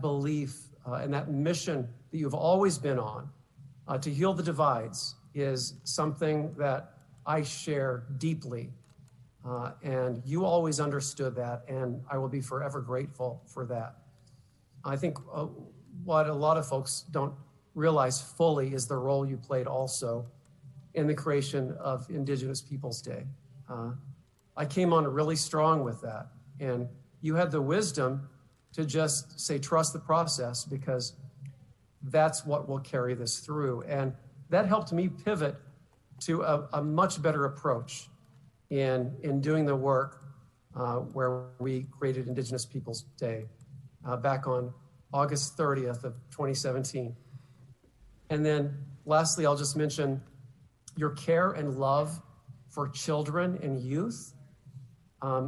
belief and that mission that you've always been on to heal the divides is something that I share deeply. And you always understood that, and I will be forever grateful for that. I think what a lot of folks don't realize fully is the role you played also in the creation of Indigenous Peoples Day. I came on really strong with that, and you had the wisdom to just say, trust the process, because that's what will carry this through. And that helped me pivot to a much better approach in doing the work where we created Indigenous Peoples Day back on August 30th of 2017. And then lastly, I'll just mention your care and love for children and youth.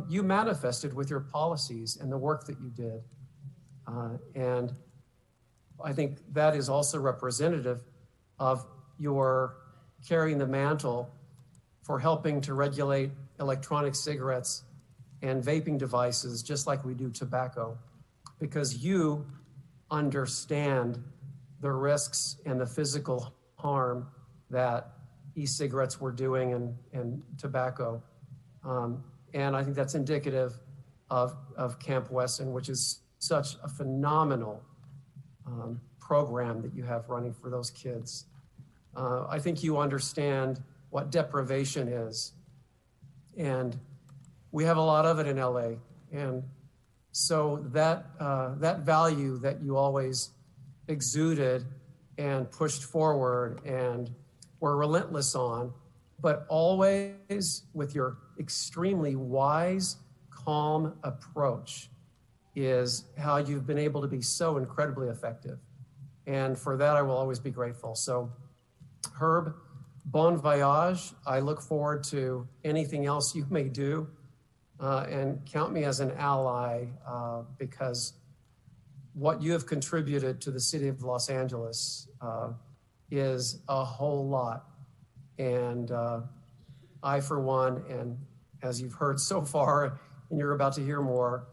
You manifested with your policies and the work that you did. And I think that is also representative of your carrying the mantle for helping to regulate electronic cigarettes and vaping devices, just like we do tobacco, because you understand the risks and the physical harm that e-cigarettes were doing and tobacco. And I think that's indicative of Camp Wesson, which is such a phenomenal program that you have running for those kids. I think you understand what deprivation is. And we have a lot of it in LA. And so that value that you always exuded and pushed forward and were relentless on, but always with your extremely wise, calm approach, is how you've been able to be so incredibly effective. And for that, I will always be grateful. So Herb, bon voyage. I look forward to anything else you may do, and count me as an ally, because what you have contributed to the city of Los Angeles is a whole lot. And I, for one, and as you've heard so far, and you're about to hear more,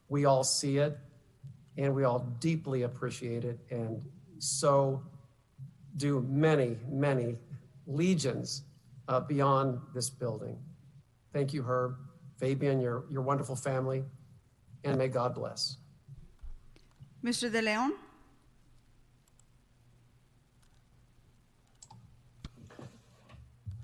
we all see it, and we all deeply appreciate it, and so do many, many legions beyond this building. Thank you, Herb, Fabian, your wonderful family, and may God bless. Mr. De Leon?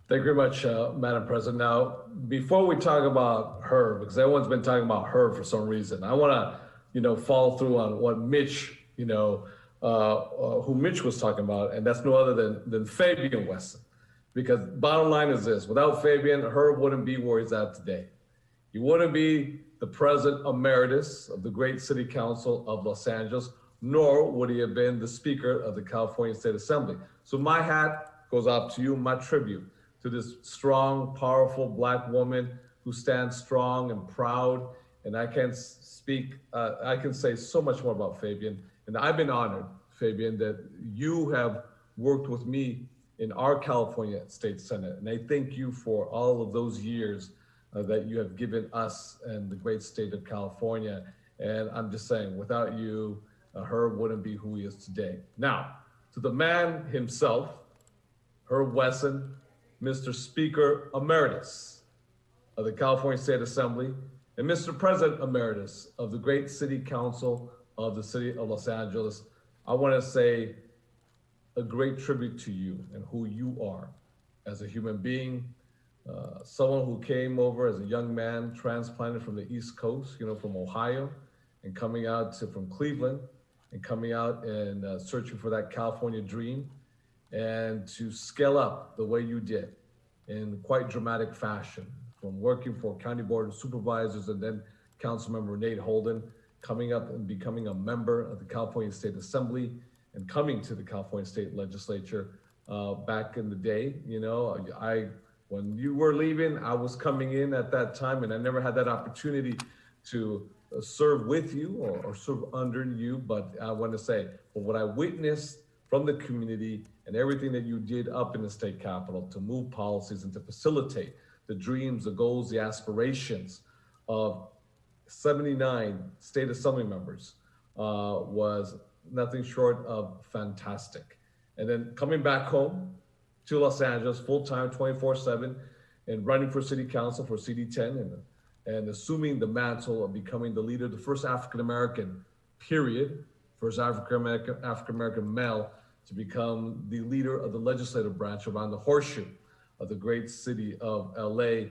Thank you very much, Madam President. Now, before we talk about Herb, because everyone's been talking about Herb for some reason, I want to, follow through on what Mitch, who Mitch was talking about, and that's no other than Fabian Wesson. Because bottom line is this: without Fabian, Herb wouldn't be where he's at today. He wouldn't be the President Emeritus of the great City Council of Los Angeles, nor would he have been the Speaker of the California State Assembly. So my hat goes out to you, my tribute to this strong, powerful Black woman who stands strong and proud. And I can say so much more about Fabian. And I've been honored, Fabian, that you have worked with me in our California State Senate. And I thank you for all of those years that you have given us and the great state of California. And I'm just saying, without you, Herb wouldn't be who he is today. Now, to the man himself, Herb Wesson, Mr. Speaker Emeritus of the California State Assembly, and Mr. President Emeritus of the great City Council of the City of Los Angeles, I want to say a great tribute to you and who you are as a human being, someone who came over as a young man, transplanted from the East Coast, from Ohio, and coming out from Cleveland, and coming out and searching for that California dream, and to scale up the way you did in quite dramatic fashion, from working for County Board of Supervisors and then Councilmember Nate Holden, coming up and becoming a member of the California State Assembly, and coming to the California State Legislature back in the day. When you were leaving, I was coming in at that time, and I never had that opportunity to serve with you or serve under you. But I want to say, what I witnessed from the community and everything that you did up in the state capitol to move policies and to facilitate the dreams, the goals, the aspirations of 79 state assembly members was nothing short of fantastic. And then coming back home to Los Angeles full-time, 24/7, and running for city council for CD10 and assuming the mantle of becoming the leader, the first African-American, period, first African-American male to become the leader of the legislative branch around the horseshoe of the great city of LA,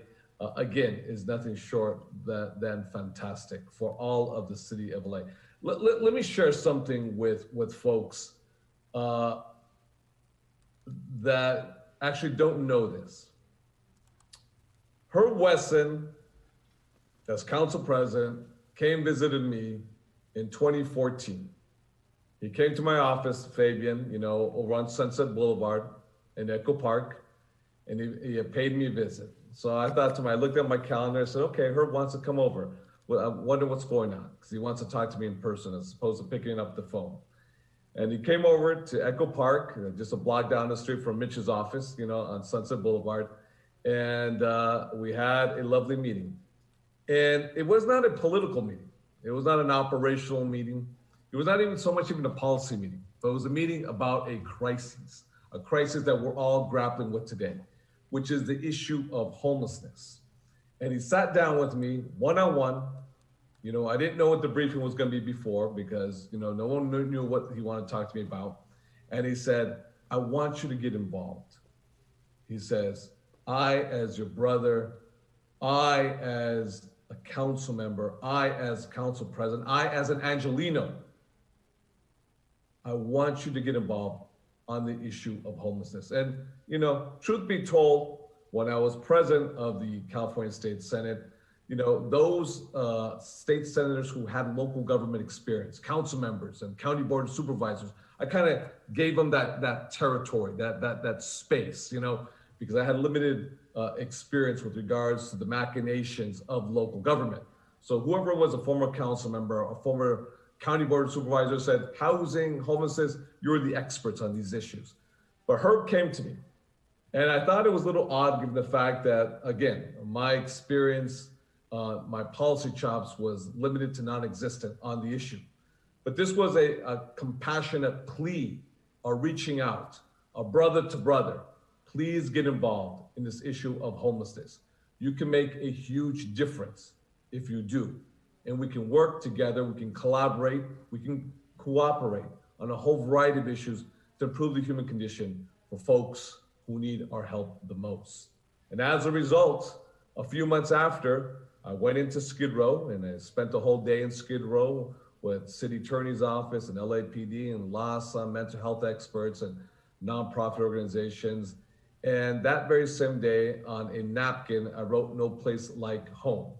again, is nothing short than fantastic for all of the city of LA. Let me share something with folks that actually don't know this. Herb Wesson, as council president, visited me in 2014. He came to my office, Fabian, over on Sunset Boulevard in Echo Park, and he had paid me a visit. So I thought to myself, I looked at my calendar, I said, okay, Herb wants to come over. Well, I wonder what's going on, because he wants to talk to me in person as opposed to picking up the phone. And he came over to Echo Park, just a block down the street from Mitch's office, on Sunset Boulevard. And we had a lovely meeting. And it was not a political meeting. It was not an operational meeting. It was not even so much even a policy meeting, but it was a meeting about a crisis that we're all grappling with today, which is the issue of homelessness. And he sat down with me one-on-one. I didn't know what the briefing was going to be before because, no one knew what he wanted to talk to me about. And he said, I want you to get involved. He says, I, as your brother, I, as a council member, I, as council president, I, as an Angelino, I want you to get involved on the issue of homelessness. And, truth be told, when I was president of the California State Senate, those state senators who had local government experience, council members and county board of supervisors, I kind of gave them that territory, that space, because I had limited experience with regards to the machinations of local government. So whoever was a former council member, a former county board of supervisors said, housing, homelessness, you're the experts on these issues. But Herb came to me, and I thought it was a little odd given the fact that, again, my experience, my policy chops was limited to non-existent on the issue. But this was a compassionate plea, a reaching out, a brother to brother. Please get involved in this issue of homelessness. You can make a huge difference if you do. And we can work together, we can collaborate, we can cooperate on a whole variety of issues to improve the human condition for folks who need our help the most. And as a result, a few months after, I went into Skid Row and I spent a whole day in Skid Row with City Attorney's Office and LAPD and LASA, mental health experts and nonprofit organizations. And that very same day on a napkin, I wrote "No Place Like Home,"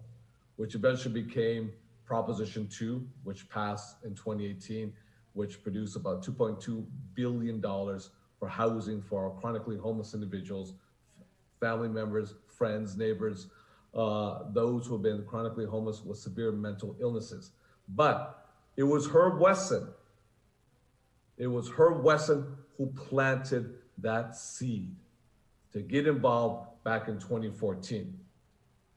which eventually became Proposition 2, which passed in 2018, which produced about $2.2 billion for housing for our chronically homeless individuals, family members, friends, neighbors, those who have been chronically homeless with severe mental illnesses. But it was Herb Wesson. It was Herb Wesson who planted that seed to get involved back in 2014.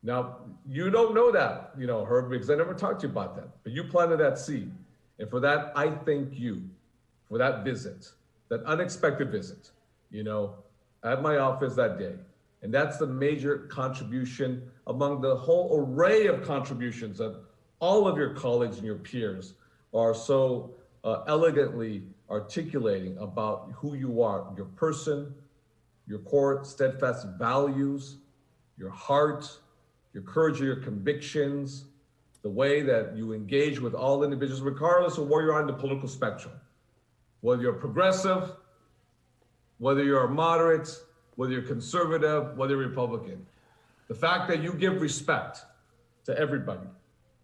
Now, you don't know that, Herb, because I never talked to you about that, but you planted that seed. And for that, I thank you for that visit, that unexpected visit, at my office that day. And that's the major contribution among the whole array of contributions that all of your colleagues and your peers are so elegantly articulating about who you are, your person, your core steadfast values, your heart, your courage, your convictions, the way that you engage with all individuals, regardless of where you're on the political spectrum, whether you're progressive, whether you're a moderate, whether you're conservative, whether you're Republican. The fact that you give respect to everybody,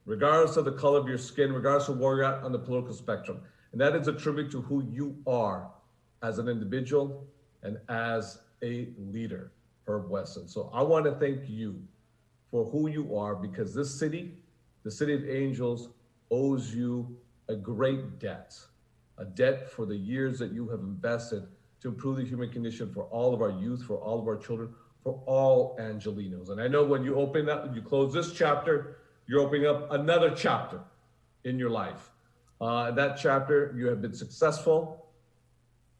regardless of the color of your skin, regardless of where you're at on the political spectrum. And that is a tribute to who you are as an individual and as a leader, Herb Wesson. So I want to thank you for who you are, because this city, the City of Angels, owes you a great debt, a debt for the years that you have invested to improve the human condition for all of our youth, for all of our children, for all Angelinos. And I know when you open up, you close this chapter, you're opening up another chapter in your life. That chapter, you have been successful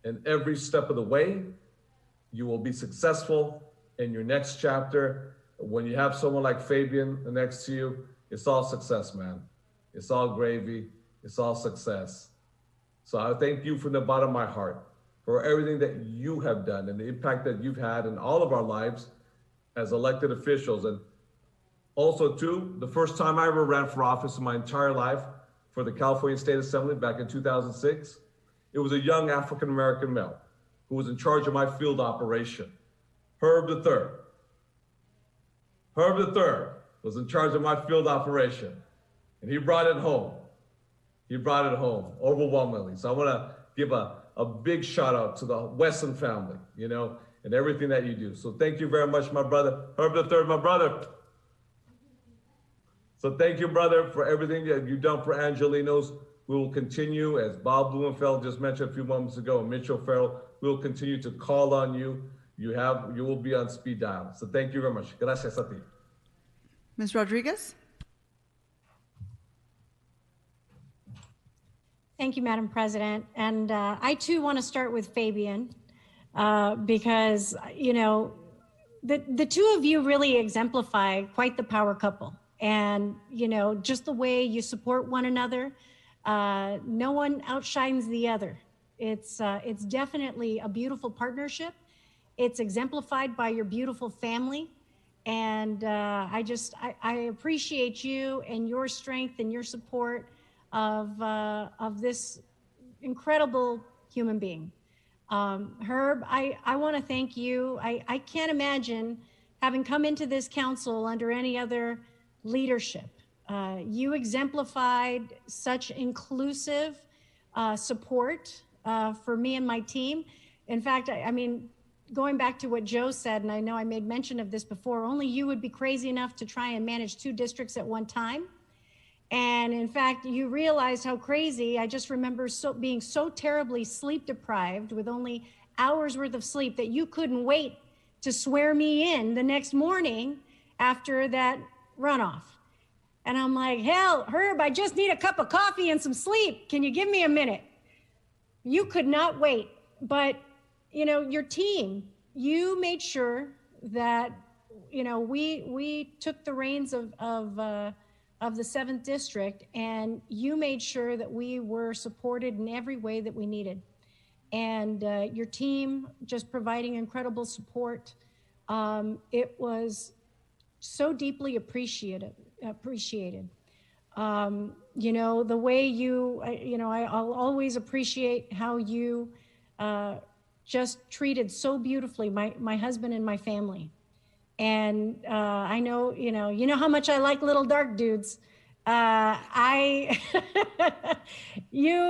in every step of the way. You will be successful in your next chapter. When you have someone like Fabian next to you, it's all success, man. It's all gravy. It's all success. So I thank you from the bottom of my heart for everything that you have done and the impact that you've had in all of our lives as elected officials. And also, too, the first time I ever ran for office in my entire life for the California State Assembly back in 2006, it was a young African-American male who was in charge of my field operation, Herb III. Herb III was in charge of my field operation, and he brought it home. He brought it home overwhelmingly. So I want to give a big shout out to the Wesson family, and everything that you do. So thank you very much, my brother. Herb III, my brother. So thank you, brother, for everything that you've done for Angelinos. We will continue, as Bob Blumenfeld just mentioned a few moments ago, and Mitch O'Farrell, we will continue to call on you. You will be on speed dial. So thank you very much. Gracias a ti. Ms. Rodriguez? Thank you, Madam President. And I too want to start with Fabian because, the two of you really exemplify quite the power couple. And, just the way you support one another, no one outshines the other. It's definitely a beautiful partnership. It's exemplified by your beautiful family. And I appreciate you and your strength and your support of this incredible human being. Herb, I want to thank you. I can't imagine having come into this council under any other leadership. You exemplified such inclusive support for me and my team. In fact, going back to what Joe said, and I know I made mention of this before, only you would be crazy enough to try and manage 2 districts at one time. And in fact, you realized how crazy. I just remember being so terribly sleep deprived with only hours worth of sleep that you couldn't wait to swear me in the next morning after that runoff. And I'm like, hell, Herb, I just need a cup of coffee and some sleep. Can you give me a minute? You could not wait. But, your team, you made sure that, we took the reins of the 7th District, and you made sure that we were supported in every way that we needed. and your team just providing incredible support. It was so deeply appreciated. You know, the way I'll always appreciate how you just treated so beautifully my husband and my family. And I know, you know how much I like little dark dudes. You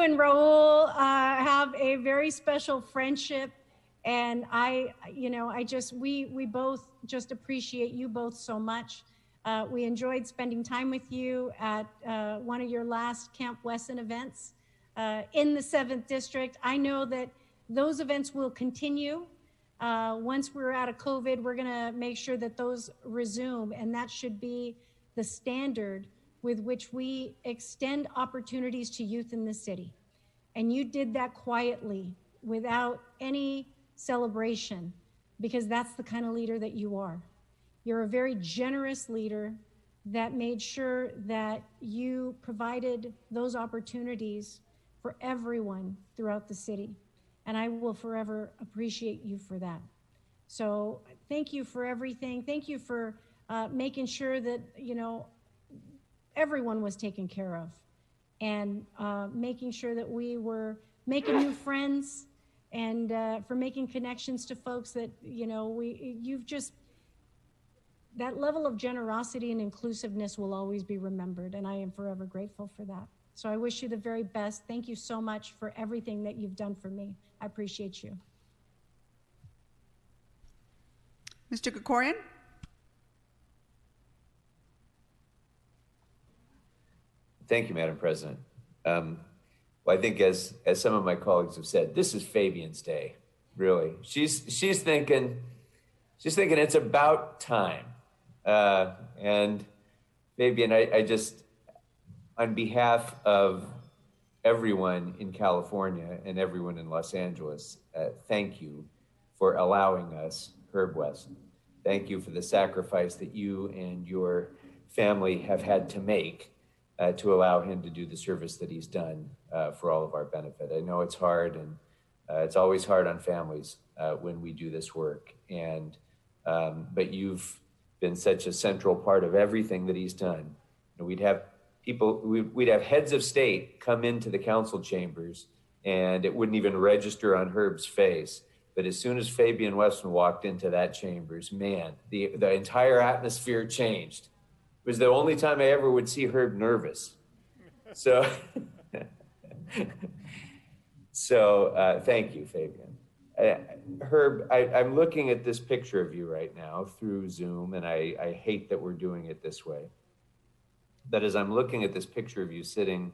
and Raul have a very special friendship, and we both just appreciate you both so much. We enjoyed spending time with you at one of your last Camp Wesson events in the 7th District. I know that those events will continue. Once we're out of COVID, we're gonna make sure that those resume, and that should be the standard with which we extend opportunities to youth in the city. And you did that quietly, without any celebration, because that's the kind of leader that you are. You're a very generous leader that made sure that you provided those opportunities for everyone throughout the city. And I will forever appreciate you for that. So thank you for everything. Thank you for making sure that, everyone was taken care of, and making sure that we were making new friends, and for making connections to folks that, that level of generosity and inclusiveness will always be remembered, and I am forever grateful for that. So I wish you the very best. Thank you so much for everything that you've done for me. I appreciate you. Mr. Krikorian? Thank you, Madam President. Well, I think as some of my colleagues have said, this is Fabian's day, really. She's thinking it's about time. And Fabian, I just, on behalf of everyone in California and everyone in Los Angeles, thank you for allowing us, Herb Wesson. Thank you for the sacrifice that you and your family have had to make to allow him to do the service that he's done for all of our benefit. I know it's hard, and it's always hard on families when we do this work. But you've been such a central part of everything that he's done. And we'd have heads of state come into the council chambers, and it wouldn't even register on Herb's face. But as soon as Fabian Wesson walked into that chambers, man, the entire atmosphere changed. It was the only time I ever would see Herb nervous. So, thank you, Fabian. Herb, I'm looking at this picture of you right now through Zoom, and I hate that we're doing it this way. But as I'm looking at this picture of you sitting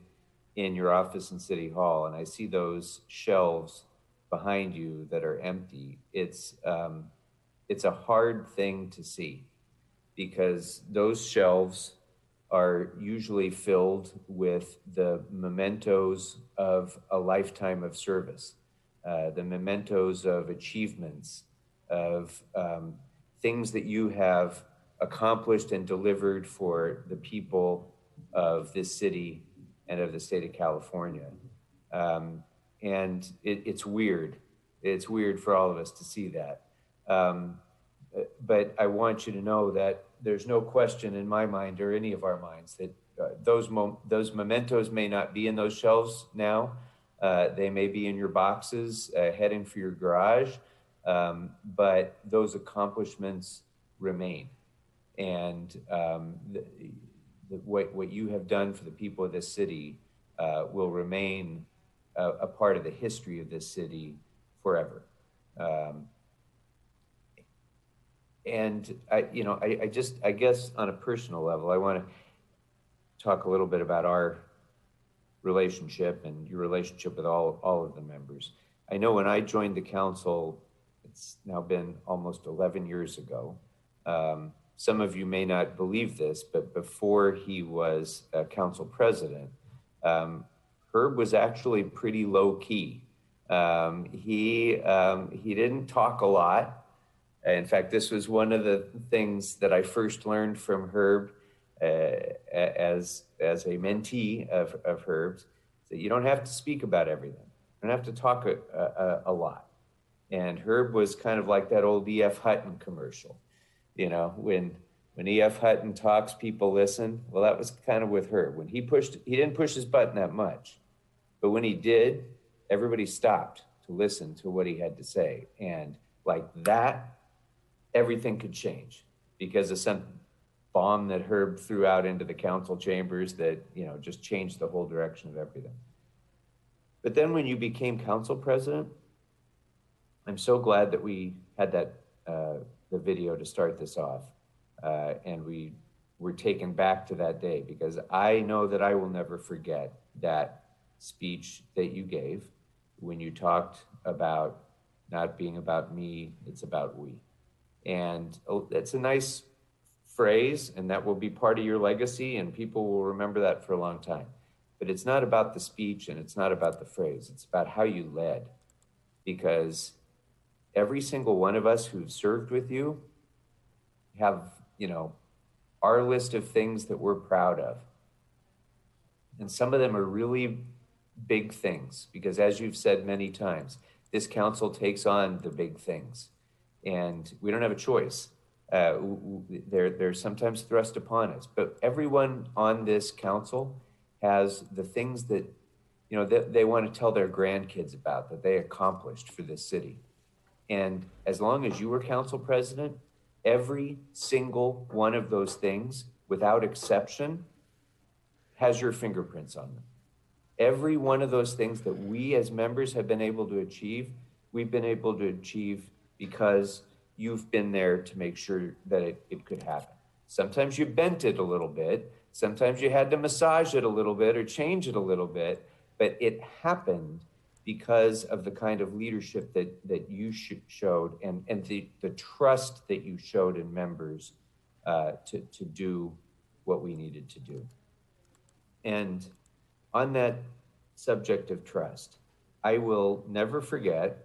in your office in City Hall, and I see those shelves behind you that are empty, it's a hard thing to see, because those shelves are usually filled with the mementos of a lifetime of service, the mementos of achievements, of things that you have accomplished and delivered for the people of this city and of the state of California. And it's weird. It's weird for all of us to see that. But I want you to know that there's no question in my mind, or any of our minds, that those mementos may not be in those shelves now. They may be in your boxes heading for your garage, but those accomplishments remain. And what you have done for the people of this city will remain a part of the history of this city forever. And I guess on a personal level, I want to talk a little bit about our relationship and your relationship with all of the members. I know when I joined the council, it's now been almost 11 years ago. Some of you may not believe this, but before he was council president, Herb was actually pretty low key. He didn't talk a lot. In fact, this was one of the things that I first learned from Herb as a mentee of Herb's, that you don't have to speak about everything. don't have to talk a lot. And Herb was kind of like that old E.F. Hutton commercial. You know, when E.F. Hutton talks, people listen. Well, that was kind of with Herb. When he didn't push his button that much, but when he did, everybody stopped to listen to what he had to say. And like that, everything could change because of some bomb that Herb threw out into the council chambers that, you know, just changed the whole direction of everything. But then when you became council president, I'm so glad that we had that the video to start this off, and we were taken back to that day, because I know that I will never forget that speech that you gave when you talked about not being about me, it's about we. And it's a nice phrase, and that will be part of your legacy, and people will remember that for a long time. But it's not about the speech, and it's not about the phrase. It's about how you led, because every single one of us who've served with you have, you know, our list of things that we're proud of. And some of them are really big things, because as you've said many times, this council takes on the big things, and we don't have a choice. They're sometimes thrust upon us, but everyone on this council has the things that, you know, they want to tell their grandkids about, that they accomplished for this city. And as long as you were council president, every single one of those things, without exception, has your fingerprints on them. Every one of those things that we as members have been able to achieve, we've been able to achieve because you've been there to make sure that it could happen. Sometimes you bent it a little bit. Sometimes you had to massage it a little bit or change it a little bit, but it happened because of the kind of leadership that you showed and the trust that you showed in members to do what we needed to do. And on that subject of trust, I will never forget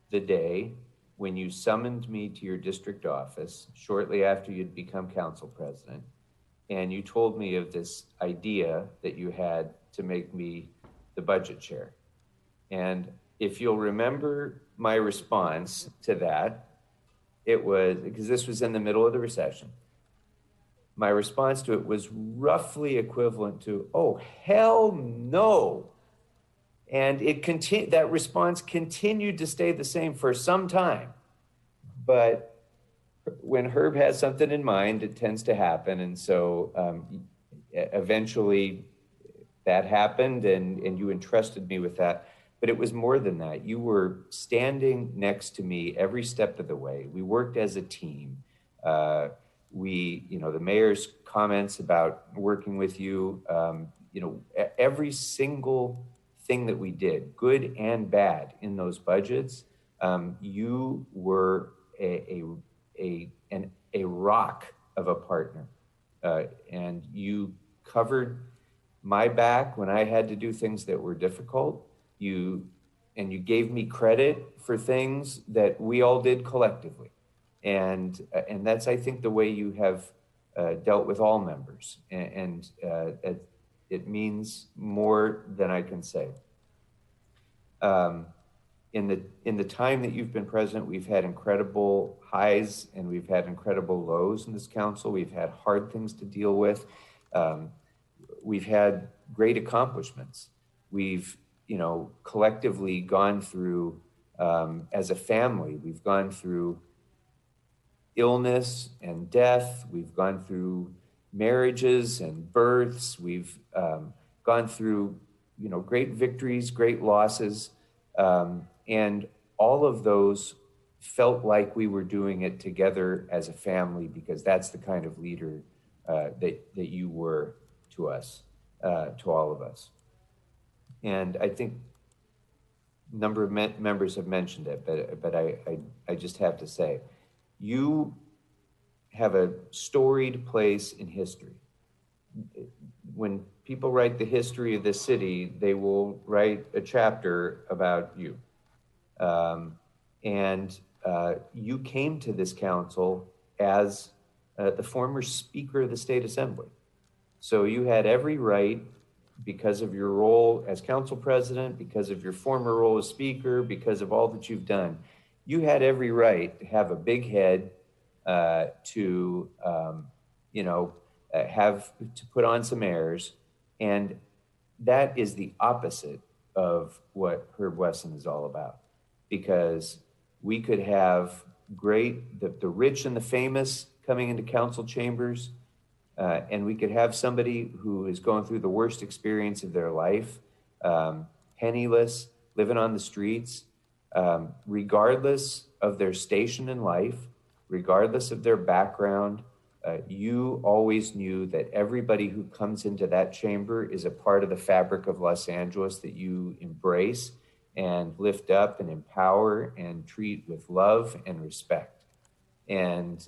the day when you summoned me to your district office shortly after you'd become council president, and you told me of this idea that you had to make me the budget chair. And if you'll remember my response to that, it was, because this was in the middle of the recession, my response to it was roughly equivalent to, oh, hell no. And that response continued to stay the same for some time. But when Herb has something in mind, it tends to happen. And so eventually that happened, and you entrusted me with that. But it was more than that. You were standing next to me every step of the way. We worked as a team. The mayor's comments about working with you, every single thing that we did, good and bad, in those budgets, you were a rock of a partner, and you covered my back when I had to do things that were difficult. You gave me credit for things that we all did collectively, and that's, I think, the way you have dealt with all members, and it means more than I can say. In the time that you've been president, we've had incredible highs and we've had incredible lows in this council. We've had hard things to deal with. We've had great accomplishments. We've, collectively gone through, as a family, we've gone through illness and death. We've gone through marriages and births. We've gone through, great victories, great losses. And all of those felt like we were doing it together as a family, because that's the kind of leader that you were to us, to all of us. And I think a number of members have mentioned it, but I just have to say, you have a storied place in history. When people write the history of this city, they will write a chapter about you. You came to this council as the former Speaker of the State Assembly. So you had every right because of your role as council president, because of your former role as speaker, because of all that you've done, you had every right to have a big head, to put on some airs. And that is the opposite of what Herb Wesson is all about, because we could have the rich and the famous coming into council chambers, and we could have somebody who is going through the worst experience of their life, penniless, living on the streets, regardless of their station in life, regardless of their background. You always knew that everybody who comes into that chamber is a part of the fabric of Los Angeles that you embrace and lift up and empower and treat with love and respect. And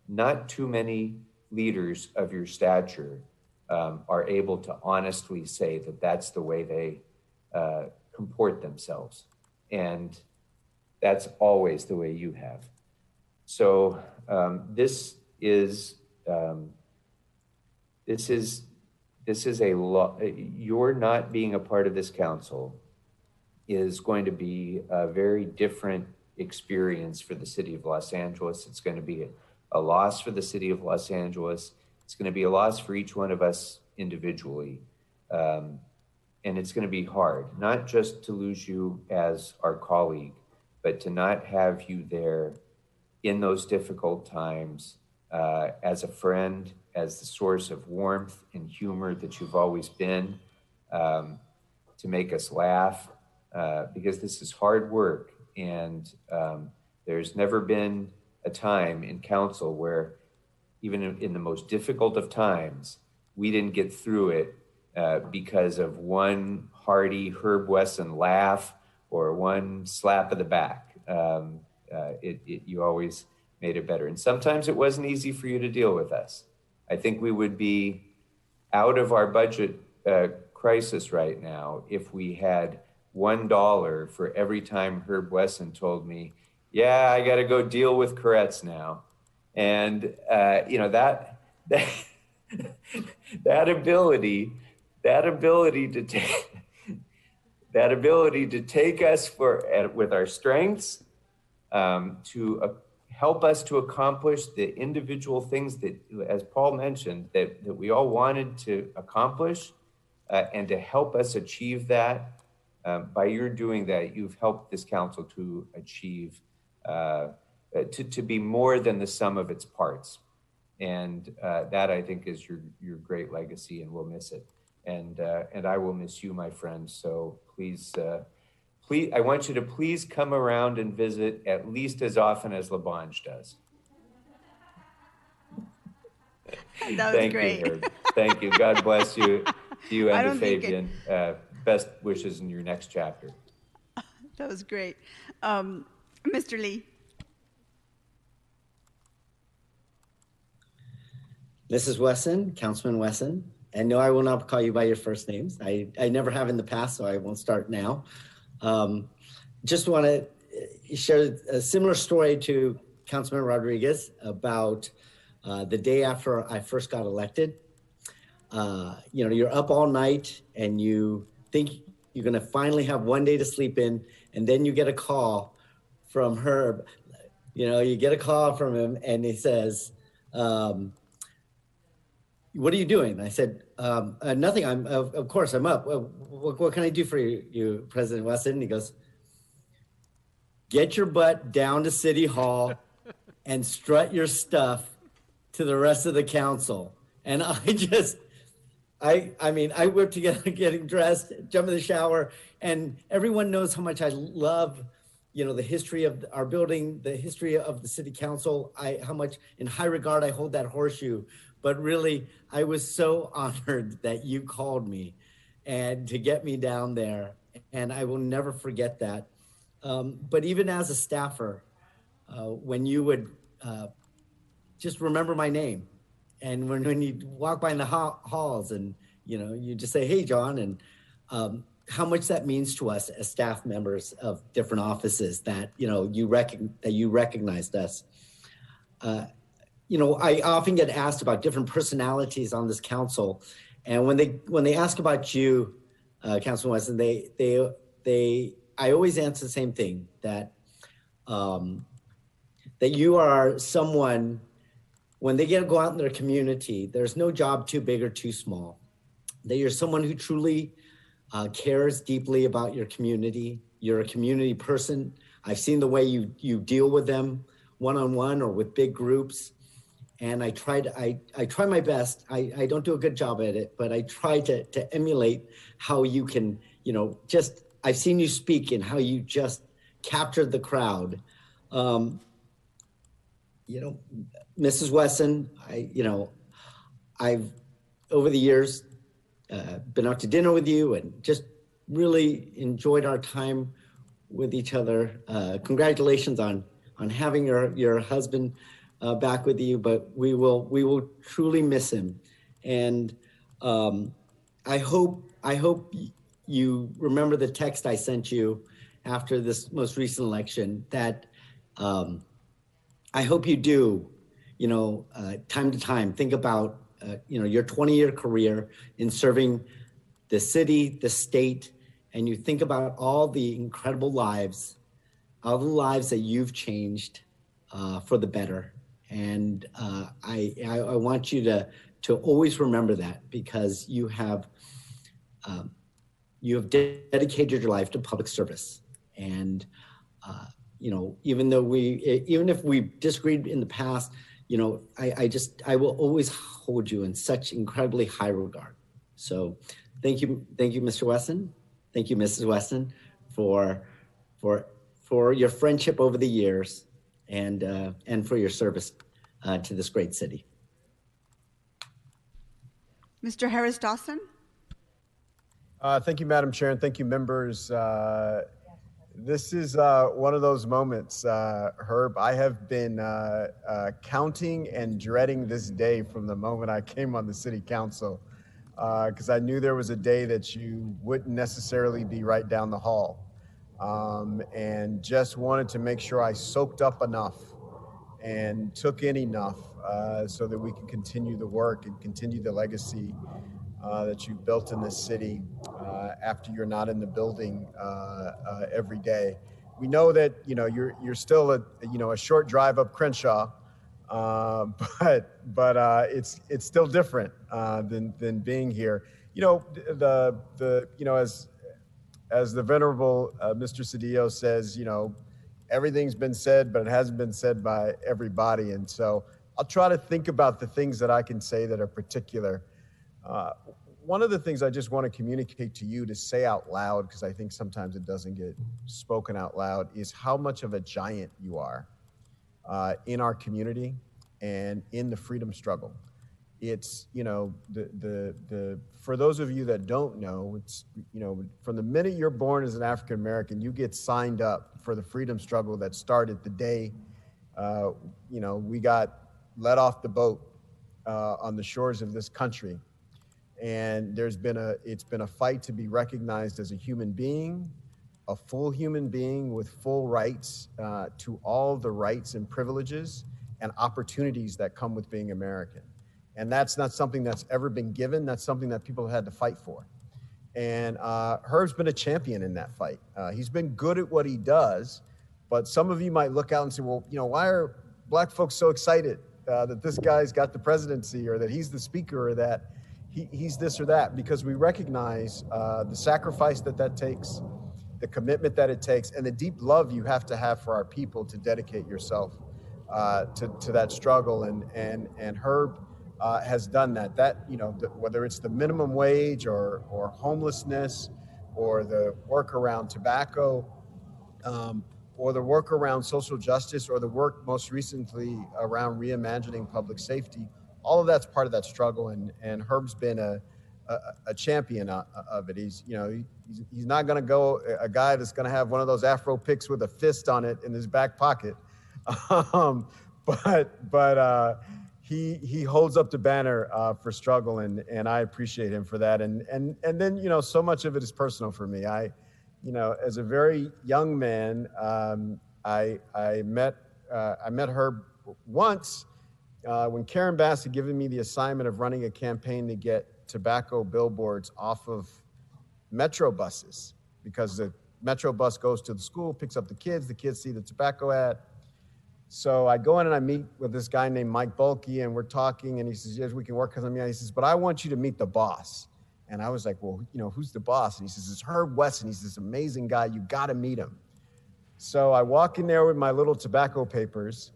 not too many leaders of your stature are able to honestly say that that's the way they comport themselves. And that's always the way you have. So this is a lot. You're not being a part of this council is going to be a very different experience for the city of Los Angeles. It's going to be a loss for the city of Los Angeles. It's going to be a loss for each one of us individually. And it's going to be hard, not just to lose you as our colleague, but to not have you there in those difficult times, as a friend, as the source of warmth and humor that you've always been, to make us laugh, because this is hard work. And there's never been a time in council where, even in the most difficult of times, we didn't get through it because of one hearty Herb Wesson laugh or one slap of the back. You always made it better. And sometimes it wasn't easy for you to deal with us. I think we would be out of our budget crisis right now if we had $1 for every time Herb Wesson told me, yeah, I got to go deal with Koretz now. And, that ability to take us with our strengths, to help us to accomplish the individual things that, as Paul mentioned, that we all wanted to accomplish, and to help us achieve that. By your doing that, you've helped this council to achieve, to be more than the sum of its parts. And that, I think, is your great legacy, and we'll miss it. And I will miss you, my friend. So please, I want you to please come around and visit at least as often as LaBonge does. That was great. You, Herb. Thank you. God bless you. To you and to Fabian. Best wishes in your next chapter. That was great. Mr. Lee. Mrs. Wesson, Councilman Wesson, and no, I will not call you by your first names. I never have in the past, so I won't start now. Just want to share a similar story to Councilman Rodriguez about the day after I first got elected. You're up all night and you think you're going to finally have one day to sleep in, and then you get a call from Herb. You get a call from him and he says, what are you doing? I said, nothing. Of course I'm up. What can I do for you, President Wesson? And he goes, get your butt down to City Hall and strut your stuff to the rest of the council. And I whipped together, getting dressed, jump in the shower, and everyone knows how much I love, the history of our building, the history of the city council, how much in high regard I hold that horseshoe. But really, I was so honored that you called me and to get me down there. And I will never forget that. But even as a staffer, when you would just remember my name, and when you walk by in the halls and, you just say, hey, John, and how much that means to us as staff members of different offices that, you recognized us. you know, I often get asked about different personalities on this council, and when they ask about you, Councilman Wesson, I always answer the same thing, that that you are someone, when they go out in their community, there's no job too big or too small. That you're someone who truly cares deeply about your community. You're a community person. I've seen the way you deal with them one-on-one or with big groups. And I try my best. I don't do a good job at it, but I try to emulate how you can, you know, I've seen you speak and how you just captured the crowd. You know, Mrs. Wesson, I've over the years been out to dinner with you and just really enjoyed our time with each other. Congratulations on having your husband back with you, but we will truly miss him. And I hope you remember the text I sent you after this most recent election, that I hope you do, you know, time to time, think about, you know, your 20-year career in serving the city, the state, and you think about all the incredible lives, all the lives that you've changed for the better. And I want you to always remember that, because you have dedicated your life to public service. And you know, even if we disagreed in the past, you know, I will always hold you in such incredibly high regard. So thank you, Mr. Wesson. Thank you, Mrs. Wesson, for your friendship over the years, and for your service to this great city. Mr. Harris Dawson. Thank you, Madam Chair, and thank you, members. This is one of those moments, Herb. I have been counting and dreading this day from the moment I came on the city council, because I knew there was a day that you wouldn't necessarily be right down the hall, and just wanted to make sure I soaked up enough and took in enough so that we can continue the work and continue the legacy that you've built in this city after you're not in the building every day. We know that, you know, you're still a short drive up Crenshaw, but it's still different than being here. You know, as the venerable Mr. Cedillo says, you know, everything's been said, but it hasn't been said by everybody. And so I'll try to think about the things that I can say that are particular. One of the things I just want to communicate to you, to say out loud, because I think sometimes it doesn't get spoken out loud, is how much of a giant you are in our community and in the freedom struggle. It's, you know, for those of you that don't know, it's, you know, from the minute you're born as an African American, you get signed up for the freedom struggle that started the day, you know, we got let off the boat on the shores of this country. And it's been a fight to be recognized as a human being, a full human being with full rights to all the rights and privileges and opportunities that come with being American. And that's not something that's ever been given. That's something that people have had to fight for. And Herb's been a champion in that fight. He's been good at what he does, but some of you might look out and say, well, you know, why are Black folks so excited that this guy's got the presidency, or that he's the speaker, or that he's this or that? Because we recognize the sacrifice that takes, the commitment that it takes, and the deep love you have to have for our people to dedicate yourself to that struggle. And Herb has done that. That, you know, whether it's the minimum wage or homelessness, or the work around tobacco, or the work around social justice, or the work most recently around reimagining public safety, all of that's part of that struggle. And Herb's been a champion of it. He's not going to go a guy that's going to have one of those Afro picks with a fist on it in his back pocket, but he holds up the banner for struggle, and I appreciate him for that. And then, you know, so much of it is personal for me. You know, as a very young man, I met Herb once when Karen Bass had given me the assignment of running a campaign to get tobacco billboards off of Metro buses, because the Metro bus goes to the school, picks up the kids see the tobacco ad. So I go in and I meet with this guy named Mike Bulkey, and we're talking, and he says, yes, we can work with him. He says, but I want you to meet the boss. And I was like, well, who's the boss? And he says, it's Herb Wesson. He's this amazing guy. You got to meet him. So I walk in there with my little tobacco papers,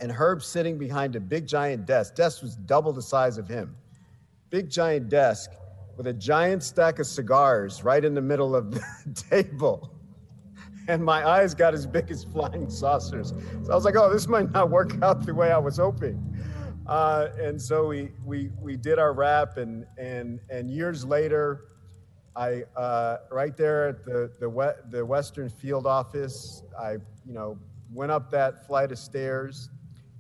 and Herb's sitting behind a big giant desk. Desk was double the size of him. Big giant desk with a giant stack of cigars right in the middle of the table. And my eyes got as big as flying saucers. So I was like, oh, this might not work out the way I was hoping. And so we did our rap, and years later, I right there at the Western Field office, I went up that flight of stairs.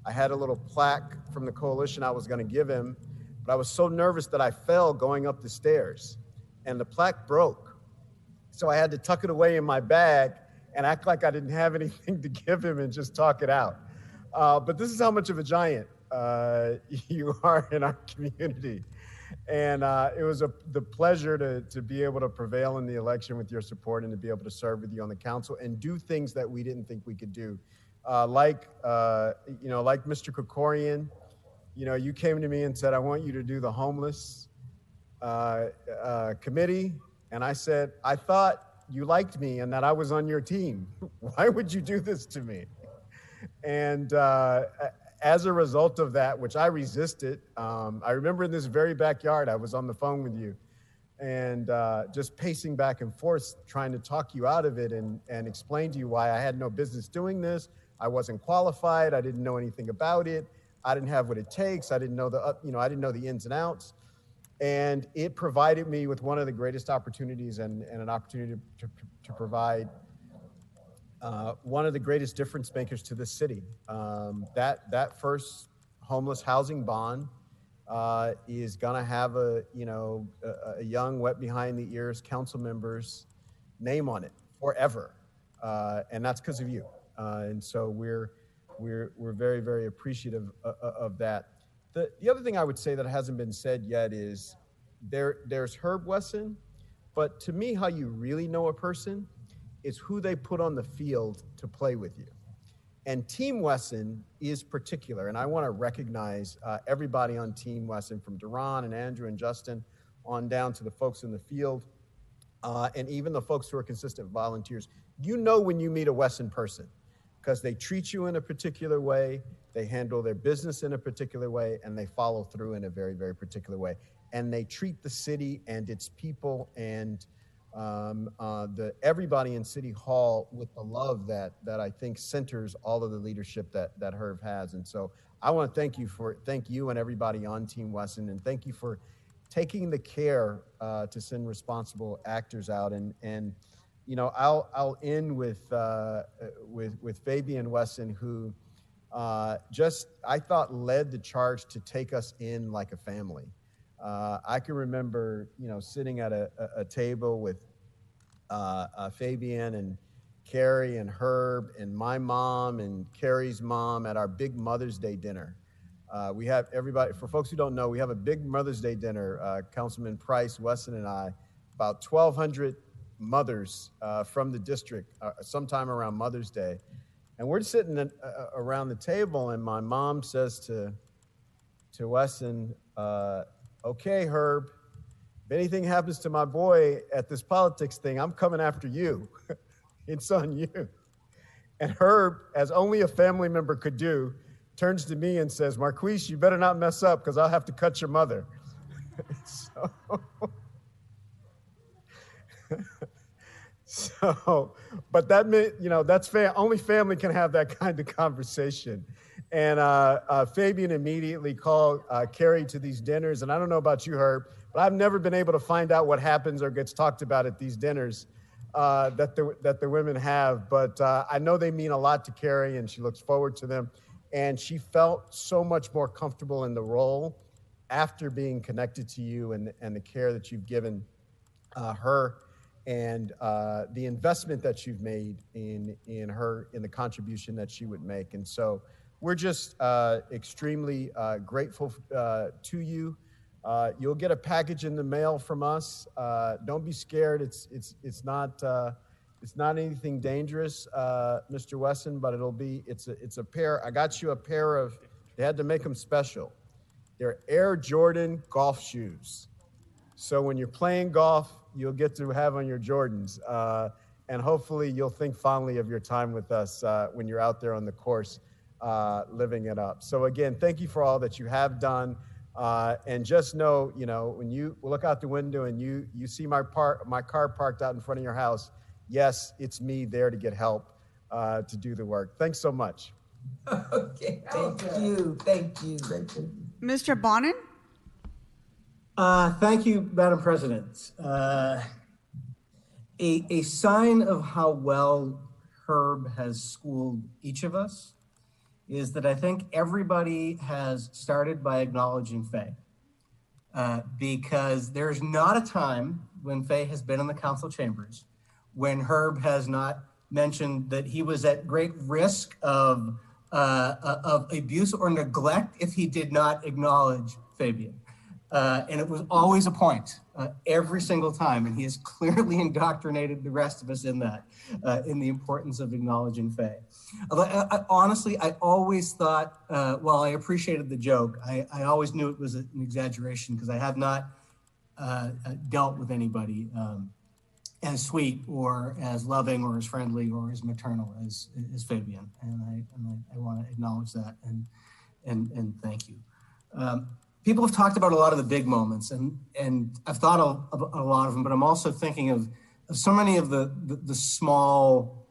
I had a little plaque from the coalition I was going to give him, but I was so nervous that I fell going up the stairs, and the plaque broke. So I had to tuck it away in my bag and act like I didn't have anything to give him and just talk it out. But this is how much of a giant you are in our community. And it was the pleasure to be able to prevail in the election with your support and to be able to serve with you on the council and do things that we didn't think we could do. Like Mr. Krikorian, you came to me and said, I want you to do the homeless committee. And I said, I thought you liked me and that I was on your team. Why would you do this to me? And as a result of that, which I resisted, I remember in this very backyard, I was on the phone with you and just pacing back and forth, trying to talk you out of it and explain to you why I had no business doing this. I wasn't qualified. I didn't know anything about it. I didn't have what it takes. I didn't know I didn't know the ins and outs. And it provided me with one of the greatest opportunities and an opportunity to provide one of the greatest difference makers to this city. That first homeless housing bond is going to have a young, wet behind the ears council member's name on it forever, and that's because of you. And so we're very, very appreciative of that. The other thing I would say that hasn't been said yet is there's Herb Wesson, but to me, how you really know a person is who they put on the field to play with you. And Team Wesson is particular, and I want to recognize everybody on Team Wesson, from Duran and Andrew and Justin on down to the folks in the field, and even the folks who are consistent volunteers. You know when you meet a Wesson person, because they treat you in a particular way, they handle their business in a particular way, and they follow through in a very, very particular way. And they treat the city and its people and everybody in City Hall with the love that I think centers all of the leadership that Herb has. And so I want to thank you and everybody on Team Wesson, and thank you for taking the care to send responsible actors out. And I'll end with Fabian Wesson, who I thought led the charge to take us in like a family. I can remember, sitting at a table with Fabian and Carrie and Herb and my mom and Carrie's mom at our big Mother's Day dinner. We have everybody, for folks who don't know, we have a big Mother's Day dinner, Councilman Price, Wesson, and I, about 1,200 mothers from the district, sometime around Mother's Day. And we're sitting around the table, and my mom says to Wesson, okay, Herb, if anything happens to my boy at this politics thing, I'm coming after you. It's on you. And Herb, as only a family member could do, turns to me and says, Marquise, you better not mess up, because I'll have to cut your mother. But that meant, that's only family can have that kind of conversation. And Fabian immediately called Carrie to these dinners. And I don't know about you, Herb, but I've never been able to find out what happens or gets talked about at these dinners that the women have. But I know they mean a lot to Carrie, and she looks forward to them. And she felt so much more comfortable in the role after being connected to you and the care that you've given her, and the investment that you've made in her, in the contribution that she would make. And so we're just extremely grateful to you. You'll get a package in the mail from us. Don't be scared. It's not anything dangerous, Mr. Wesson, but it's a pair. I got you a pair of. They had to make them special. They're Air Jordan golf shoes. So when you're playing golf, you'll get to have on your Jordans. And hopefully you'll think fondly of your time with us when you're out there on the course, living it up. So again, thank you for all that you have done. And just know, when you look out the window and you see my car parked out in front of your house, yes, it's me there to get help to do the work. Thanks so much. Okay, thank you. Mr. Bonin? Thank you, Madam President. A sign of how well Herb has schooled each of us is that I think everybody has started by acknowledging Faye. Because there's not a time when Faye has been in the council chambers when Herb has not mentioned that he was at great risk of abuse or neglect if he did not acknowledge Fabian. And it was always a point every single time. And he has clearly indoctrinated the rest of us in that, in the importance of acknowledging Faye. Honestly, I always thought, while I appreciated the joke, I always knew it was an exaggeration because I have not dealt with anybody as sweet or as loving or as friendly or as maternal as Fabian. And I want to acknowledge that and thank you. People have talked about a lot of the big moments, and I've thought of a lot of them, but I'm also thinking of so many of the small,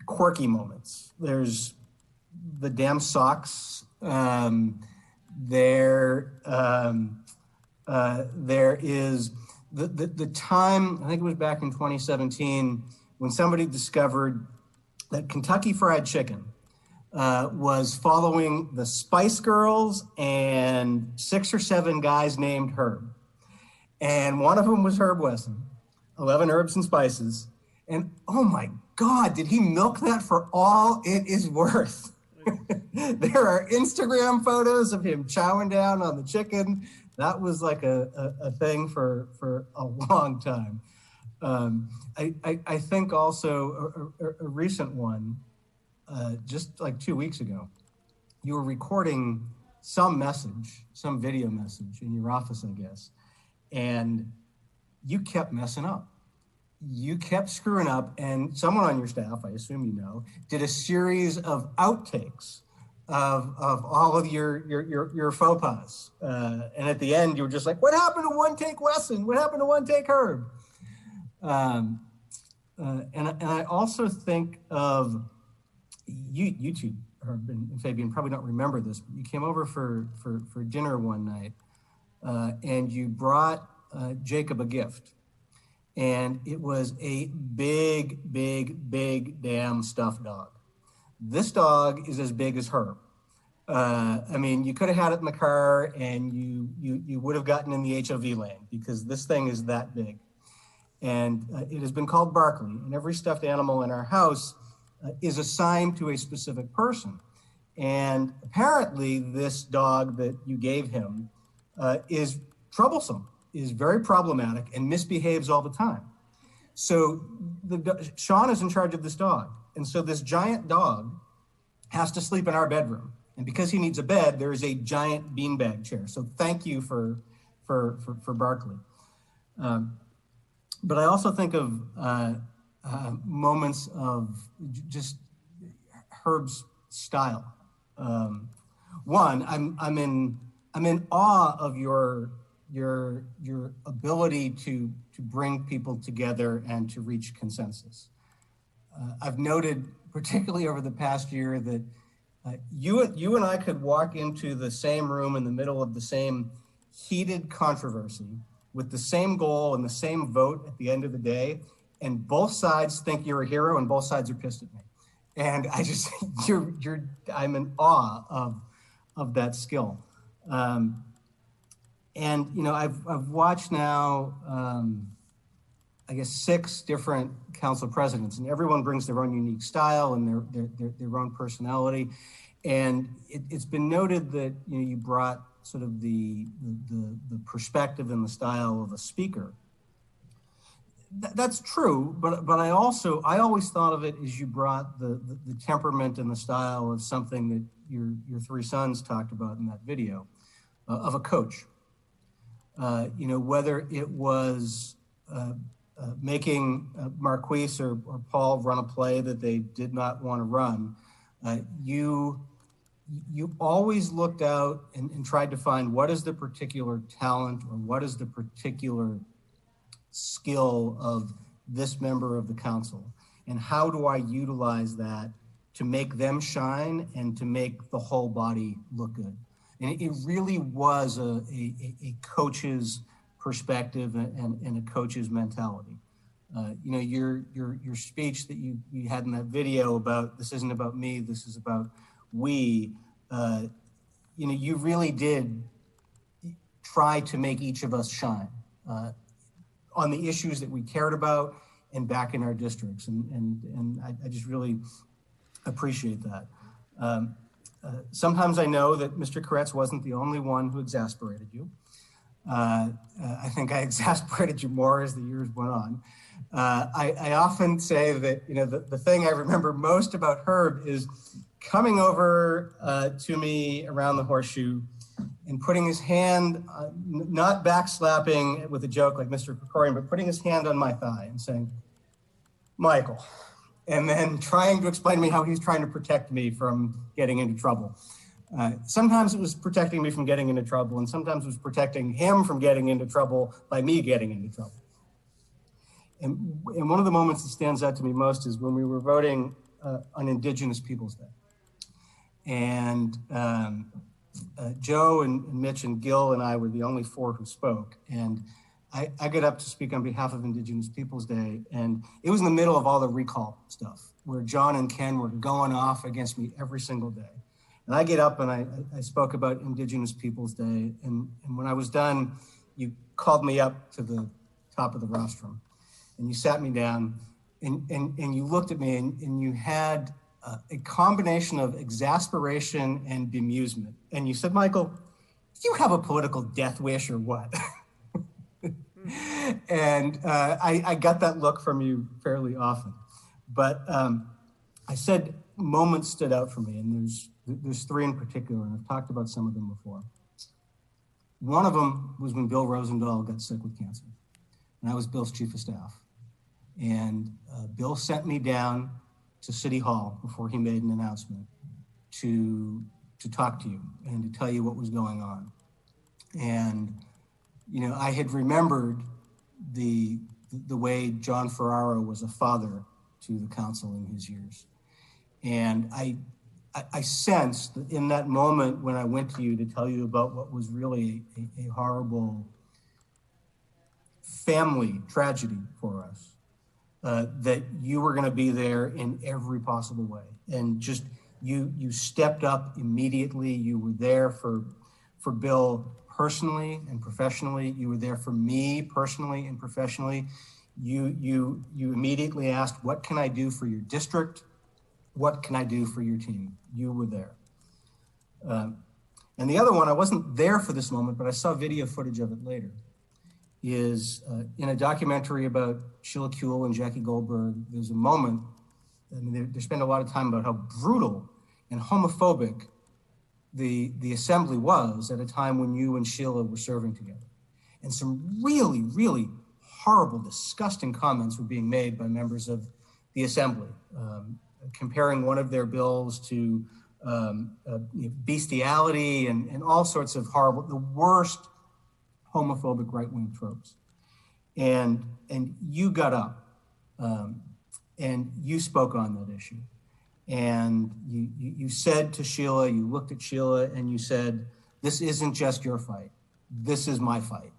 quirky moments. There's the damn socks. There is the time, I think it was back in 2017, when somebody discovered that Kentucky Fried Chicken was following the Spice Girls and 6 or 7 guys named Herb. And one of them was Herb Wesson, 11 Herbs and Spices. And oh my God, did he milk that for all it is worth? There are Instagram photos of him chowing down on the chicken. That was like a thing for a long time. I think also a recent one, just like 2 weeks ago, you were recording some message, some video message in your office, I guess, and you kept messing up. You kept screwing up, and someone on your staff, I assume you know, did a series of outtakes of all of your faux pas. And at the end, you were just like, what happened to One Take Wesson? What happened to One Take Herb? And I also think of you two, Herb and Fabian, probably don't remember this, but you came over for dinner one night and you brought Jacob a gift. And it was a big damn stuffed dog. This dog is as big as Herb. I mean, you could have had it in the car and you would have gotten in the HOV lane because this thing is that big. And it has been called Barkley, and every stuffed animal in our house is assigned to a specific person. And apparently this dog that you gave him is troublesome, is very problematic, and misbehaves all the time. So Sean is in charge of this dog. And so this giant dog has to sleep in our bedroom. And because he needs a bed, there is a giant beanbag chair. So thank you for Barkley. But I also think of moments of just Herb's style. One, I'm in awe of your ability to bring people together and to reach consensus. I've noted, particularly over the past year, that you and I could walk into the same room in the middle of the same heated controversy with the same goal and the same vote at the end of the day, and both sides think you're a hero and both sides are pissed at me. And I just, I'm in awe of that skill. And, you know, I've watched now, I guess, 6 different council presidents, and everyone brings their own unique style and their own personality. And it's been noted that you brought sort of the perspective and the style of a speaker. That's true, but I always thought of it as you brought the temperament and the style of something that your three sons talked about in that video, of a coach. Whether it was making Marquise or Paul run a play that they did not want to run, you always looked out and tried to find what is the particular talent or what is the particular skill of this member of the council, and how do I utilize that to make them shine and to make the whole body look good. And it really was a coach's perspective and a coach's mentality. Your speech that you had in that video about this isn't about me, this is about we, you really did try to make each of us shine on the issues that we cared about and back in our districts. And I just really appreciate that. Sometimes I know that Mr. Koretz wasn't the only one who exasperated you. I think I exasperated you more as the years went on. I often say that, the thing I remember most about Herb is coming over to me around the horseshoe and putting his hand, not backslapping with a joke like Mr. Krikorian, but putting his hand on my thigh and saying, Michael, and then trying to explain to me how he's trying to protect me from getting into trouble. Sometimes it was protecting me from getting into trouble, and sometimes it was protecting him from getting into trouble by me getting into trouble. And one of the moments that stands out to me most is when we were voting on Indigenous Peoples Day. And Joe and Mitch and Gil and I were the only four who spoke. And I got up to speak on behalf of Indigenous Peoples Day, and it was in the middle of all the recall stuff where John and Ken were going off against me every single day. And I get up and I spoke about Indigenous Peoples Day. And when I was done, you called me up to the top of the rostrum and you sat me down and you looked at me and you had a combination of exasperation and bemusement. And you said, Michael, do you have a political death wish or what? And I got that look from you fairly often. But I said moments stood out for me, and there's three in particular, and I've talked about some of them before. One of them was when Bill Rosendahl got sick with cancer, and I was Bill's chief of staff. And Bill sent me down to City Hall before he made an announcement to talk to you and to tell you what was going on. And I had remembered the way John Ferraro was a father to the council in his years. And I sensed that in that moment when I went to you to tell you about what was really a horrible family tragedy for us, that you were going to be there in every possible way. And just you stepped up immediately. You were there for Bill personally and professionally. You were there for me personally and professionally. You immediately asked, what can I do for your district? What can I do for your team? You were there. And the other one, I wasn't there for this moment, but I saw video footage of it later, is in a documentary about Sheila Kuehl and Jackie Goldberg. There's a moment, they spend a lot of time about how brutal and homophobic the assembly was at a time when you and Sheila were serving together. And some really, really horrible, disgusting comments were being made by members of the assembly, comparing one of their bills to bestiality and all sorts of horrible, the worst homophobic right-wing tropes. And you got up and you spoke on that issue. And you said to Sheila, you looked at Sheila and you said, this isn't just your fight, this is my fight.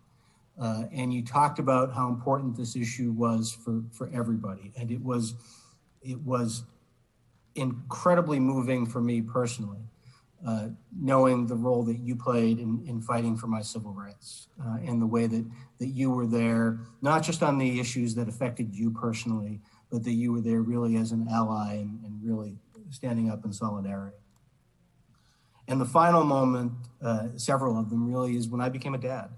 And you talked about how important this issue was for everybody. And it was incredibly moving for me personally, knowing the role that you played in fighting for my civil rights and the way that you were there, not just on the issues that affected you personally, but that you were there really as an ally and really standing up in solidarity. And the final moment, several of them really, is when I became a dad.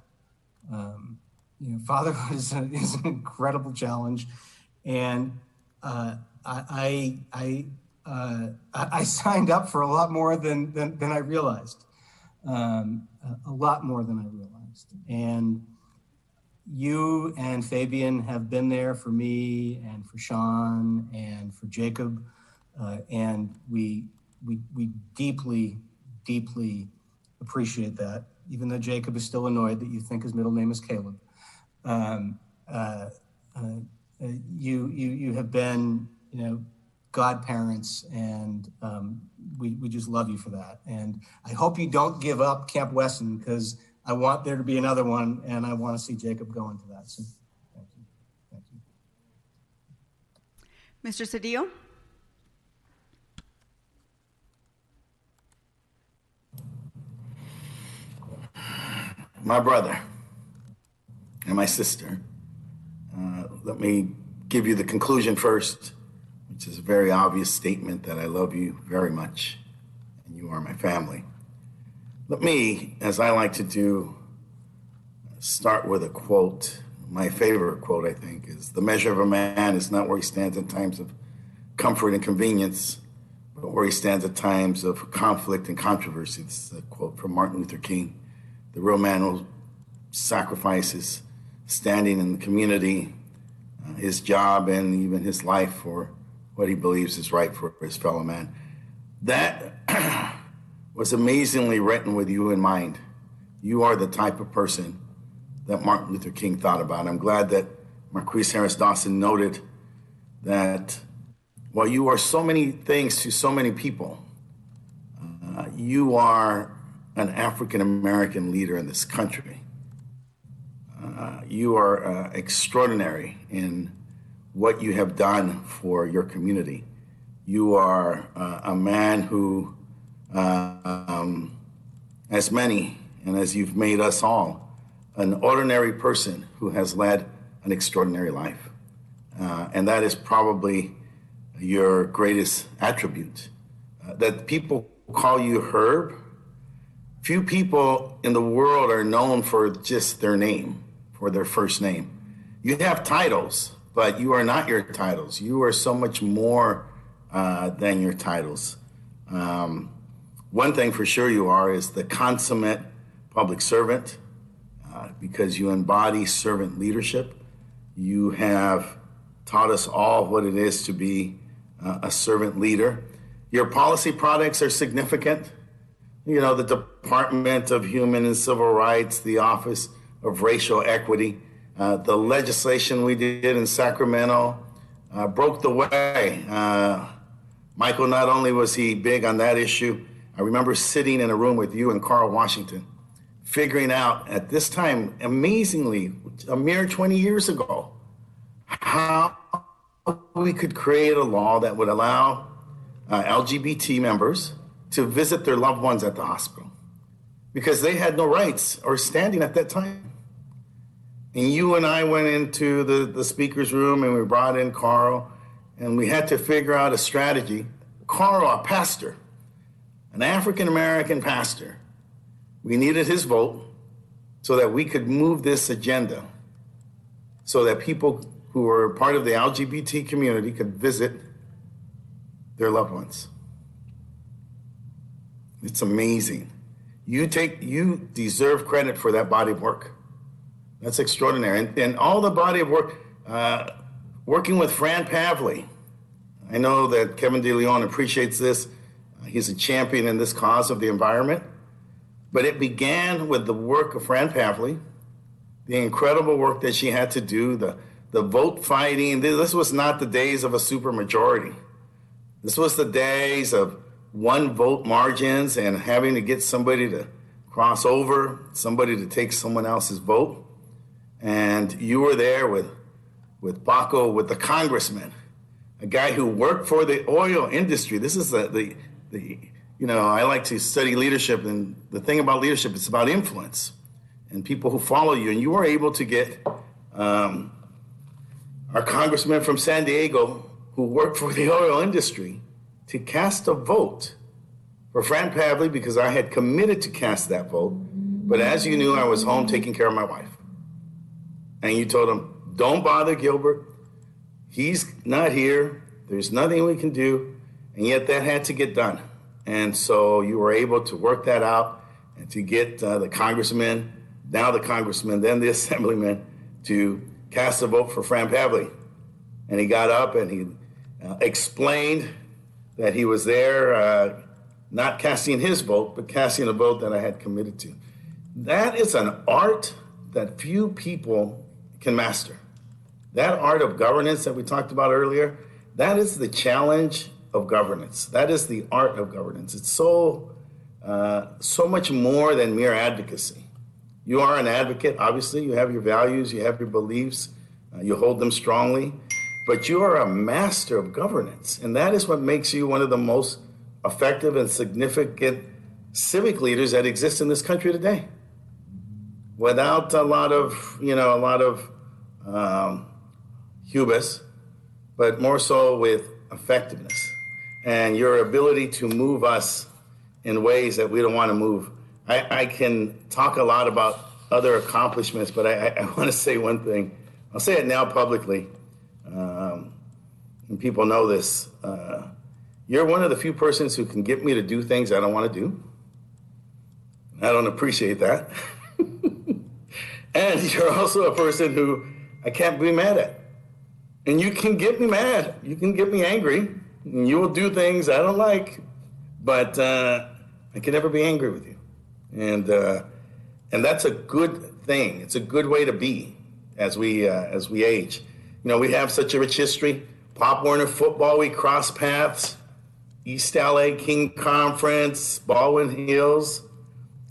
Fatherhood is an incredible challenge, and I signed up for a lot more than I realized, a lot more than I realized. And you and Fabian have been there for me and for Sean and for Jacob, and we deeply, deeply appreciate that, even though Jacob is still annoyed that you think his middle name is Caleb. You have been, godparents, and we just love you for that. And I hope you don't give up Camp Wesson, because I want there to be another one, and I want to see Jacob go into that. So thank you. Thank you. Mr. Cedillo? My brother and my sister, let me give you the conclusion first, which is a very obvious statement that I love you very much, and you are my family. Let me, as I like to do, start with a quote. My favorite quote, I think, is, "The measure of a man is not where he stands in times of comfort and convenience, but where he stands at times of conflict and controversy." This is a quote from Martin Luther King. The real man will sacrifice his standing in the community, his job, and even his life for what he believes is right for his fellow man. That was amazingly written with you in mind. You are the type of person that Martin Luther King thought about. I'm glad that Marquise Harris Dawson noted that while you are so many things to so many people, you are an African-American leader in this country. You are extraordinary in what you have done for your community. You are a man who, as many, and as you've made us all, an ordinary person who has led an extraordinary life. And that is probably your greatest attribute. That people call you Herb. Few people in the world are known for just their name, for their first name. You have titles, but you are not your titles. You are so much more than your titles. One thing for sure you are is the consummate public servant, because you embody servant leadership. You have taught us all what it is to be a servant leader. Your policy products are significant. You know, the Department of Human and Civil Rights, the Office of Racial Equity, the legislation we did in Sacramento broke the way. Michael, not only was he big on that issue, I remember sitting in a room with you and Carl Washington, figuring out at this time, amazingly, a mere 20 years ago, how we could create a law that would allow LGBT members to visit their loved ones at the hospital, because they had no rights or standing at that time. And you and I went into the speaker's room and we brought in Carl, and we had to figure out a strategy. Carl, a pastor, an African-American pastor, we needed his vote so that we could move this agenda so that people who were part of the LGBT community could visit their loved ones. It's amazing. You deserve credit for that body of work. That's extraordinary. And all the body of work, working with Fran Pavley. I know that Kevin DeLeon appreciates this. He's a champion in this cause of the environment. But it began with the work of Fran Pavley, the incredible work that she had to do, the vote fighting. This was not the days of a supermajority. This was the days of one vote margins and having to get somebody to cross over, somebody to take someone else's vote. And you were there with Baco, with the congressman, a guy who worked for the oil industry. This is the I like to study leadership, and the thing about leadership, it's about influence and people who follow you. And you were able to get our congressman from San Diego, who worked for the oil industry, to cast a vote for Fran Pavley because I had committed to cast that vote. But as you knew, I was home taking care of my wife. And you told him, don't bother Gilbert. He's not here. There's nothing we can do. And yet that had to get done. And so you were able to work that out and to get the congressman, now the congressman, then the assemblyman, to cast a vote for Fran Pavley. And he got up and he explained that he was there not casting his vote, but casting a vote that I had committed to. That is an art that few people can master. That art of governance that we talked about earlier, that is the challenge of governance. That is the art of governance. It's so much more than mere advocacy. You are an advocate, obviously. You have your values, you have your beliefs, you hold them strongly, but you are a master of governance. And that is what makes you one of the most effective and significant civic leaders that exist in this country today. Without a lot of hubris, but more so with effectiveness and your ability to move us in ways that we don't want to move. I can talk a lot about other accomplishments, but I want to say one thing. I'll say it now publicly, and people know this. You're one of the few persons who can get me to do things I don't want to do. I don't appreciate that. And you're also a person who I can't be mad at. And you can get me mad. You can get me angry. And you will do things I don't like. But I can never be angry with you. And that's a good thing. It's a good way to be as we age. You know, we have such a rich history. Pop Warner football, we cross paths. East LA King Conference, Baldwin Hills.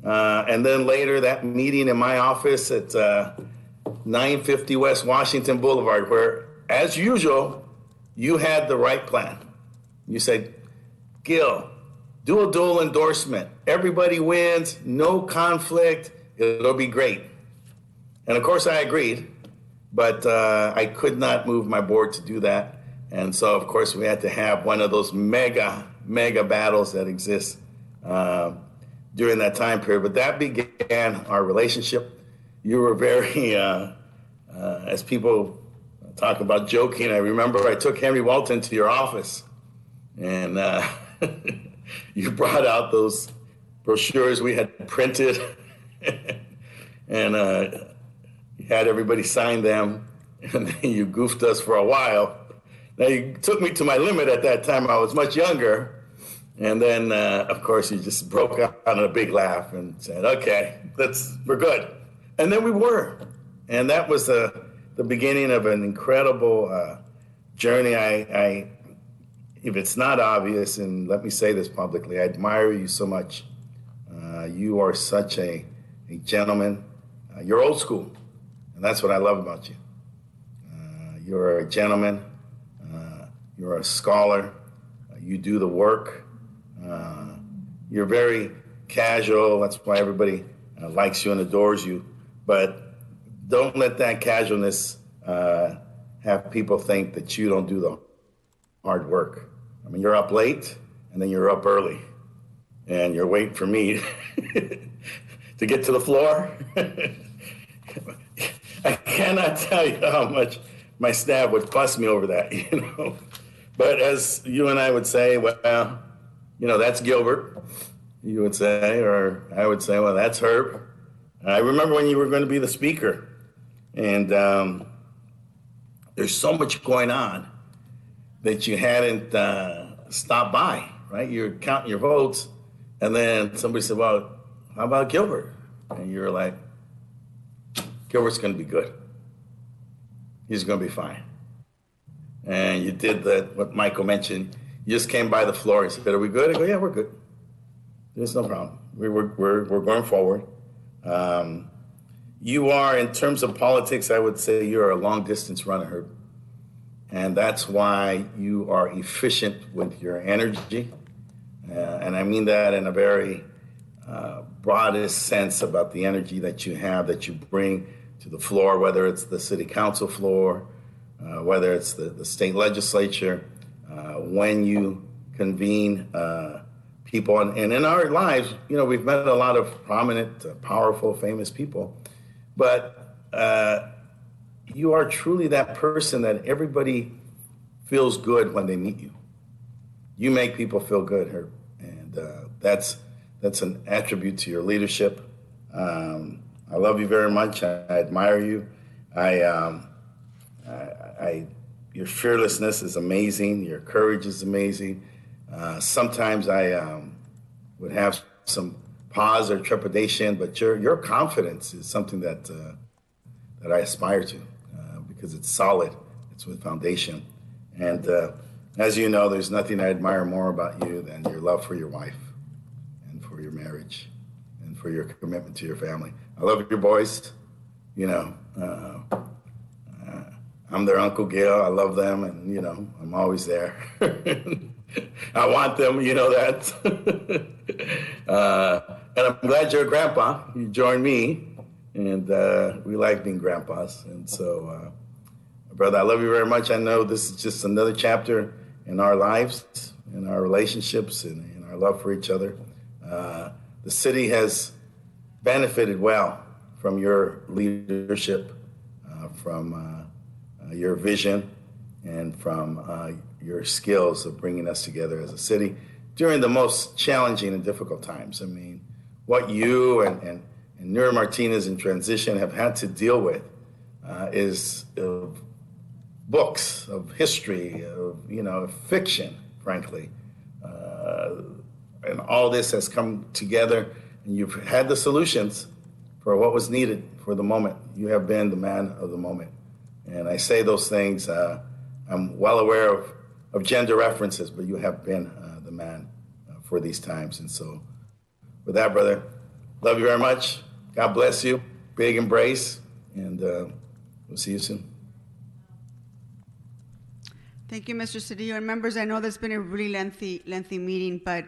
And then later that meeting in my office at 950 West Washington Boulevard, where, as usual, you had the right plan. You said, Gil, do a dual endorsement. Everybody wins, no conflict, it'll be great. And of course I agreed, but I could not move my board to do that. And so, of course, we had to have one of those mega battles that exist during that time period. But that began our relationship. You were very, as people talk about joking, I remember I took Henry Walton to your office, and you brought out those brochures we had printed, and you had everybody sign them, and then you goofed us for a while. Now, you took me to my limit at that time. I was much younger. And then, of course, you just broke out in a big laugh and said, okay, we're good. And then we were. And that was the beginning of an incredible journey. I, if it's not obvious, and let me say this publicly, I admire you so much. You are such a gentleman. You're old school. And that's what I love about you. You're a gentleman. You're a scholar. You do the work. You're very casual. That's why everybody likes you and adores you. But don't let that casualness have people think that you don't do the hard work. I mean, you're up late, and then you're up early. And you're waiting for me to get to the floor. I cannot tell you how much my staff would fuss me over that, you know. But as you and I would say, well, you know, that's Gilbert, you would say, or I would say, well, that's Herb. I remember when you were going to be the speaker, and there's so much going on that you hadn't stopped by, right? You're counting your votes, and then somebody said, well, how about Gilbert? And you're like, Gilbert's going to be good. He's going to be fine. And you did what Michael mentioned. You just came by the floor and said, are we good? I go, yeah, we're good. There's no problem. We're going forward. You are, in terms of politics, I would say you're a long-distance runner, Herb. And that's why you are efficient with your energy. And I mean that in a very broadest sense about the energy that you have, that you bring to the floor, whether it's the city council floor, whether it's the state legislature, when you convene people. And in our lives, you know, we've met a lot of prominent, powerful, famous people. But you are truly that person that everybody feels good when they meet you. You make people feel good, Herb. And that's an attribute to your leadership. I love you very much. I admire you. Your fearlessness is amazing. Your courage is amazing. Sometimes I would have some pause or trepidation, but your confidence is something that I aspire to because it's solid. It's with foundation. And as you know, there's nothing I admire more about you than your love for your wife and for your marriage and for your commitment to your family. I love your boys. You know, I'm their Uncle Gil. I love them, and, you know, I'm always there. I want them, you know that. And I'm glad you're a grandpa. You joined me, and we like being grandpas. And so, brother, I love you very much. I know this is just another chapter in our lives, in our relationships, and in our love for each other. The city has benefited well from your leadership, from your vision, and from your skills of bringing us together as a city during the most challenging and difficult times. I mean, what you and Nura Martinez in transition have had to deal with is books of history, of, you know, fiction, frankly. And all this has come together, and you've had the solutions for what was needed for the moment. You have been the man of the moment. And I say those things, I'm well aware of gender references, but you have been the man for these times. And so with that, brother, love you very much. God bless you. Big embrace, and we'll see you soon. Thank you, Mr. Cedillo. And members, I know there's been a really lengthy meeting, but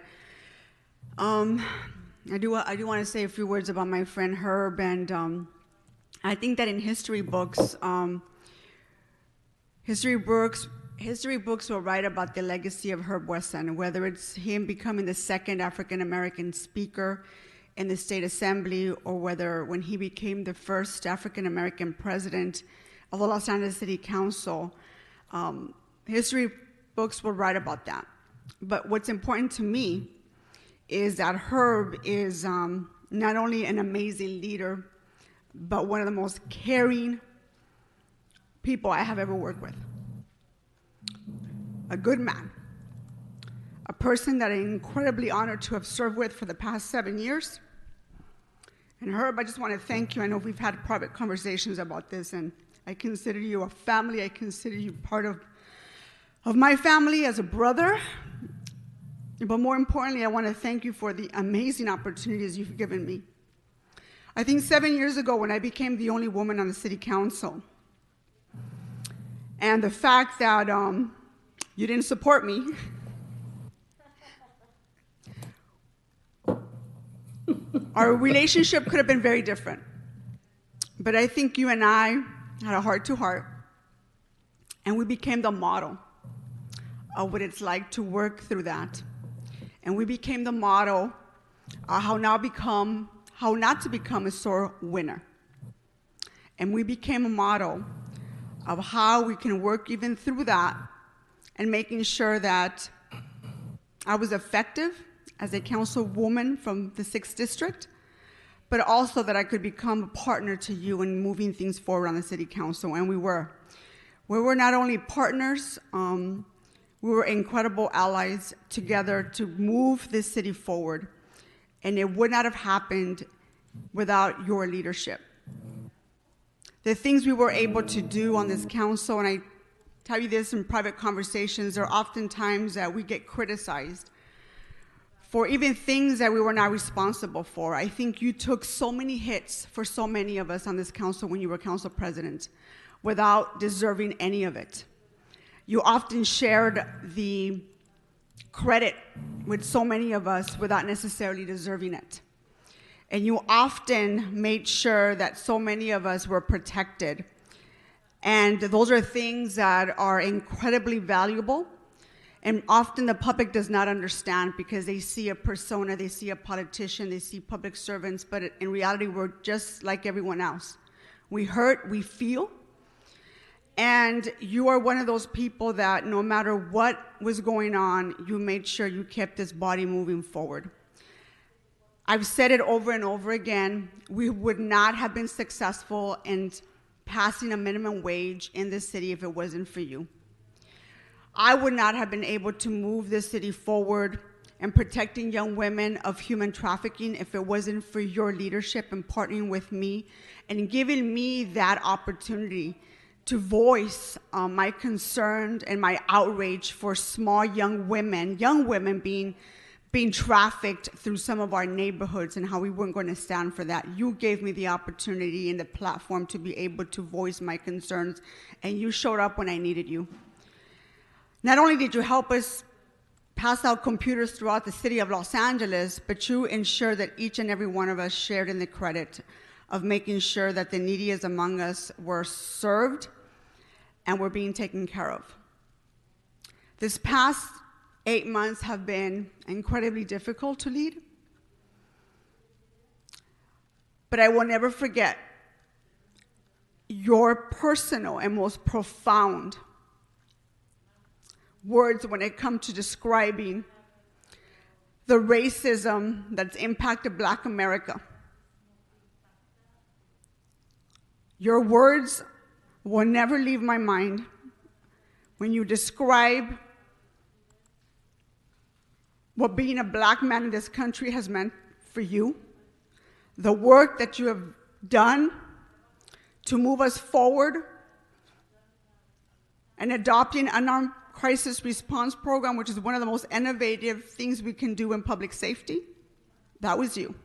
I do want to say a few words about my friend Herb. And I think that in history books will write about the legacy of Herb Wesson, whether it's him becoming the second African-American speaker in the state assembly, or whether when he became the first African-American president of the Los Angeles City Council. History books will write about that. But what's important to me is that Herb is not only an amazing leader, but one of the most caring people I have ever worked with. A good man, a person that I'm incredibly honored to have served with for the past 7 years. And Herb, I just want to thank you. I know we've had private conversations about this, and I consider you a family. I consider you part of my family as a brother. But more importantly, I want to thank you for the amazing opportunities you've given me. I think 7 years ago, when I became the only woman on the city council, and the fact that you didn't support me, our relationship could have been very different. But I think you and I had a heart-to-heart, and we became the model of what it's like to work through that. And we became the model of how not to become a sore winner. And we became a model of how we can work even through that, and making sure that I was effective as a councilwoman from the 6th District, but also that I could become a partner to you in moving things forward on the city council. And we were. We were not only partners, we were incredible allies together to move this city forward. And it would not have happened without your leadership. The things we were able to do on this council, and I tell you this in private conversations, are oftentimes that we get criticized for even things that we were not responsible for. I think you took so many hits for so many of us on this council when you were council president without deserving any of it. You often shared the credit with so many of us without necessarily deserving it. And you often made sure that so many of us were protected. And those are things that are incredibly valuable And often the public does not understand because they see a persona, they see a politician, they see public servants, but in reality, we're just like everyone else. We hurt, we feel, and you are one of those people that no matter what was going on, you made sure you kept this body moving forward. I've said it over and over again, we would not have been successful in passing a minimum wage in this city if it wasn't for you. I would not have been able to move this city forward and protecting young women of human trafficking if it wasn't for your leadership and partnering with me and giving me that opportunity to voice my concern and my outrage for small young women being trafficked through some of our neighborhoods and how we weren't going to stand for that. You gave me the opportunity and the platform to be able to voice my concerns, and you showed up when I needed you. Not only did you help us pass out computers throughout the city of Los Angeles, but you ensured that each and every one of us shared in the credit of making sure that the neediest among us were served and were being taken care of. This past 8 months have been incredibly difficult to lead, but I will never forget your personal and most profound words when it comes to describing the racism that's impacted Black America. Your words will never leave my mind when you describe what being a Black man in this country has meant for you, the work that you have done to move us forward and adopting unarmed crisis response program, which is one of the most innovative things we can do in public safety. That was you.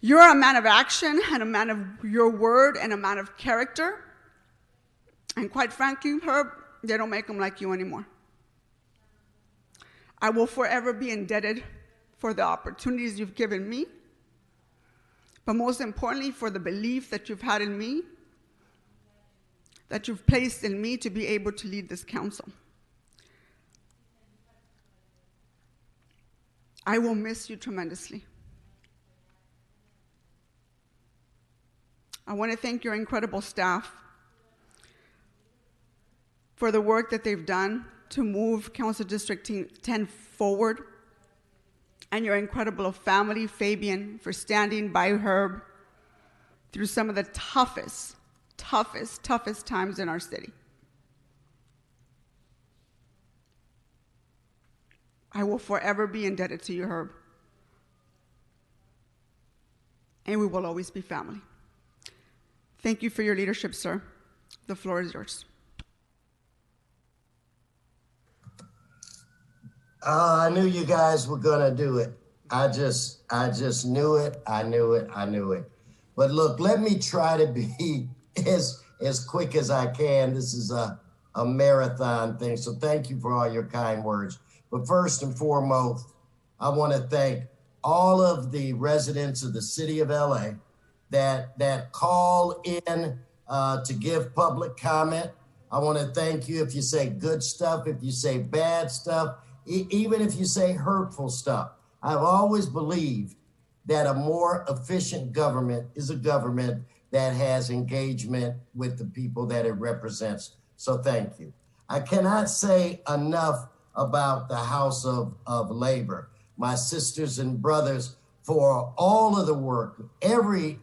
You're a man of action and a man of your word and a man of character. And quite frankly, Herb, they don't make them like you anymore. I will forever be indebted for the opportunities you've given me, but most importantly, for the belief that you've had in me, that you've placed in me to be able to lead this council. I will miss you tremendously. I want to thank your incredible staff for the work that they've done to move Council District 10 forward, and your incredible family, Fabian, for standing by Herb through some of the toughest times in our city. I will forever be indebted to you, Herb. And we will always be family. Thank you for your leadership, sir. The floor is yours. I knew you guys were gonna do it. I just knew it. I knew it. But look, let me try to be as quick as I can. This is a marathon thing, so thank you for all your kind words. But first and foremost, I want to thank all of the residents of the city of LA that call in to give public comment. I want to thank you if you say good stuff, if you say bad stuff, even if you say hurtful stuff. I've always believed that a more efficient government is a government that has engagement with the people that it represents. So thank you. I cannot say enough about the House of Labor, my sisters and brothers, for all of the work, every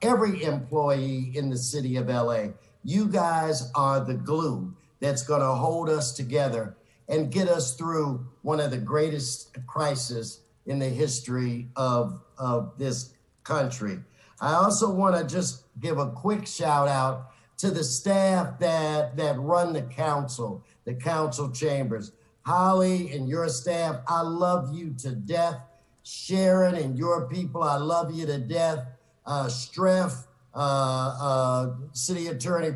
employee in the city of LA. You guys are the glue that's gonna hold us together and get us through one of the greatest crises in the history of this country. I also wanna just give a quick shout out to the staff that run the council chambers. Holly and your staff, I love you to death. Sharon and your people, I love you to death. Streff, city attorney,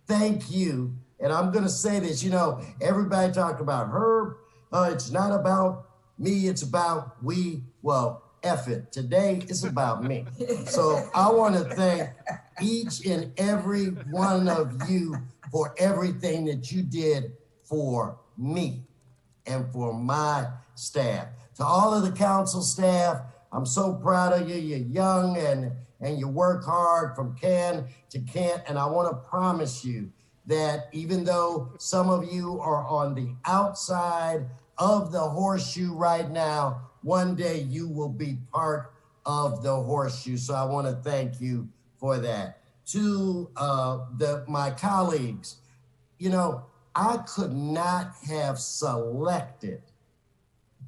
thank you. And I'm gonna say this, everybody talked about Herb. It's not about me, it's about we. Well, F it. Today it's about me. So I wanna thank each and every one of you for everything that you did for me and for my staff. To all of the council staff, I'm so proud of you. You're young and you work hard from can to can't. And I want to promise you that even though some of you are on the outside of the horseshoe right now, one day you will be part of the horseshoe. So I want to thank you for that. To my colleagues, you know, I could not have selected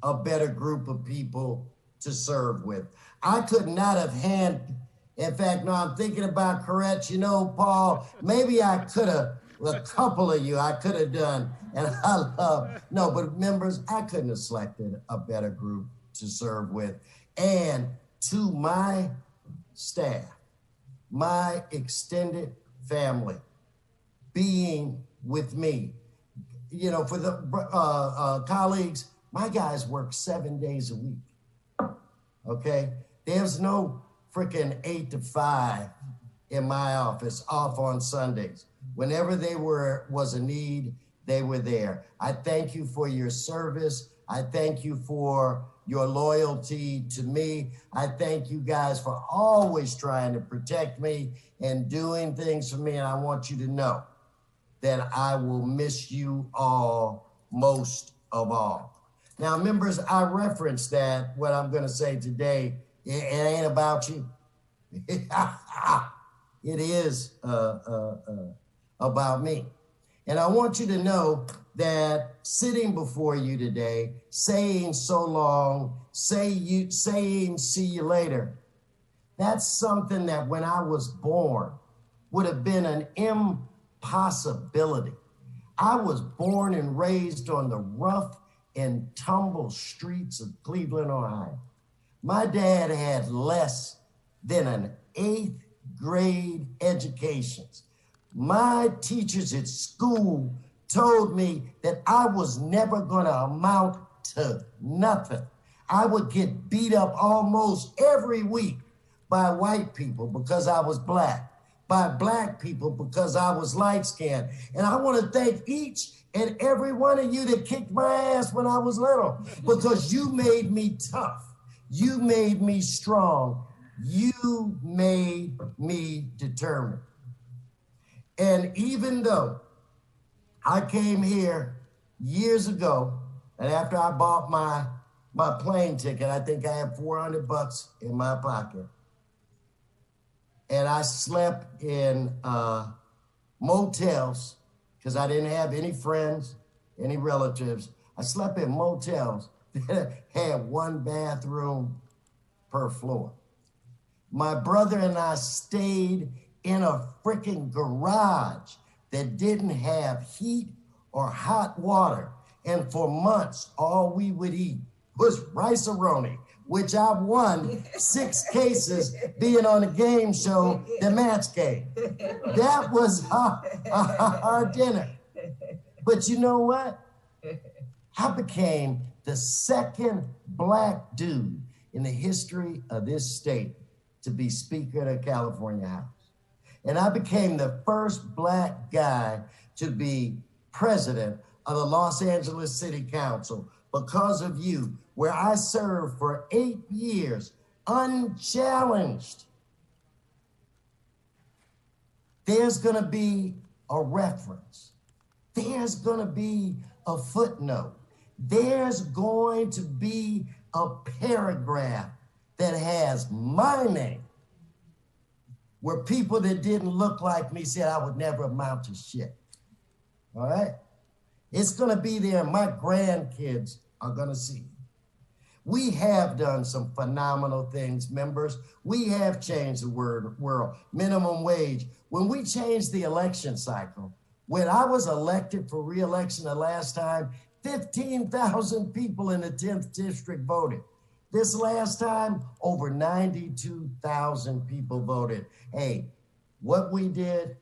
a better group of people to serve with. I could not have in fact, no, I'm thinking about Correct, you know, Paul, maybe I could have, a couple of you I could have done, and I love, no, but members, I couldn't have selected a better group to serve with. And to my staff, my extended family, being with me, you know, for the colleagues, my guys work 7 days a week, okay? There's no freaking 8 to 5 in my office, off on Sundays. Whenever was a need, they were there. I thank you for your service. I thank you for your loyalty to me. I thank you guys for always trying to protect me and doing things for me. And I want you to know that I will miss you all most of all. Now, members, I referenced that what I'm going to say today, it ain't about you. It is about me. And I want you to know that sitting before you today, saying so long, saying see you later, that's something that when I was born would have been an impossibility. I was born and raised on the rough and tumble streets of Cleveland, Ohio. My dad had less than an 8th grade education. My teachers at school told me that I was never gonna amount to nothing. I would get beat up almost every week by white people because I was black, by black people because I was light-skinned. And I want to thank each and every one of you that kicked my ass when I was little, because you made me tough. You made me strong. You made me determined. And even though I came here years ago, and after I bought my plane ticket, I think I had $400 in my pocket. And I slept in motels because I didn't have any friends, any relatives. I slept in motels that had 1 bathroom per floor. My brother and I stayed in a freaking garage that didn't have heat or hot water. And for months, all we would eat was rice-a-roni, which I've won 6 cases being on a game show, The Match Game. That was our dinner. But you know what? I became the 2nd black dude in the history of this state to be Speaker of the California House. And I became the 1st black guy to be president of the Los Angeles City Council because of you, where I served for 8 years unchallenged. There's gonna be a reference. There's gonna be a footnote. There's going to be a paragraph that has my name, where people that didn't look like me said I would never amount to shit. All right? It's gonna be there. My grandkids are gonna see. We have done some phenomenal things, members. We have changed the world. Minimum wage. When we changed the election cycle, when I was elected for re-election the last time, 15,000 people in the 10th district voted. This last time, over 92,000 people voted. Hey, what we did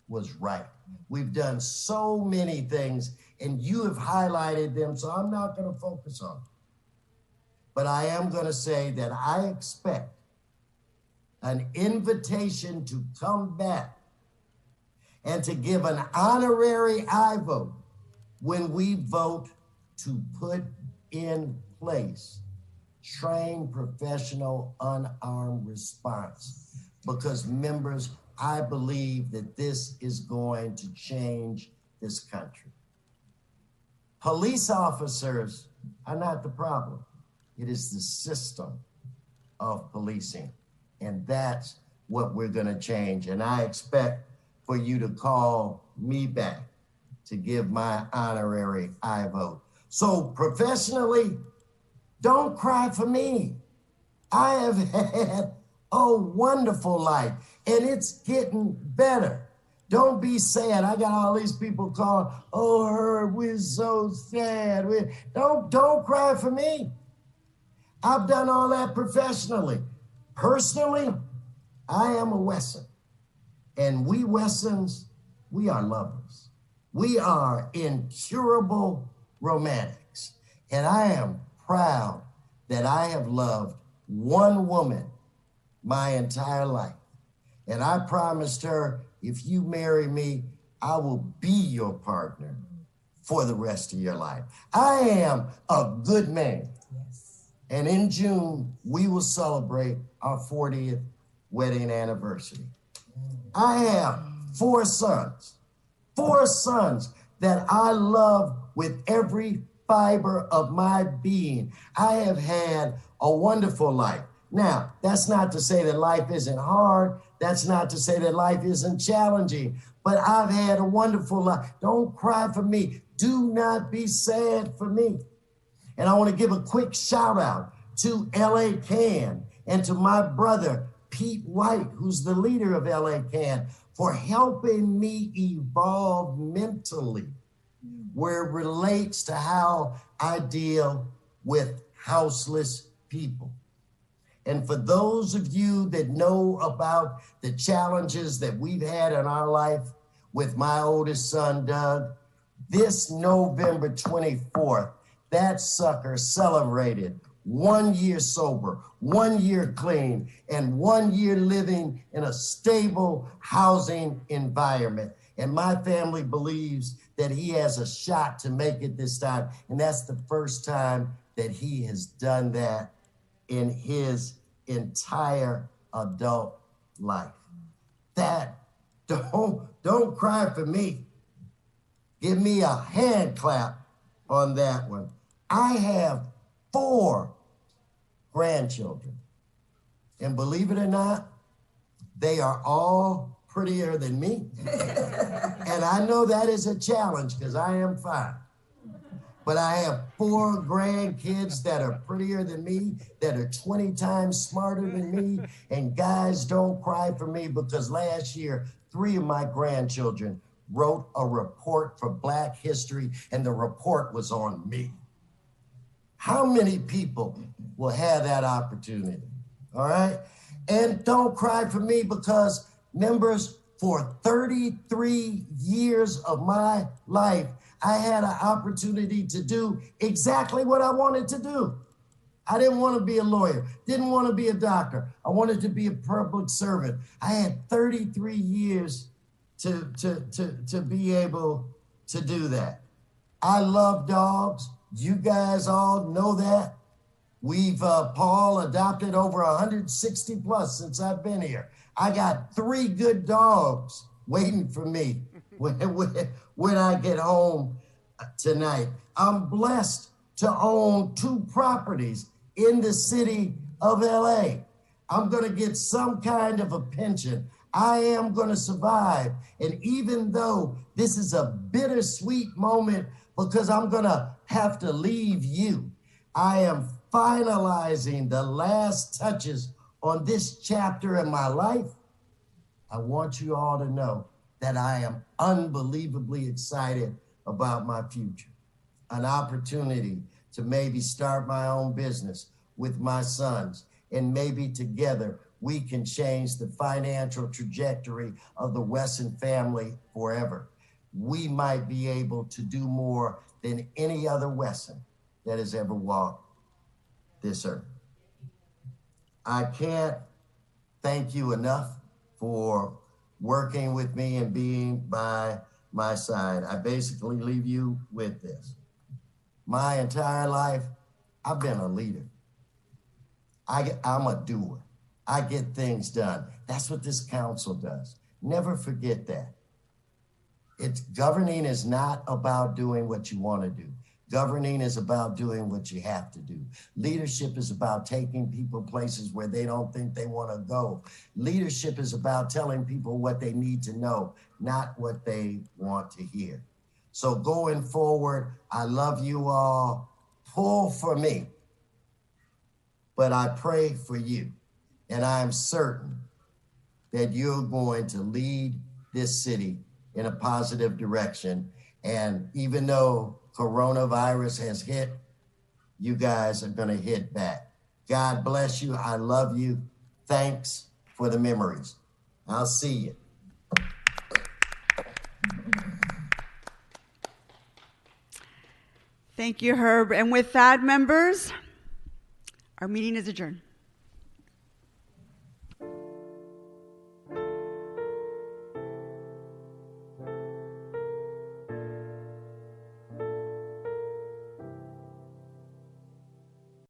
was right. We've done so many things, and you have highlighted them, so I'm not going to focus on them. But I am going to say that I expect an invitation to come back and to give an honorary I vote when we vote to put in place trained, professional, unarmed response. Because members, I believe that this is going to change this country. Police officers are not the problem. It is the system of policing. And that's what we're gonna change. And I expect for you to call me back to give my honorary I vote. So professionally, don't cry for me. I have had a wonderful life and it's getting better. Don't be sad. I got all these people calling, oh, Herb, we're so sad. Don't cry for me. I've done all that professionally. Personally, I am a Wesson. And we Wessons, we are lovers. We are incurable romantics. And I am proud that I have loved one woman my entire life. And I promised her, if you marry me, I will be your partner for the rest of your life. I am a good man. Yes. And in June, we will celebrate our 40th wedding anniversary. I have four sons that I love with every fiber of my being. I have had a wonderful life. Now, that's not to say that life isn't hard. That's not to say that life isn't challenging, but I've had a wonderful life. Don't cry for me. Do not be sad for me. And I want to give a quick shout out to LA Can and to my brother, Pete White, who's the leader of LA Can, for helping me evolve mentally where it relates to how I deal with houseless people. And for those of you that know about the challenges that we've had in our life with my oldest son, Doug, this November 24th, that sucker celebrated 1 year sober, 1 year clean, and 1 year living in a stable housing environment. And my family believes that he has a shot to make it this time. And that's the first time that he has done that in his entire adult life. That, don't cry for me. Give me a hand clap on that one. I have 4 grandchildren. And believe it or not, they are all prettier than me. And I know that is a challenge because I am 5. But I have 4 grandkids that are prettier than me, that are 20 times smarter than me. And guys, don't cry for me because last year, 3 of my grandchildren wrote a report for Black History and the report was on me. How many people will have that opportunity? All right? And don't cry for me because members, for 33 years of my life, I had an opportunity to do exactly what I wanted to do. I didn't want to be a lawyer, didn't want to be a doctor. I wanted to be a public servant. I had 33 years to be able to do that. I love dogs. You guys all know that. We've, Paul, adopted over 160 plus since I've been here. I got 3 good dogs waiting for me when I get home tonight. I'm blessed to own 2 properties in the city of LA. I'm gonna get some kind of a pension. I am gonna survive. And even though this is a bittersweet moment because I'm gonna have to leave you, I am finalizing the last touches on this chapter in my life. I want you all to know that I am unbelievably excited about my future. An opportunity to maybe start my own business with my sons, and maybe together we can change the financial trajectory of the Wesson family forever. We might be able to do more than any other Wesson that has ever walked this earth. I can't thank you enough for working with me and being by my side, I basically leave you with this. My entire life, I've been a leader. I'm a doer. I get things done. That's what this council does. Never forget that. Governing is not about doing what you want to do. Governing is about doing what you have to do. Leadership is about taking people places where they don't think they want to go. Leadership is about telling people what they need to know, not what they want to hear. So going forward, I love you all. Pull for me, but I pray for you. And I'm certain that you're going to lead this city in a positive direction. And even though coronavirus has hit, you guys are going to hit back. God bless you. I love you. Thanks for the memories. I'll see you. Thank you, Herb. And with that, members, our meeting is adjourned.